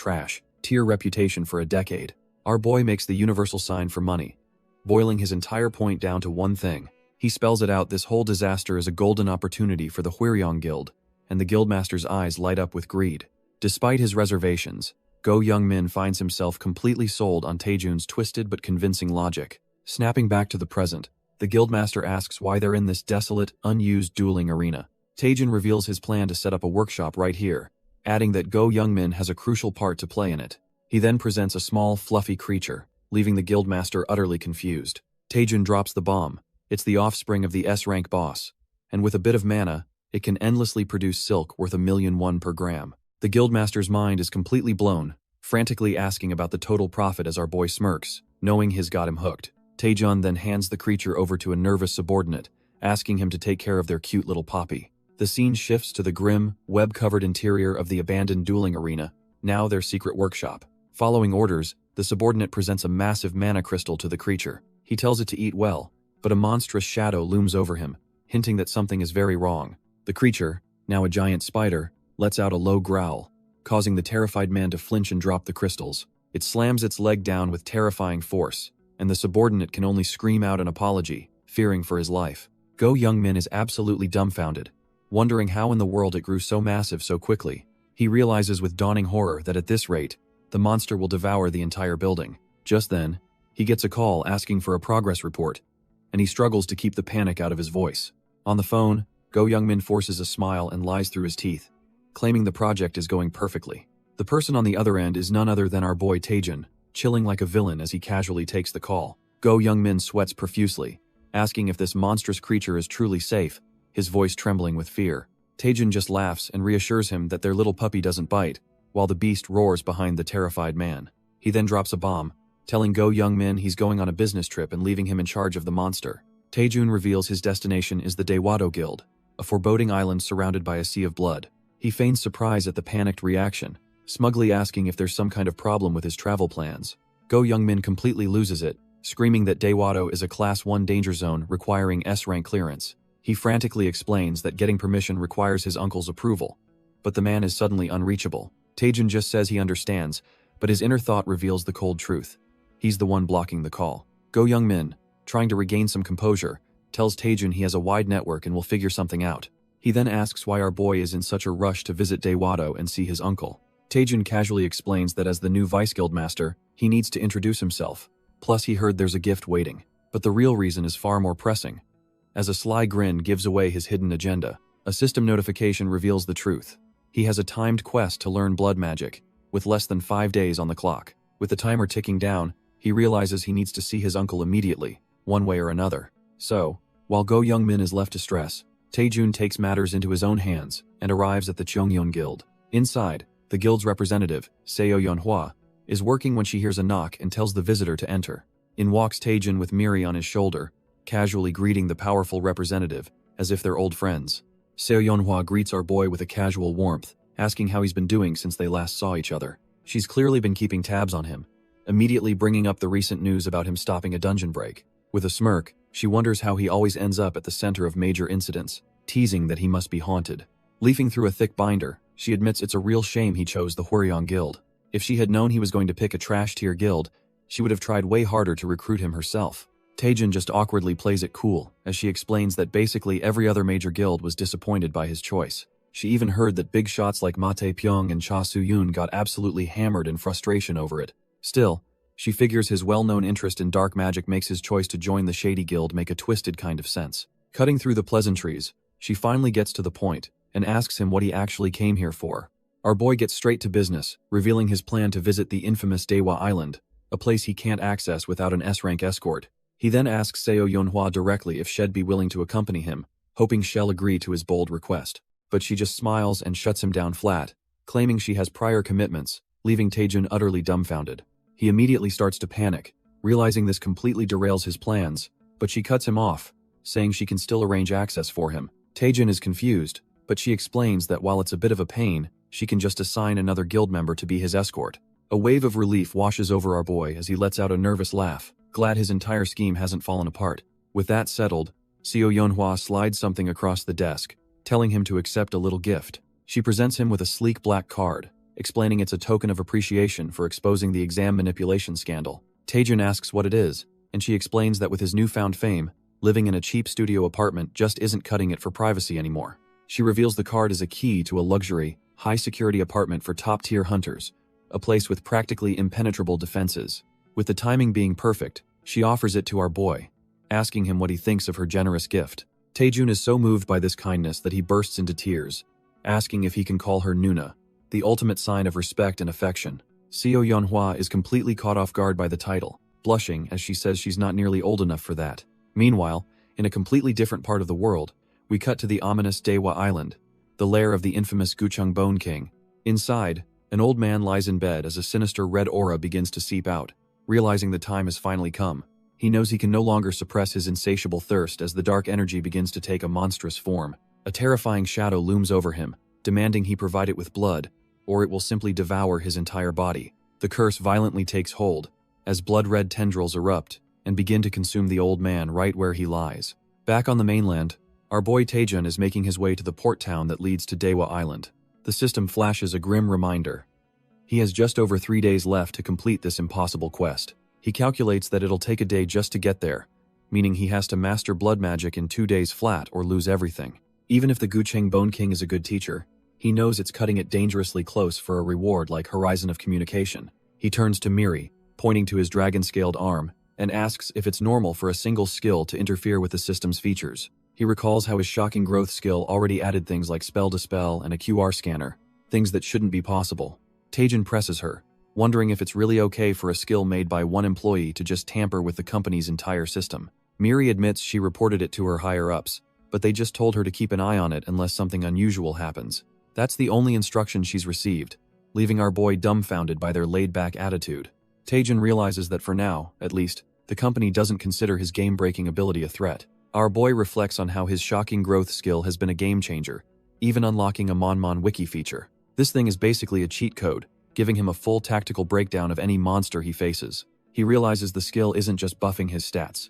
tier reputation for a decade. Our boy makes the universal sign for money, boiling his entire point down to one thing. He spells it out: this whole disaster is a golden opportunity for the Hwiryeong Guild, and the Guildmaster's eyes light up with greed. Despite his reservations, Go Youngmin finds himself completely sold on Taejun's twisted but convincing logic. Snapping back to the present, the Guildmaster asks why they're in this desolate, unused dueling arena. Taejun reveals his plan to set up a workshop right here, adding that Go Youngmin has a crucial part to play in it. He then presents a small, fluffy creature, leaving the Guildmaster utterly confused. Taejun drops the bomb. It's the offspring of the S-rank boss, and with a bit of mana, it can endlessly produce silk worth 1,000,001 per gram. The Guildmaster's mind is completely blown, frantically asking about the total profit as our boy smirks, knowing he's got him hooked. Taejun then hands the creature over to a nervous subordinate, asking him to take care of their cute little poppy. The scene shifts to the grim, web-covered interior of the abandoned dueling arena, now their secret workshop. Following orders, the subordinate presents a massive mana crystal to the creature. He tells it to eat well, but a monstrous shadow looms over him, hinting that something is very wrong. The creature, now a giant spider, lets out a low growl, causing the terrified man to flinch and drop the crystals. It slams its leg down with terrifying force, and the subordinate can only scream out an apology, fearing for his life. Go Youngmin is absolutely dumbfounded, wondering how in the world it grew so massive so quickly. He realizes with dawning horror that at this rate, the monster will devour the entire building. Just then, he gets a call asking for a progress report, and he struggles to keep the panic out of his voice. On the phone, Go Youngmin forces a smile and lies through his teeth, claiming the project is going perfectly. The person on the other end is none other than our boy Taejun, chilling like a villain as he casually takes the call. Go Youngmin sweats profusely, asking if this monstrous creature is truly safe, his voice trembling with fear. Taejun just laughs and reassures him that their little puppy doesn't bite, while the beast roars behind the terrified man. He then drops a bomb, telling Go Young-min he's going on a business trip and leaving him in charge of the monster. Taejun reveals his destination is the Daewado Guild, a foreboding island surrounded by a sea of blood. He feigns surprise at the panicked reaction, smugly asking if there's some kind of problem with his travel plans. Go Young-min completely loses it, screaming that Daewado is a Class 1 danger zone requiring S-rank clearance. He frantically explains that getting permission requires his uncle's approval, but the man is suddenly unreachable. Taejun just says he understands, but his inner thought reveals the cold truth. He's the one blocking the call. Go Young-min, trying to regain some composure, tells Taejun he has a wide network and will figure something out. He then asks why our boy is in such a rush to visit Daewado and see his uncle. Taejun casually explains that as the new Vice Guild Master, he needs to introduce himself. Plus he heard there's a gift waiting. But the real reason is far more pressing. As a sly grin gives away his hidden agenda, a system notification reveals the truth. He has a timed quest to learn blood magic, with less than 5 days on the clock. With the timer ticking down, he realizes he needs to see his uncle immediately, one way or another. So, while Go Young-min is left to stress, Taejun takes matters into his own hands and arrives at the Cheongyeon Guild. Inside, the guild's representative, Seo Yeonhwa, is working when she hears a knock and tells the visitor to enter. In walks Taejun with Miri on his shoulder, casually greeting the powerful representative, as if they're old friends. Seo Yeonhwa greets our boy with a casual warmth, asking how he's been doing since they last saw each other. She's clearly been keeping tabs on him, immediately bringing up the recent news about him stopping a dungeon break. With a smirk, she wonders how he always ends up at the center of major incidents, teasing that he must be haunted. Leafing through a thick binder, she admits it's a real shame he chose the Hwaryeong Guild. If she had known he was going to pick a trash-tier guild, she would have tried way harder to recruit him herself. Taejun just awkwardly plays it cool, as she explains that basically every other major guild was disappointed by his choice. She even heard that big shots like Ma Tae-pyong and Cha Soo-yoon got absolutely hammered in frustration over it. Still, she figures his well-known interest in dark magic makes his choice to join the shady guild make a twisted kind of sense. Cutting through the pleasantries, she finally gets to the point and asks him what he actually came here for. Our boy gets straight to business, revealing his plan to visit the infamous Daewha Island, a place he can't access without an S-rank escort. He then asks Seo Yeonhwa directly if she'd be willing to accompany him, hoping she'll agree to his bold request. But she just smiles and shuts him down flat, claiming she has prior commitments, leaving Taejun utterly dumbfounded. He immediately starts to panic, realizing this completely derails his plans, but she cuts him off, saying she can still arrange access for him. Taejun is confused, but she explains that while it's a bit of a pain, she can just assign another guild member to be his escort. A wave of relief washes over our boy as he lets out a nervous laugh, glad his entire scheme hasn't fallen apart. With that settled, Seo Yeonhwa slides something across the desk, telling him to accept a little gift. She presents him with a sleek black card, explaining it's a token of appreciation for exposing the exam manipulation scandal. Taejun asks what it is, and she explains that with his newfound fame, living in a cheap studio apartment just isn't cutting it for privacy anymore. She reveals the card is a key to a luxury, high-security apartment for top-tier hunters, a place with practically impenetrable defenses. With the timing being perfect, she offers it to our boy, asking him what he thinks of her generous gift. Taejun is so moved by this kindness that he bursts into tears, asking if he can call her Nuna, the ultimate sign of respect and affection. Seo Yeonhwa is completely caught off guard by the title, blushing as she says she's not nearly old enough for that. Meanwhile, in a completely different part of the world, we cut to the ominous Daewha Island, the lair of the infamous Gucheng Bone King. Inside, an old man lies in bed as a sinister red aura begins to seep out. Realizing the time has finally come, he knows he can no longer suppress his insatiable thirst as the dark energy begins to take a monstrous form. A terrifying shadow looms over him, demanding he provide it with blood, or it will simply devour his entire body. The curse violently takes hold, as blood-red tendrils erupt and begin to consume the old man right where he lies. Back on the mainland, our boy Taejun is making his way to the port town that leads to Daewha Island. The system flashes a grim reminder. He has just over 3 days left to complete this impossible quest. He calculates that it'll take a day just to get there, meaning he has to master blood magic in 2 days flat or lose everything. Even if the Gucheng Bone King is a good teacher, he knows it's cutting it dangerously close for a reward like Horizon of Communication. He turns to Miri, pointing to his dragon-scaled arm, and asks if it's normal for a single skill to interfere with the system's features. He recalls how his shocking growth skill already added things like spell-to-spell and a QR scanner, things that shouldn't be possible. Taejun presses her, wondering if it's really okay for a skill made by one employee to just tamper with the company's entire system. Miri admits she reported it to her higher-ups, but they just told her to keep an eye on it unless something unusual happens. That's the only instruction she's received, leaving our boy dumbfounded by their laid-back attitude. Taejin realizes that for now, at least, the company doesn't consider his game-breaking ability a threat. Our boy reflects on how his shocking growth skill has been a game-changer, even unlocking a ManhwaWiki feature. This thing is basically a cheat code, giving him a full tactical breakdown of any monster he faces. He realizes the skill isn't just buffing his stats.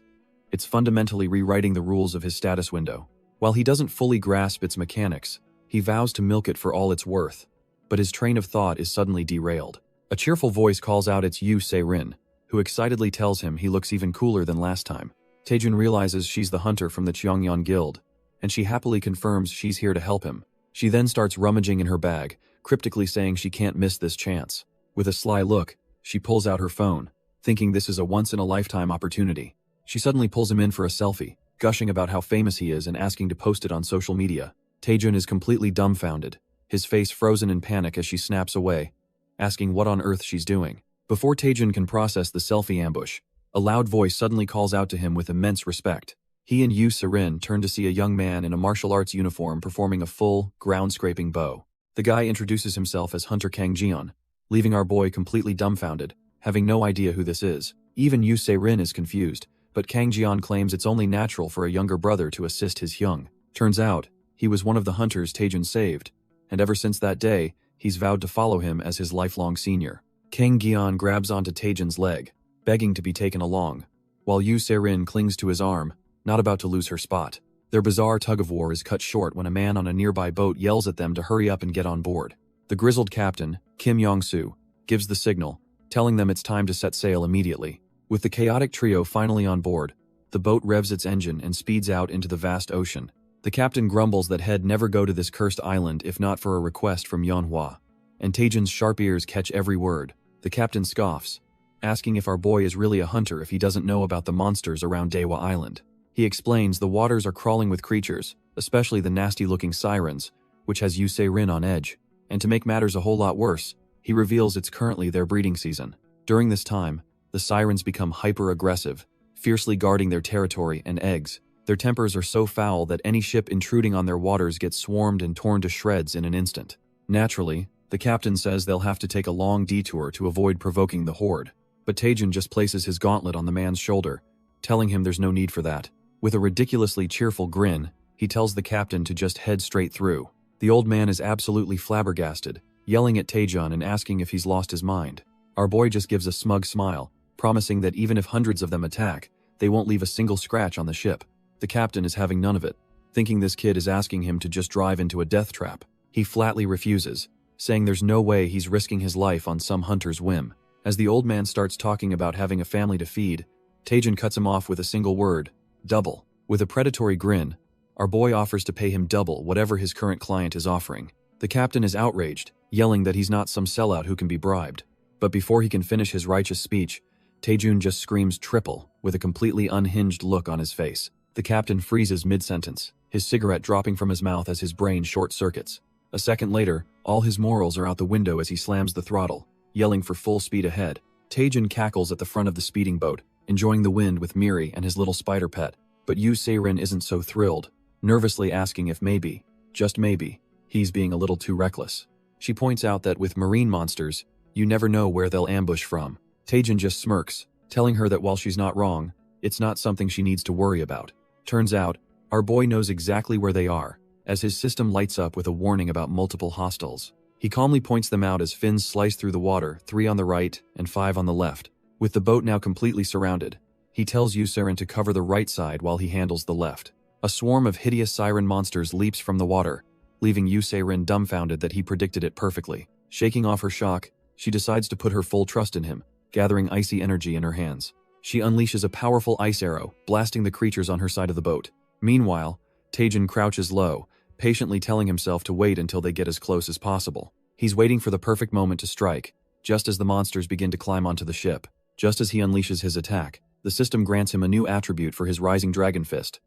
It's fundamentally rewriting the rules of his status window. While he doesn't fully grasp its mechanics, he vows to milk it for all it's worth. But his train of thought is suddenly derailed. A cheerful voice calls out it's Yu Se-rin, who excitedly tells him he looks even cooler than last time. Taejin realizes she's the hunter from the Cheongyeon Guild, and she happily confirms she's here to help him. She then starts rummaging in her bag, cryptically saying she can't miss this chance. With a sly look, she pulls out her phone, thinking this is a once-in-a-lifetime opportunity. She suddenly pulls him in for a selfie, gushing about how famous he is and asking to post it on social media. Taejin is completely dumbfounded, his face frozen in panic as she snaps away, asking what on earth she's doing. Before Taejin can process the selfie ambush, a loud voice suddenly calls out to him with immense respect. He and Yu Se-rin turn to see a young man in a martial arts uniform performing a full, ground-scraping bow. The guy introduces himself as Hunter Kang Jian, leaving our boy completely dumbfounded, having no idea who this is. Even Yu Se-rin is confused, but Kang Jian claims it's only natural for a younger brother to assist his young. Turns out, he was one of the hunters Taejin saved, and ever since that day, he's vowed to follow him as his lifelong senior. Kang Jian grabs onto Taejin's leg, begging to be taken along, while Yu Se-rin clings to his arm, not about to lose her spot. Their bizarre tug-of-war is cut short when a man on a nearby boat yells at them to hurry up and get on board. The grizzled captain, Kim Yong-soo, gives the signal, telling them it's time to set sail immediately. With the chaotic trio finally on board, the boat revs its engine and speeds out into the vast ocean. The captain grumbles that he'd never go to this cursed island if not for a request from Yeonhwa, and Taejin's sharp ears catch every word. The captain scoffs, asking if our boy is really a hunter if he doesn't know about the monsters around Daewa Island. He explains the waters are crawling with creatures, especially the nasty-looking sirens, which has Yu Se-rin on edge. And to make matters a whole lot worse, he reveals it's currently their breeding season. During this time, the sirens become hyper-aggressive, fiercely guarding their territory and eggs. Their tempers are so foul that any ship intruding on their waters gets swarmed and torn to shreds in an instant. Naturally, the captain says they'll have to take a long detour to avoid provoking the horde. But Taejin just places his gauntlet on the man's shoulder, telling him there's no need for that. With a ridiculously cheerful grin, he tells the captain to just head straight through. The old man is absolutely flabbergasted, yelling at Taejin and asking if he's lost his mind. Our boy just gives a smug smile, promising that even if hundreds of them attack, they won't leave a single scratch on the ship. The captain is having none of it, thinking this kid is asking him to just drive into a death trap. He flatly refuses, saying there's no way he's risking his life on some hunter's whim. As the old man starts talking about having a family to feed, Taejin cuts him off with a single word: double. With a predatory grin, our boy offers to pay him double whatever his current client is offering. The captain is outraged, yelling that he's not some sellout who can be bribed. But before he can finish his righteous speech, Taejin just screams triple, with a completely unhinged look on his face. The captain freezes mid-sentence, his cigarette dropping from his mouth as his brain short-circuits. A second later, all his morals are out the window as he slams the throttle, yelling for full speed ahead. Taejin cackles at the front of the speeding boat, enjoying the wind with Miri and his little spider pet. But Yu Se-rin isn't so thrilled, nervously asking if maybe, just maybe, he's being a little too reckless. She points out that with marine monsters, you never know where they'll ambush from. Taejin just smirks, telling her that while she's not wrong, it's not something she needs to worry about. Turns out, our boy knows exactly where they are, as his system lights up with a warning about multiple hostiles. He calmly points them out as fins slice through the water, 3 on the right and 5 on the left. With the boat now completely surrounded, he tells Yu Se-rin to cover the right side while he handles the left. A swarm of hideous siren monsters leaps from the water, leaving Yu Se-rin dumbfounded that he predicted it perfectly. Shaking off her shock, she decides to put her full trust in him, gathering icy energy in her hands. She unleashes a powerful ice arrow, blasting the creatures on her side of the boat. Meanwhile, Taejin crouches low, patiently telling himself to wait until they get as close as possible. He's waiting for the perfect moment to strike, just as the monsters begin to climb onto the ship. Just as he unleashes his attack, the system grants him a new attribute for his Rising Dragon Fist: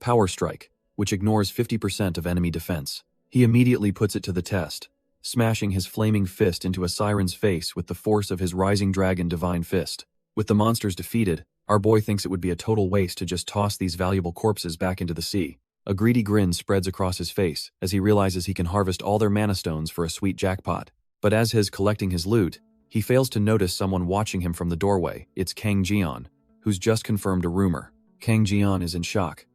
Power Strike, which ignores 50% of enemy defense. He immediately puts it to the test, smashing his flaming fist into a siren's face with the force of his Rising Dragon Divine Fist. With the monsters defeated, our boy thinks it would be a total waste to just toss these valuable corpses back into the sea. A greedy grin spreads across his face as he realizes he can harvest all their mana stones for a sweet jackpot. But as he's collecting his loot, he fails to notice someone watching him from the doorway. It's Kang Jian, who's just confirmed a rumor. Kang Jian is in shock.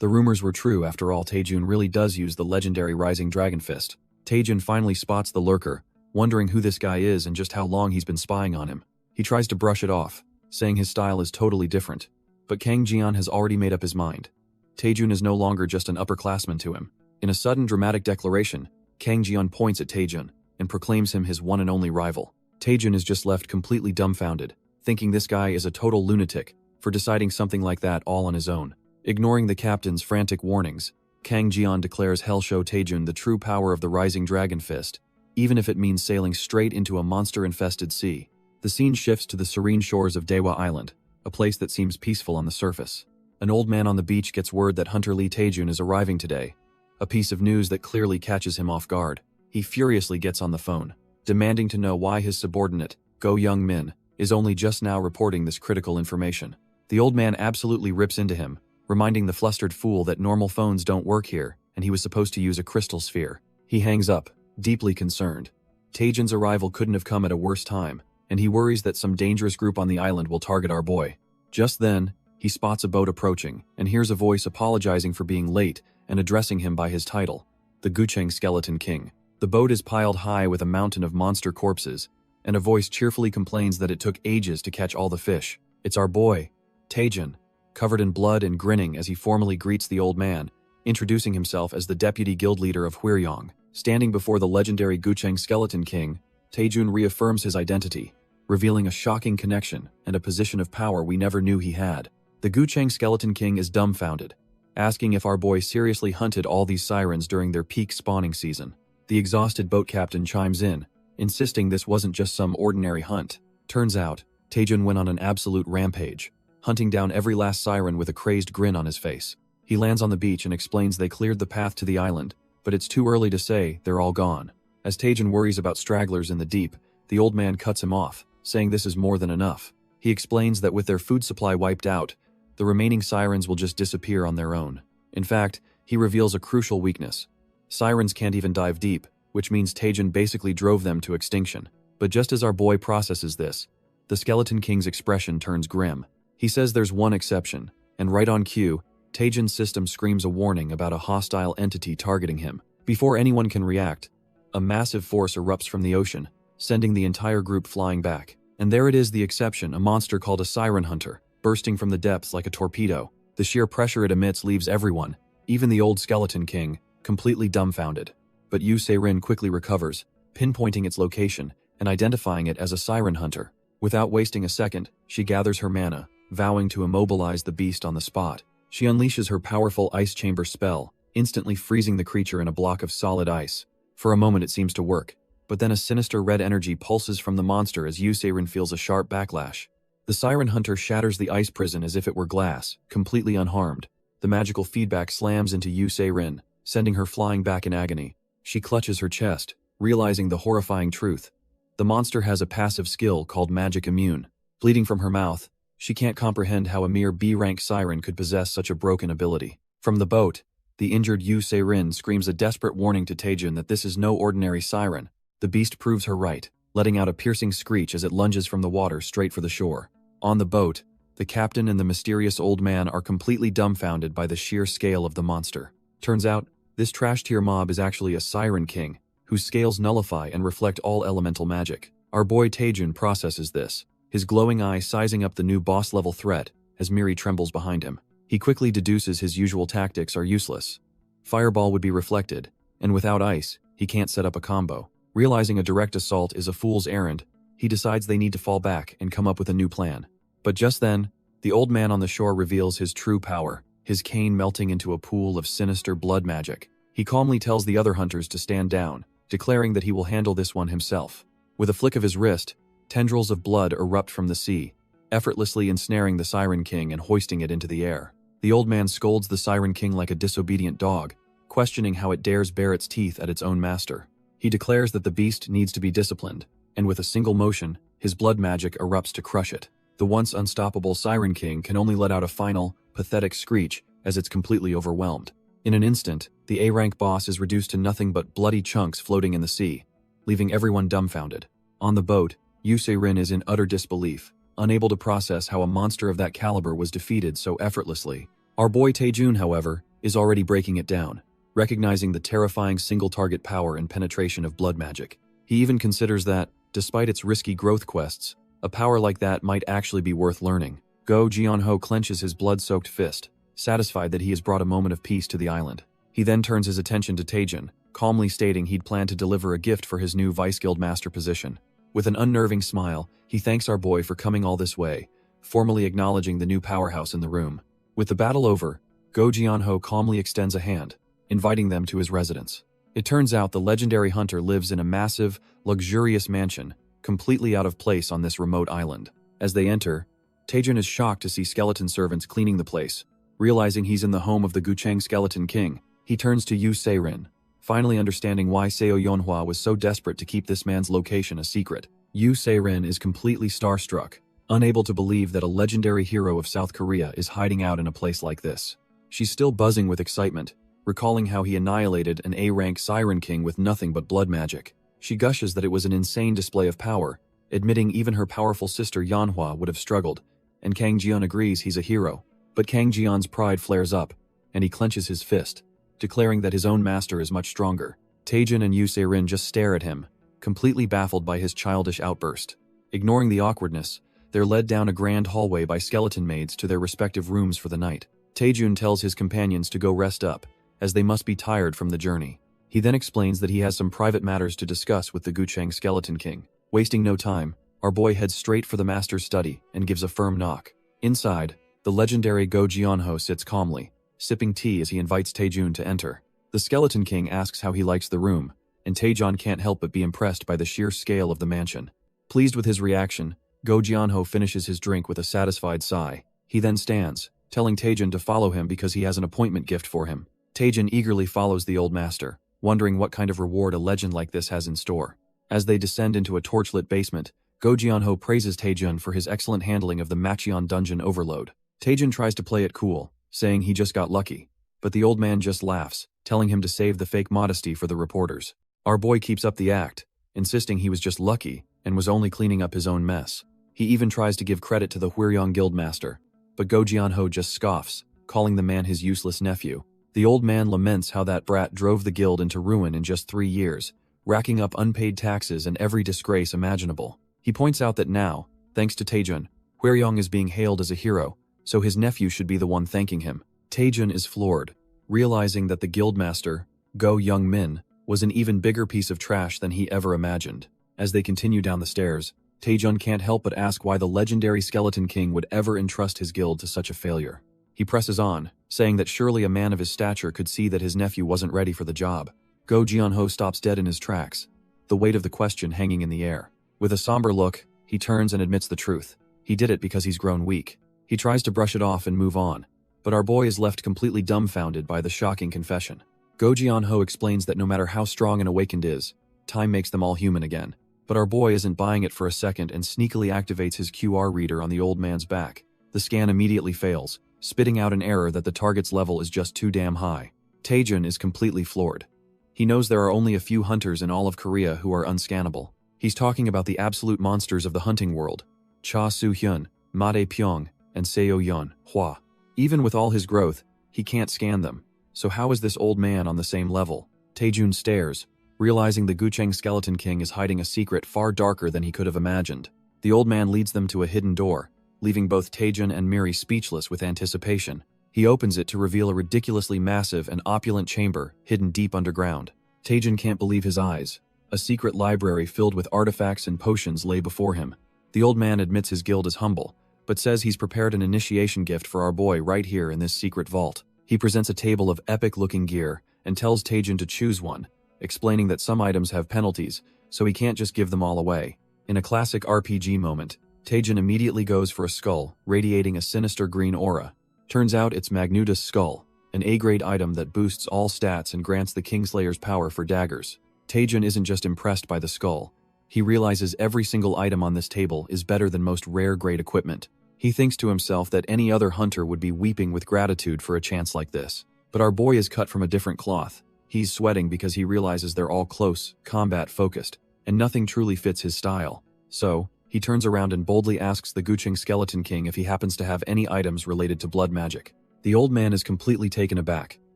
The rumors were true after all. Taejun really does use the legendary Rising Dragon Fist. Taejun finally spots the lurker, wondering who this guy is and just how long he's been spying on him. He tries to brush it off, saying his style is totally different. But Kang Jian has already made up his mind. Taejun is no longer just an upperclassman to him. In a sudden dramatic declaration, Kang Jian points at Taejun and proclaims him his one and only rival. Taejun is just left completely dumbfounded, thinking this guy is a total lunatic for deciding something like that all on his own. Ignoring the captain's frantic warnings, Kang Jian declares he'll show Taejun the true power of the Rising Dragon Fist, even if it means sailing straight into a monster-infested sea. The scene shifts to the serene shores of Daewha Island, a place that seems peaceful on the surface. An old man on the beach gets word that Hunter Lee Taejun is arriving today, a piece of news that clearly catches him off guard. He furiously gets on the phone, demanding to know why his subordinate, Go Young Min, is only just now reporting this critical information. The old man absolutely rips into him, reminding the flustered fool that normal phones don't work here and he was supposed to use a crystal sphere. He hangs up, deeply concerned. Taejun's arrival couldn't have come at a worse time, and he worries that some dangerous group on the island will target our boy. Just then, he spots a boat approaching and hears a voice apologizing for being late and addressing him by his title, the Gucheng Skeleton King. The boat is piled high with a mountain of monster corpses, and a voice cheerfully complains that it took ages to catch all the fish. It's our boy, Taejun, covered in blood and grinning as he formally greets the old man, introducing himself as the deputy guild leader of Hwyryong. Standing before the legendary Gucheng Skeleton King, Taejun reaffirms his identity, revealing a shocking connection and a position of power we never knew he had. The Gucheng Skeleton King is dumbfounded, asking if our boy seriously hunted all these sirens during their peak spawning season. The exhausted boat captain chimes in, insisting this wasn't just some ordinary hunt. Turns out, Taejun went on an absolute rampage, hunting down every last siren with a crazed grin on his face. He lands on the beach and explains they cleared the path to the island, but it's too early to say they're all gone. As Taejun worries about stragglers in the deep, the old man cuts him off, saying this is more than enough. He explains that with their food supply wiped out, the remaining sirens will just disappear on their own. In fact, he reveals a crucial weakness. Sirens can't even dive deep, which means Taejun basically drove them to extinction. But just as our boy processes this, the Skeleton King's expression turns grim. He says there's one exception, and right on cue, Taejun's system screams a warning about a hostile entity targeting him. Before anyone can react, a massive force erupts from the ocean, sending the entire group flying back. And there it is, the exception, a monster called a Siren Hunter, bursting from the depths like a torpedo. The sheer pressure it emits leaves everyone, even the old Skeleton King, completely dumbfounded. But Yu Se-rin quickly recovers, pinpointing its location and identifying it as a Siren Hunter. Without wasting a second, she gathers her mana, vowing to immobilize the beast on the spot. She unleashes her powerful Ice Chamber spell, instantly freezing the creature in a block of solid ice. For a moment it seems to work, but then a sinister red energy pulses from the monster as Yu Se-rin feels a sharp backlash. The Siren Hunter shatters the ice prison as if it were glass, completely unharmed. The magical feedback slams into Yu Se-rin, sending her flying back in agony. She clutches her chest, realizing the horrifying truth. The monster has a passive skill called Magic Immune. Bleeding from her mouth, she can't comprehend how a mere B-rank siren could possess such a broken ability. From the boat, the injured Yu Se-rin screams a desperate warning to Taejun that this is no ordinary siren. The beast proves her right, letting out a piercing screech as it lunges from the water straight for the shore. On the boat, the captain and the mysterious old man are completely dumbfounded by the sheer scale of the monster. Turns out, this trash-tier mob is actually a Siren King, whose scales nullify and reflect all elemental magic. Our boy Taejun processes this, his glowing eye sizing up the new boss-level threat as Miri trembles behind him. He quickly deduces his usual tactics are useless. Fireball would be reflected, and without ice, he can't set up a combo. Realizing a direct assault is a fool's errand, he decides they need to fall back and come up with a new plan. But just then, the old man on the shore reveals his true power, his cane melting into a pool of sinister blood magic. He calmly tells the other hunters to stand down, declaring that he will handle this one himself. With a flick of his wrist, tendrils of blood erupt from the sea, effortlessly ensnaring the Siren King and hoisting it into the air. The old man scolds the Siren King like a disobedient dog, questioning how it dares bare its teeth at its own master. He declares that the beast needs to be disciplined, and with a single motion, his blood magic erupts to crush it. The once unstoppable Siren King can only let out a final, pathetic screech as it's completely overwhelmed. In an instant, the A-rank boss is reduced to nothing but bloody chunks floating in the sea, leaving everyone dumbfounded. On the boat, Rin is in utter disbelief, unable to process how a monster of that caliber was defeated so effortlessly. Our boy Taejun, however, is already breaking it down, recognizing the terrifying single-target power and penetration of blood magic. He even considers that, despite its risky growth quests, a power like that might actually be worth learning. Go Jianho clenches his blood-soaked fist, satisfied that he has brought a moment of peace to the island. He then turns his attention to Taejun, calmly stating he'd planned to deliver a gift for his new Vice Guild Master position. With an unnerving smile, he thanks our boy for coming all this way, formally acknowledging the new powerhouse in the room. With the battle over, Go Jianho calmly extends a hand, inviting them to his residence. It turns out the legendary hunter lives in a massive, luxurious mansion, completely out of place on this remote island. As they enter, Taejun is shocked to see skeleton servants cleaning the place. Realizing he's in the home of the Gucheng Skeleton King, he turns to Rin, finally understanding why Seo Yonhua was so desperate to keep this man's location a secret. Rin is completely starstruck, unable to believe that a legendary hero of South Korea is hiding out in a place like this. She's still buzzing with excitement, recalling how he annihilated an A-rank Siren King with nothing but blood magic. She gushes that it was an insane display of power, admitting even her powerful sister Yanhua would have struggled, and Kang Jian agrees he's a hero. But Kang Jian's pride flares up, and he clenches his fist, declaring that his own master is much stronger. Taejun and Rin just stare at him, completely baffled by his childish outburst. Ignoring the awkwardness, they're led down a grand hallway by skeleton maids to their respective rooms for the night. Taejun tells his companions to go rest up, as they must be tired from the journey. He then explains that he has some private matters to discuss with the Gucheng Skeleton King. Wasting no time, our boy heads straight for the master's study and gives a firm knock. Inside, the legendary Go Jianho sits calmly, sipping tea as he invites Taejun to enter. The Skeleton King asks how he likes the room, and Taejun can't help but be impressed by the sheer scale of the mansion. Pleased with his reaction, Go Jianho finishes his drink with a satisfied sigh. He then stands, telling Taejun to follow him because he has an appointment gift for him. Taejun eagerly follows the old master, wondering what kind of reward a legend like this has in store. As they descend into a torchlit basement, Go Jianho praises Taejun for his excellent handling of the Machion dungeon overload. Taejun tries to play it cool, saying he just got lucky, but the old man just laughs, telling him to save the fake modesty for the reporters. Our boy keeps up the act, insisting he was just lucky and was only cleaning up his own mess. He even tries to give credit to the Hwiryong guild master, but Go Jianho just scoffs, calling the man his useless nephew. The old man laments how that brat drove the guild into ruin in just 3 years, racking up unpaid taxes and every disgrace imaginable. He points out that now, thanks to Taejun, Hwiryong is being hailed as a hero, so his nephew should be the one thanking him. Taejun is floored, realizing that the guildmaster, Go Young Min, was an even bigger piece of trash than he ever imagined. As they continue down the stairs, Taejun can't help but ask why the legendary Skeleton King would ever entrust his guild to such a failure. He presses on, saying that surely a man of his stature could see that his nephew wasn't ready for the job. Go Jianho stops dead in his tracks, the weight of the question hanging in the air. With a somber look, he turns and admits the truth. He did it because he's grown weak. He tries to brush it off and move on, but our boy is left completely dumbfounded by the shocking confession. Go Jianho explains that no matter how strong an awakened is, time makes them all human again. But our boy isn't buying it for a second and sneakily activates his QR reader on the old man's back. The scan immediately fails, spitting out an error that the target's level is just too damn high. Taejun is completely floored. He knows there are only a few hunters in all of Korea who are unscannable. He's talking about the absolute monsters of the hunting world: Cha Soo-hyun, Ma Dae-pyong, and Seo Yeon-hwa. Even with all his growth, he can't scan them. So how is this old man on the same level? Taejun stares, realizing the Gucheng Skeleton King is hiding a secret far darker than he could have imagined. The old man leads them to a hidden door, leaving both Taejun and Miri speechless with anticipation. He opens it to reveal a ridiculously massive and opulent chamber hidden deep underground. Taejun can't believe his eyes. A secret library filled with artifacts and potions lay before him. The old man admits his guild is humble, but says he's prepared an initiation gift for our boy right here in this secret vault. He presents a table of epic-looking gear and tells Taejun to choose one, explaining that some items have penalties, so he can't just give them all away. In a classic RPG moment, Taejun immediately goes for a skull, radiating a sinister green aura. Turns out it's Magnuda's skull, an A-grade item that boosts all stats and grants the Kingslayer's power for daggers. Taejun isn't just impressed by the skull. He realizes every single item on this table is better than most rare-grade equipment. He thinks to himself that any other hunter would be weeping with gratitude for a chance like this. But our boy is cut from a different cloth. He's sweating because he realizes they're all close, combat-focused, and nothing truly fits his style. So, he turns around and boldly asks the Gucheng Skeleton King if he happens to have any items related to blood magic. The old man is completely taken aback,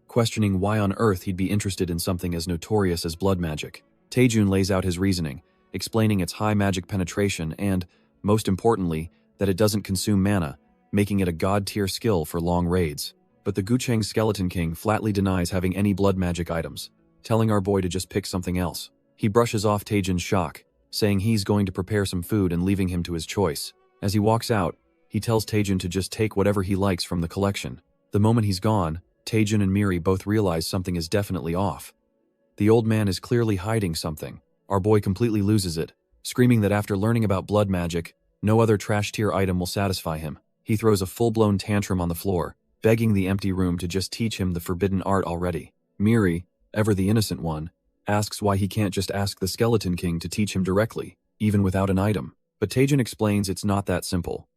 questioning why on earth he'd be interested in something as notorious as blood magic. Taejun lays out his reasoning, explaining its high magic penetration and, most importantly, that it doesn't consume mana, making it a god-tier skill for long raids. But the Gucheng Skeleton King flatly denies having any blood magic items, telling our boy to just pick something else. He brushes off Taejun's shock, saying he's going to prepare some food and leaving him to his choice. As he walks out, he tells Taejun to just take whatever he likes from the collection. The moment he's gone, Taejun and Miri both realize something is definitely off. The old man is clearly hiding something. Our boy completely loses it, screaming that after learning about blood magic, no other trash-tier item will satisfy him. He throws a full-blown tantrum on the floor, begging the empty room to just teach him the forbidden art already. Miri, ever the innocent one, asks why he can't just ask the Skeleton King to teach him directly, even without an item. But Taejun explains it's not that simple.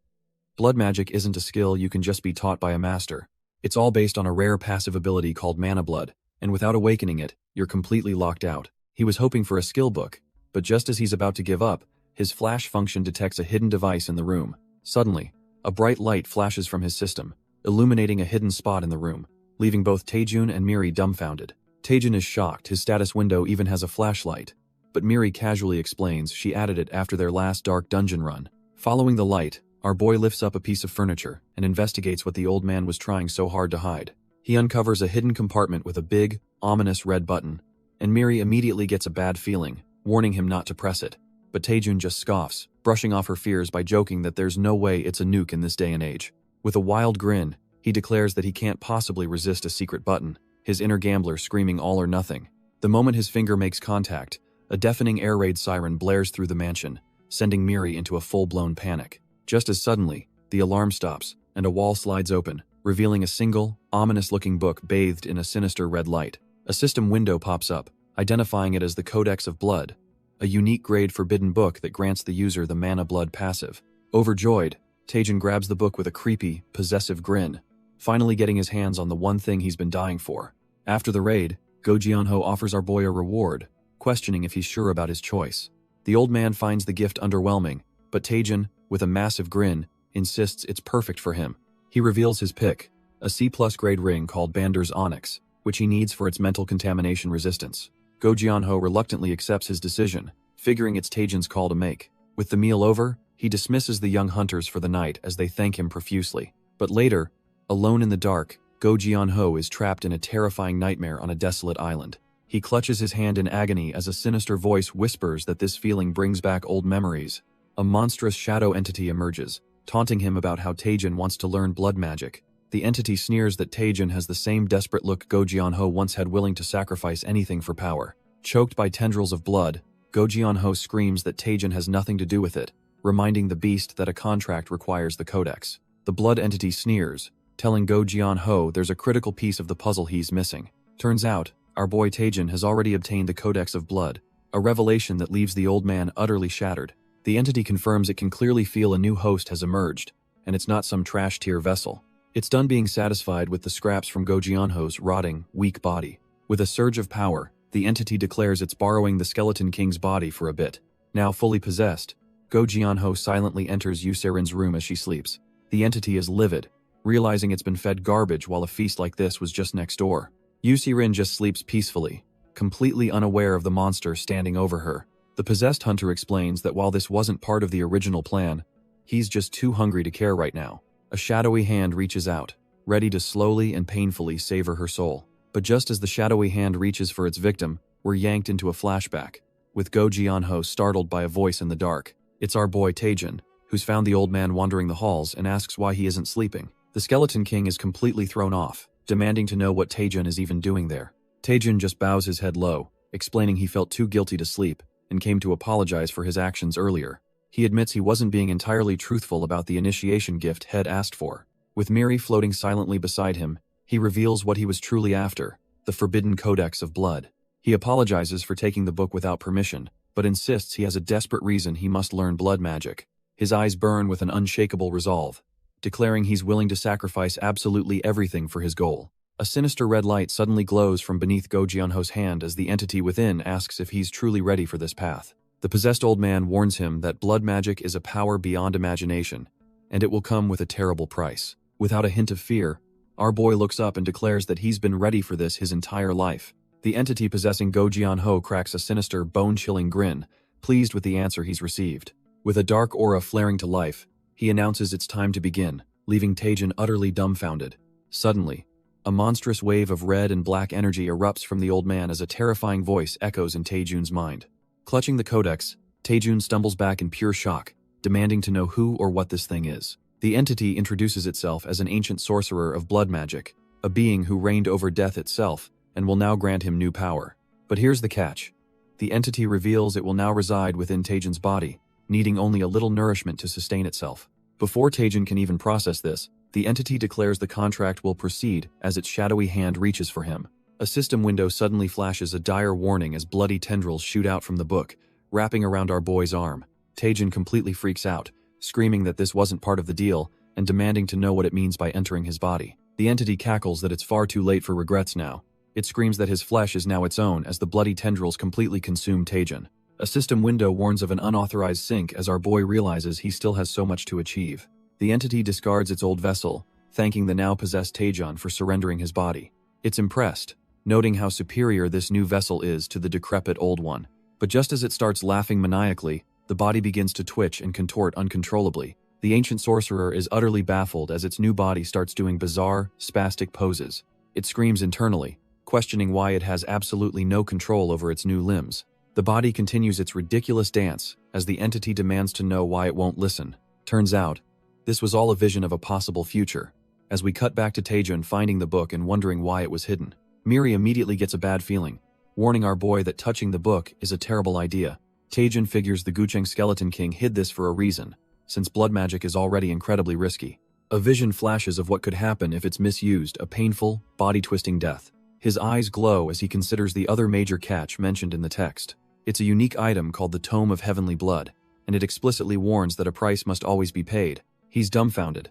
Blood magic isn't a skill you can just be taught by a master. It's all based on a rare passive ability called mana blood, and without awakening it, you're completely locked out. He was hoping for a skill book, but just as he's about to give up, his flash function detects a hidden device in the room. Suddenly, a bright light flashes from his system, illuminating a hidden spot in the room, leaving both Taejun and Miri dumbfounded. Taejun is shocked his status window even has a flashlight, but Miri casually explains she added it after their last dark dungeon run. Following the light, our boy lifts up a piece of furniture and investigates what the old man was trying so hard to hide. He uncovers a hidden compartment with a big, ominous red button, and Miri immediately gets a bad feeling, warning him not to press it. But Taejun just scoffs, brushing off her fears by joking that there's no way it's a nuke in this day and age. With a wild grin, he declares that he can't possibly resist a secret button, his inner gambler screaming all or nothing. The moment his finger makes contact, a deafening air raid siren blares through the mansion, sending Miri into a full-blown panic. Just as suddenly, the alarm stops, and a wall slides open, revealing a single, ominous-looking book bathed in a sinister red light. A system window pops up, identifying it as the Codex of Blood, a unique grade forbidden book that grants the user the mana blood passive. Overjoyed, Taejun grabs the book with a creepy, possessive grin, finally getting his hands on the one thing he's been dying for. After the raid, Go Jianho offers our boy a reward, questioning if he's sure about his choice. The old man finds the gift underwhelming, but Taejun, with a massive grin, insists it's perfect for him. He reveals his pick, a C+ grade ring called Bander's Onyx, which he needs for its mental contamination resistance. Go Jianho reluctantly accepts his decision, figuring it's Taejun's call to make. With the meal over, he dismisses the young hunters for the night as they thank him profusely. But later, alone in the dark, Go Jianho is trapped in a terrifying nightmare on a desolate island. He clutches his hand in agony as a sinister voice whispers that this feeling brings back old memories. A monstrous shadow entity emerges, taunting him about how Taejun wants to learn blood magic. The entity sneers that Taejun has the same desperate look Go Jianho once had, willing to sacrifice anything for power. Choked by tendrils of blood, Go Jianho screams that Taejun has nothing to do with it, reminding the beast that a contract requires the codex. The blood entity sneers, telling Go Jianho there's a critical piece of the puzzle he's missing. Turns out, our boy Taejun has already obtained the Codex of Blood, a revelation that leaves the old man utterly shattered. The entity confirms it can clearly feel a new host has emerged, and it's not some trash-tier vessel. It's done being satisfied with the scraps from Go Jianho's rotting, weak body. With a surge of power, the entity declares it's borrowing the Skeleton King's body for a bit. Now fully possessed, Go Jianho silently enters Yuserin's room as she sleeps. The entity is livid, realizing it's been fed garbage while a feast like this was just next door. Yusirin just sleeps peacefully, completely unaware of the monster standing over her. The possessed hunter explains that while this wasn't part of the original plan, he's just too hungry to care right now. A shadowy hand reaches out, ready to slowly and painfully savor her soul. But just as the shadowy hand reaches for its victim, we're yanked into a flashback, with Go Jianho startled by a voice in the dark. It's our boy Taejun, who's found the old man wandering the halls and asks why he isn't sleeping. The Skeleton King is completely thrown off, demanding to know what Taejun is even doing there. Taejun just bows his head low, explaining he felt too guilty to sleep, and came to apologize for his actions earlier. He admits he wasn't being entirely truthful about the initiation gift Head asked for. With Miri floating silently beside him, he reveals what he was truly after, the Forbidden Codex of Blood. He apologizes for taking the book without permission, but insists he has a desperate reason he must learn blood magic. His eyes burn with an unshakable resolve, declaring he's willing to sacrifice absolutely everything for his goal. A sinister red light suddenly glows from beneath Go Jianho's hand as the entity within asks if he's truly ready for this path. The possessed old man warns him that blood magic is a power beyond imagination, and it will come with a terrible price. Without a hint of fear, our boy looks up and declares that he's been ready for this his entire life. The entity possessing Go Jianho cracks a sinister, bone-chilling grin, pleased with the answer he's received. With a dark aura flaring to life, he announces it's time to begin, leaving Taejin utterly dumbfounded. Suddenly, a monstrous wave of red and black energy erupts from the old man as a terrifying voice echoes in Taejun's mind. Clutching the codex, Taejun stumbles back in pure shock, demanding to know who or what this thing is. The entity introduces itself as an ancient sorcerer of blood magic, a being who reigned over death itself and will now grant him new power. But here's the catch. The entity reveals it will now reside within Taejun's body, needing only a little nourishment to sustain itself. Before Taejun can even process this, the entity declares the contract will proceed as its shadowy hand reaches for him. A system window suddenly flashes a dire warning as bloody tendrils shoot out from the book, wrapping around our boy's arm. Taejun completely freaks out, screaming that this wasn't part of the deal and demanding to know what it means by entering his body. The entity cackles that it's far too late for regrets now. It screams that his flesh is now its own as the bloody tendrils completely consume Taejun. A system window warns of an unauthorized sync as our boy realizes he still has so much to achieve. The entity discards its old vessel, thanking the now possessed Taejun for surrendering his body. It's impressed, noting how superior this new vessel is to the decrepit old one. But just as it starts laughing maniacally, the body begins to twitch and contort uncontrollably. The ancient sorcerer is utterly baffled as its new body starts doing bizarre, spastic poses. It screams internally, questioning why it has absolutely no control over its new limbs. The body continues its ridiculous dance as the entity demands to know why it won't listen. Turns out, this was all a vision of a possible future, as we cut back to Taejun finding the book and wondering why it was hidden. Miri immediately gets a bad feeling, warning our boy that touching the book is a terrible idea. Taejun figures the Gucheng Skeleton King hid this for a reason, since blood magic is already incredibly risky. A vision flashes of what could happen if it's misused, a painful, body-twisting death. His eyes glow as he considers the other major catch mentioned in the text. It's a unique item called the Tome of Heavenly Blood, and it explicitly warns that a price must always be paid. He's dumbfounded.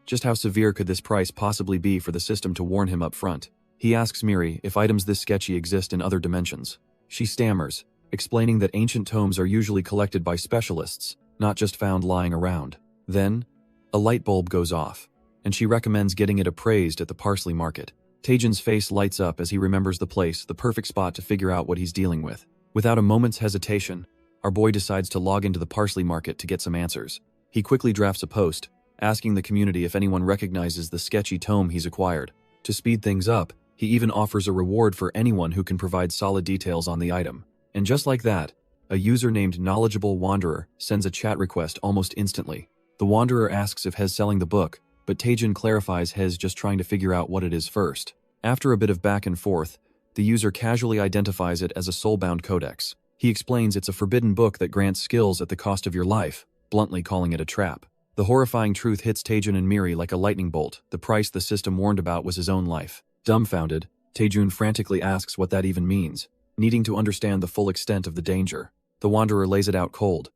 Just how severe could this price possibly be for the system to warn him up front? He asks Miri if items this sketchy exist in other dimensions. She stammers, explaining that ancient tomes are usually collected by specialists, not just found lying around. Then, a light bulb goes off, and she recommends getting it appraised at the parsley market. Taejun's face lights up as he remembers the place, the perfect spot to figure out what he's dealing with. Without a moment's hesitation, our boy decides to log into the parsley market to get some answers. He quickly drafts a post, asking the community if anyone recognizes the sketchy tome he's acquired. To speed things up, he even offers a reward for anyone who can provide solid details on the item. And just like that, a user named Knowledgeable Wanderer sends a chat request almost instantly. The Wanderer asks if Hez selling the book, but Taejun clarifies Hez just trying to figure out what it is first. After a bit of back and forth, the user casually identifies it as a soulbound codex. He explains it's a forbidden book that grants skills at the cost of your life, bluntly calling it a trap. The horrifying truth hits Taejun and Miri like a lightning bolt. The price the system warned about was his own life. Dumbfounded, Taejun frantically asks what that even means, needing to understand the full extent of the danger. The Wanderer lays it out cold.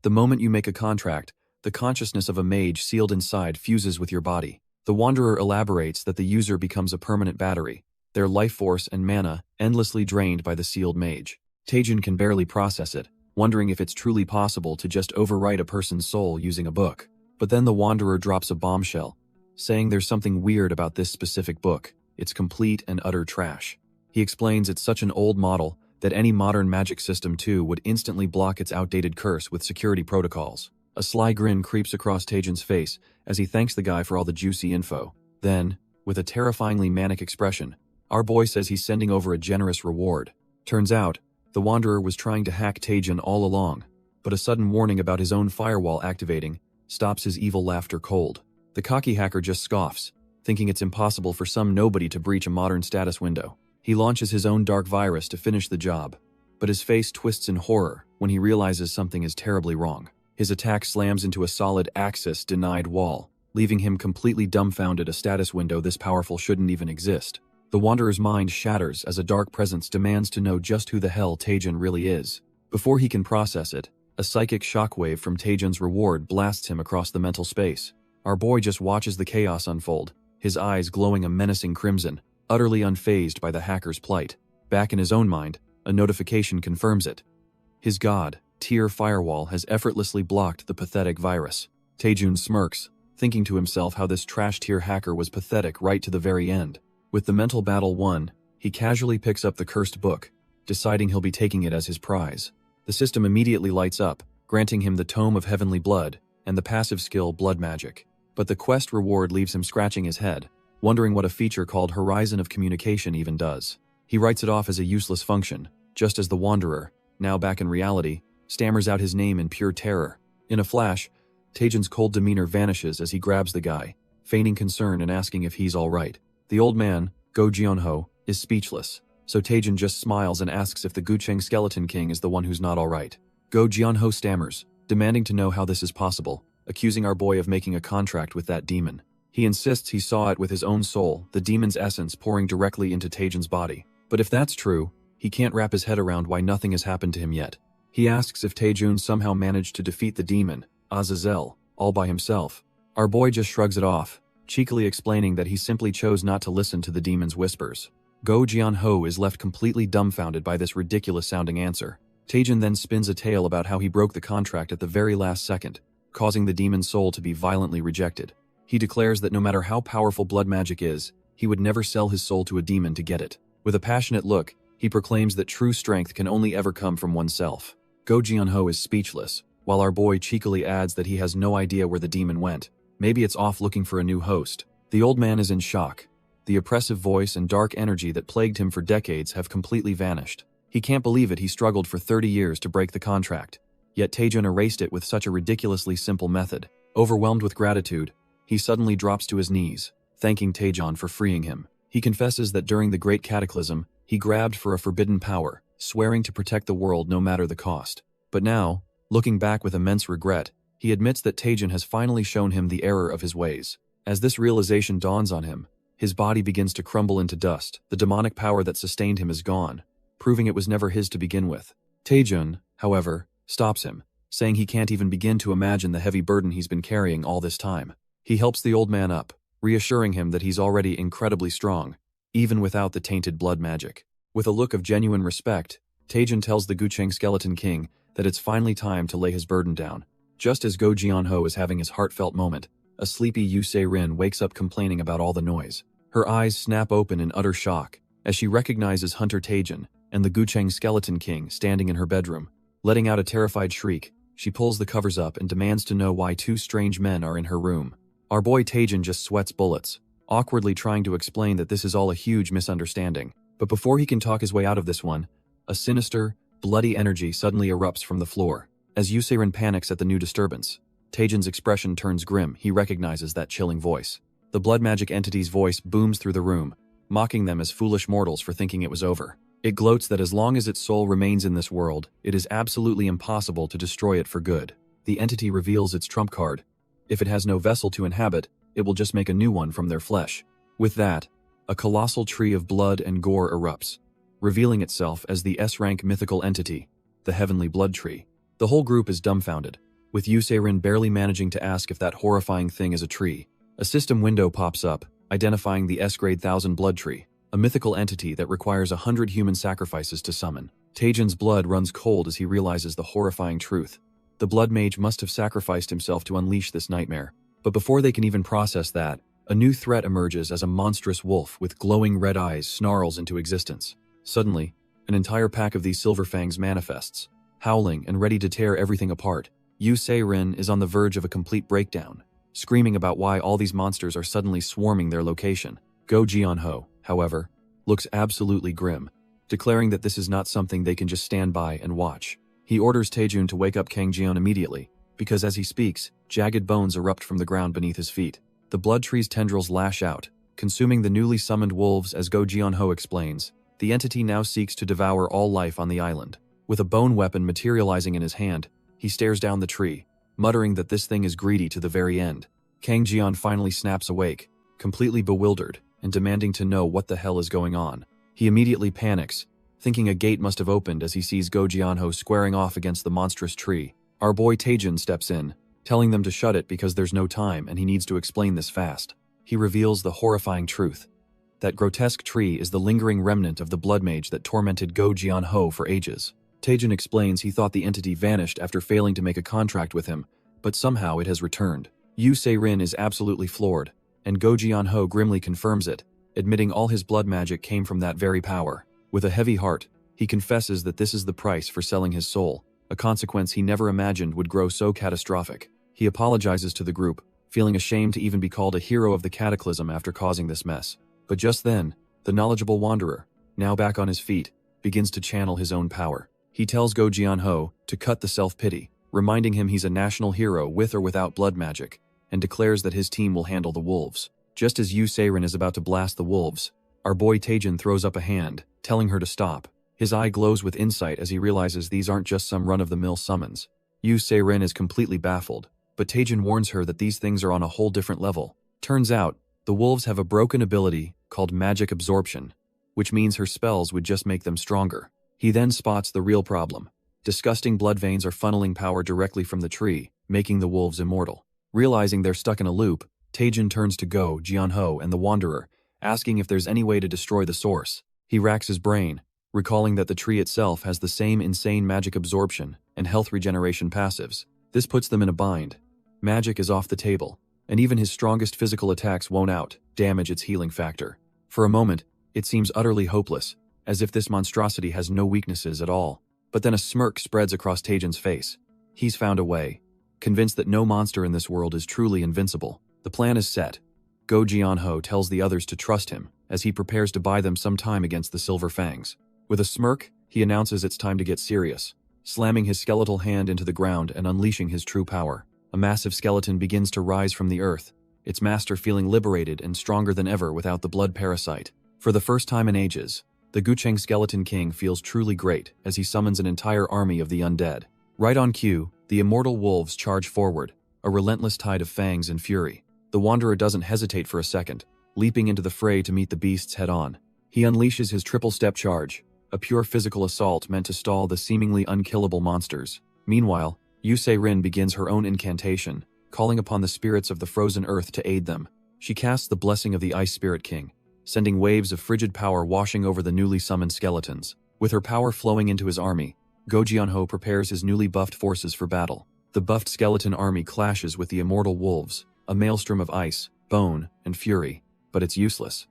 The moment you make a contract, the consciousness of a mage sealed inside fuses with your body. The Wanderer elaborates that the user becomes a permanent battery, their life force and mana endlessly drained by the sealed mage. Taejun can barely process it, wondering if it's truly possible to just overwrite a person's soul using a book. But then the Wanderer drops a bombshell, saying there's something weird about this specific book. It's complete and utter trash. He explains it's such an old model that any modern magic system too would instantly block its outdated curse with security protocols. A sly grin creeps across Taejun's face as he thanks the guy for all the juicy info. Then, with a terrifyingly manic expression, our boy says he's sending over a generous reward. Turns out, the Wanderer was trying to hack Taejun all along, but a sudden warning about his own firewall activating stops his evil laughter cold. The cocky hacker just scoffs, thinking it's impossible for some nobody to breach a modern status window. He launches his own dark virus to finish the job, but his face twists in horror when he realizes something is terribly wrong. His attack slams into a solid access-denied wall, leaving him completely dumbfounded. A status window this powerful shouldn't even exist. The Wanderer's mind shatters as a dark presence demands to know just who the hell Taejun really is. Before he can process it, a psychic shockwave from Taejun's reward blasts him across the mental space. Our boy just watches the chaos unfold, his eyes glowing a menacing crimson, utterly unfazed by the hacker's plight. Back in his own mind, a notification confirms it. His god, tier firewall, has effortlessly blocked the pathetic virus. Taejun smirks, thinking to himself how this trash tier hacker was pathetic right to the very end. With the mental battle won, he casually picks up the cursed book, deciding he'll be taking it as his prize. The system immediately lights up, granting him the Tome of Heavenly Blood and the passive skill Blood Magic. But the quest reward leaves him scratching his head, wondering what a feature called Horizon of Communication even does. He writes it off as a useless function, just as the Wanderer, now back in reality, stammers out his name in pure terror. In a flash, Taejun's cold demeanor vanishes as he grabs the guy, feigning concern and asking if he's all right. The old man, Go Jeonho, is speechless, so Taejun just smiles and asks if the Gucheng Skeleton King is the one who's not all right. Go Jeonho stammers, demanding to know how this is possible, accusing our boy of making a contract with that demon. He insists he saw it with his own soul, the demon's essence pouring directly into Taejun's body. But if that's true, he can't wrap his head around why nothing has happened to him yet. He asks if Taejun somehow managed to defeat the demon, Azazel, all by himself. Our boy just shrugs it off, cheekily explaining that he simply chose not to listen to the demon's whispers. Go Jeonho is left completely dumbfounded by this ridiculous-sounding answer. Taejun then spins a tale about how he broke the contract at the very last second, causing the demon's soul to be violently rejected. He declares that no matter how powerful blood magic is, he would never sell his soul to a demon to get it. With a passionate look, he proclaims that true strength can only ever come from oneself. Go Jeonho is speechless, while our boy cheekily adds that he has no idea where the demon went. Maybe it's off looking for a new host. The old man is in shock. The oppressive voice and dark energy that plagued him for decades have completely vanished. He can't believe it. He struggled for 30 years to break the contract, yet Taejun erased it with such a ridiculously simple method. Overwhelmed with gratitude, he suddenly drops to his knees, thanking Taejun for freeing him. He confesses that during the Great Cataclysm, he grabbed for a forbidden power, swearing to protect the world no matter the cost. But now, looking back with immense regret, he admits that Taejun has finally shown him the error of his ways. As this realization dawns on him, his body begins to crumble into dust. The demonic power that sustained him is gone, proving it was never his to begin with. Taejun, however, stops him, saying he can't even begin to imagine the heavy burden he's been carrying all this time. He helps the old man up, reassuring him that he's already incredibly strong, even without the tainted blood magic. With a look of genuine respect, Taejun tells the Gucheng Skeleton King that it's finally time to lay his burden down. Just as Go Jeonho is having his heartfelt moment, a sleepy Yu Se-rin wakes up complaining about all the noise. Her eyes snap open in utter shock as she recognizes Hunter Taejun and the Gucheng Skeleton King standing in her bedroom. Letting out a terrified shriek, she pulls the covers up and demands to know why two strange men are in her room. Our boy Taejun just sweats bullets, awkwardly trying to explain that this is all a huge misunderstanding. But before he can talk his way out of this one, a sinister, bloody energy suddenly erupts from the floor. As Yu Se-rin panics at the new disturbance, Taejun's expression turns grim. He recognizes that chilling voice. The blood magic entity's voice booms through the room, mocking them as foolish mortals for thinking it was over. It gloats that as long as its soul remains in this world, it is absolutely impossible to destroy it for good. The entity reveals its trump card. If it has no vessel to inhabit, it will just make a new one from their flesh. With that, a colossal tree of blood and gore erupts, revealing itself as the S-rank mythical entity, the Heavenly Blood Tree. The whole group is dumbfounded, with Yu Se-rin barely managing to ask if that horrifying thing is a tree. A system window pops up, identifying the S-grade 1000 Blood Tree, a mythical entity that requires 100 human sacrifices to summon. Taejun's blood runs cold as he realizes the horrifying truth. The blood mage must have sacrificed himself to unleash this nightmare. But before they can even process that, a new threat emerges as a monstrous wolf with glowing red eyes snarls into existence. Suddenly, an entire pack of these silver fangs manifests, howling and ready to tear everything apart. Yu Se-rin is on the verge of a complete breakdown, screaming about why all these monsters are suddenly swarming their location. Go Jeonho, however, looks absolutely grim, declaring that this is not something they can just stand by and watch. He orders Taejun to wake up Kang Jeon immediately, because as he speaks, jagged bones erupt from the ground beneath his feet. The blood tree's tendrils lash out, consuming the newly summoned wolves. As Go Jeonho explains, the entity now seeks to devour all life on the island. With a bone weapon materializing in his hand, he stares down the tree, muttering that this thing is greedy to the very end. Kang Jeon finally snaps awake, completely bewildered, and demanding to know what the hell is going on. He immediately panics, thinking a gate must have opened as he sees Go Jeonho squaring off against the monstrous tree. Our boy Taejun steps in, telling them to shut it because there's no time and he needs to explain this fast. He reveals the horrifying truth. That grotesque tree is the lingering remnant of the blood mage that tormented Go Jianho for ages. Taejin explains he thought the entity vanished after failing to make a contract with him, but somehow it has returned. Yu Se-rin is absolutely floored, and Go Jianho grimly confirms it, admitting all his blood magic came from that very power. With a heavy heart, he confesses that this is the price for selling his soul, a consequence he never imagined would grow so catastrophic. He apologizes to the group, feeling ashamed to even be called a hero of the cataclysm after causing this mess. But just then, the knowledgeable wanderer, now back on his feet, begins to channel his own power. He tells Go Jianho to cut the self-pity, reminding him he's a national hero with or without blood magic, and declares that his team will handle the wolves. Just as Yu Se-rin is about to blast the wolves, our boy Taejin throws up a hand, telling her to stop. His eye glows with insight as he realizes these aren't just some run-of-the-mill summons. Yu Se-rin is completely baffled, but Taejin warns her that these things are on a whole different level. Turns out, the wolves have a broken ability called magic absorption, which means her spells would just make them stronger. He then spots the real problem. Disgusting blood veins are funneling power directly from the tree, making the wolves immortal. Realizing they're stuck in a loop, Taejin turns to Go Jianho and the Wanderer, asking if there's any way to destroy the source. He racks his brain, recalling that the tree itself has the same insane magic absorption and health regeneration passives. This puts them in a bind. Magic is off the table, and even his strongest physical attacks won't damage its healing factor. For a moment, it seems utterly hopeless, as if this monstrosity has no weaknesses at all. But then a smirk spreads across Taejin's face. He's found a way. Convinced that no monster in this world is truly invincible, the plan is set. Go Jianho tells the others to trust him, as he prepares to buy them some time against the Silver Fangs. With a smirk, he announces it's time to get serious, slamming his skeletal hand into the ground and unleashing his true power. A massive skeleton begins to rise from the earth, its master feeling liberated and stronger than ever without the blood parasite. For the first time in ages, the Gucheng Skeleton King feels truly great as he summons an entire army of the undead. Right on cue, the immortal wolves charge forward, a relentless tide of fangs and fury. The Wanderer doesn't hesitate for a second, leaping into the fray to meet the beasts head-on. He unleashes his triple-step charge, a pure physical assault meant to stall the seemingly unkillable monsters. Meanwhile, Yu Se-rin begins her own incantation, calling upon the spirits of the frozen earth to aid them. She casts the blessing of the Ice Spirit King, sending waves of frigid power washing over the newly summoned skeletons. With her power flowing into his army, Go Jianho prepares his newly buffed forces for battle. The buffed skeleton army clashes with the immortal wolves, a maelstrom of ice, bone, and fury, but it's useless.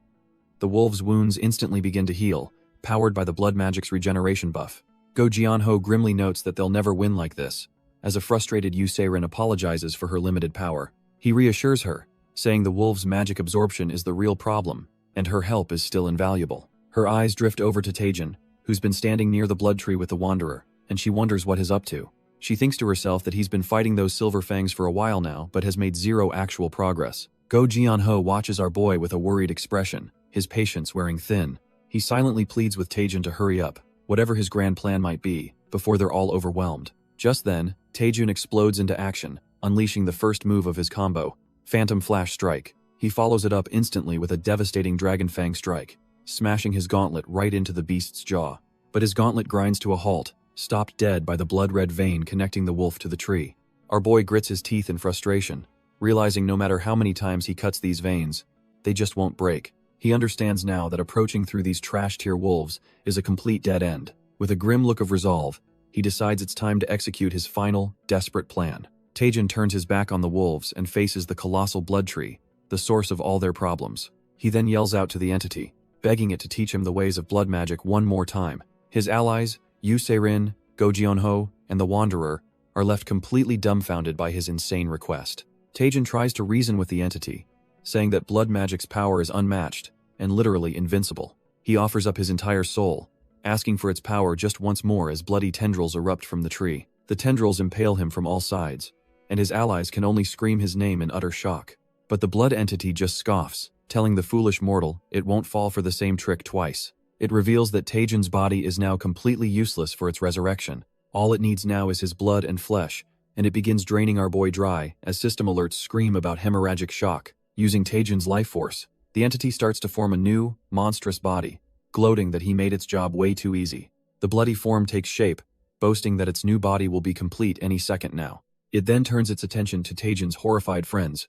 The wolves' wounds instantly begin to heal, powered by the blood magic's regeneration buff. Go Jianho grimly notes that they'll never win like this. As a frustrated Yu Se-rin apologizes for her limited power, he reassures her, saying the wolves' magic absorption is the real problem, and her help is still invaluable. Her eyes drift over to Taejin, who's been standing near the blood tree with the Wanderer, and she wonders what he's up to. She thinks to herself that he's been fighting those silver fangs for a while now, but has made zero actual progress. Go Jianho watches our boy with a worried expression, his patience wearing thin. He silently pleads with Taejin to hurry up, whatever his grand plan might be, before they're all overwhelmed. Just then, Taejin explodes into action, unleashing the first move of his combo, Phantom Flash Strike. He follows it up instantly with a devastating Dragon Fang Strike, smashing his gauntlet right into the beast's jaw. But his gauntlet grinds to a halt, stopped dead by the blood-red vein connecting the wolf to the tree. Our boy grits his teeth in frustration, realizing no matter how many times he cuts these veins, they just won't break. He understands now that approaching through these trash-tier wolves is a complete dead end. With a grim look of resolve, he decides it's time to execute his final, desperate plan. Taejin turns his back on the wolves and faces the colossal blood tree, the source of all their problems. He then yells out to the entity, begging it to teach him the ways of blood magic one more time. His allies, Yu Se-rin, Go Jianho, and the Wanderer, are left completely dumbfounded by his insane request. Taejin tries to reason with the entity, saying that blood magic's power is unmatched and literally invincible. He offers up his entire soul, asking for its power just once more as bloody tendrils erupt from the tree. The tendrils impale him from all sides, and his allies can only scream his name in utter shock. But the blood entity just scoffs, telling the foolish mortal it won't fall for the same trick twice. It reveals that Taejin's body is now completely useless for its resurrection. All it needs now is his blood and flesh, and it begins draining our boy dry as system alerts scream about hemorrhagic shock. Using Taejin's life force, the entity starts to form a new, monstrous body, gloating that he made its job way too easy. The bloody form takes shape, boasting that its new body will be complete any second now. It then turns its attention to Taejin's horrified friends,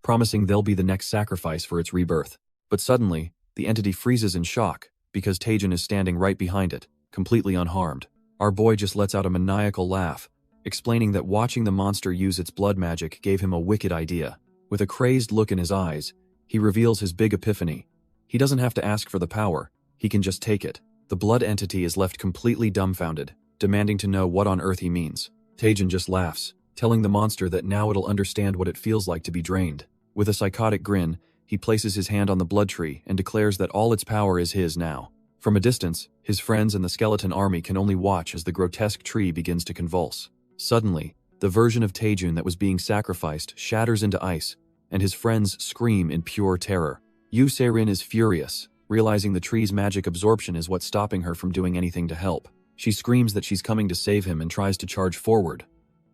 promising they'll be the next sacrifice for its rebirth. But suddenly, the entity freezes in shock, because Taejin is standing right behind it, completely unharmed. Our boy just lets out a maniacal laugh, explaining that watching the monster use its blood magic gave him a wicked idea. With a crazed look in his eyes, he reveals his big epiphany. He doesn't have to ask for the power, he can just take it. The blood entity is left completely dumbfounded, demanding to know what on earth he means. Taejin just laughs, telling the monster that now it'll understand what it feels like to be drained. With a psychotic grin, he places his hand on the blood tree and declares that all its power is his now. From a distance, his friends and the skeleton army can only watch as the grotesque tree begins to convulse. Suddenly, the version of Taejin that was being sacrificed shatters into ice, and his friends scream in pure terror. Yu Se-rin is furious, realizing the tree's magic absorption is what's stopping her from doing anything to help. She screams that she's coming to save him and tries to charge forward.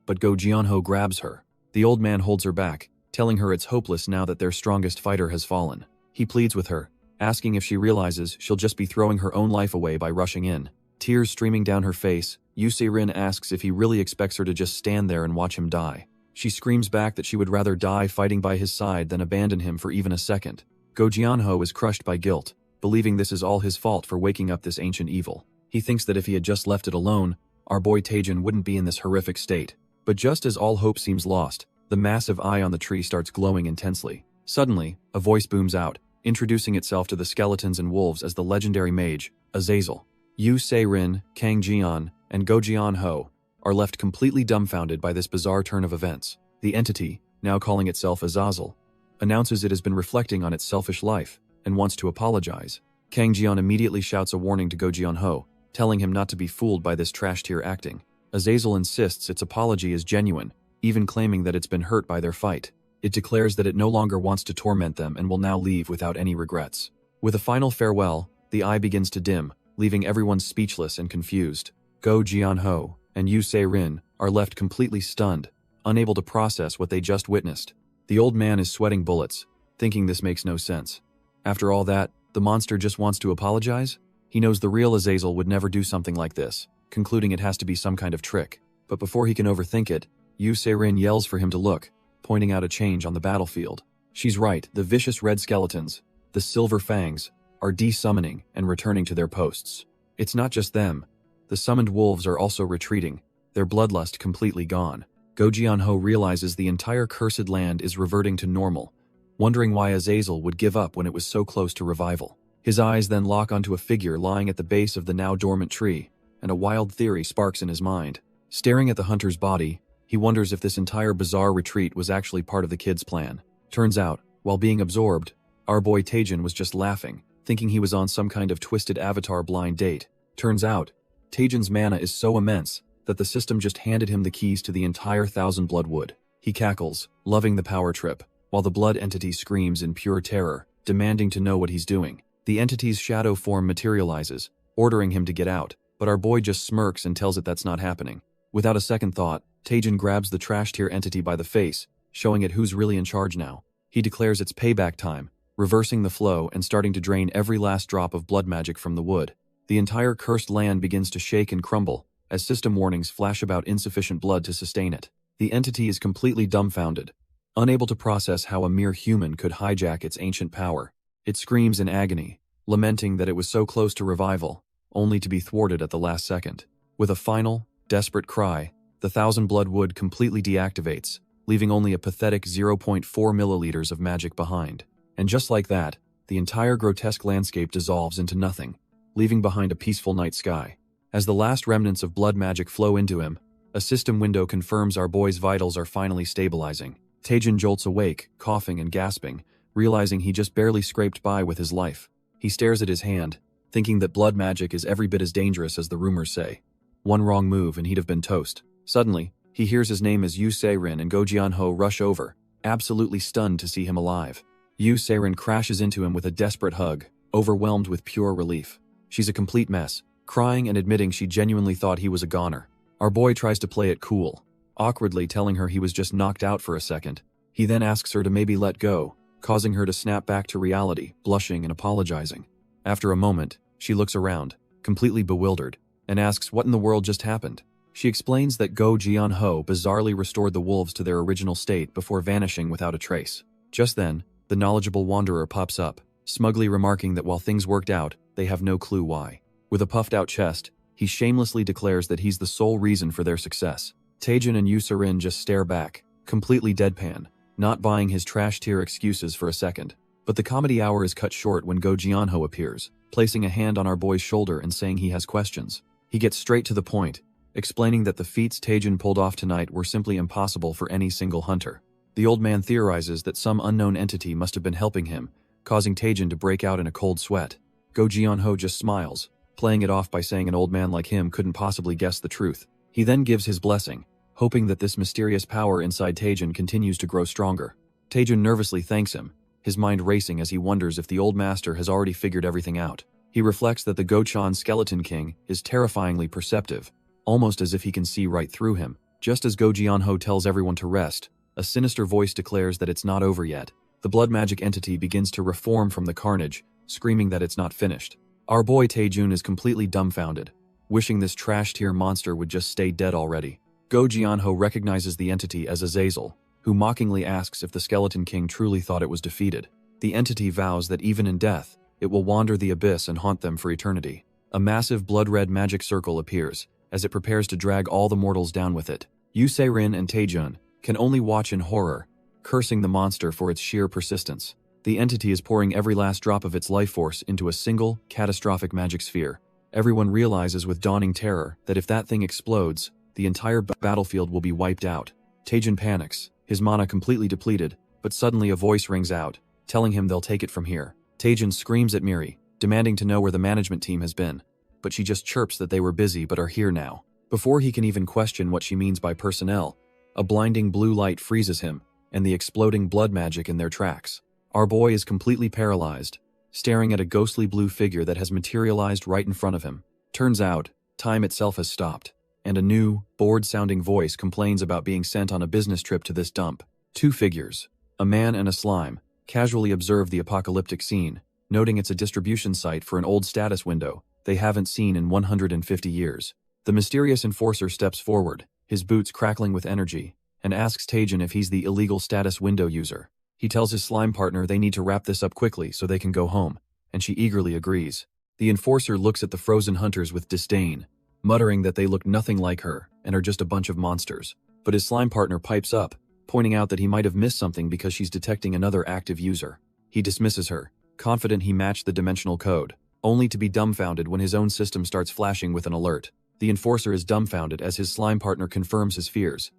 But Go Jianho grabs her. The old man holds her back, telling her it's hopeless now that their strongest fighter has fallen. He pleads with her, asking if she realizes she'll just be throwing her own life away by rushing in. Tears streaming down her face, Yu Se-rin asks if he really expects her to just stand there and watch him die. She screams back that she would rather die fighting by his side than abandon him for even a second. Go Jianho is crushed by guilt, believing this is all his fault for waking up this ancient evil. He thinks that if he had just left it alone, our boy Taejin wouldn't be in this horrific state. But just as all hope seems lost, the massive eye on the tree starts glowing intensely. Suddenly, a voice booms out, introducing itself to the skeletons and wolves as the legendary mage, Azazel. Yu Se-rin, Kang Jian, and Go Jianho are left completely dumbfounded by this bizarre turn of events. The entity, now calling itself Azazel, announces it has been reflecting on its selfish life and wants to apologize. Kang Jian immediately shouts a warning to Go Jianho, telling him not to be fooled by this trash-tier acting. Azazel insists its apology is genuine, even claiming that it's been hurt by their fight. It declares that it no longer wants to torment them and will now leave without any regrets. With a final farewell, the eye begins to dim, leaving everyone speechless and confused. Go Jianho and Yu Se-rin are left completely stunned, unable to process what they just witnessed. The old man is sweating bullets, thinking this makes no sense. After all that, the monster just wants to apologize? He knows the real Azazel would never do something like this, concluding it has to be some kind of trick. But before he can overthink it, Yu Se-rin yells for him to look, pointing out a change on the battlefield. She's right, the vicious red skeletons, the silver fangs, are de-summoning and returning to their posts. It's not just them. The summoned wolves are also retreating, their bloodlust completely gone. Go Jianho realizes the entire cursed land is reverting to normal, wondering why Azazel would give up when it was so close to revival. His eyes then lock onto a figure lying at the base of the now dormant tree, and a wild theory sparks in his mind. Staring at the hunter's body, he wonders if this entire bizarre retreat was actually part of the kid's plan. Turns out, while being absorbed, our boy Taejin was just laughing, thinking he was on some kind of twisted avatar blind date. Turns out, Taejin's mana is so immense that the system just handed him the keys to the entire Thousand Blood Wood. He cackles, loving the power trip, while the blood entity screams in pure terror, demanding to know what he's doing. The entity's shadow form materializes, ordering him to get out, but our boy just smirks and tells it that's not happening. Without a second thought, Taejin grabs the trash-tier entity by the face, showing it who's really in charge now. He declares it's payback time, reversing the flow and starting to drain every last drop of blood magic from the wood. The entire cursed land begins to shake and crumble, as system warnings flash about insufficient blood to sustain it. The entity is completely dumbfounded, unable to process how a mere human could hijack its ancient power. It screams in agony, lamenting that it was so close to revival, only to be thwarted at the last second. With a final, desperate cry, the Thousand Blood Wood completely deactivates, leaving only a pathetic 0.4 milliliters of magic behind. And just like that, the entire grotesque landscape dissolves into nothing, leaving behind a peaceful night sky. As the last remnants of blood magic flow into him, a system window confirms our boy's vitals are finally stabilizing. Taejin jolts awake, coughing and gasping, realizing he just barely scraped by with his life. He stares at his hand, thinking that blood magic is every bit as dangerous as the rumors say. One wrong move and he'd have been toast. Suddenly, he hears his name as Yu Se-rin and Go Jianho rush over, absolutely stunned to see him alive. Yu Se-rin crashes into him with a desperate hug, overwhelmed with pure relief. She's a complete mess, crying and admitting she genuinely thought he was a goner. Our boy tries to play it cool, awkwardly telling her he was just knocked out for a second. He then asks her to maybe let go, causing her to snap back to reality, blushing and apologizing. After a moment, she looks around, completely bewildered, and asks what in the world just happened. She explains that Go Jianho bizarrely restored the wolves to their original state before vanishing without a trace. Just then, the knowledgeable wanderer pops up, smugly remarking that while things worked out, they have no clue why. With a puffed-out chest, he shamelessly declares that he's the sole reason for their success. Taejin and Yusurin just stare back, completely deadpan, not buying his trash-tier excuses for a second. But the comedy hour is cut short when Go Jianho appears, placing a hand on our boy's shoulder and saying he has questions. He gets straight to the point, explaining that the feats Taejin pulled off tonight were simply impossible for any single hunter. The old man theorizes that some unknown entity must have been helping him, causing Taejin to break out in a cold sweat. Go Jianho just smiles, playing it off by saying an old man like him couldn't possibly guess the truth. He then gives his blessing, hoping that this mysterious power inside Taejin continues to grow stronger. Taejin nervously thanks him, his mind racing as he wonders if the old master has already figured everything out. He reflects that the Gochan Skeleton King is terrifyingly perceptive, almost as if he can see right through him. Just as Go Jianho tells everyone to rest, a sinister voice declares that it's not over yet. The blood magic entity begins to reform from the carnage, screaming that it's not finished. Our boy Taejun is completely dumbfounded, wishing this trash-tier monster would just stay dead already. Go Jianho recognizes the entity as Azazel, who mockingly asks if the Skeleton King truly thought it was defeated. The entity vows that even in death, it will wander the abyss and haunt them for eternity. A massive blood-red magic circle appears, as it prepares to drag all the mortals down with it. Yusurin and Taejun can only watch in horror, cursing the monster for its sheer persistence. The entity is pouring every last drop of its life force into a single, catastrophic magic sphere. Everyone realizes with dawning terror that if that thing explodes, the entire battlefield will be wiped out. Taejun panics, his mana completely depleted, but suddenly a voice rings out, telling him they'll take it from here. Taejun screams at Miri, demanding to know where the management team has been, but she just chirps that they were busy but are here now. Before he can even question what she means by personnel, a blinding blue light freezes him, and the exploding blood magic in their tracks. Our boy is completely paralyzed, staring at a ghostly blue figure that has materialized right in front of him. Turns out, time itself has stopped, and a new, bored-sounding voice complains about being sent on a business trip to this dump. Two figures, a man and a slime, casually observe the apocalyptic scene, noting it's a distribution site for an old status window they haven't seen in 150 years. The mysterious enforcer steps forward, his boots crackling with energy, and asks Taejin if he's the illegal status window user. He tells his slime partner they need to wrap this up quickly so they can go home, and she eagerly agrees. The enforcer looks at the frozen hunters with disdain, muttering that they look nothing like her and are just a bunch of monsters. But his slime partner pipes up, pointing out that he might have missed something because she's detecting another active user. He dismisses her, confident he matched the dimensional code, only to be dumbfounded when his own system starts flashing with an alert. The enforcer is dumbfounded as his slime partner confirms his fears.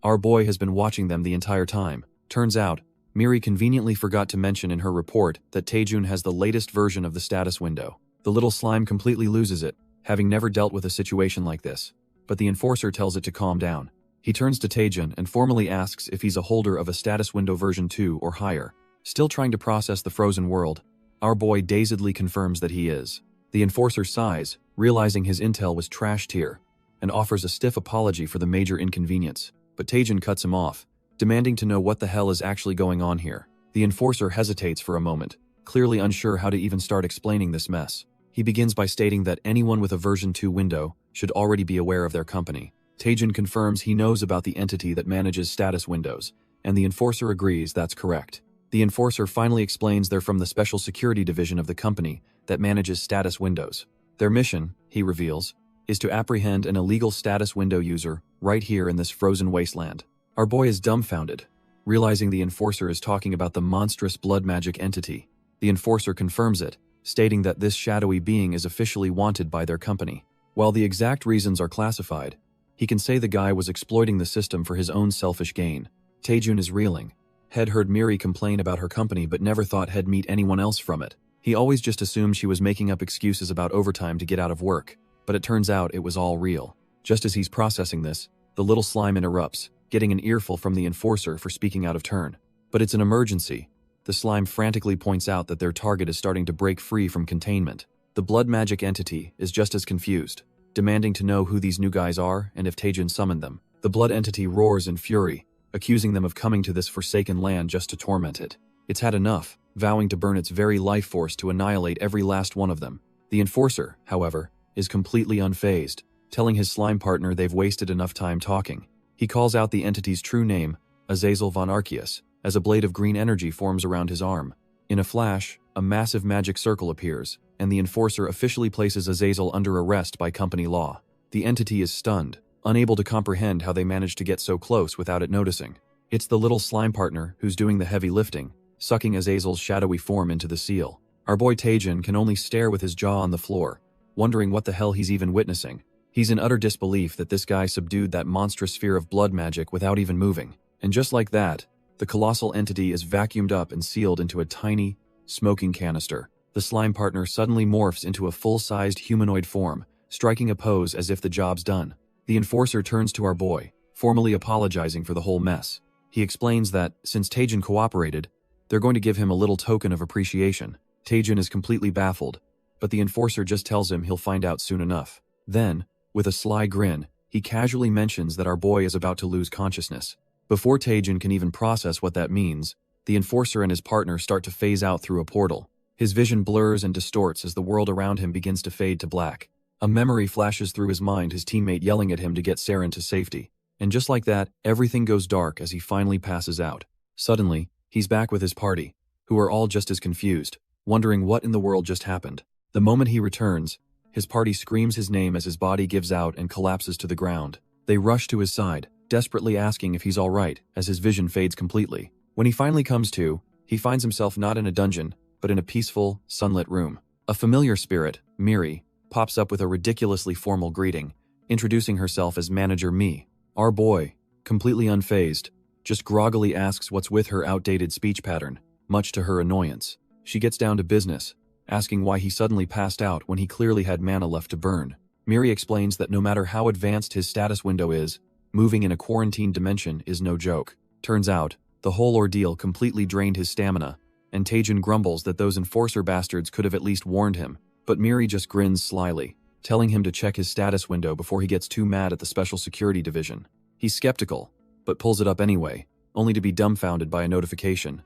Our boy has been watching them the entire time. Turns out, Miri conveniently forgot to mention in her report that Taejun has the latest version of the status window. The little slime completely loses it, having never dealt with a situation like this. But the enforcer tells it to calm down. He turns to Taejun and formally asks if he's a holder of a status window version 2 or higher. Still trying to process the frozen world, our boy dazedly confirms that he is. The enforcer sighs, realizing his intel was trash tier, and offers a stiff apology for the major inconvenience. But Taejun cuts him off, demanding to know what the hell is actually going on here. The enforcer hesitates for a moment, clearly unsure how to even start explaining this mess. He begins by stating that anyone with a version 2 window should already be aware of their company. Taejun confirms he knows about the entity that manages status windows, and the enforcer agrees that's correct. The enforcer finally explains they're from the special security division of the company that manages status windows. Their mission, he reveals, is to apprehend an illegal status window user right here in this frozen wasteland. Our boy is dumbfounded, realizing the enforcer is talking about the monstrous blood magic entity. The enforcer confirms it, stating that this shadowy being is officially wanted by their company. While the exact reasons are classified, he can say the guy was exploiting the system for his own selfish gain. Taejun is reeling. Head heard Miri complain about her company but never thought he'd meet anyone else from it. He always just assumed she was making up excuses about overtime to get out of work, but it turns out it was all real. Just as he's processing this, the little slime interrupts, getting an earful from the enforcer for speaking out of turn. But it's an emergency. The slime frantically points out that their target is starting to break free from containment. The blood magic entity is just as confused, demanding to know who these new guys are and if Taejun summoned them. The blood entity roars in fury, accusing them of coming to this forsaken land just to torment it. It's had enough, vowing to burn its very life force to annihilate every last one of them. The enforcer, however, is completely unfazed, telling his slime partner they've wasted enough time talking. He calls out the entity's true name, Azazel von Arceus, as a blade of green energy forms around his arm. In a flash, a massive magic circle appears, and the enforcer officially places Azazel under arrest by company law. The entity is stunned, unable to comprehend how they managed to get so close without it noticing. It's the little slime partner who's doing the heavy lifting, sucking Azazel's shadowy form into the seal. Our boy Taejin can only stare with his jaw on the floor, wondering what the hell he's even witnessing. He's in utter disbelief that this guy subdued that monstrous sphere of blood magic without even moving. And just like that, the colossal entity is vacuumed up and sealed into a tiny, smoking canister. The slime partner suddenly morphs into a full-sized humanoid form, striking a pose as if the job's done. The enforcer turns to our boy, formally apologizing for the whole mess. He explains that, since Taejin cooperated, they're going to give him a little token of appreciation. Taejin is completely baffled, but the enforcer just tells him he'll find out soon enough. Then, with a sly grin, he casually mentions that our boy is about to lose consciousness. Before Taejin can even process what that means, the enforcer and his partner start to phase out through a portal. His vision blurs and distorts as the world around him begins to fade to black. A memory flashes through his mind, his teammate yelling at him to get Saren to safety. And just like that, everything goes dark as he finally passes out. Suddenly, he's back with his party, who are all just as confused, wondering what in the world just happened. The moment he returns, his party screams his name as his body gives out and collapses to the ground. They rush to his side, desperately asking if he's all right, as his vision fades completely. When he finally comes to, he finds himself not in a dungeon, but in a peaceful, sunlit room. A familiar spirit, Miri, pops up with a ridiculously formal greeting, introducing herself as Manager Me. Our boy, completely unfazed, just groggily asks what's with her outdated speech pattern, much to her annoyance. She gets down to business, asking why he suddenly passed out when he clearly had mana left to burn. Miri explains that no matter how advanced his status window is, moving in a quarantined dimension is no joke. Turns out, the whole ordeal completely drained his stamina, and Taejin grumbles that those enforcer bastards could have at least warned him. But Miri just grins slyly, telling him to check his status window before he gets too mad at the Special Security Division. He's skeptical, but pulls it up anyway, only to be dumbfounded by a notification.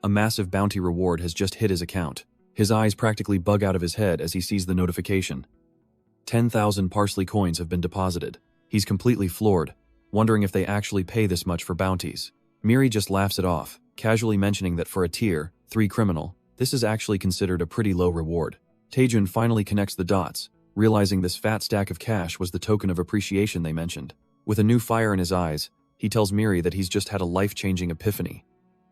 A massive bounty reward has just hit his account. His eyes practically bug out of his head as he sees the notification. 10,000 parsley coins have been deposited. He's completely floored, wondering if they actually pay this much for bounties. Miri just laughs it off, casually mentioning that for a Tier 3 criminal, this is actually considered a pretty low reward. Taejin finally connects the dots, realizing this fat stack of cash was the token of appreciation they mentioned. With a new fire in his eyes, he tells Miri that he's just had a life-changing epiphany.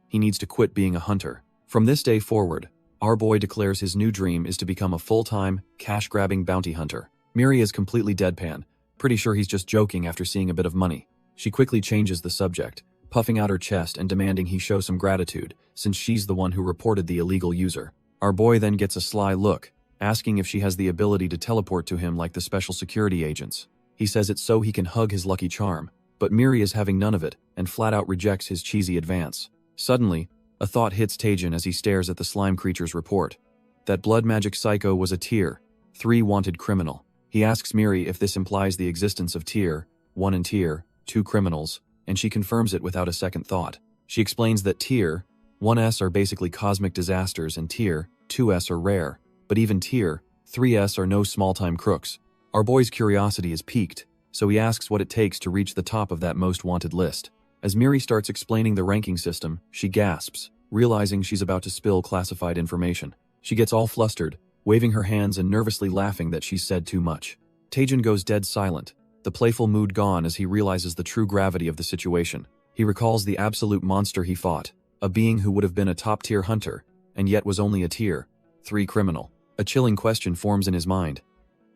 He needs to quit being a hunter. From this day forward, our boy declares his new dream is to become a full-time, cash-grabbing bounty hunter. Miri is completely deadpan, pretty sure he's just joking after seeing a bit of money. She quickly changes the subject, puffing out her chest and demanding he show some gratitude, since she's the one who reported the illegal user. Our boy then gets a sly look, asking if she has the ability to teleport to him like the special security agents. He says it's so he can hug his lucky charm, but Miri is having none of it and flat out rejects his cheesy advance. Suddenly, a thought hits Taejin as he stares at the slime creature's report. That blood magic psycho was a Tier 3 wanted criminal. He asks Miri if this implies the existence of Tier 1 and Tier 2 criminals, and she confirms it without a second thought. She explains that Tier 1s are basically cosmic disasters and Tier 2s are rare, but even Tier 3s are no small-time crooks. Our boy's curiosity is piqued, so he asks what it takes to reach the top of that most wanted list. As Miri starts explaining the ranking system, she gasps, realizing she's about to spill classified information. She gets all flustered, waving her hands and nervously laughing that she's said too much. Taejin goes dead silent, the playful mood gone as he realizes the true gravity of the situation. He recalls the absolute monster he fought, a being who would have been a top-tier hunter, and yet was only a Tier 3 criminal. A chilling question forms in his mind.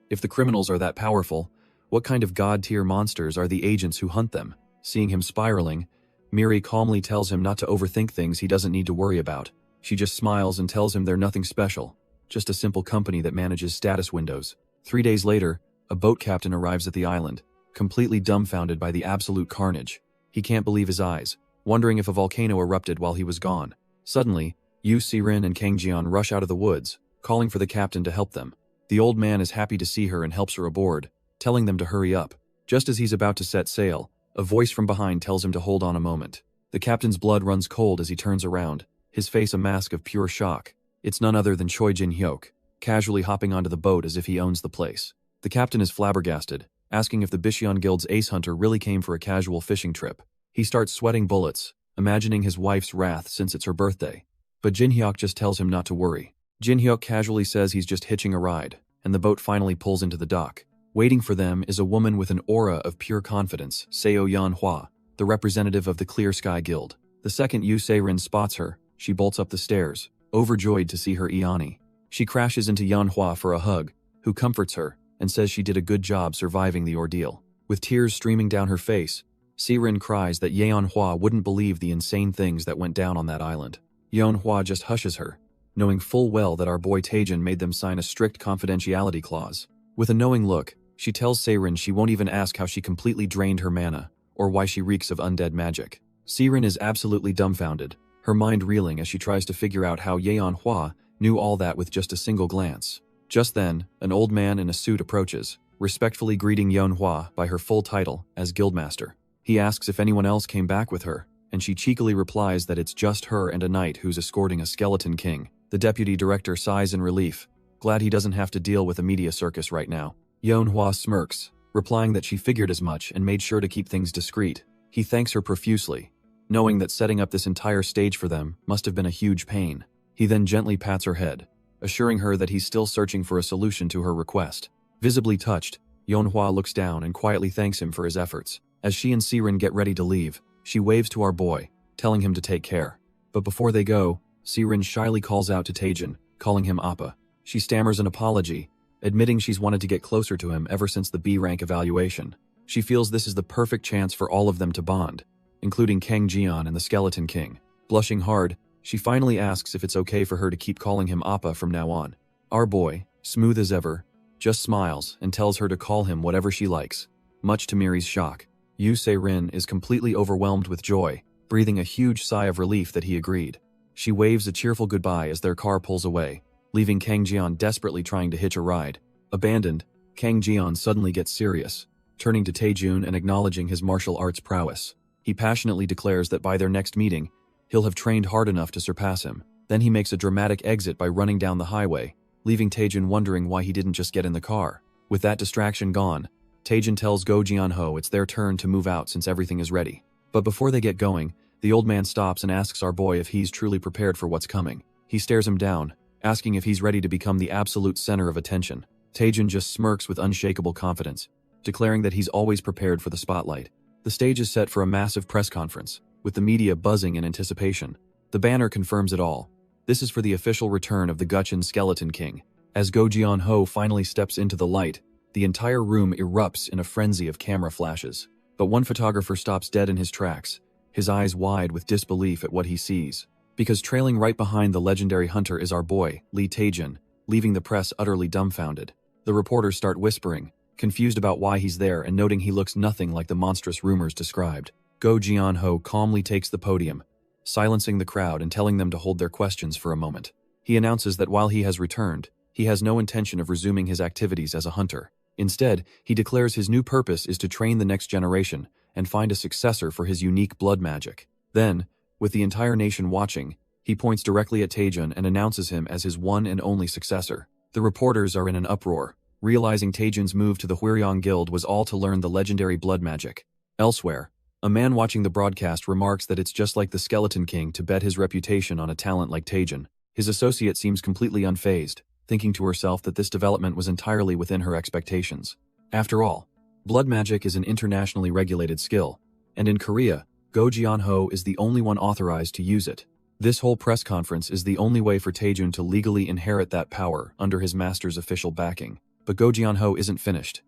If the criminals are that powerful, what kind of god-tier monsters are the agents who hunt them? Seeing him spiraling, Miri calmly tells him not to overthink things he doesn't need to worry about. She just smiles and tells him they're nothing special, just a simple company that manages status windows. 3 days later, a boat captain arrives at the island, completely dumbfounded by the absolute carnage. He can't believe his eyes, wondering if a volcano erupted while he was gone. Suddenly, Yu Sirin and Kang Jian rush out of the woods, calling for the captain to help them. The old man is happy to see her and helps her aboard, telling them to hurry up. Just as he's about to set sail, a voice from behind tells him to hold on a moment. The captain's blood runs cold as he turns around, his face a mask of pure shock. It's none other than Choi Jin-hyuk, casually hopping onto the boat as if he owns the place. The captain is flabbergasted, asking if the Bishion Guild's ace hunter really came for a casual fishing trip. He starts sweating bullets, imagining his wife's wrath since it's her birthday. But Jin-hyuk just tells him not to worry. Jin-hyuk casually says he's just hitching a ride, and the boat finally pulls into the dock. Waiting for them is a woman with an aura of pure confidence, Seo Yeonhwa, the representative of the Clear Sky Guild. The second Yu Se-rin spots her, she bolts up the stairs, overjoyed to see her Iani. She crashes into Yeonhwa for a hug, who comforts her and says she did a good job surviving the ordeal. With tears streaming down her face, Se-rin cries that Yeonhwa wouldn't believe the insane things that went down on that island. Yeonhwa just hushes her, knowing full well that our boy Taejin made them sign a strict confidentiality clause. With a knowing look, she tells Se-rin she won't even ask how she completely drained her mana, or why she reeks of undead magic. Se-rin is absolutely dumbfounded, her mind reeling as she tries to figure out how Yeonhwa knew all that with just a single glance. Just then, an old man in a suit approaches, respectfully greeting Yeonhwa by her full title as Guildmaster. He asks if anyone else came back with her, and she cheekily replies that it's just her and a knight who's escorting a skeleton king. The deputy director sighs in relief, glad he doesn't have to deal with a media circus right now. Yeonhwa smirks, replying that she figured as much and made sure to keep things discreet. He thanks her profusely, knowing that setting up this entire stage for them must have been a huge pain. He then gently pats her head, assuring her that he's still searching for a solution to her request. Visibly touched, Yeonhwa looks down and quietly thanks him for his efforts. As she and Se-rin get ready to leave, she waves to our boy, telling him to take care. But before they go, Se-rin shyly calls out to Taejin, calling him Appa. She stammers an apology, admitting she's wanted to get closer to him ever since the B-rank evaluation. She feels this is the perfect chance for all of them to bond, including Kang Jeon and the Skeleton King. Blushing hard, she finally asks if it's okay for her to keep calling him Appa from now on. Our boy, smooth as ever, just smiles and tells her to call him whatever she likes. Much to Miri's shock, Yu Se-rin is completely overwhelmed with joy, breathing a huge sigh of relief that he agreed. She waves a cheerful goodbye as their car pulls away, leaving Kang Jeon desperately trying to hitch a ride. Abandoned, Kang Jeon suddenly gets serious, turning to Taejun and acknowledging his martial arts prowess. He passionately declares that by their next meeting, he'll have trained hard enough to surpass him. Then he makes a dramatic exit by running down the highway, leaving Taejun wondering why he didn't just get in the car. With that distraction gone, Taejun tells Go Jeon-ho it's their turn to move out since everything is ready. But before they get going, the old man stops and asks our boy if he's truly prepared for what's coming. He stares him down, asking if he's ready to become the absolute center of attention. Taejun just smirks with unshakable confidence, declaring that he's always prepared for the spotlight. The stage is set for a massive press conference, with the media buzzing in anticipation. The banner confirms it all. This is for the official return of the Gutchen Skeleton King. As Go Jeon-ho finally steps into the light, the entire room erupts in a frenzy of camera flashes. But one photographer stops dead in his tracks, his eyes wide with disbelief at what he sees. Because trailing right behind the legendary hunter is our boy, Lee Taejin, leaving the press utterly dumbfounded. The reporters start whispering, confused about why he's there and noting he looks nothing like the monstrous rumors described. Go Jeon-ho calmly takes the podium, silencing the crowd and telling them to hold their questions for a moment. He announces that while he has returned, he has no intention of resuming his activities as a hunter. Instead, he declares his new purpose is to train the next generation and find a successor for his unique blood magic. Then, with the entire nation watching, he points directly at Taejun and announces him as his one and only successor. The reporters are in an uproar, realizing Taejun's move to the Hwiryong Guild was all to learn the legendary blood magic. Elsewhere, a man watching the broadcast remarks that it's just like the Skeleton King to bet his reputation on a talent like Taejun. His associate seems completely unfazed, thinking to herself that this development was entirely within her expectations. After all, blood magic is an internationally regulated skill, and in Korea, Go Jeon-ho is the only one authorized to use it. This whole press conference is the only way for Taejun to legally inherit that power under his master's official backing. But Go Jeon-ho isn't finished.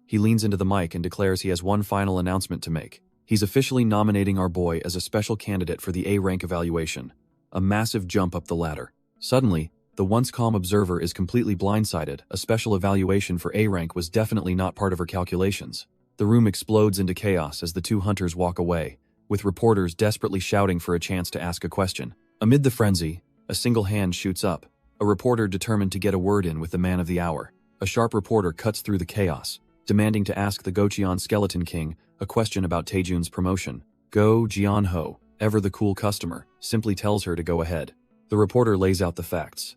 He leans into the mic and declares he has one final announcement to make. He's officially nominating our boy as a special candidate for the A-rank evaluation, a massive jump up the ladder. Suddenly, the once calm observer is completely blindsided. A special evaluation for A-rank was definitely not part of her calculations. The room explodes into chaos as the two hunters walk away, with reporters desperately shouting for a chance to ask a question. Amid the frenzy, a single hand shoots up, a reporter determined to get a word in with the man of the hour. A sharp reporter cuts through the chaos, demanding to ask the Gocheon Skeleton King a question about Taejun's promotion. Go Jeon-ho, ever the cool customer, simply tells her to go ahead. The reporter lays out the facts.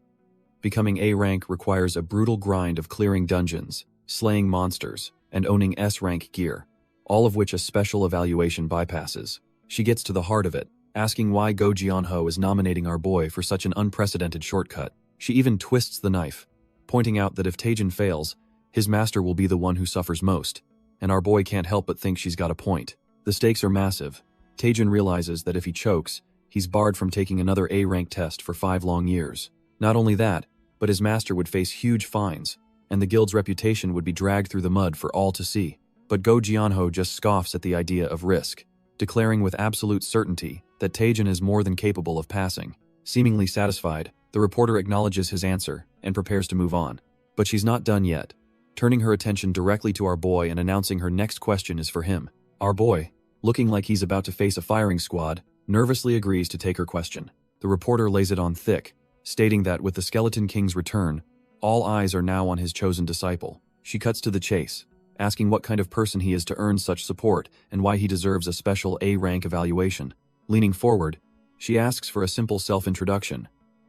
Becoming A-rank requires a brutal grind of clearing dungeons, slaying monsters, and owning S-rank gear, all of which a special evaluation bypasses. She gets to the heart of it, asking why Go Jeon-ho is nominating our boy for such an unprecedented shortcut. She even twists the knife, pointing out that if Taejin fails, his master will be the one who suffers most, and our boy can't help but think she's got a point. The stakes are massive. Taejin realizes that if he chokes, he's barred from taking another A-rank test for 5 long years. Not only that, but his master would face huge fines, and the guild's reputation would be dragged through the mud for all to see. But Go Jianho just scoffs at the idea of risk, declaring with absolute certainty that Taejin is more than capable of passing. Seemingly satisfied, the reporter acknowledges his answer and prepares to move on. But she's not done yet, turning her attention directly to our boy and announcing her next question is for him. Our boy, looking like he's about to face a firing squad, nervously agrees to take her question. The reporter lays it on thick, stating that with the Skeleton King's return, all eyes are now on his chosen disciple. She cuts to the chase, asking what kind of person he is to earn such support and why he deserves a special A-rank evaluation. Leaning forward, she asks for a simple self-introduction,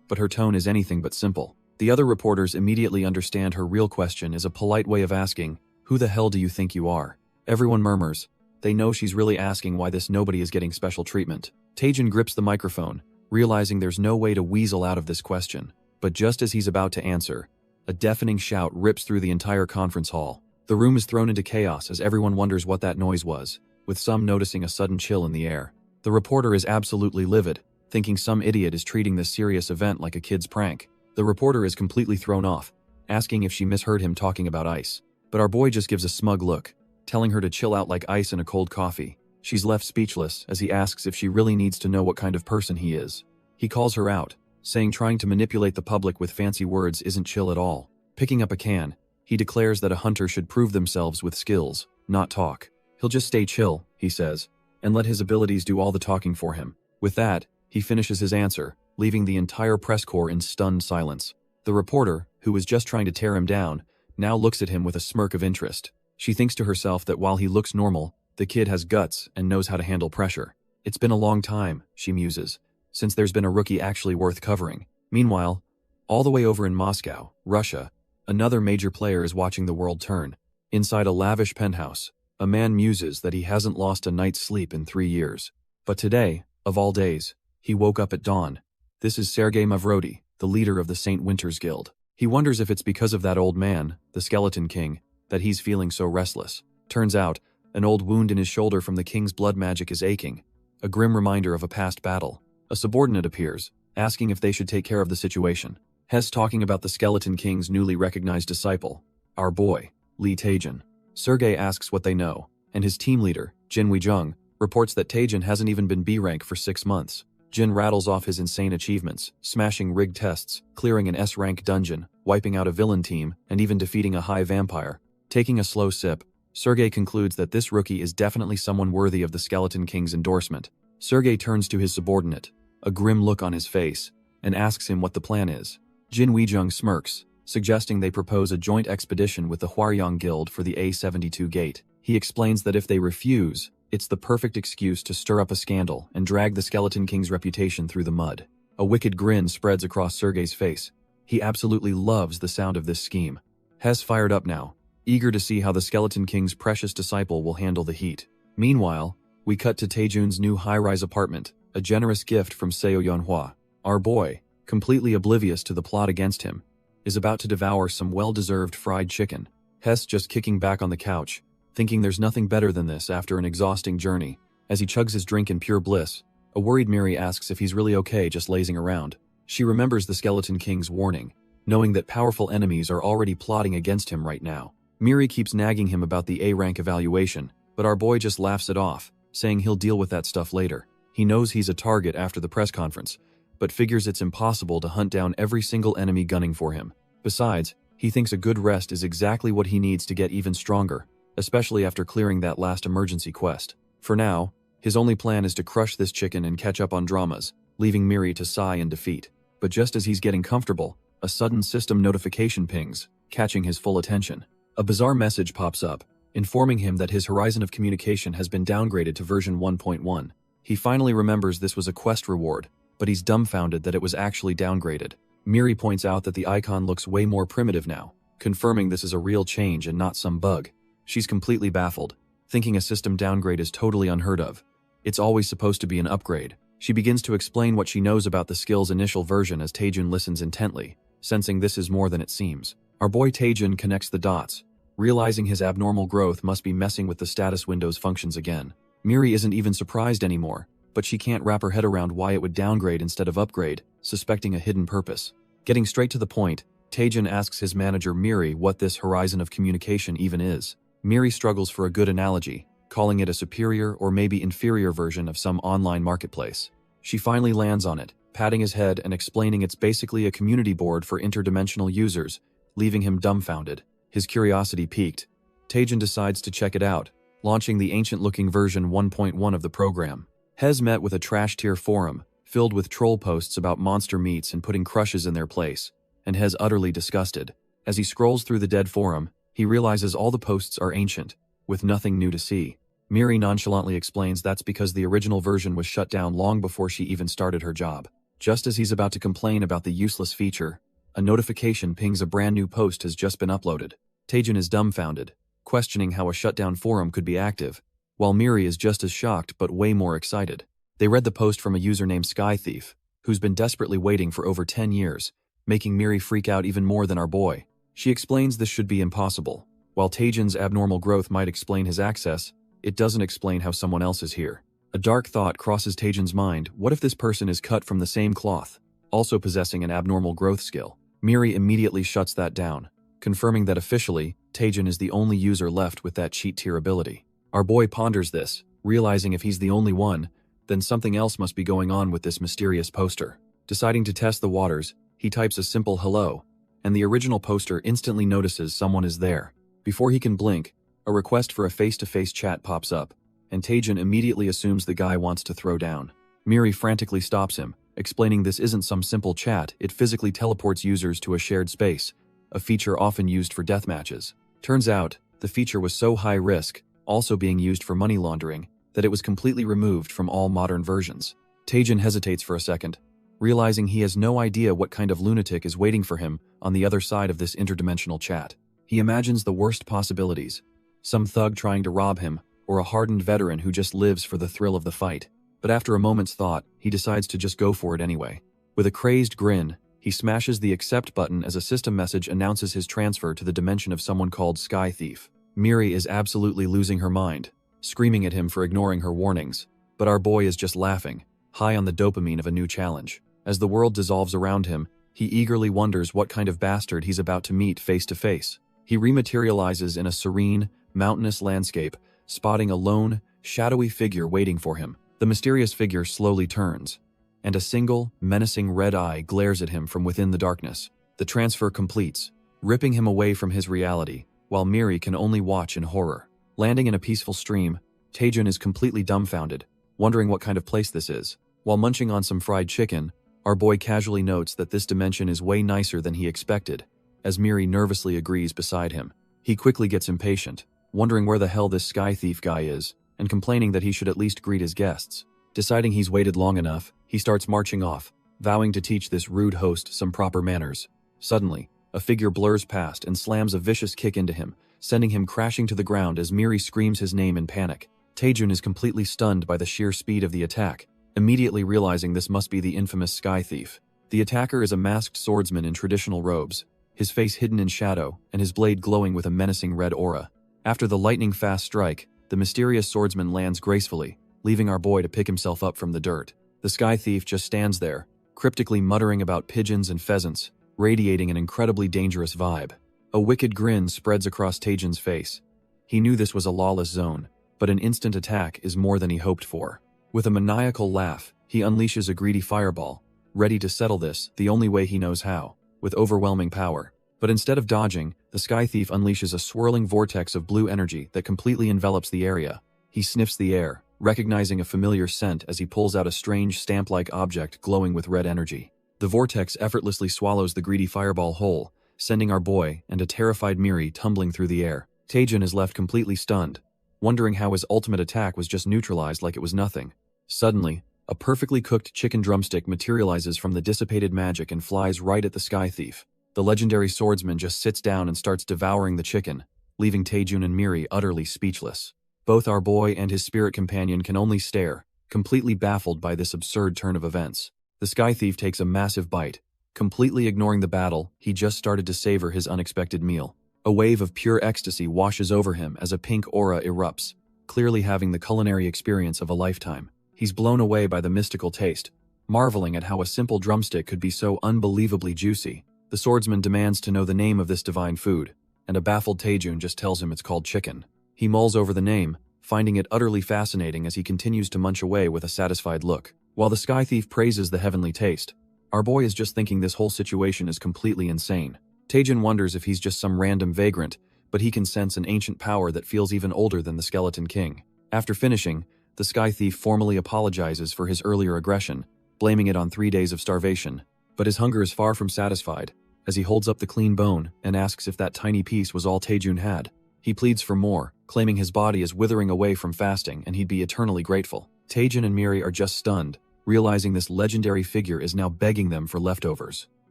but her tone is anything but simple. The other reporters immediately understand her real question is a polite way of asking, "Who the hell do you think you are?" Everyone murmurs. They know she's really asking why this nobody is getting special treatment. Taejin grips the microphone, realizing there's no way to weasel out of this question. But just as he's about to answer, a deafening shout rips through the entire conference hall. The room is thrown into chaos as everyone wonders what that noise was, with some noticing a sudden chill in the air. The reporter is absolutely livid, thinking some idiot is treating this serious event like a kid's prank. The reporter is completely thrown off, asking if she misheard him talking about ice. But our boy just gives a smug look, telling her to chill out like ice in a cold coffee. She's left speechless as he asks if she really needs to know what kind of person he is. He calls her out, saying trying to manipulate the public with fancy words isn't chill at all. Picking up a can, he declares that a hunter should prove themselves with skills, not talk. He'll just stay chill, he says, and let his abilities do all the talking for him. With that, he finishes his answer, leaving the entire press corps in stunned silence. The reporter, who was just trying to tear him down, now looks at him with a smirk of interest. She thinks to herself that while he looks normal, the kid has guts and knows how to handle pressure. It's been a long time, she muses, since there's been a rookie actually worth covering. Meanwhile, all the way over in Moscow, Russia, another major player is watching the world turn. Inside a lavish penthouse, a man muses that he hasn't lost a night's sleep in 3 years. But today, of all days, he woke up at dawn. This is Sergei Mavrodi, the leader of the St. Winter's Guild. He wonders if it's because of that old man, the Skeleton King, that he's feeling so restless. Turns out, an old wound in his shoulder from the king's blood magic is aching, a grim reminder of a past battle. A subordinate appears, asking if they should take care of the situation. Hess talking about the Skeleton King's newly recognized disciple, our boy, Lee Taejin. Sergei asks what they know, and his team leader, Jin Weijung, reports that Taejin hasn't even been B rank for 6 months. Jin rattles off his insane achievements, smashing rigged tests, clearing an S-rank dungeon, wiping out a villain team, and even defeating a high vampire. Taking a slow sip, Sergei concludes that this rookie is definitely someone worthy of the Skeleton King's endorsement. Sergei turns to his subordinate, a grim look on his face, and asks him what the plan is. Jin Weijung smirks, suggesting they propose a joint expedition with the Hwaryong Guild for the A72 gate. He explains that if they refuse, it's the perfect excuse to stir up a scandal and drag the Skeleton King's reputation through the mud. A wicked grin spreads across Sergei's face. He absolutely loves the sound of this scheme. Hess fired up now, eager to see how the Skeleton King's precious disciple will handle the heat. Meanwhile, we cut to Taejun's new high-rise apartment, a generous gift from Seo Yeonhwa. Our boy, completely oblivious to the plot against him, is about to devour some well-deserved fried chicken. Hess just kicking back on the couch, thinking there's nothing better than this after an exhausting journey. As he chugs his drink in pure bliss, a worried Miri asks if he's really okay just lazing around. She remembers the Skeleton King's warning, knowing that powerful enemies are already plotting against him right now. Miri keeps nagging him about the A-rank evaluation, but our boy just laughs it off, saying he'll deal with that stuff later. He knows he's a target after the press conference, but figures it's impossible to hunt down every single enemy gunning for him. Besides, he thinks a good rest is exactly what he needs to get even stronger, especially after clearing that last emergency quest. For now, his only plan is to crush this chicken and catch up on dramas, leaving Miri to sigh in defeat. But just as he's getting comfortable, a sudden system notification pings, catching his full attention. A bizarre message pops up, informing him that his horizon of communication has been downgraded to version 1.1. He finally remembers this was a quest reward, but he's dumbfounded that it was actually downgraded. Miri points out that the icon looks way more primitive now, confirming this is a real change and not some bug. She's completely baffled, thinking a system downgrade is totally unheard of. It's always supposed to be an upgrade. She begins to explain what she knows about the skill's initial version as Taejun listens intently. sensing this is more than it seems. Our boy Taejin connects the dots, realizing his abnormal growth must be messing with the status window's functions again. Miri isn't even surprised anymore, but she can't wrap her head around why it would downgrade instead of upgrade, suspecting a hidden purpose. Getting straight to the point, Taejin asks his manager Miri what this horizon of communication even is. Miri struggles for a good analogy, calling it a superior or maybe inferior version of some online marketplace. She finally lands on it, patting his head and explaining it's basically a community board for interdimensional users, leaving him dumbfounded. His curiosity piqued. Taejin decides to check it out, launching the ancient-looking version 1.1 of the program. Hez met with a trash-tier forum, filled with troll posts about monster meats and putting crushes in their place, and Hez utterly disgusted. As he scrolls through the dead forum, he realizes all the posts are ancient, with nothing new to see. Miri nonchalantly explains that's because the original version was shut down long before she even started her job. Just as he's about to complain about the useless feature, a notification pings a brand new post has just been uploaded. Taejin is dumbfounded, questioning how a shutdown forum could be active, while Miri is just as shocked but way more excited. They read the post from a user named Sky Thief, who's been desperately waiting for over 10 years, making Miri freak out even more than our boy. She explains this should be impossible. While Taejin's abnormal growth might explain his access, it doesn't explain how someone else is here. A dark thought crosses Taejin's mind. What if this person is cut from the same cloth, also possessing an abnormal growth skill? Miri immediately shuts that down, confirming that officially, Taejin is the only user left with that cheat tier ability. Our boy ponders this, realizing if he's the only one, then something else must be going on with this mysterious poster. Deciding to test the waters, he types a simple hello, and the original poster instantly notices someone is there. Before he can blink, a request for a face-to-face chat pops up, and Taejin immediately assumes the guy wants to throw down. Miri frantically stops him, explaining this isn't some simple chat, it physically teleports users to a shared space, a feature often used for deathmatches. Turns out, the feature was so high risk, also being used for money laundering, that it was completely removed from all modern versions. Taejin hesitates for a second, realizing he has no idea what kind of lunatic is waiting for him on the other side of this interdimensional chat. He imagines the worst possibilities. Some thug trying to rob him, or a hardened veteran who just lives for the thrill of the fight. But after a moment's thought, he decides to just go for it anyway. With a crazed grin, he smashes the accept button as a system message announces his transfer to the dimension of someone called Sky Thief. Miri is absolutely losing her mind, screaming at him for ignoring her warnings. But our boy is just laughing, high on the dopamine of a new challenge. As the world dissolves around him, he eagerly wonders what kind of bastard he's about to meet face to face. He rematerializes in a serene, mountainous landscape, spotting a lone, shadowy figure waiting for him. The mysterious figure slowly turns, and a single, menacing red eye glares at him from within the darkness. The transfer completes, ripping him away from his reality, while Miri can only watch in horror. Landing in a peaceful stream, Taejin is completely dumbfounded, wondering what kind of place this is. While munching on some fried chicken, our boy casually notes that this dimension is way nicer than he expected, as Miri nervously agrees beside him. He quickly gets impatient, wondering where the hell this Sky Thief guy is, and complaining that he should at least greet his guests. Deciding he's waited long enough, he starts marching off, vowing to teach this rude host some proper manners. Suddenly, a figure blurs past and slams a vicious kick into him, sending him crashing to the ground as Miri screams his name in panic. Taejin is completely stunned by the sheer speed of the attack, immediately realizing this must be the infamous Sky Thief. The attacker is a masked swordsman in traditional robes, his face hidden in shadow and his blade glowing with a menacing red aura. After the lightning-fast strike, the mysterious swordsman lands gracefully, leaving our boy to pick himself up from the dirt. The Sky Thief just stands there, cryptically muttering about pigeons and pheasants, radiating an incredibly dangerous vibe. A wicked grin spreads across Taejin's face. He knew this was a lawless zone, but an instant attack is more than he hoped for. With a maniacal laugh, he unleashes a greedy fireball, ready to settle this the only way he knows how, with overwhelming power. But instead of dodging, the Sky Thief unleashes a swirling vortex of blue energy that completely envelops the area. He sniffs the air, recognizing a familiar scent as he pulls out a strange stamp-like object glowing with red energy. The vortex effortlessly swallows the greedy fireball whole, sending our boy and a terrified Miri tumbling through the air. Taejin is left completely stunned, wondering how his ultimate attack was just neutralized like it was nothing. Suddenly, a perfectly cooked chicken drumstick materializes from the dissipated magic and flies right at the Sky Thief. The legendary swordsman just sits down and starts devouring the chicken, leaving Taejin and Miri utterly speechless. Both our boy and his spirit companion can only stare, completely baffled by this absurd turn of events. The Sky Thief takes a massive bite, Completely ignoring the battle, he just started to savor his unexpected meal. A wave of pure ecstasy washes over him as a pink aura erupts, clearly having the culinary experience of a lifetime. He's blown away by the mystical taste, marveling at how a simple drumstick could be so unbelievably juicy. The swordsman demands to know the name of this divine food, and a baffled Taejun just tells him it's called chicken. He mulls over the name, finding it utterly fascinating as he continues to munch away with a satisfied look. While the sky thief praises the heavenly taste, our boy is just thinking this whole situation is completely insane. Taejun wonders if he's just some random vagrant, but he can sense an ancient power that feels even older than the Skeleton King. After finishing, the sky thief formally apologizes for his earlier aggression, blaming it on 3 days of starvation. But his hunger is far from satisfied, as he holds up the clean bone and asks if that tiny piece was all Taejun had. He pleads for more, claiming his body is withering away from fasting and he'd be eternally grateful. Taejun and Miri are just stunned, realizing this legendary figure is now begging them for leftovers.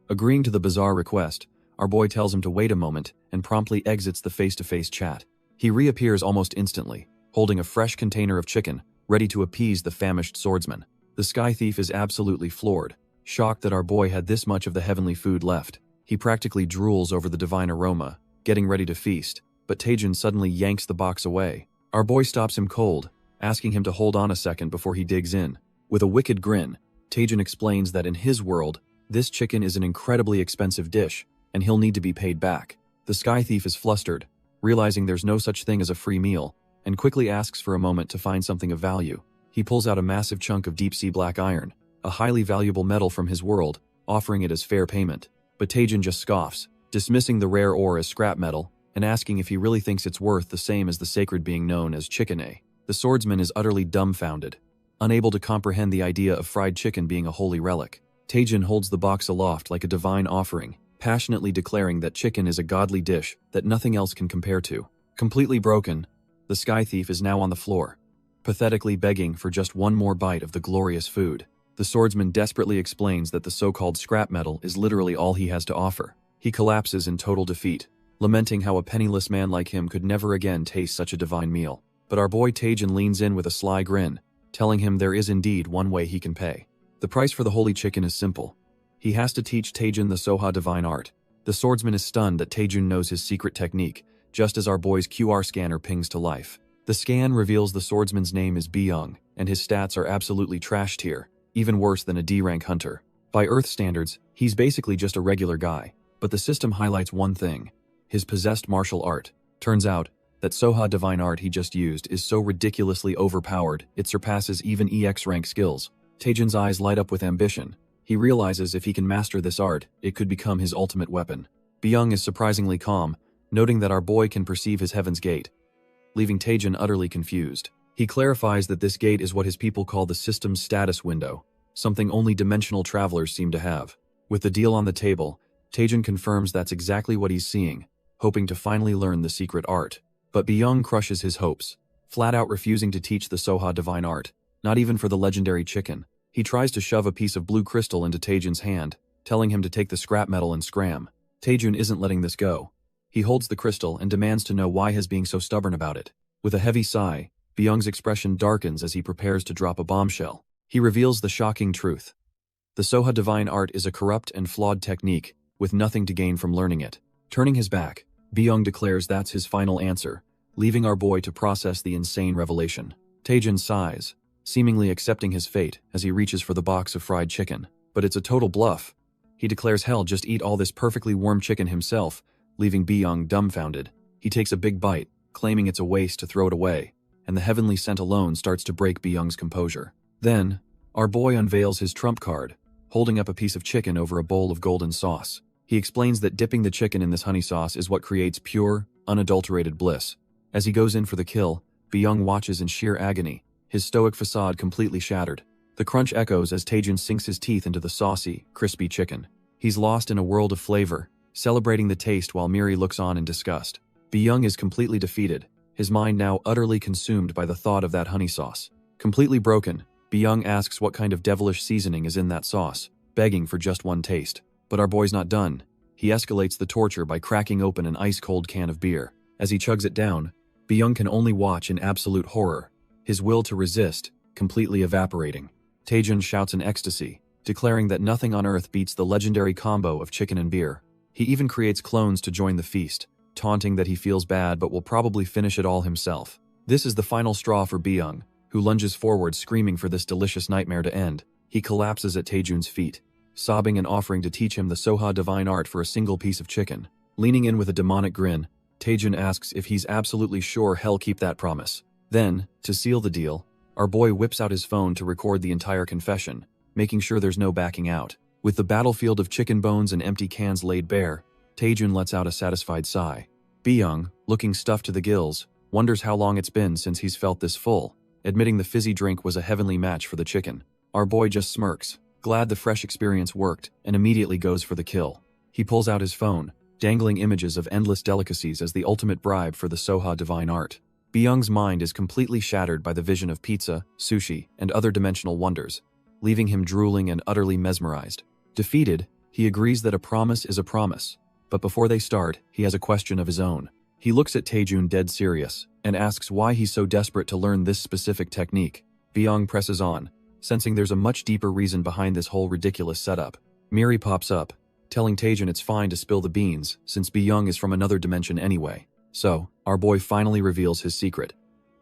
Agreeing to the bizarre request, our boy tells him to wait a moment and promptly exits the face-to-face chat. He reappears almost instantly, holding a fresh container of chicken, ready to appease the famished swordsman. The sky thief is absolutely floored, shocked that our boy had this much of the heavenly food left. He practically drools over the divine aroma, getting ready to feast, but Taejun suddenly yanks the box away. Our boy stops him cold, asking him to hold on a second before he digs in. With a wicked grin, Taejun explains that in his world, this chicken is an incredibly expensive dish, and he'll need to be paid back. The sky thief is flustered, realizing there's no such thing as a free meal, and quickly asks for a moment to find something of value. He pulls out a massive chunk of deep-sea black iron, a highly valuable metal from his world, offering it as fair payment. But Taejun just scoffs, dismissing the rare ore as scrap metal, and asking if he really thinks it's worth the same as the sacred being known as chicken. The swordsman is utterly dumbfounded, unable to comprehend the idea of fried chicken being a holy relic. Taejun holds the box aloft like a divine offering, passionately declaring that chicken is a godly dish that nothing else can compare to. Completely broken, the sky thief is now on the floor, pathetically begging for just one more bite of the glorious food. The swordsman desperately explains that the so-called scrap metal is literally all he has to offer. He collapses in total defeat, lamenting how a penniless man like him could never again taste such a divine meal. But our boy Taejun leans in with a sly grin, telling him there is indeed one way he can pay. The price for the holy chicken is simple. He has to teach Taejun the Soha divine art. The swordsman is stunned that Taejun knows his secret technique, just as our boy's QR scanner pings to life. The scan reveals the swordsman's name is Byung, and his stats are absolutely trash tier, even worse than a D-rank hunter. By Earth standards, he's basically just a regular guy, but the system highlights one thing: his possessed martial art. Turns out that Soha divine art he just used is so ridiculously overpowered it surpasses even EX rank skills. Taejun's eyes light up with ambition. He realizes if he can master this art, it could become his ultimate weapon. Byung is surprisingly calm, noting that our boy can perceive his heaven's gate, leaving Taejun utterly confused. He clarifies that this gate is what his people call the system's status window, something only dimensional travelers seem to have. With the deal on the table, Taejun confirms that's exactly what he's seeing, hoping to finally learn the secret art. But Byung crushes his hopes, flat out refusing to teach the Soha divine art, not even for the legendary chicken. He tries to shove a piece of blue crystal into Taejun's hand, telling him to take the scrap metal and scram. Taejun isn't letting this go. He holds the crystal and demands to know why he's being so stubborn about it. With a heavy sigh, Byung's expression darkens as he prepares to drop a bombshell. He reveals the shocking truth. The Soha divine art is a corrupt and flawed technique, with nothing to gain from learning it. Turning his back, Byung declares that's his final answer, leaving our boy to process the insane revelation. Taejun sighs, seemingly accepting his fate as he reaches for the box of fried chicken. But it's a total bluff. He declares he'll just eat all this perfectly warm chicken himself, leaving Byung dumbfounded. He takes a big bite, claiming it's a waste to throw it away, and the heavenly scent alone starts to break Byung's composure. Then, our boy unveils his trump card, holding up a piece of chicken over a bowl of golden sauce. He explains that dipping the chicken in this honey sauce is what creates pure, unadulterated bliss. As he goes in for the kill, Byung watches in sheer agony, his stoic facade completely shattered. The crunch echoes as Taejun sinks his teeth into the saucy, crispy chicken. He's lost in a world of flavor, celebrating the taste while Miri looks on in disgust. Byung is completely defeated, his mind now utterly consumed by the thought of that honey sauce. Completely broken, Byung asks what kind of devilish seasoning is in that sauce, begging for just one taste. But our boy's not done. He escalates the torture by cracking open an ice-cold can of beer. As he chugs it down, Byung can only watch in absolute horror, his will to resist completely evaporating. Taejun shouts in ecstasy, declaring that nothing on earth beats the legendary combo of chicken and beer. He even creates clones to join the feast, taunting that he feels bad but will probably finish it all himself. This is the final straw for Byung, who lunges forward screaming for this delicious nightmare to end. He collapses at Taejun's feet, sobbing and offering to teach him the Soha divine art for a single piece of chicken. Leaning in with a demonic grin, Taejun asks if he's absolutely sure he'll keep that promise. Then, to seal the deal, our boy whips out his phone to record the entire confession, making sure there's no backing out. With the battlefield of chicken bones and empty cans laid bare, Taejun lets out a satisfied sigh. Byung, looking stuffed to the gills, wonders how long it's been since he's felt this full, admitting the fizzy drink was a heavenly match for the chicken. Our boy just smirks, glad the fresh experience worked, and immediately goes for the kill. He pulls out his phone, dangling images of endless delicacies as the ultimate bribe for the Soha divine art. Byung's mind is completely shattered by the vision of pizza, sushi, and other dimensional wonders, leaving him drooling and utterly mesmerized. Defeated, he agrees that a promise is a promise, but before they start, he has a question of his own. He looks at Taejun dead serious, and asks why he's so desperate to learn this specific technique. Byung presses on, sensing there's a much deeper reason behind this whole ridiculous setup. Miri pops up, telling Taejun it's fine to spill the beans, since Byung is from another dimension anyway. So, our boy finally reveals his secret.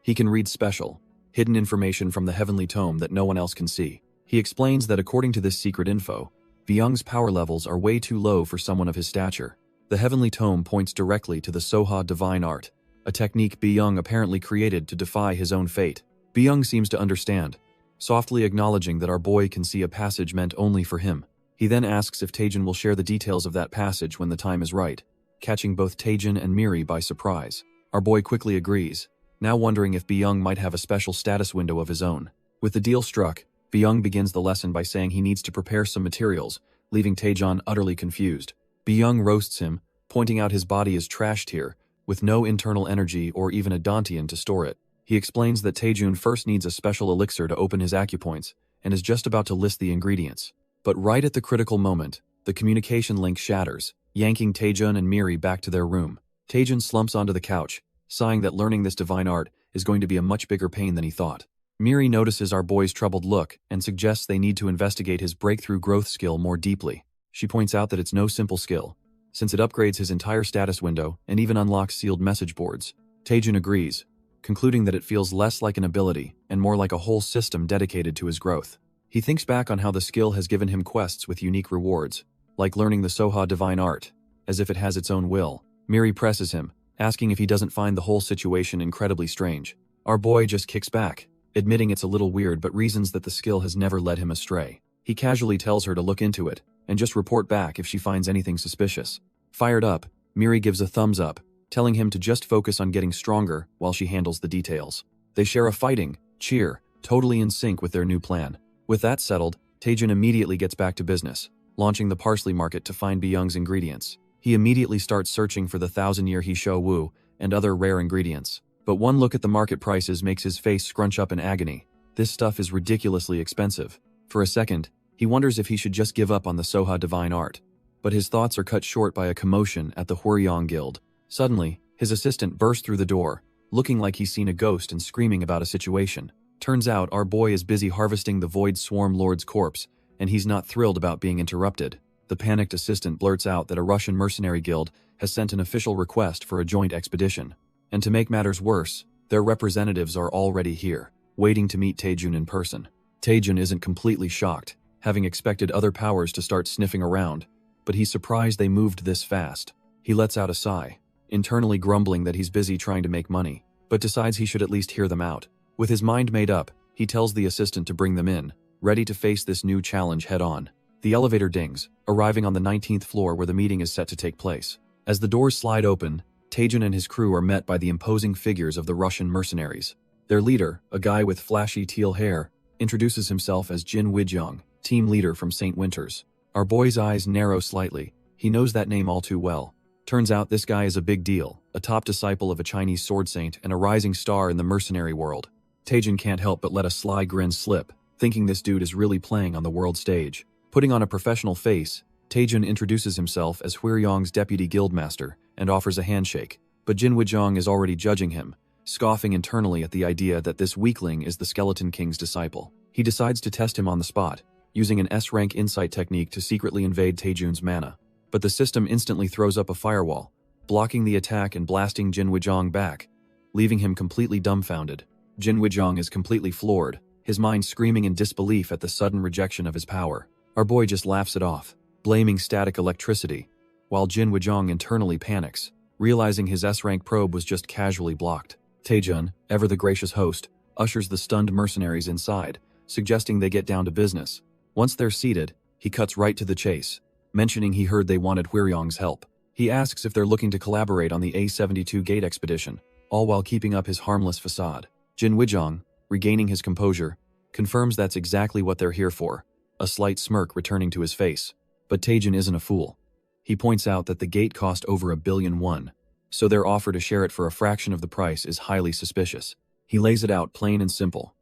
He can read special, hidden information from the heavenly tome that no one else can see. He explains that according to this secret info, Byung's power levels are way too low for someone of his stature. The heavenly tome points directly to the Soha divine art, a technique Byung apparently created to defy his own fate. Byung seems to understand, softly acknowledging that our boy can see a passage meant only for him. He then asks if Taejun will share the details of that passage when the time is right, catching both Taejun and Miri by surprise. Our boy quickly agrees, now wondering if Byung might have a special status window of his own. With the deal struck, Byung begins the lesson by saying he needs to prepare some materials, leaving Taejun utterly confused. Byung roasts him, pointing out his body is trashed here, with no internal energy or even a dantian to store it. He explains that Taejun first needs a special elixir to open his acupoints, and is just about to list the ingredients. But right at the critical moment, the communication link shatters, yanking Taejun and Miri back to their room. Taejun slumps onto the couch, sighing that learning this divine art is going to be a much bigger pain than he thought. Miri notices our boy's troubled look and suggests they need to investigate his breakthrough growth skill more deeply. She points out that it's no simple skill, since it upgrades his entire status window and even unlocks sealed message boards. Taejun agrees, concluding that it feels less like an ability and more like a whole system dedicated to his growth. He thinks back on how the skill has given him quests with unique rewards, like learning the Soha divine art, as if it has its own will. Miri presses him, asking if he doesn't find the whole situation incredibly strange. Our boy just kicks back, admitting it's a little weird but reasons that the skill has never led him astray. He casually tells her to look into it, and just report back if she finds anything suspicious. Fired up, Miri gives a thumbs up, telling him to just focus on getting stronger while she handles the details. They share a fighting, cheer, totally in sync with their new plan. With that settled, Taejun immediately gets back to business, launching the parsley market to find Byung's ingredients. He immediately starts searching for the 1000-year Hisho Wu and other rare ingredients. But one look at the market prices makes his face scrunch up in agony. This stuff is ridiculously expensive. For a second, he wonders if he should just give up on the Soha divine art. But his thoughts are cut short by a commotion at the Hwaryong Guild. Suddenly, his assistant bursts through the door, looking like he's seen a ghost and screaming about a situation. Turns out our boy is busy harvesting the Void Swarm Lord's corpse, and he's not thrilled about being interrupted. The panicked assistant blurts out that a Russian mercenary guild has sent an official request for a joint expedition. And to make matters worse, their representatives are already here, waiting to meet Taejun in person. Taejun isn't completely shocked, having expected other powers to start sniffing around, but he's surprised they moved this fast. He lets out a sigh, internally grumbling that he's busy trying to make money, but decides he should at least hear them out. With his mind made up, he tells the assistant to bring them in, ready to face this new challenge head-on. The elevator dings, arriving on the 19th floor where the meeting is set to take place. As the doors slide open, Taejun and his crew are met by the imposing figures of the Russian mercenaries. Their leader, a guy with flashy teal hair, introduces himself as Jin Wijong, team leader from St. Winters. Our boy's eyes narrow slightly. He knows that name all too well. Turns out this guy is a big deal, a top disciple of a Chinese sword saint and a rising star in the mercenary world. Taejun can't help but let a sly grin slip, thinking this dude is really playing on the world stage. Putting on a professional face, Taejun introduces himself as Hwaryong's deputy guildmaster and offers a handshake, but Jin Wijong is already judging him, scoffing internally at the idea that this weakling is the Skeleton King's disciple. He decides to test him on the spot. using an S-rank insight technique to secretly invade Taejun's mana. But the system instantly throws up a firewall, blocking the attack and blasting Jin Wujong back, leaving him completely dumbfounded. Jin Wujong is completely floored, his mind screaming in disbelief at the sudden rejection of his power. Our boy just laughs it off, blaming static electricity, while Jin Wujong internally panics, realizing his S-rank probe was just casually blocked. Taejun, ever the gracious host, ushers the stunned mercenaries inside, suggesting they get down to business. Once they're seated, he cuts right to the chase, mentioning he heard they wanted Hwiryong's help. He asks if they're looking to collaborate on the A72 Gate expedition, all while keeping up his harmless facade. Jin Wujong, regaining his composure, confirms that's exactly what they're here for, a slight smirk returning to his face. But Taejun isn't a fool. He points out that the gate cost over $1 billion, so their offer to share it for a fraction of the price is highly suspicious. He lays it out plain and simple.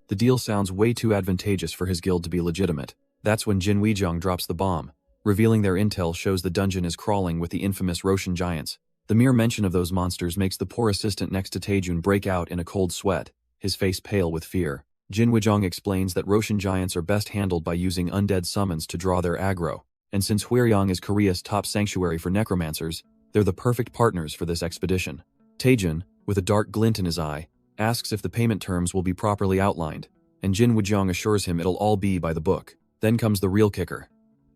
The deal sounds way too advantageous for his guild to be legitimate. That's when Jin Wujong drops the bomb, revealing their intel shows the dungeon is crawling with the infamous Roshan giants. The mere mention of those monsters makes the poor assistant next to Taejun break out in a cold sweat, his face pale with fear. Jin Wujong explains that Roshan giants are best handled by using undead summons to draw their aggro, and since Hwiryong is Korea's top sanctuary for necromancers, they're the perfect partners for this expedition. Taejun, with a dark glint in his eye, asks if the payment terms will be properly outlined, and Jin Wujong assures him it'll all be by the book. Then comes the real kicker.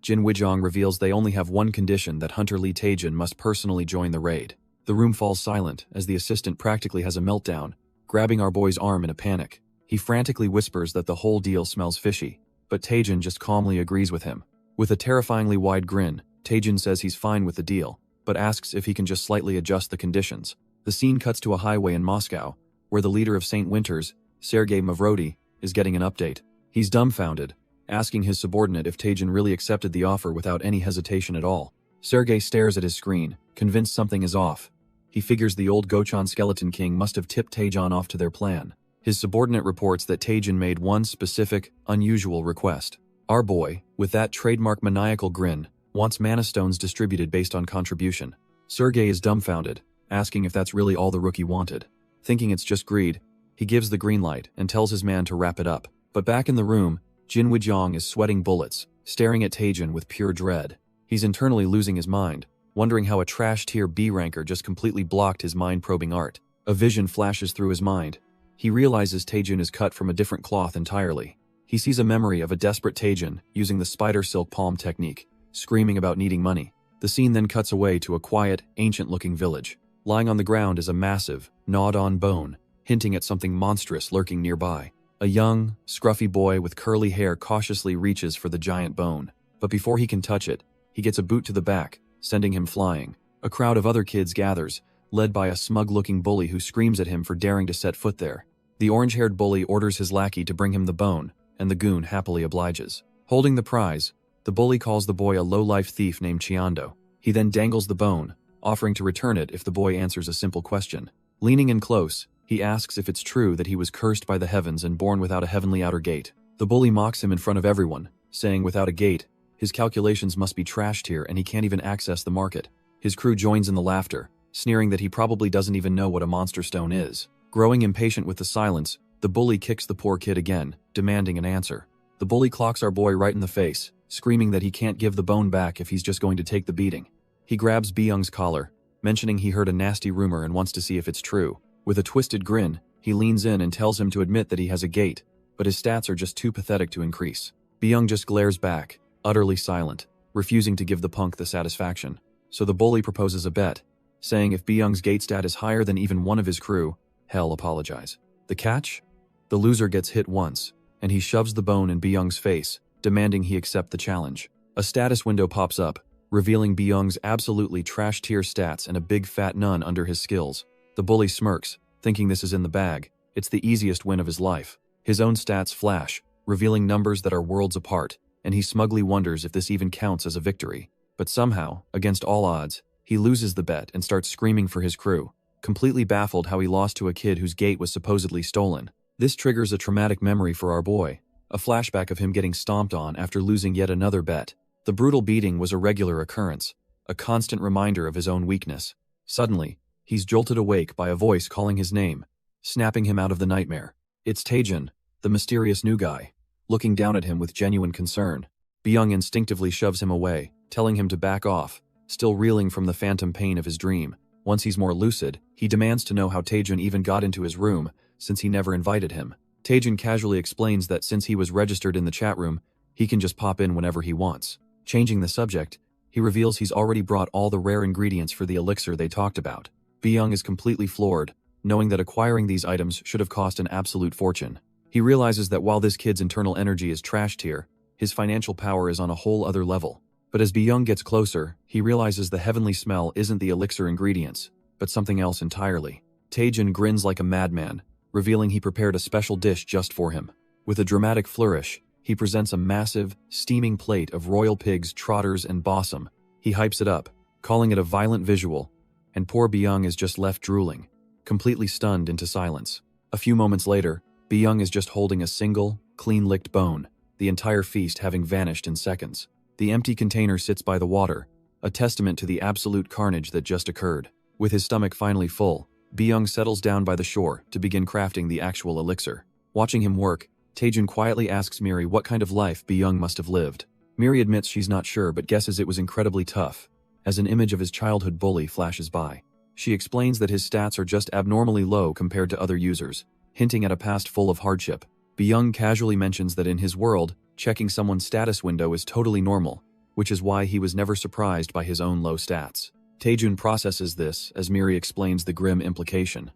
Jin Wujong reveals they only have one condition, that Hunter Lee Taejun must personally join the raid. The room falls silent as the assistant practically has a meltdown, grabbing our boy's arm in a panic. He frantically whispers that the whole deal smells fishy, but Taejun just calmly agrees with him. With a terrifyingly wide grin, Taejun says he's fine with the deal, but asks if he can just slightly adjust the conditions. The scene cuts to a highway in Moscow, where the leader of St. Winters, Sergei Mavrodi, is getting an update. He's dumbfounded, asking his subordinate if Taejun really accepted the offer without any hesitation at all. Sergei stares at his screen, convinced something is off. He figures the old Gochon Skeleton King must have tipped Taejun off to their plan. His subordinate reports that Taejun made one specific, unusual request. Our boy, with that trademark maniacal grin, wants mana stones distributed based on contribution. Sergei is dumbfounded, asking if that's really all the rookie wanted. Thinking it's just greed, he gives the green light and tells his man to wrap it up. But back in the room, Jin Wujong is sweating bullets, staring at Taejun with pure dread. He's internally losing his mind, wondering how a trash-tier B ranker just completely blocked his mind-probing art. A vision flashes through his mind. He realizes Taejun is cut from a different cloth entirely. He sees a memory of a desperate Taejun using the spider silk palm technique, screaming about needing money. The scene then cuts away to a quiet, ancient-looking village. Lying on the ground is a massive, gnawed-on bone, hinting at something monstrous lurking nearby. A young, scruffy boy with curly hair cautiously reaches for the giant bone, but before he can touch it, he gets a boot to the back, sending him flying. A crowd of other kids gathers, led by a smug-looking bully who screams at him for daring to set foot there. The orange-haired bully orders his lackey to bring him the bone, and the goon happily obliges. Holding the prize, the bully calls the boy a low-life thief named Chiando. He then dangles the bone, offering to return it if the boy answers a simple question. Leaning in close, he asks if it's true that he was cursed by the heavens and born without a heavenly outer gate. The bully mocks him in front of everyone, saying without a gate, his calculations must be trashed here and he can't even access the market. His crew joins in the laughter, sneering that he probably doesn't even know what a monster stone is. Growing impatient with the silence, the bully kicks the poor kid again, demanding an answer. The bully clocks our boy right in the face, screaming that he can't give the bone back if he's just going to take the beating. He grabs Byung's collar, mentioning he heard a nasty rumor and wants to see if it's true. With a twisted grin, he leans in and tells him to admit that he has a gate, but his stats are just too pathetic to increase. Byung just glares back, utterly silent, refusing to give the punk the satisfaction. So the bully proposes a bet, saying if Byung's gate stat is higher than even one of his crew, he'll apologize. The catch? The loser gets hit once, and he shoves the bone in Byung's face, demanding he accept the challenge. A status window pops up, revealing Byung's absolutely trash-tier stats and a big fat nun under his skills. The bully smirks, thinking this is in the bag. It's the easiest win of his life. His own stats flash, revealing numbers that are worlds apart, and he smugly wonders if this even counts as a victory. But somehow, against all odds, he loses the bet and starts screaming for his crew, completely baffled how he lost to a kid whose gate was supposedly stolen. This triggers a traumatic memory for our boy, a flashback of him getting stomped on after losing yet another bet. The brutal beating was a regular occurrence, a constant reminder of his own weakness. Suddenly, he's jolted awake by a voice calling his name, snapping him out of the nightmare. It's Taejun, the mysterious new guy. looking down at him with genuine concern. Byung instinctively shoves him away, telling him to back off, still reeling from the phantom pain of his dream. Once he's more lucid, he demands to know how Taejun even got into his room, since he never invited him. Taejun casually explains that since he was registered in the chat room, he can just pop in whenever he wants. Changing the subject, he reveals he's already brought all the rare ingredients for the elixir they talked about. Byung is completely floored, knowing that acquiring these items should have cost an absolute fortune. He realizes that while this kid's internal energy is trash tier, his financial power is on a whole other level. But as Byung gets closer, he realizes the heavenly smell isn't the elixir ingredients, but something else entirely. Taejun grins like a madman, revealing he prepared a special dish just for him. With a dramatic flourish, he presents a massive, steaming plate of royal pigs, trotters, and bossum. He hypes it up, calling it a violent visual, and poor Byung is just left drooling, completely stunned into silence. A few moments later, Byung is just holding a single, clean-licked bone, the entire feast having vanished in seconds. The empty container sits by the water, a testament to the absolute carnage that just occurred. With his stomach finally full, Byung settles down by the shore to begin crafting the actual elixir. Watching him work, Taejun quietly asks Miri what kind of life Byung must have lived. Miri admits she's not sure but guesses it was incredibly tough, as an image of his childhood bully flashes by. She explains that his stats are just abnormally low compared to other users, hinting at a past full of hardship. Byung casually mentions that in his world, checking someone's status window is totally normal, which is why he was never surprised by his own low stats. Taejun processes this as Miri explains the grim implication.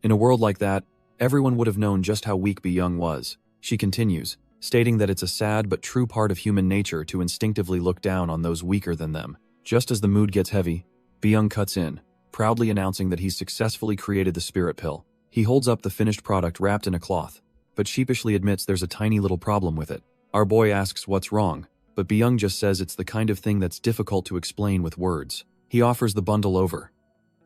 In a world like that, everyone would have known just how weak Byung was. She continues, stating that it's a sad but true part of human nature to instinctively look down on those weaker than them. Just as the mood gets heavy, Byung cuts in, proudly announcing that he's successfully created the spirit pill. He holds up the finished product wrapped in a cloth, but sheepishly admits there's a tiny little problem with it. Our boy asks what's wrong, but Byung just says it's the kind of thing that's difficult to explain with words. He offers the bundle over,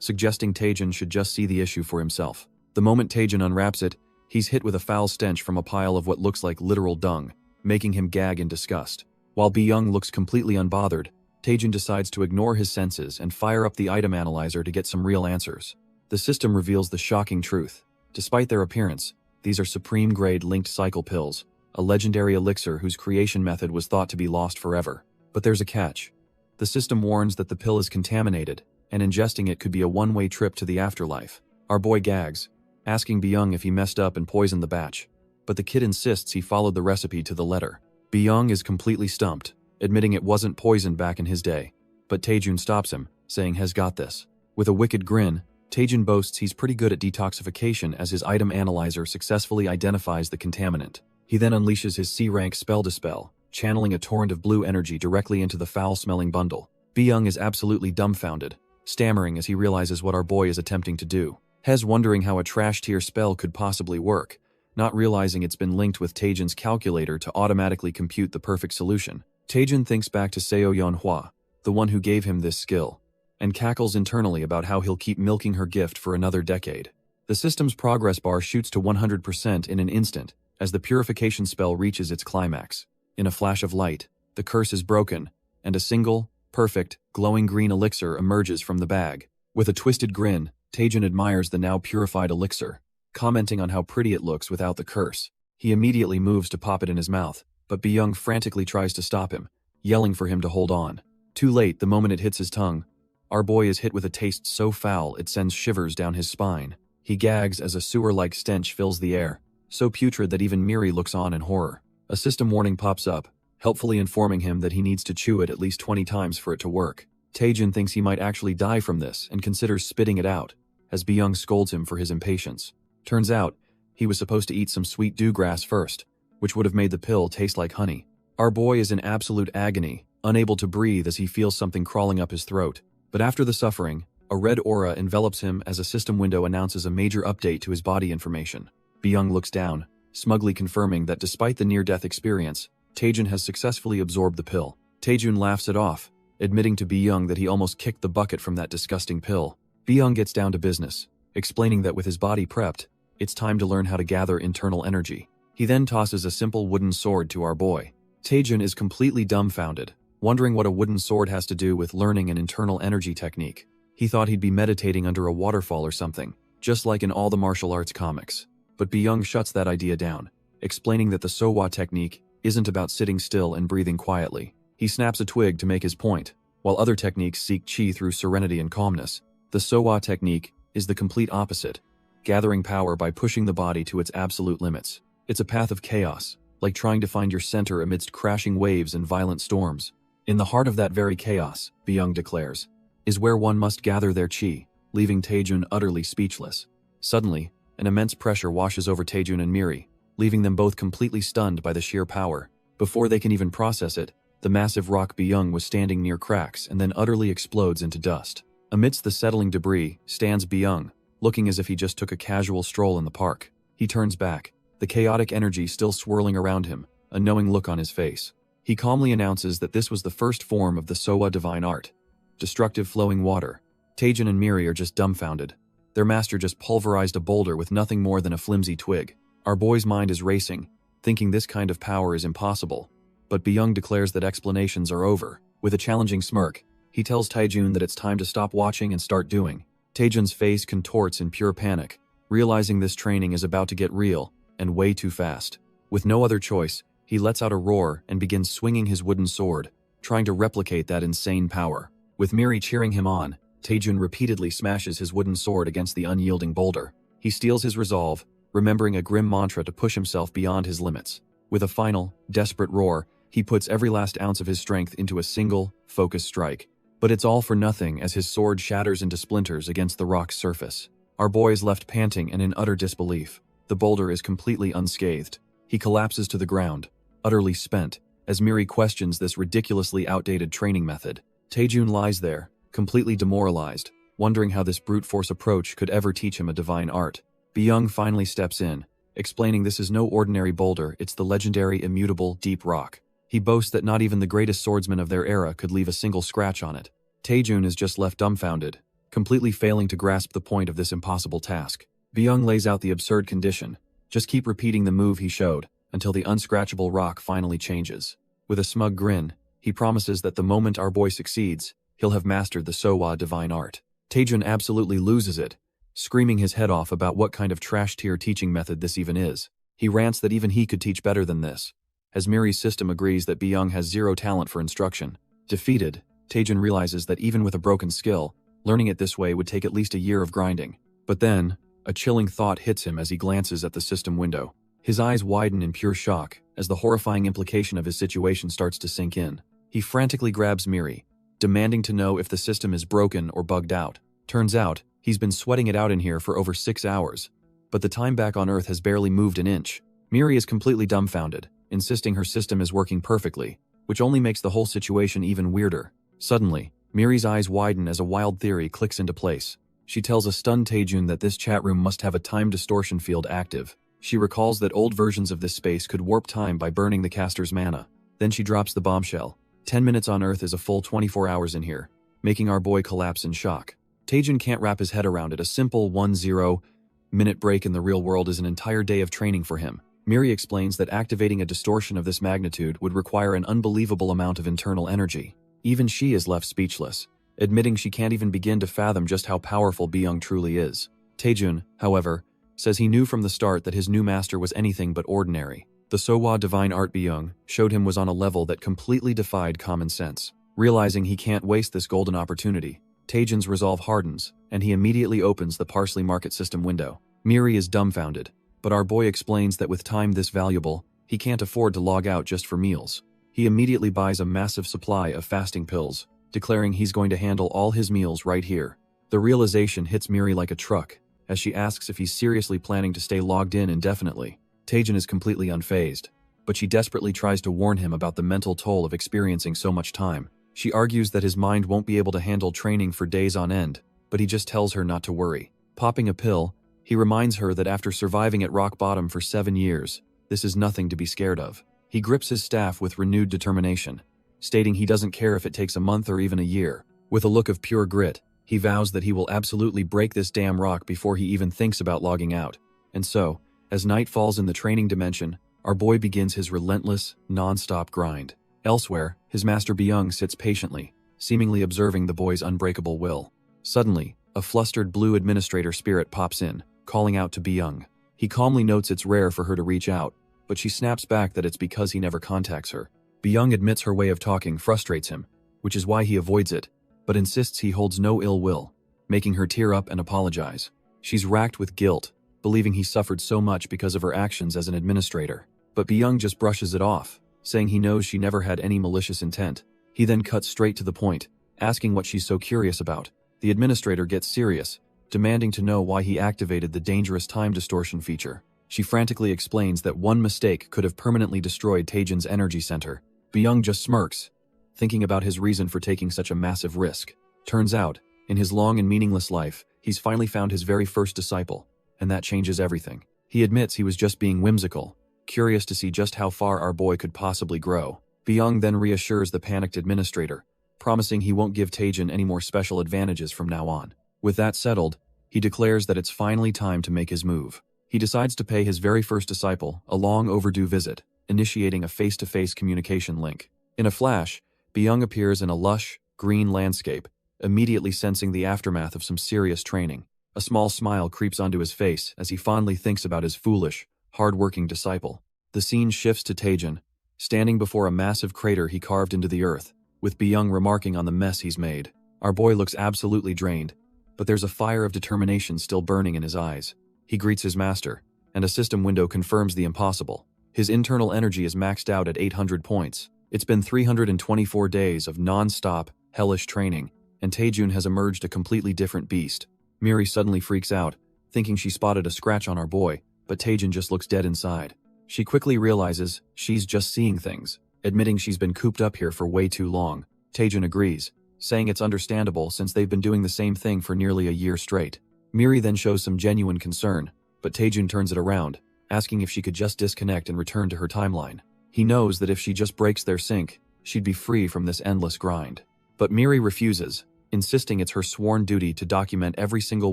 suggesting Taejun should just see the issue for himself. The moment Taejun unwraps it, he's hit with a foul stench from a pile of what looks like literal dung, making him gag in disgust. While Byung looks completely unbothered, Taejun decides to ignore his senses and fire up the item analyzer to get some real answers. The system reveals the shocking truth. Despite their appearance, these are supreme-grade linked cycle pills, a legendary elixir whose creation method was thought to be lost forever. But there's a catch. The system warns that the pill is contaminated, and ingesting it could be a one-way trip to the afterlife. Our boy gags, asking Byung if he messed up and poisoned the batch, but the kid insists he followed the recipe to the letter. Byung is completely stumped, admitting it wasn't poisoned back in his day, but Taejun stops him, saying he's got this. With a wicked grin, Taejun boasts he's pretty good at detoxification as his item analyzer successfully identifies the contaminant. He then unleashes his C-rank spell dispel, channeling a torrent of blue energy directly into the foul-smelling bundle. Byung is absolutely dumbfounded, stammering as he realizes what our boy is attempting to do. Hez wondering how a trash-tier spell could possibly work, not realizing it's been linked with Taejun's calculator to automatically compute the perfect solution. Taejun thinks back to Seo Yeonhwa, the one who gave him this skill, and cackles internally about how he'll keep milking her gift for another decade. The system's progress bar shoots to 100% in an instant, as the purification spell reaches its climax. In a flash of light, the curse is broken, and a single, perfect, glowing green elixir emerges from the bag. With a twisted grin, Taejun admires the now purified elixir, commenting on how pretty it looks without the curse. He immediately moves to pop it in his mouth, but Byung frantically tries to stop him, yelling for him to hold on. Too late the moment it hits his tongue. Our boy is hit with a taste so foul it sends shivers down his spine. He gags as a sewer-like stench fills the air, so putrid that even Miri looks on in horror. A system warning pops up, helpfully informing him that he needs to chew it at least 20 times for it to work. Taejun thinks he might actually die from this and considers spitting it out, as Byung scolds him for his impatience. Turns out, he was supposed to eat some sweet dewgrass first, which would have made the pill taste like honey. Our boy is in absolute agony, unable to breathe as he feels something crawling up his throat. But after the suffering, a red aura envelops him as a system window announces a major update to his body information. Byung looks down, smugly confirming that despite the near-death experience, Taejun has successfully absorbed the pill. Taejun laughs it off, admitting to Byung that he almost kicked the bucket from that disgusting pill. Byung gets down to business, explaining that with his body prepped, it's time to learn how to gather internal energy. He then tosses a simple wooden sword to our boy. Taejun is completely dumbfounded, wondering what a wooden sword has to do with learning an internal energy technique. He thought he'd be meditating under a waterfall or something, just like in all the martial arts comics. But Byung shuts that idea down, explaining that the Sowa technique isn't about sitting still and breathing quietly. He snaps a twig to make his point. While other techniques seek chi through serenity and calmness, the Sowa technique is the complete opposite, gathering power by pushing the body to its absolute limits. It's a path of chaos, like trying to find your center amidst crashing waves and violent storms. In the heart of that very chaos, Byung declares, is where one must gather their chi, leaving Taejun utterly speechless. Suddenly, an immense pressure washes over Taejun and Miri, leaving them both completely stunned by the sheer power. Before they can even process it, the massive rock Byung was standing near cracks and then utterly explodes into dust. Amidst the settling debris stands Byung, looking as if he just took a casual stroll in the park. He turns back, the chaotic energy still swirling around him, a knowing look on his face. He calmly announces that this was the first form of the Sowa divine art, destructive flowing water. Taejun and Miri are just dumbfounded. Their master just pulverized a boulder with nothing more than a flimsy twig. Our boy's mind is racing, thinking this kind of power is impossible. But Byung declares that explanations are over. With a challenging smirk, he tells Taejun that it's time to stop watching and start doing. Taejun's face contorts in pure panic, realizing this training is about to get real, and way too fast. With no other choice, he lets out a roar and begins swinging his wooden sword, trying to replicate that insane power. With Miri cheering him on, Taejun repeatedly smashes his wooden sword against the unyielding boulder. He steels his resolve, remembering a grim mantra to push himself beyond his limits. With a final, desperate roar, he puts every last ounce of his strength into a single, focused strike. But it's all for nothing as his sword shatters into splinters against the rock's surface. Our boy is left panting and in utter disbelief. The boulder is completely unscathed. He collapses to the ground, utterly spent, as Miri questions this ridiculously outdated training method. Taejun lies there, completely demoralized, wondering how this brute force approach could ever teach him a divine art. Byung finally steps in, explaining this is no ordinary boulder, it's the legendary immutable deep rock. He boasts that not even the greatest swordsman of their era could leave a single scratch on it. Taejun is just left dumbfounded, completely failing to grasp the point of this impossible task. Byung lays out the absurd condition. Just keep repeating the move he showed, until the unscratchable rock finally changes. With a smug grin, he promises that the moment our boy succeeds, he'll have mastered the Sowa divine art. Taejun absolutely loses it, screaming his head off about what kind of trash-tier teaching method this even is. He rants that even he could teach better than this, as Miri's system agrees that Byung has zero talent for instruction. Defeated, Taejun realizes that even with a broken skill, learning it this way would take at least a year of grinding. But then, a chilling thought hits him as he glances at the system window. His eyes widen in pure shock as the horrifying implication of his situation starts to sink in. He frantically grabs Miri, demanding to know if the system is broken or bugged out. Turns out, he's been sweating it out in here for over 6 hours, but the time back on Earth has barely moved an inch. Miri is completely dumbfounded, insisting her system is working perfectly, which only makes the whole situation even weirder. Suddenly, Miri's eyes widen as a wild theory clicks into place. She tells a stunned Taejun that this chat room must have a time distortion field active. She recalls that old versions of this space could warp time by burning the caster's mana. Then she drops the bombshell. 10 minutes on Earth is a full 24 hours in here, making our boy collapse in shock. Taejun can't wrap his head around it. A simple 10-minute break in the real world is an entire day of training for him. Miri explains that activating a distortion of this magnitude would require an unbelievable amount of internal energy. Even she is left speechless, admitting she can't even begin to fathom just how powerful Byung truly is. Taejun, however, says he knew from the start that his new master was anything but ordinary. The Sowa divine art Byung showed him was on a level that completely defied common sense. Realizing he can't waste this golden opportunity, Taejun's resolve hardens, and he immediately opens the parsley market system window. Miri is dumbfounded, but our boy explains that with time this valuable, he can't afford to log out just for meals. He immediately buys a massive supply of fasting pills, declaring he's going to handle all his meals right here. The realization hits Miri like a truck, as she asks if he's seriously planning to stay logged in indefinitely. Taejun is completely unfazed, but she desperately tries to warn him about the mental toll of experiencing so much time. She argues that his mind won't be able to handle training for days on end, but he just tells her not to worry. Popping a pill, he reminds her that after surviving at rock bottom for 7 years, this is nothing to be scared of. He grips his staff with renewed determination, stating he doesn't care if it takes a month or even a year. With a look of pure grit, he vows that he will absolutely break this damn rock before he even thinks about logging out. And so, as night falls in the training dimension, our boy begins his relentless, non-stop grind. Elsewhere, his master Byung sits patiently, seemingly observing the boy's unbreakable will. Suddenly, a flustered blue administrator spirit pops in, calling out to Byung. He calmly notes it's rare for her to reach out, but she snaps back that it's because he never contacts her. Byung admits her way of talking frustrates him, which is why he avoids it, but insists he holds no ill will, making her tear up and apologize. She's racked with guilt, believing he suffered so much because of her actions as an administrator. But Byung just brushes it off, saying he knows she never had any malicious intent. He then cuts straight to the point, asking what she's so curious about. The administrator gets serious, demanding to know why he activated the dangerous time distortion feature. She frantically explains that one mistake could have permanently destroyed Taejin's energy center. Byung just smirks, thinking about his reason for taking such a massive risk. Turns out, in his long and meaningless life, he's finally found his very first disciple, and that changes everything. He admits he was just being whimsical, curious to see just how far our boy could possibly grow. Byung then reassures the panicked administrator, promising he won't give Taejin any more special advantages from now on. With that settled, he declares that it's finally time to make his move. He decides to pay his very first disciple a long overdue visit, initiating a face-to-face communication link. In a flash, Byung appears in a lush, green landscape, immediately sensing the aftermath of some serious training. A small smile creeps onto his face as he fondly thinks about his foolish, hard-working disciple. The scene shifts to Taejin, standing before a massive crater he carved into the earth, with Byung remarking on the mess he's made. Our boy looks absolutely drained, but there's a fire of determination still burning in his eyes. He greets his master, and a system window confirms the impossible. His internal energy is maxed out at 800 points. It's been 324 days of non-stop, hellish training, and Taejin has emerged a completely different beast. Miri suddenly freaks out, thinking she spotted a scratch on our boy, but Taejin just looks dead inside. She quickly realizes she's just seeing things, admitting she's been cooped up here for way too long. Taejin agrees, saying it's understandable since they've been doing the same thing for nearly a year straight. Miri then shows some genuine concern, but Taejin turns it around, asking if she could just disconnect and return to her timeline. He knows that if she just breaks their sync, she'd be free from this endless grind. But Miri refuses, insisting it's her sworn duty to document every single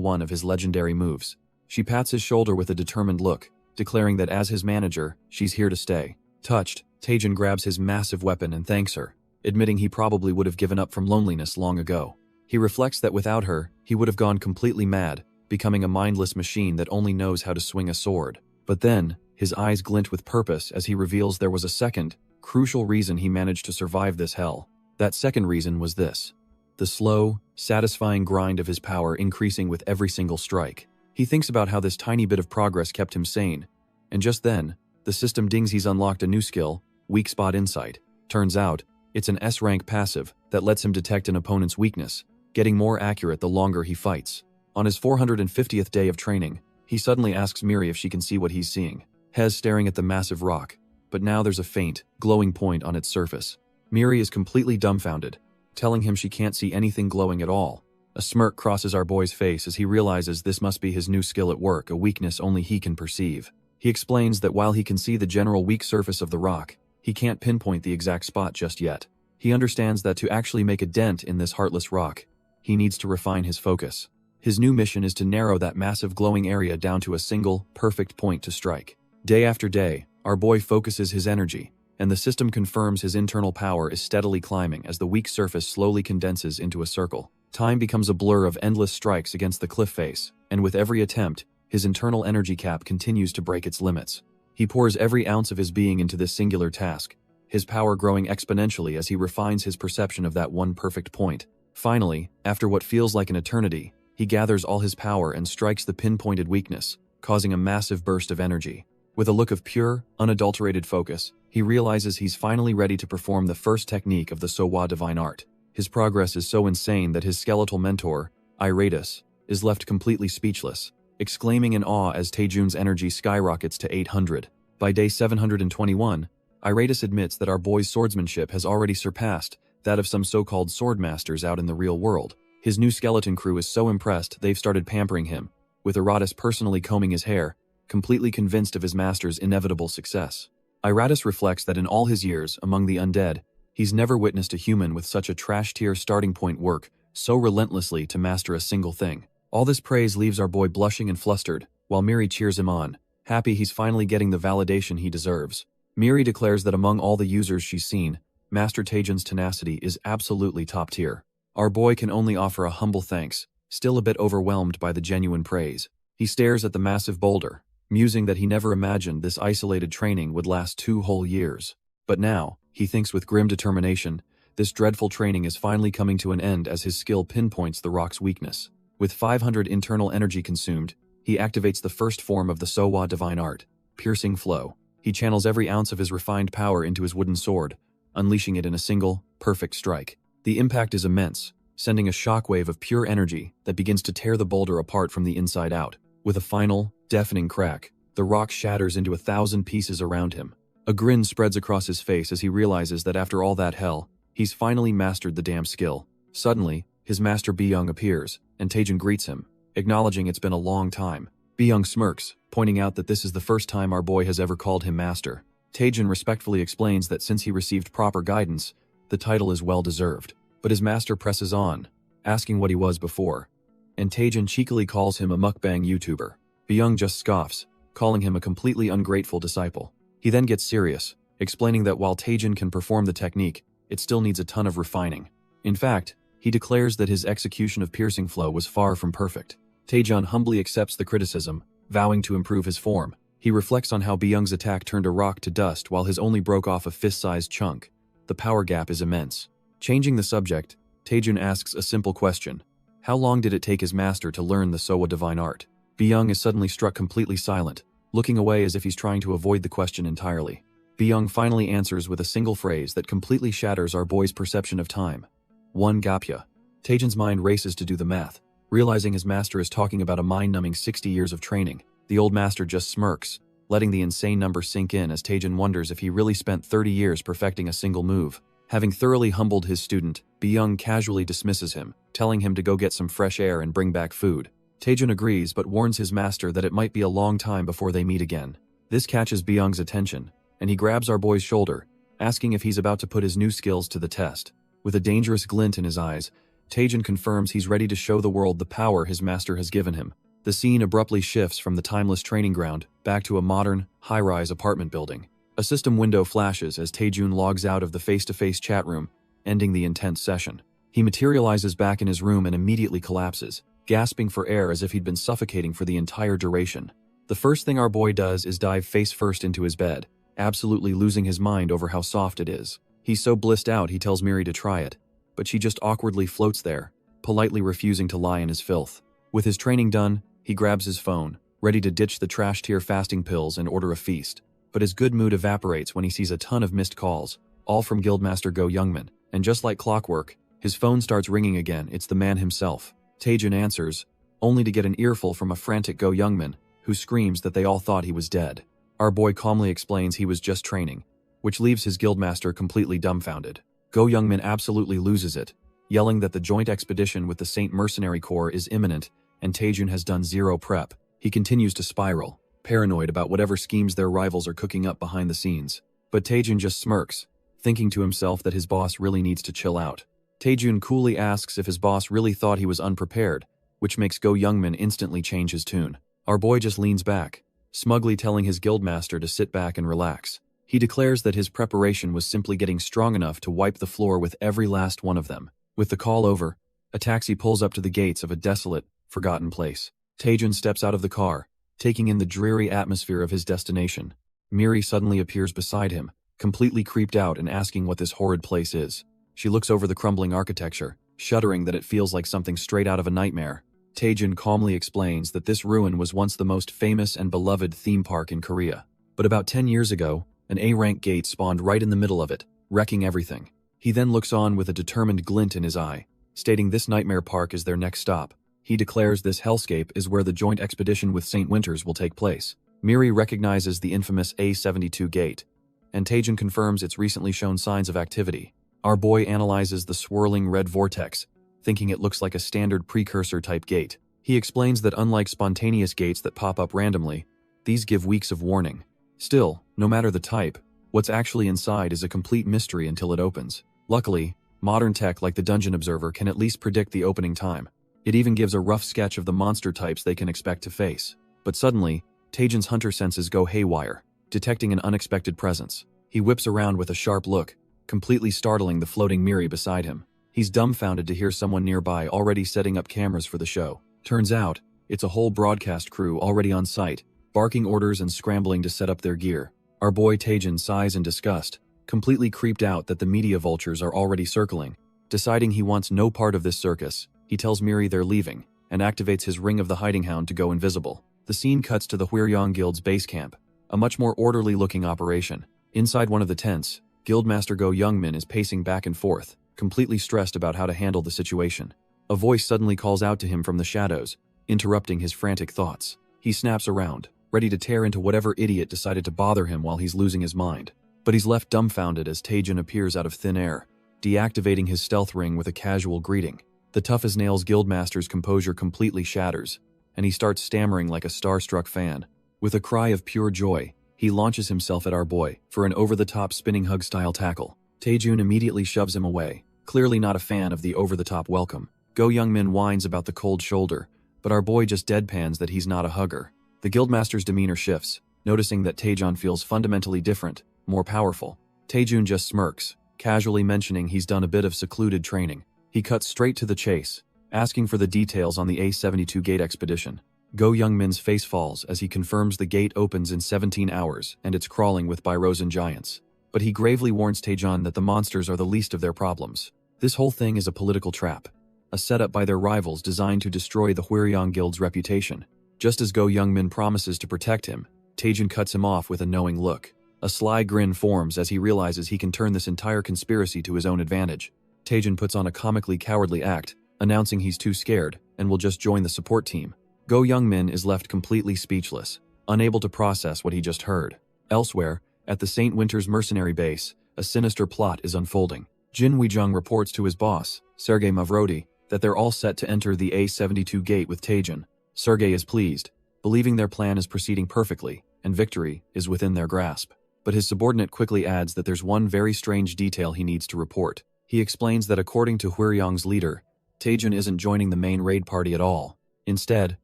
one of his legendary moves. She pats his shoulder with a determined look, declaring that as his manager, she's here to stay. Touched, Taejin grabs his massive weapon and thanks her, admitting he probably would have given up from loneliness long ago. He reflects that without her, he would have gone completely mad, becoming a mindless machine that only knows how to swing a sword. But then, his eyes glint with purpose as he reveals there was a second, crucial reason he managed to survive this hell. That second reason was this: the slow, satisfying grind of his power increasing with every single strike. He thinks about how this tiny bit of progress kept him sane, and just then, the system dings he's unlocked a new skill, Weak Spot Insight. Turns out, it's an S-rank passive that lets him detect an opponent's weakness, getting more accurate the longer he fights. On his 450th day of training, he suddenly asks Miri if she can see what he's seeing. Hez staring at the massive rock, but now there's a faint, glowing point on its surface. Miri is completely dumbfounded, telling him she can't see anything glowing at all. A smirk crosses our boy's face as he realizes this must be his new skill at work, a weakness only he can perceive. He explains that while he can see the general weak surface of the rock, he can't pinpoint the exact spot just yet. He understands that to actually make a dent in this heartless rock, he needs to refine his focus. His new mission is to narrow that massive glowing area down to a single, perfect point to strike. Day after day, our boy focuses his energy, and the system confirms his internal power is steadily climbing as the weak surface slowly condenses into a circle. Time becomes a blur of endless strikes against the cliff face, and with every attempt, his internal energy cap continues to break its limits. He pours every ounce of his being into this singular task, his power growing exponentially as he refines his perception of that one perfect point. Finally, after what feels like an eternity, he gathers all his power and strikes the pinpointed weakness, causing a massive burst of energy. With a look of pure, unadulterated focus, he realizes he's finally ready to perform the first technique of the Sohwa divine art. His progress is so insane that his skeletal mentor, Iratus, is left completely speechless, exclaiming in awe as Taejun's energy skyrockets to 800. By day 721, Iratus admits that our boy's swordsmanship has already surpassed that of some so-called swordmasters out in the real world. His new skeleton crew is so impressed they've started pampering him, with Iratus personally combing his hair, completely convinced of his master's inevitable success. Iratus reflects that in all his years among the undead, he's never witnessed a human with such a trash-tier starting point work so relentlessly to master a single thing. All this praise leaves our boy blushing and flustered, while Miri cheers him on, happy he's finally getting the validation he deserves. Miri declares that among all the users she's seen, Master Taejin's tenacity is absolutely top tier. Our boy can only offer a humble thanks, still a bit overwhelmed by the genuine praise. He stares at the massive boulder, musing that he never imagined this isolated training would last 2 whole years. But now, he thinks with grim determination, this dreadful training is finally coming to an end as his skill pinpoints the rock's weakness. With 500 internal energy consumed, he activates the first form of the Sowa divine art, Piercing Flow. He channels every ounce of his refined power into his wooden sword, unleashing it in a single, perfect strike. The impact is immense, sending a shockwave of pure energy that begins to tear the boulder apart from the inside out. With a final, deafening crack, the rock shatters into 1,000 pieces around him. A grin spreads across his face as he realizes that after all that hell, he's finally mastered the damn skill. Suddenly, his master Byung appears, and Taejin greets him, acknowledging it's been a long time. Byung smirks, pointing out that this is the first time our boy has ever called him master. Taejin respectfully explains that since he received proper guidance, the title is well-deserved. But his master presses on, asking what he was before, and Taejin cheekily calls him a mukbang YouTuber. Byung just scoffs, calling him a completely ungrateful disciple. He then gets serious, explaining that while Taejin can perform the technique, it still needs a ton of refining. In fact, he declares that his execution of Piercing Flow was far from perfect. Taejin humbly accepts the criticism, vowing to improve his form. He reflects on how Byung's attack turned a rock to dust while his only broke off a fist-sized chunk. The power gap is immense. Changing the subject, Taejin asks a simple question. How long did it take his master to learn the Sowa divine art? Byung is suddenly struck completely silent, looking away as if he's trying to avoid the question entirely. Byung finally answers with a single phrase that completely shatters our boy's perception of time. 1 gapya. Taejin's mind races to do the math, realizing his master is talking about a mind-numbing 60 years of training. The old master just smirks, letting the insane number sink in as Taejin wonders if he really spent 30 years perfecting a single move. Having thoroughly humbled his student, Byung casually dismisses him, telling him to go get some fresh air and bring back food. Taejin agrees but warns his master that it might be a long time before they meet again. This catches Byung's attention, and he grabs our boy's shoulder, asking if he's about to put his new skills to the test. With a dangerous glint in his eyes, Taejin confirms he's ready to show the world the power his master has given him. The scene abruptly shifts from the timeless training ground back to a modern, high-rise apartment building. A system window flashes as Taejin logs out of the face-to-face chat room, ending the intense session. He materializes back in his room and immediately collapses, gasping for air as if he'd been suffocating for the entire duration. The first thing our boy does is dive face-first into his bed, absolutely losing his mind over how soft it is. He's so blissed out he tells Miri to try it, but she just awkwardly floats there, politely refusing to lie in his filth. With his training done, he grabs his phone, ready to ditch the trash-tier fasting pills and order a feast. But his good mood evaporates when he sees a ton of missed calls, all from Guildmaster Go Youngman, and just like clockwork, his phone starts ringing again. It's the man himself. Taejin answers, only to get an earful from a frantic Go Youngman, who screams that they all thought he was dead. Our boy calmly explains he was just training, which leaves his guildmaster completely dumbfounded. Go Youngman absolutely loses it, yelling that the joint expedition with the Saint Mercenary Corps is imminent, and Taejin has done zero prep. He continues to spiral, paranoid about whatever schemes their rivals are cooking up behind the scenes. But Taejin just smirks, thinking to himself that his boss really needs to chill out. Taejin coolly asks if his boss really thought he was unprepared, which makes Go Youngman instantly change his tune. Our boy just leans back, smugly telling his guildmaster to sit back and relax. He declares that his preparation was simply getting strong enough to wipe the floor with every last one of them. With the call over, a taxi pulls up to the gates of a desolate, forgotten place. Taejin steps out of the car, taking in the dreary atmosphere of his destination. Miri suddenly appears beside him, completely creeped out and asking what this horrid place is. She looks over the crumbling architecture, shuddering that it feels like something straight out of a nightmare. Taejin calmly explains that this ruin was once the most famous and beloved theme park in Korea. But about 10 years ago, an A-rank gate spawned right in the middle of it, wrecking everything. He then looks on with a determined glint in his eye, stating this nightmare park is their next stop. He declares this hellscape is where the joint expedition with St. Winters will take place. Miri recognizes the infamous A-72 gate, and Taejin confirms it's recently shown signs of activity. Our boy analyzes the swirling red vortex, thinking it looks like a standard precursor-type gate. He explains that unlike spontaneous gates that pop up randomly, these give weeks of warning. Still, no matter the type, what's actually inside is a complete mystery until it opens. Luckily, modern tech like the Dungeon Observer can at least predict the opening time. It even gives a rough sketch of the monster types they can expect to face. But suddenly, Taejin's hunter senses go haywire, detecting an unexpected presence. He whips around with a sharp look, completely startling the floating Miri beside him. He's dumbfounded to hear someone nearby already setting up cameras for the show. Turns out, it's a whole broadcast crew already on site, barking orders and scrambling to set up their gear. Our boy Taejin sighs in disgust, completely creeped out that the media vultures are already circling. Deciding he wants no part of this circus, he tells Miri they're leaving, and activates his Ring of the Hiding Hound to go invisible. The scene cuts to the Hwyryong Guild's base camp, a much more orderly-looking operation. Inside one of the tents, Guildmaster Go Youngmin is pacing back and forth, completely stressed about how to handle the situation. A voice suddenly calls out to him from the shadows, interrupting his frantic thoughts. He snaps around, ready to tear into whatever idiot decided to bother him while he's losing his mind. But he's left dumbfounded as Taejin appears out of thin air, deactivating his stealth ring with a casual greeting. The tough-as-nails Guildmaster's composure completely shatters, and he starts stammering like a starstruck fan. With a cry of pure joy, he launches himself at our boy for an over-the-top spinning hug-style tackle. Taejun immediately shoves him away, clearly not a fan of the over-the-top welcome. Go Youngmin whines about the cold shoulder, but our boy just deadpans that he's not a hugger. The Guildmaster's demeanor shifts, noticing that Taejun feels fundamentally different, more powerful. Taejun just smirks, casually mentioning he's done a bit of secluded training. He cuts straight to the chase, asking for the details on the A-72 gate expedition. Go Youngmin's face falls as he confirms the gate opens in 17 hours and it's crawling with Byrosen giants. But he gravely warns Taejun that the monsters are the least of their problems. This whole thing is a political trap, a setup by their rivals designed to destroy the Hwyryong Guild's reputation. Just as Go Youngmin promises to protect him, Taejun cuts him off with a knowing look. A sly grin forms as he realizes he can turn this entire conspiracy to his own advantage. Taejun puts on a comically cowardly act, announcing he's too scared and will just join the support team. Go Youngmin is left completely speechless, unable to process what he just heard. Elsewhere, at the St. Winter's mercenary base, a sinister plot is unfolding. Jin Weijung reports to his boss, Sergei Mavrodi, that they're all set to enter the A-72 gate with Taejun. Sergei is pleased, believing their plan is proceeding perfectly, and victory is within their grasp. But his subordinate quickly adds that there's one very strange detail he needs to report. He explains that according to Hwyryong's leader, Taejun isn't joining the main raid party at all. Instead,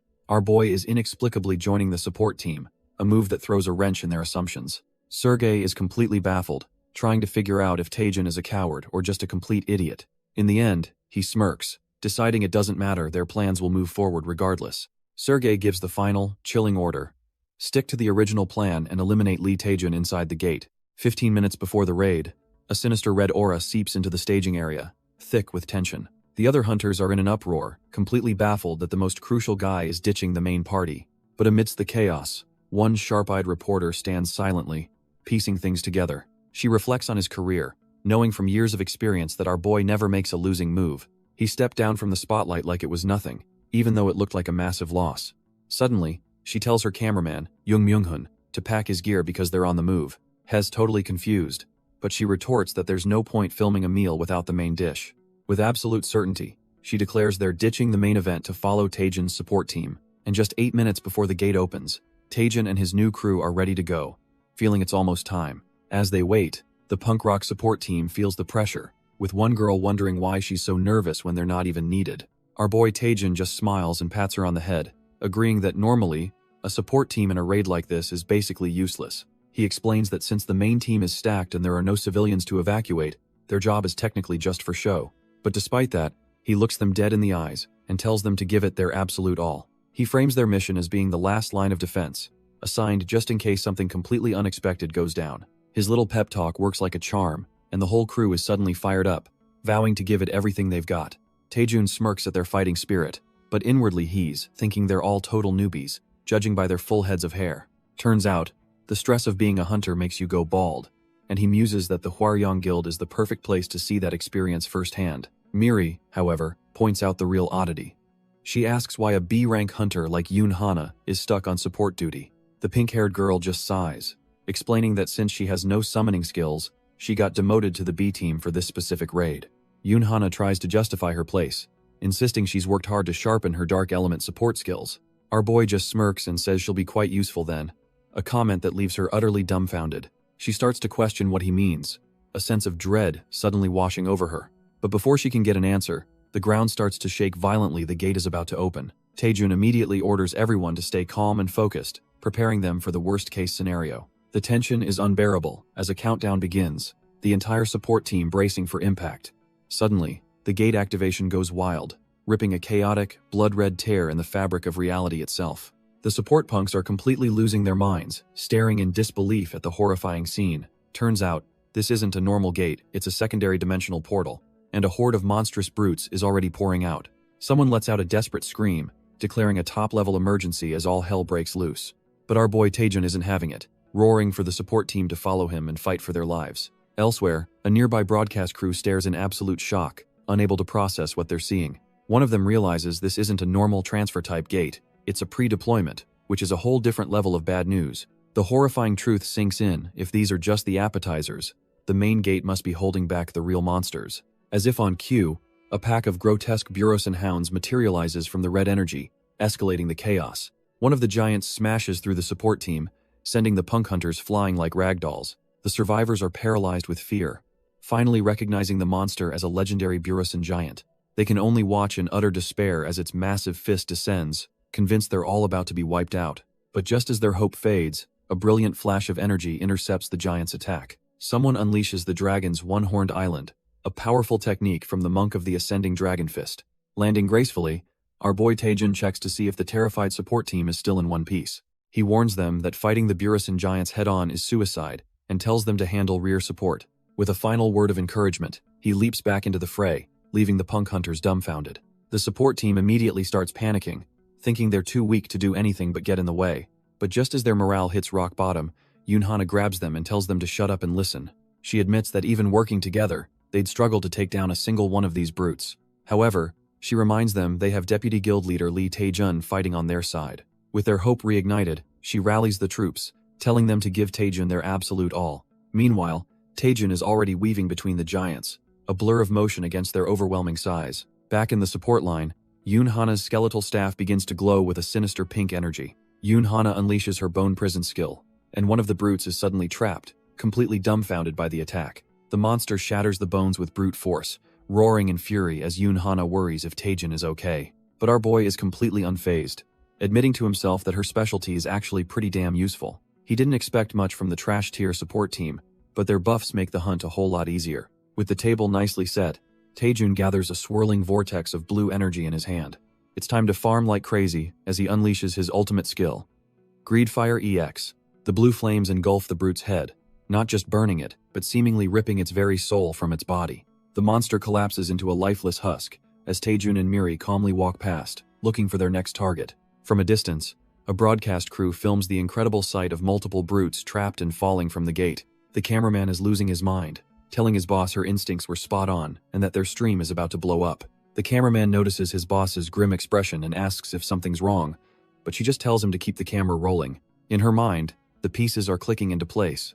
our boy is inexplicably joining the support team, a move that throws a wrench in their assumptions. Sergei is completely baffled, trying to figure out if Taejun is a coward or just a complete idiot. In the end, he smirks, deciding it doesn't matter, their plans will move forward regardless. Sergei gives the final, chilling order. Stick to the original plan and eliminate Lee Taejun inside the gate. 15 minutes before the raid, a sinister red aura seeps into the staging area, thick with tension. The other hunters are in an uproar, completely baffled that the most crucial guy is ditching the main party. But amidst the chaos, one sharp-eyed reporter stands silently, piecing things together. She reflects on his career, knowing from years of experience that our boy never makes a losing move. He stepped down from the spotlight like it was nothing, even though it looked like a massive loss. Suddenly, she tells her cameraman, Jung Myung-hun, to pack his gear because they're on the move. Hez totally confused, but she retorts that there's no point filming a meal without the main dish. With absolute certainty, she declares they're ditching the main event to follow Taejun's support team, and just 8 minutes before the gate opens, Taejun and his new crew are ready to go, feeling it's almost time. As they wait, the punk rock support team feels the pressure, with one girl wondering why she's so nervous when they're not even needed. Our boy Taejun just smiles and pats her on the head, agreeing that normally, a support team in a raid like this is basically useless. He explains that since the main team is stacked and there are no civilians to evacuate, their job is technically just for show. But despite that, he looks them dead in the eyes and tells them to give it their absolute all. He frames their mission as being the last line of defense, assigned just in case something completely unexpected goes down. His little pep talk works like a charm, and the whole crew is suddenly fired up, vowing to give it everything they've got. Taejun smirks at their fighting spirit, but inwardly he's thinking they're all total newbies, judging by their full heads of hair. Turns out, the stress of being a hunter makes you go bald, and he muses that the Hwyryong Guild is the perfect place to see that experience firsthand. Miri, however, points out the real oddity. She asks why a B-rank hunter like Yoon Hana is stuck on support duty. The pink-haired girl just sighs, explaining that since she has no summoning skills, she got demoted to the B team for this specific raid. Yoon Hana tries to justify her place, insisting she's worked hard to sharpen her dark element support skills. Our boy just smirks and says she'll be quite useful then, a comment that leaves her utterly dumbfounded. She starts to question what he means, a sense of dread suddenly washing over her. But before she can get an answer, the ground starts to shake violently. The gate is about to open. Taejun immediately orders everyone to stay calm and focused, preparing them for the worst-case scenario. The tension is unbearable as a countdown begins, the entire support team bracing for impact. Suddenly, the gate activation goes wild, ripping a chaotic, blood-red tear in the fabric of reality itself. The support punks are completely losing their minds, staring in disbelief at the horrifying scene. Turns out, this isn't a normal gate, it's a secondary dimensional portal, and a horde of monstrous brutes is already pouring out. Someone lets out a desperate scream, declaring a top-level emergency as all hell breaks loose. But our boy Taejun isn't having it, roaring for the support team to follow him and fight for their lives. Elsewhere, a nearby broadcast crew stares in absolute shock, unable to process what they're seeing. One of them realizes this isn't a normal transfer-type gate, it's a pre-deployment, which is a whole different level of bad news. The horrifying truth sinks in: if these are just the appetizers, the main gate must be holding back the real monsters. As if on cue, a pack of grotesque Burosan hounds materializes from the red energy, escalating the chaos. One of the giants smashes through the support team, sending the punk hunters flying like ragdolls. The survivors are paralyzed with fear, finally recognizing the monster as a legendary Burosan giant. They can only watch in utter despair as its massive fist descends, convinced they're all about to be wiped out. But just as their hope fades, a brilliant flash of energy intercepts the giant's attack. Someone unleashes the dragon's one-horned island, a powerful technique from the monk of the ascending dragon fist. Landing gracefully, our boy Taejun checks to see if the terrified support team is still in one piece. He warns them that fighting the Burosan giants head-on is suicide, and tells them to handle rear support. With a final word of encouragement, he leaps back into the fray, leaving the punk hunters dumbfounded. The support team immediately starts panicking, thinking they're too weak to do anything but get in the way. But just as their morale hits rock bottom, Yoonhana grabs them and tells them to shut up and listen. She admits that even working together, they'd struggle to take down a single one of these brutes. However, she reminds them they have Deputy Guild Leader Lee Taejun fighting on their side. With their hope reignited, she rallies the troops, telling them to give Taejun their absolute all. Meanwhile, Taejun is already weaving between the giants, a blur of motion against their overwhelming size. Back in the support line, Yoonhana's skeletal staff begins to glow with a sinister pink energy. Yoonhana unleashes her bone prison skill, and one of the brutes is suddenly trapped, completely dumbfounded by the attack. The monster shatters the bones with brute force, roaring in fury as Yoonhana worries if Taejun is okay. But our boy is completely unfazed, admitting to himself that her specialty is actually pretty damn useful. He didn't expect much from the trash-tier support team, but their buffs make the hunt a whole lot easier. With the table nicely set, Taejun gathers a swirling vortex of blue energy in his hand. It's time to farm like crazy as he unleashes his ultimate skill, Greedfire EX. The blue flames engulf the brute's head, not just burning it, but seemingly ripping its very soul from its body. The monster collapses into a lifeless husk as Taejun and Miri calmly walk past, looking for their next target. From a distance, a broadcast crew films the incredible sight of multiple brutes trapped and falling from the gate. The cameraman is losing his mind, telling his boss her instincts were spot on and that their stream is about to blow up. The cameraman notices his boss's grim expression and asks if something's wrong, but she just tells him to keep the camera rolling. In her mind, the pieces are clicking into place.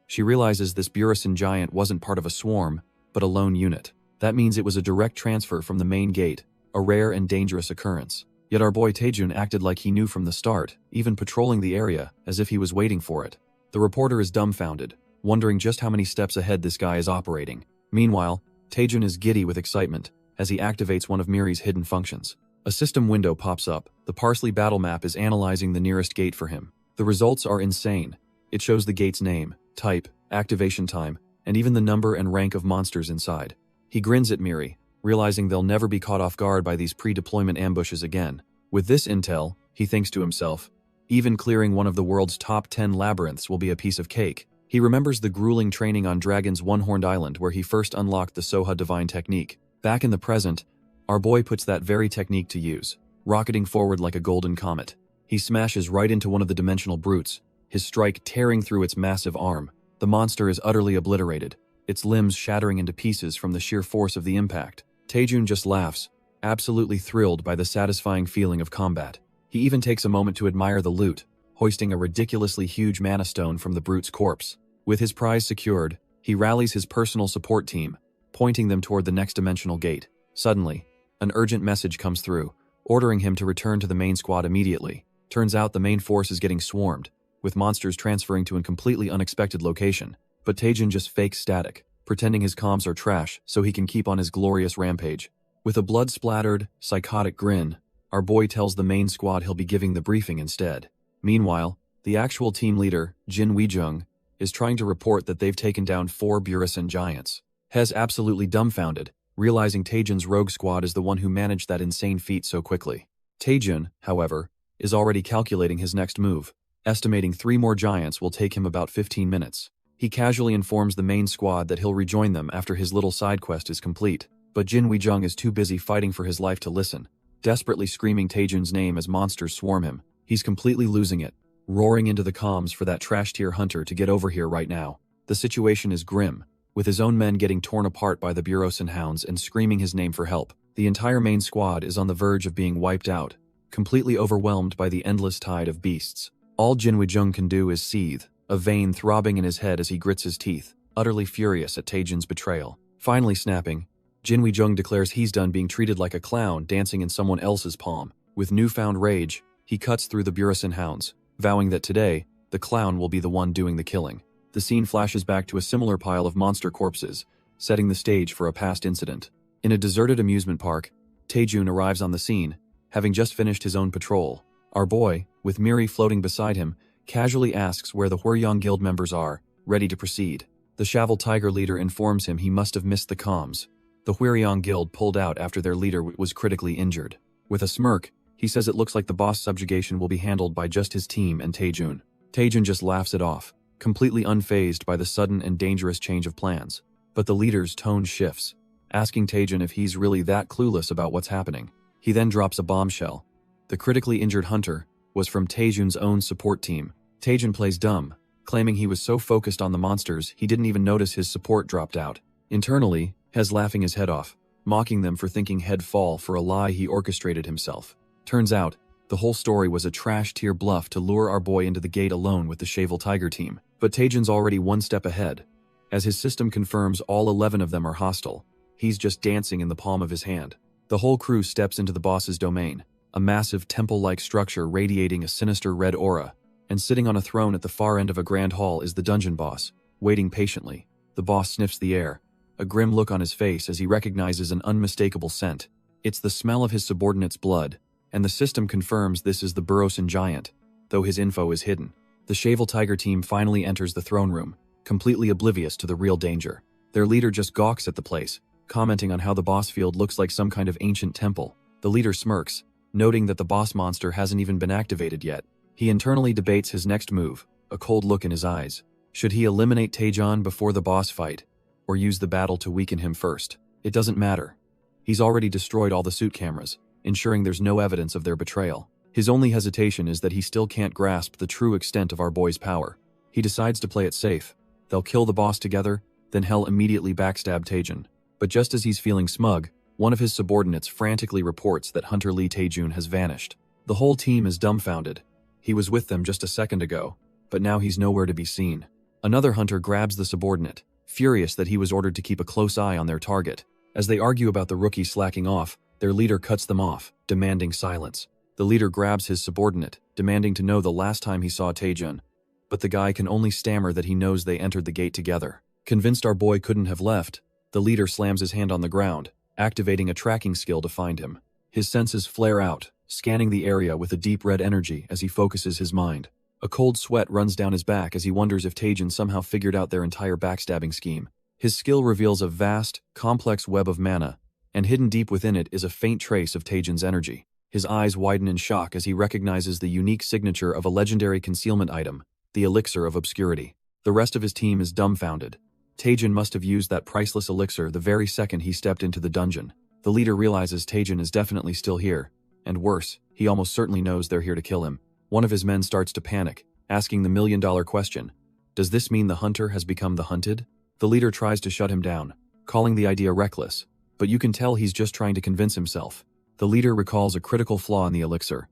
She realizes this Burosan giant wasn't part of a swarm, but a lone unit. That means it was a direct transfer from the main gate, a rare and dangerous occurrence. Yet our boy Taejun acted like he knew from the start, even patrolling the area as if he was waiting for it. The reporter is dumbfounded, wondering just how many steps ahead this guy is operating. Meanwhile, Taejun is giddy with excitement as he activates one of Miri's hidden functions. A system window pops up. The Parsley battle map is analyzing the nearest gate for him. The results are insane. It shows the gate's name, type, activation time, and even the number and rank of monsters inside. He grins at Miri, realizing they'll never be caught off guard by these pre-deployment ambushes again. With this intel, he thinks to himself, even clearing one of the world's top 10 labyrinths will be a piece of cake. He remembers the grueling training on Dragon's One-Horned Island where he first unlocked the Soha Divine technique. Back in the present, our boy puts that very technique to use, rocketing forward like a golden comet. He smashes right into one of the dimensional brutes, his strike tearing through its massive arm. The monster is utterly obliterated, its limbs shattering into pieces from the sheer force of the impact. Taejun just laughs, absolutely thrilled by the satisfying feeling of combat. He even takes a moment to admire the loot, hoisting a ridiculously huge mana stone from the brute's corpse. With his prize secured, he rallies his personal support team, pointing them toward the next dimensional gate. Suddenly, an urgent message comes through, ordering him to return to the main squad immediately. Turns out the main force is getting swarmed, with monsters transferring to a completely unexpected location. But Taejun just fakes static, pretending his comms are trash so he can keep on his glorious rampage. With a blood-splattered, psychotic grin, our boy tells the main squad he'll be giving the briefing instead. Meanwhile, the actual team leader, Jin Weijung, is trying to report that they've taken down 4 Burosan giants. Hez absolutely dumbfounded, realizing Taejun's rogue squad is the one who managed that insane feat so quickly. Taejun, however, is already calculating his next move, estimating 3 more giants will take him about 15 minutes. He casually informs the main squad that he'll rejoin them after his little side quest is complete, but Jin Weijung is too busy fighting for his life to listen, desperately screaming Taejun's name as monsters swarm him. He's completely losing it, roaring into the comms for that trash-tier hunter to get over here right now. The situation is grim, with his own men getting torn apart by the Burosan hounds and screaming his name for help. The entire main squad is on the verge of being wiped out, completely overwhelmed by the endless tide of beasts. All Jin Weijung can do is seethe, a vein throbbing in his head as he grits his teeth, utterly furious at Taejun's betrayal. Finally snapping, Jin Weijung declares he's done being treated like a clown dancing in someone else's palm. With newfound rage, he cuts through the Burosan hounds, vowing that today, the clown will be the one doing the killing. The scene flashes back to a similar pile of monster corpses, setting the stage for a past incident. In a deserted amusement park, Taejun arrives on the scene, having just finished his own patrol. Our boy, with Miri floating beside him, casually asks where the Hwaryong Guild members are, ready to proceed. The Shavel Tiger leader informs him he must have missed the comms. The Hwaryong Guild pulled out after their leader was critically injured. With a smirk, he says it looks like the boss subjugation will be handled by just his team and Taejun. Taejun just laughs it off, completely unfazed by the sudden and dangerous change of plans. But the leader's tone shifts, asking Taejun if he's really that clueless about what's happening. He then drops a bombshell. The critically injured hunter was from Taejun's own support team. Taejun plays dumb, claiming he was so focused on the monsters he didn't even notice his support dropped out. Internally, Hez laughing his head off, mocking them for thinking he'd fall for a lie he orchestrated himself. Turns out, the whole story was a trash-tier bluff to lure our boy into the gate alone with the Shavel Tiger team. But Taejun's already one step ahead. As his system confirms all 11 of them are hostile, he's just dancing in the palm of his hand. The whole crew steps into the boss's domain, a massive temple-like structure radiating a sinister red aura, and sitting on a throne at the far end of a grand hall is the dungeon boss, waiting patiently. The boss sniffs the air, a grim look on his face as he recognizes an unmistakable scent. It's the smell of his subordinate's blood, and the system confirms this is the Burosan giant, though his info is hidden. The Shavel Tiger team finally enters the throne room, completely oblivious to the real danger. Their leader just gawks at the place, commenting on how the boss field looks like some kind of ancient temple. The leader smirks, noting that the boss monster hasn't even been activated yet. He internally debates his next move, a cold look in his eyes. Should he eliminate Taejun before the boss fight, or use the battle to weaken him first? It doesn't matter. He's already destroyed all the suit cameras, ensuring there's no evidence of their betrayal. His only hesitation is that he still can't grasp the true extent of our boy's power. He decides to play it safe. They'll kill the boss together, then he'll immediately backstab Taejun. But just as he's feeling smug, one of his subordinates frantically reports that Hunter Lee Taejun has vanished. The whole team is dumbfounded. He was with them just a second ago, but now he's nowhere to be seen. Another hunter grabs the subordinate, furious that he was ordered to keep a close eye on their target. As they argue about the rookie slacking off, their leader cuts them off, demanding silence. The leader grabs his subordinate, demanding to know the last time he saw Taejun, but the guy can only stammer that he knows they entered the gate together. Convinced our boy couldn't have left, the leader slams his hand on the ground, activating a tracking skill to find him. His senses flare out, scanning the area with a deep red energy as he focuses his mind. A cold sweat runs down his back as he wonders if Taejun somehow figured out their entire backstabbing scheme. His skill reveals a vast, complex web of mana, and hidden deep within it is a faint trace of Taejun's energy. His eyes widen in shock as he recognizes the unique signature of a legendary concealment item, the Elixir of Obscurity. The rest of his team is dumbfounded. Taejun must have used that priceless elixir the very second he stepped into the dungeon. The leader realizes Taejun is definitely still here, and worse, he almost certainly knows they're here to kill him. One of his men starts to panic, asking the million-dollar question. Does this mean the hunter has become the hunted? The leader tries to shut him down, calling the idea reckless, but you can tell he's just trying to convince himself. The leader recalls a critical flaw in the elixir.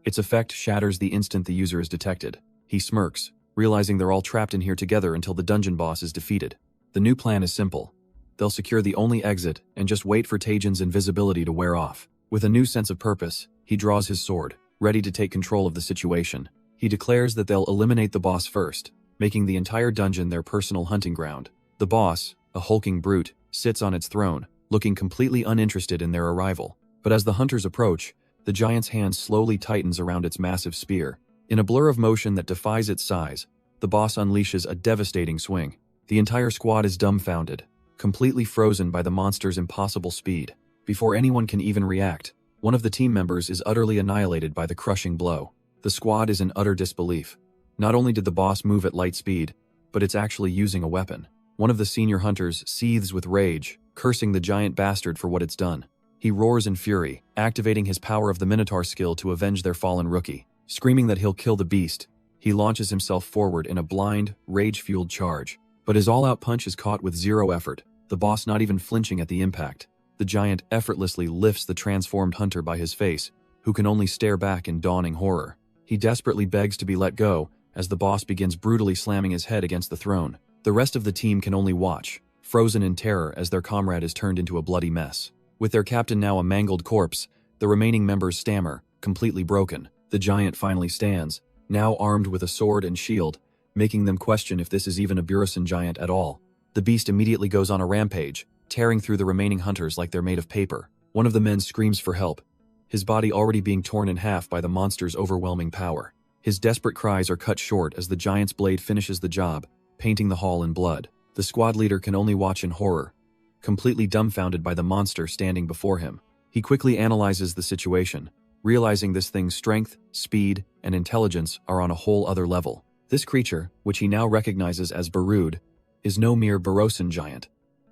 Its effect shatters the instant the user is detected. He smirks, realizing they're all trapped in here together until the dungeon boss is defeated. The new plan is simple. They'll secure the only exit and just wait for Taejun's invisibility to wear off. With a new sense of purpose, he draws his sword, ready to take control of the situation. He declares that they'll eliminate the boss first, making the entire dungeon their personal hunting ground. The boss, a hulking brute, sits on its throne, looking completely uninterested in their arrival. But as the hunters approach, the giant's hand slowly tightens around its massive spear. In a blur of motion that defies its size, the boss unleashes a devastating swing. The entire squad is dumbfounded, completely frozen by the monster's impossible speed. Before anyone can even react, one of the team members is utterly annihilated by the crushing blow. The squad is in utter disbelief. Not only did the boss move at light speed, but it's actually using a weapon. One of the senior hunters seethes with rage, cursing the giant bastard for what it's done. He roars in fury, activating his power of the Minotaur skill to avenge their fallen rookie. Screaming that he'll kill the beast, he launches himself forward in a blind, rage-fueled charge. But his all-out punch is caught with zero effort, the boss not even flinching at the impact. The giant effortlessly lifts the transformed hunter by his face, who can only stare back in dawning horror. He desperately begs to be let go, as the boss begins brutally slamming his head against the throne. The rest of the team can only watch, frozen in terror as their comrade is turned into a bloody mess. With their captain now a mangled corpse, the remaining members stammer, completely broken. The giant finally stands, now armed with a sword and shield, making them question if this is even a Burison giant at all. The beast immediately goes on a rampage, tearing through the remaining hunters like they're made of paper. One of the men screams for help, his body already being torn in half by the monster's overwhelming power. His desperate cries are cut short as the giant's blade finishes the job, painting the hall in blood. The squad leader can only watch in horror, completely dumbfounded by the monster standing before him. He quickly analyzes the situation, realizing this thing's strength, speed, and intelligence are on a whole other level. This creature, which he now recognizes as Barud, is no mere Burison giant.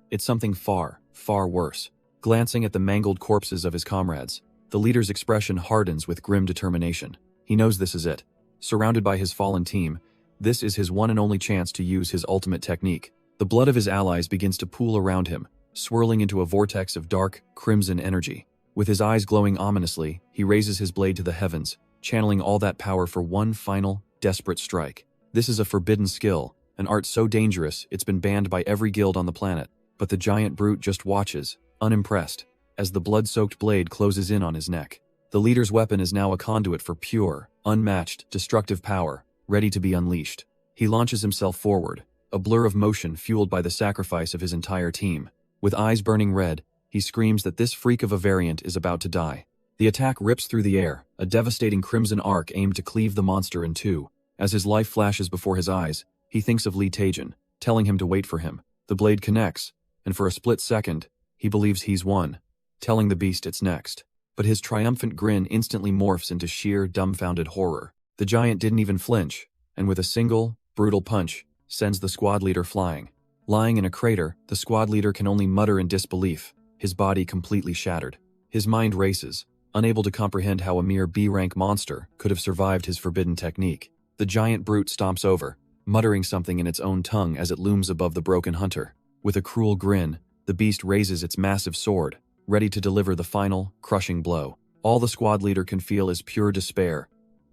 It's something far, far worse. Glancing at the mangled corpses of his comrades, the leader's expression hardens with grim determination. He knows this is it. Surrounded by his fallen team, this is his one and only chance to use his ultimate technique. The blood of his allies begins to pool around him, swirling into a vortex of dark, crimson energy. With his eyes glowing ominously, he raises his blade to the heavens, channeling all that power for one final, desperate strike. This is a forbidden skill, an art so dangerous it's been banned by every guild on the planet. But the giant brute just watches, unimpressed, as the blood-soaked blade closes in on his neck. The leader's weapon is now a conduit for pure, unmatched, destructive power, ready to be unleashed. He launches himself forward, a blur of motion fueled by the sacrifice of his entire team. With eyes burning red, he screams that this freak of a variant is about to die. The attack rips through the air, a devastating crimson arc aimed to cleave the monster in two. As his life flashes before his eyes, he thinks of Lee Taejin, telling him to wait for him. The blade connects, and for a split second, he believes he's won, telling the beast it's next. But his triumphant grin instantly morphs into sheer, dumbfounded horror. The giant didn't even flinch, and with a single, brutal punch, sends the squad leader flying. Lying in a crater, the squad leader can only mutter in disbelief, his body completely shattered. His mind races, unable to comprehend how a mere B-rank monster could have survived his forbidden technique. The giant brute stomps over, muttering something in its own tongue as it looms above the broken hunter. With a cruel grin, the beast raises its massive sword, ready to deliver the final, crushing blow. All the squad leader can feel is pure despair.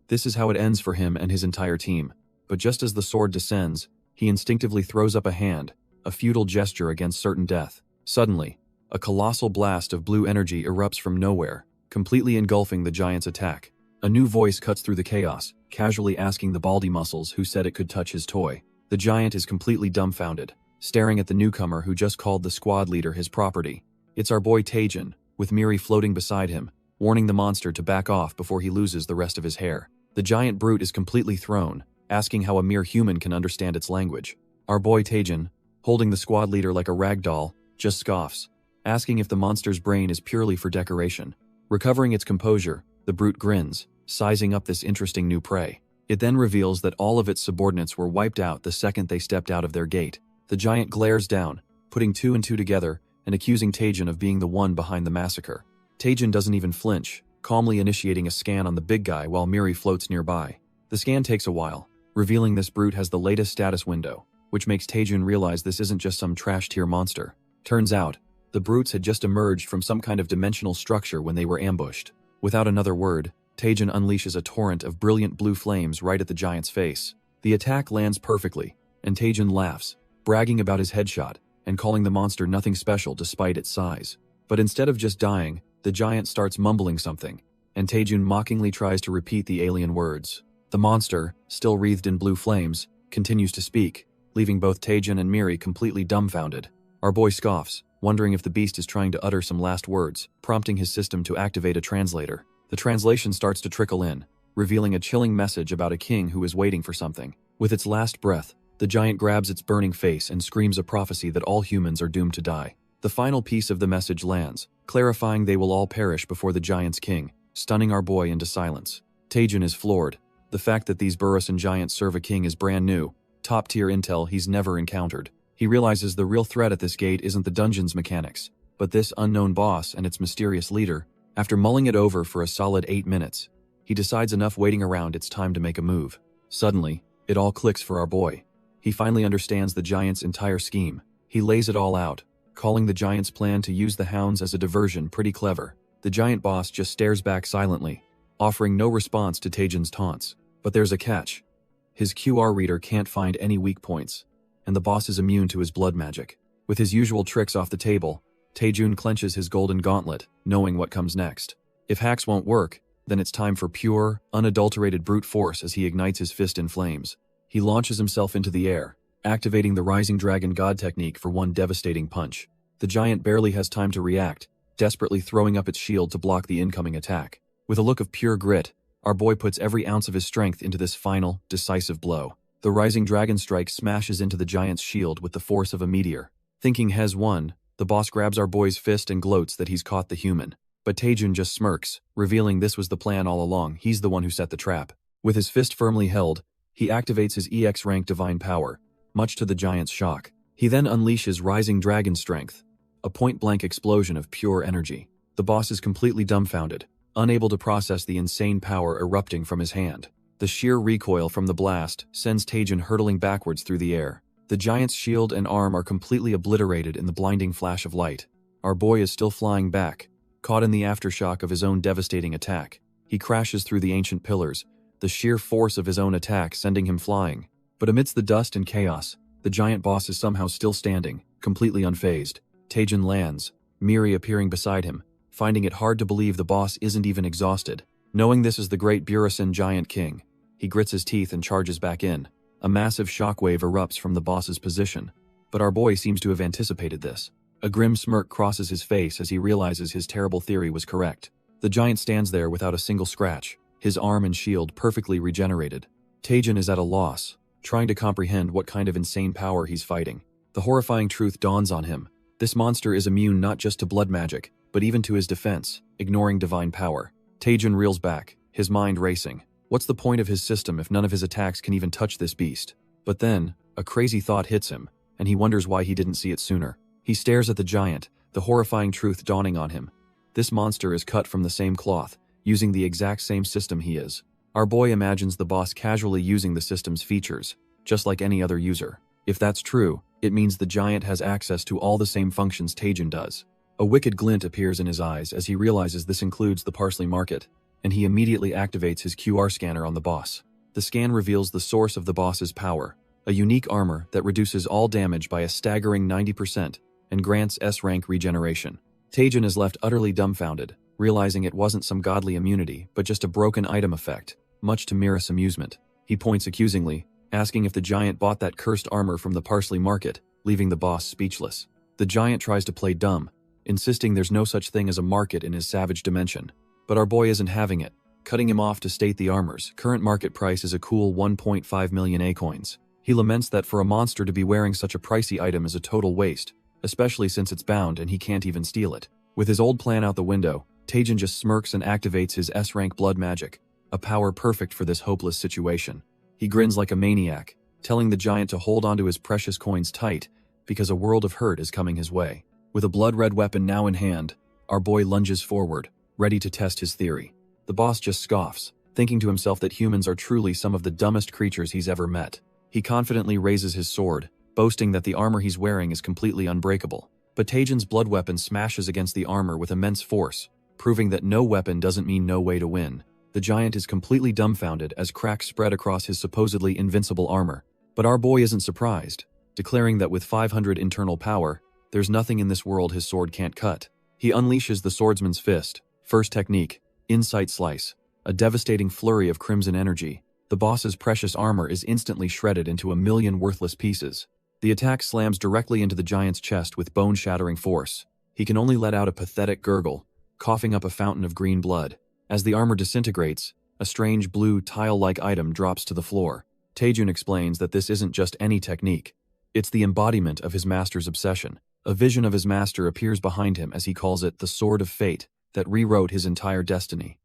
This is how it ends for him and his entire team. But just as the sword descends, he instinctively throws up a hand, a futile gesture against certain death. Suddenly, a colossal blast of blue energy erupts from nowhere, completely engulfing the giant's attack. A new voice cuts through the chaos, casually asking the baldy muscles who said it could touch his toy. The giant is completely dumbfounded, staring at the newcomer who just called the squad leader his property. It's our boy Taejin, with Miri floating beside him, warning the monster to back off before he loses the rest of his hair. The giant brute is completely thrown, asking how a mere human can understand its language. Our boy Taejin, holding the squad leader like a rag doll, just scoffs, asking if the monster's brain is purely for decoration. Recovering its composure, the brute grins, sizing up this interesting new prey. It then reveals that all of its subordinates were wiped out the second they stepped out of their gate. The giant glares down, putting two and two together and accusing Taejin of being the one behind the massacre. Taejin doesn't even flinch, calmly initiating a scan on the big guy while Miri floats nearby. The scan takes a while, revealing this brute has the latest status window, which makes Taejin realize this isn't just some trash-tier monster. Turns out, the brutes had just emerged from some kind of dimensional structure when they were ambushed. Without another word, Taejin unleashes a torrent of brilliant blue flames right at the giant's face. The attack lands perfectly, and Taejin laughs, bragging about his headshot, and calling the monster nothing special despite its size. But instead of just dying, the giant starts mumbling something, and Taejin mockingly tries to repeat the alien words. The monster, still wreathed in blue flames, continues to speak, leaving both Taejin and Miri completely dumbfounded. Our boy scoffs, wondering if the beast is trying to utter some last words, prompting his system to activate a translator. The translation starts to trickle in, revealing a chilling message about a king who is waiting for something. With its last breath, the giant grabs its burning face and screams a prophecy that all humans are doomed to die. The final piece of the message lands, clarifying they will all perish before the giant's king, stunning our boy into silence. Taejun is floored. The fact that these Burisan giants serve a king is brand new, top-tier intel he's never encountered. He realizes the real threat at this gate isn't the dungeon's mechanics, but this unknown boss and its mysterious leader. After mulling it over for a solid 8 minutes, he decides enough waiting around it's time to make a move. Suddenly, it all clicks for our boy. He finally understands the giant's entire scheme. He lays it all out, calling the giant's plan to use the hounds as a diversion pretty clever. The giant boss just stares back silently, offering no response to Taejun's taunts. But there's a catch. His QR reader can't find any weak points, and the boss is immune to his blood magic. With his usual tricks off the table, Taejun clenches his golden gauntlet, knowing what comes next. If hacks won't work, then it's time for pure, unadulterated brute force as he ignites his fist in flames. He launches himself into the air, activating the Rising Dragon God technique for one devastating punch. The giant barely has time to react, desperately throwing up its shield to block the incoming attack. With a look of pure grit, our boy puts every ounce of his strength into this final, decisive blow. The Rising Dragon strike smashes into the giant's shield with the force of a meteor. Thinking Hez won, the boss grabs our boy's fist and gloats that he's caught the human. But Taejun just smirks, revealing this was the plan all along. He's the one who set the trap. With his fist firmly held, he activates his EX rank divine power, much to the giant's shock. He then unleashes Rising Dragon strength, a point-blank explosion of pure energy. The boss is completely dumbfounded, unable to process the insane power erupting from his hand. The sheer recoil from the blast sends Taejun hurtling backwards through the air. The giant's shield and arm are completely obliterated in the blinding flash of light. Our boy is still flying back, caught in the aftershock of his own devastating attack. He crashes through the ancient pillars, the sheer force of his own attack sending him flying. But amidst the dust and chaos, the giant boss is somehow still standing, completely unfazed. Taejun lands, Miri appearing beside him, finding it hard to believe the boss isn't even exhausted. Knowing this is the great Burisan giant king, he grits his teeth and charges back in. A massive shockwave erupts from the boss's position, but our boy seems to have anticipated this. A grim smirk crosses his face as he realizes his terrible theory was correct. The giant stands there without a single scratch, his arm and shield perfectly regenerated. Taejun is at a loss, trying to comprehend what kind of insane power he's fighting. The horrifying truth dawns on him. This monster is immune not just to blood magic, but even to his defense, ignoring divine power. Taejun reels back, his mind racing. What's the point of his system if none of his attacks can even touch this beast? But then, a crazy thought hits him, and he wonders why he didn't see it sooner. He stares at the giant, the horrifying truth dawning on him. This monster is cut from the same cloth, using the exact same system he is. Our boy imagines the boss casually using the system's features, just like any other user. If that's true, it means the giant has access to all the same functions Taejun does. A wicked glint appears in his eyes as he realizes this includes the parsley market, and he immediately activates his QR scanner on the boss. The scan reveals the source of the boss's power, a unique armor that reduces all damage by a staggering 90% and grants S-rank regeneration. Taejun is left utterly dumbfounded, realizing it wasn't some godly immunity, but just a broken item effect, much to Mira's amusement. He points accusingly, asking if the giant bought that cursed armor from the parsley market, leaving the boss speechless. The giant tries to play dumb, insisting there's no such thing as a market in his savage dimension. But our boy isn't having it, cutting him off to state the armor's current market price is a cool 1.5 million A-coins. He laments that for a monster to be wearing such a pricey item is a total waste, especially since it's bound and he can't even steal it. With his old plan out the window, Taejun just smirks and activates his S-rank blood magic, a power perfect for this hopeless situation. He grins like a maniac, telling the giant to hold onto his precious coins tight, because a world of hurt is coming his way. With a blood-red weapon now in hand, our boy lunges forward, ready to test his theory. The boss just scoffs, thinking to himself that humans are truly some of the dumbest creatures he's ever met. He confidently raises his sword, boasting that the armor he's wearing is completely unbreakable. But Taejun's blood weapon smashes against the armor with immense force, proving that no weapon doesn't mean no way to win. The giant is completely dumbfounded as cracks spread across his supposedly invincible armor. But our boy isn't surprised, declaring that with 500 internal power, there's nothing in this world his sword can't cut. He unleashes the swordsman's fist. First technique, Insight Slice. A devastating flurry of crimson energy. The boss's precious armor is instantly shredded into a million worthless pieces. The attack slams directly into the giant's chest with bone-shattering force. He can only let out a pathetic gurgle, coughing up a fountain of green blood. As the armor disintegrates, a strange blue tile-like item drops to the floor. Taejun explains that this isn't just any technique. It's the embodiment of his master's obsession. A vision of his master appears behind him as he calls it the Sword of Fate that rewrote his entire destiny.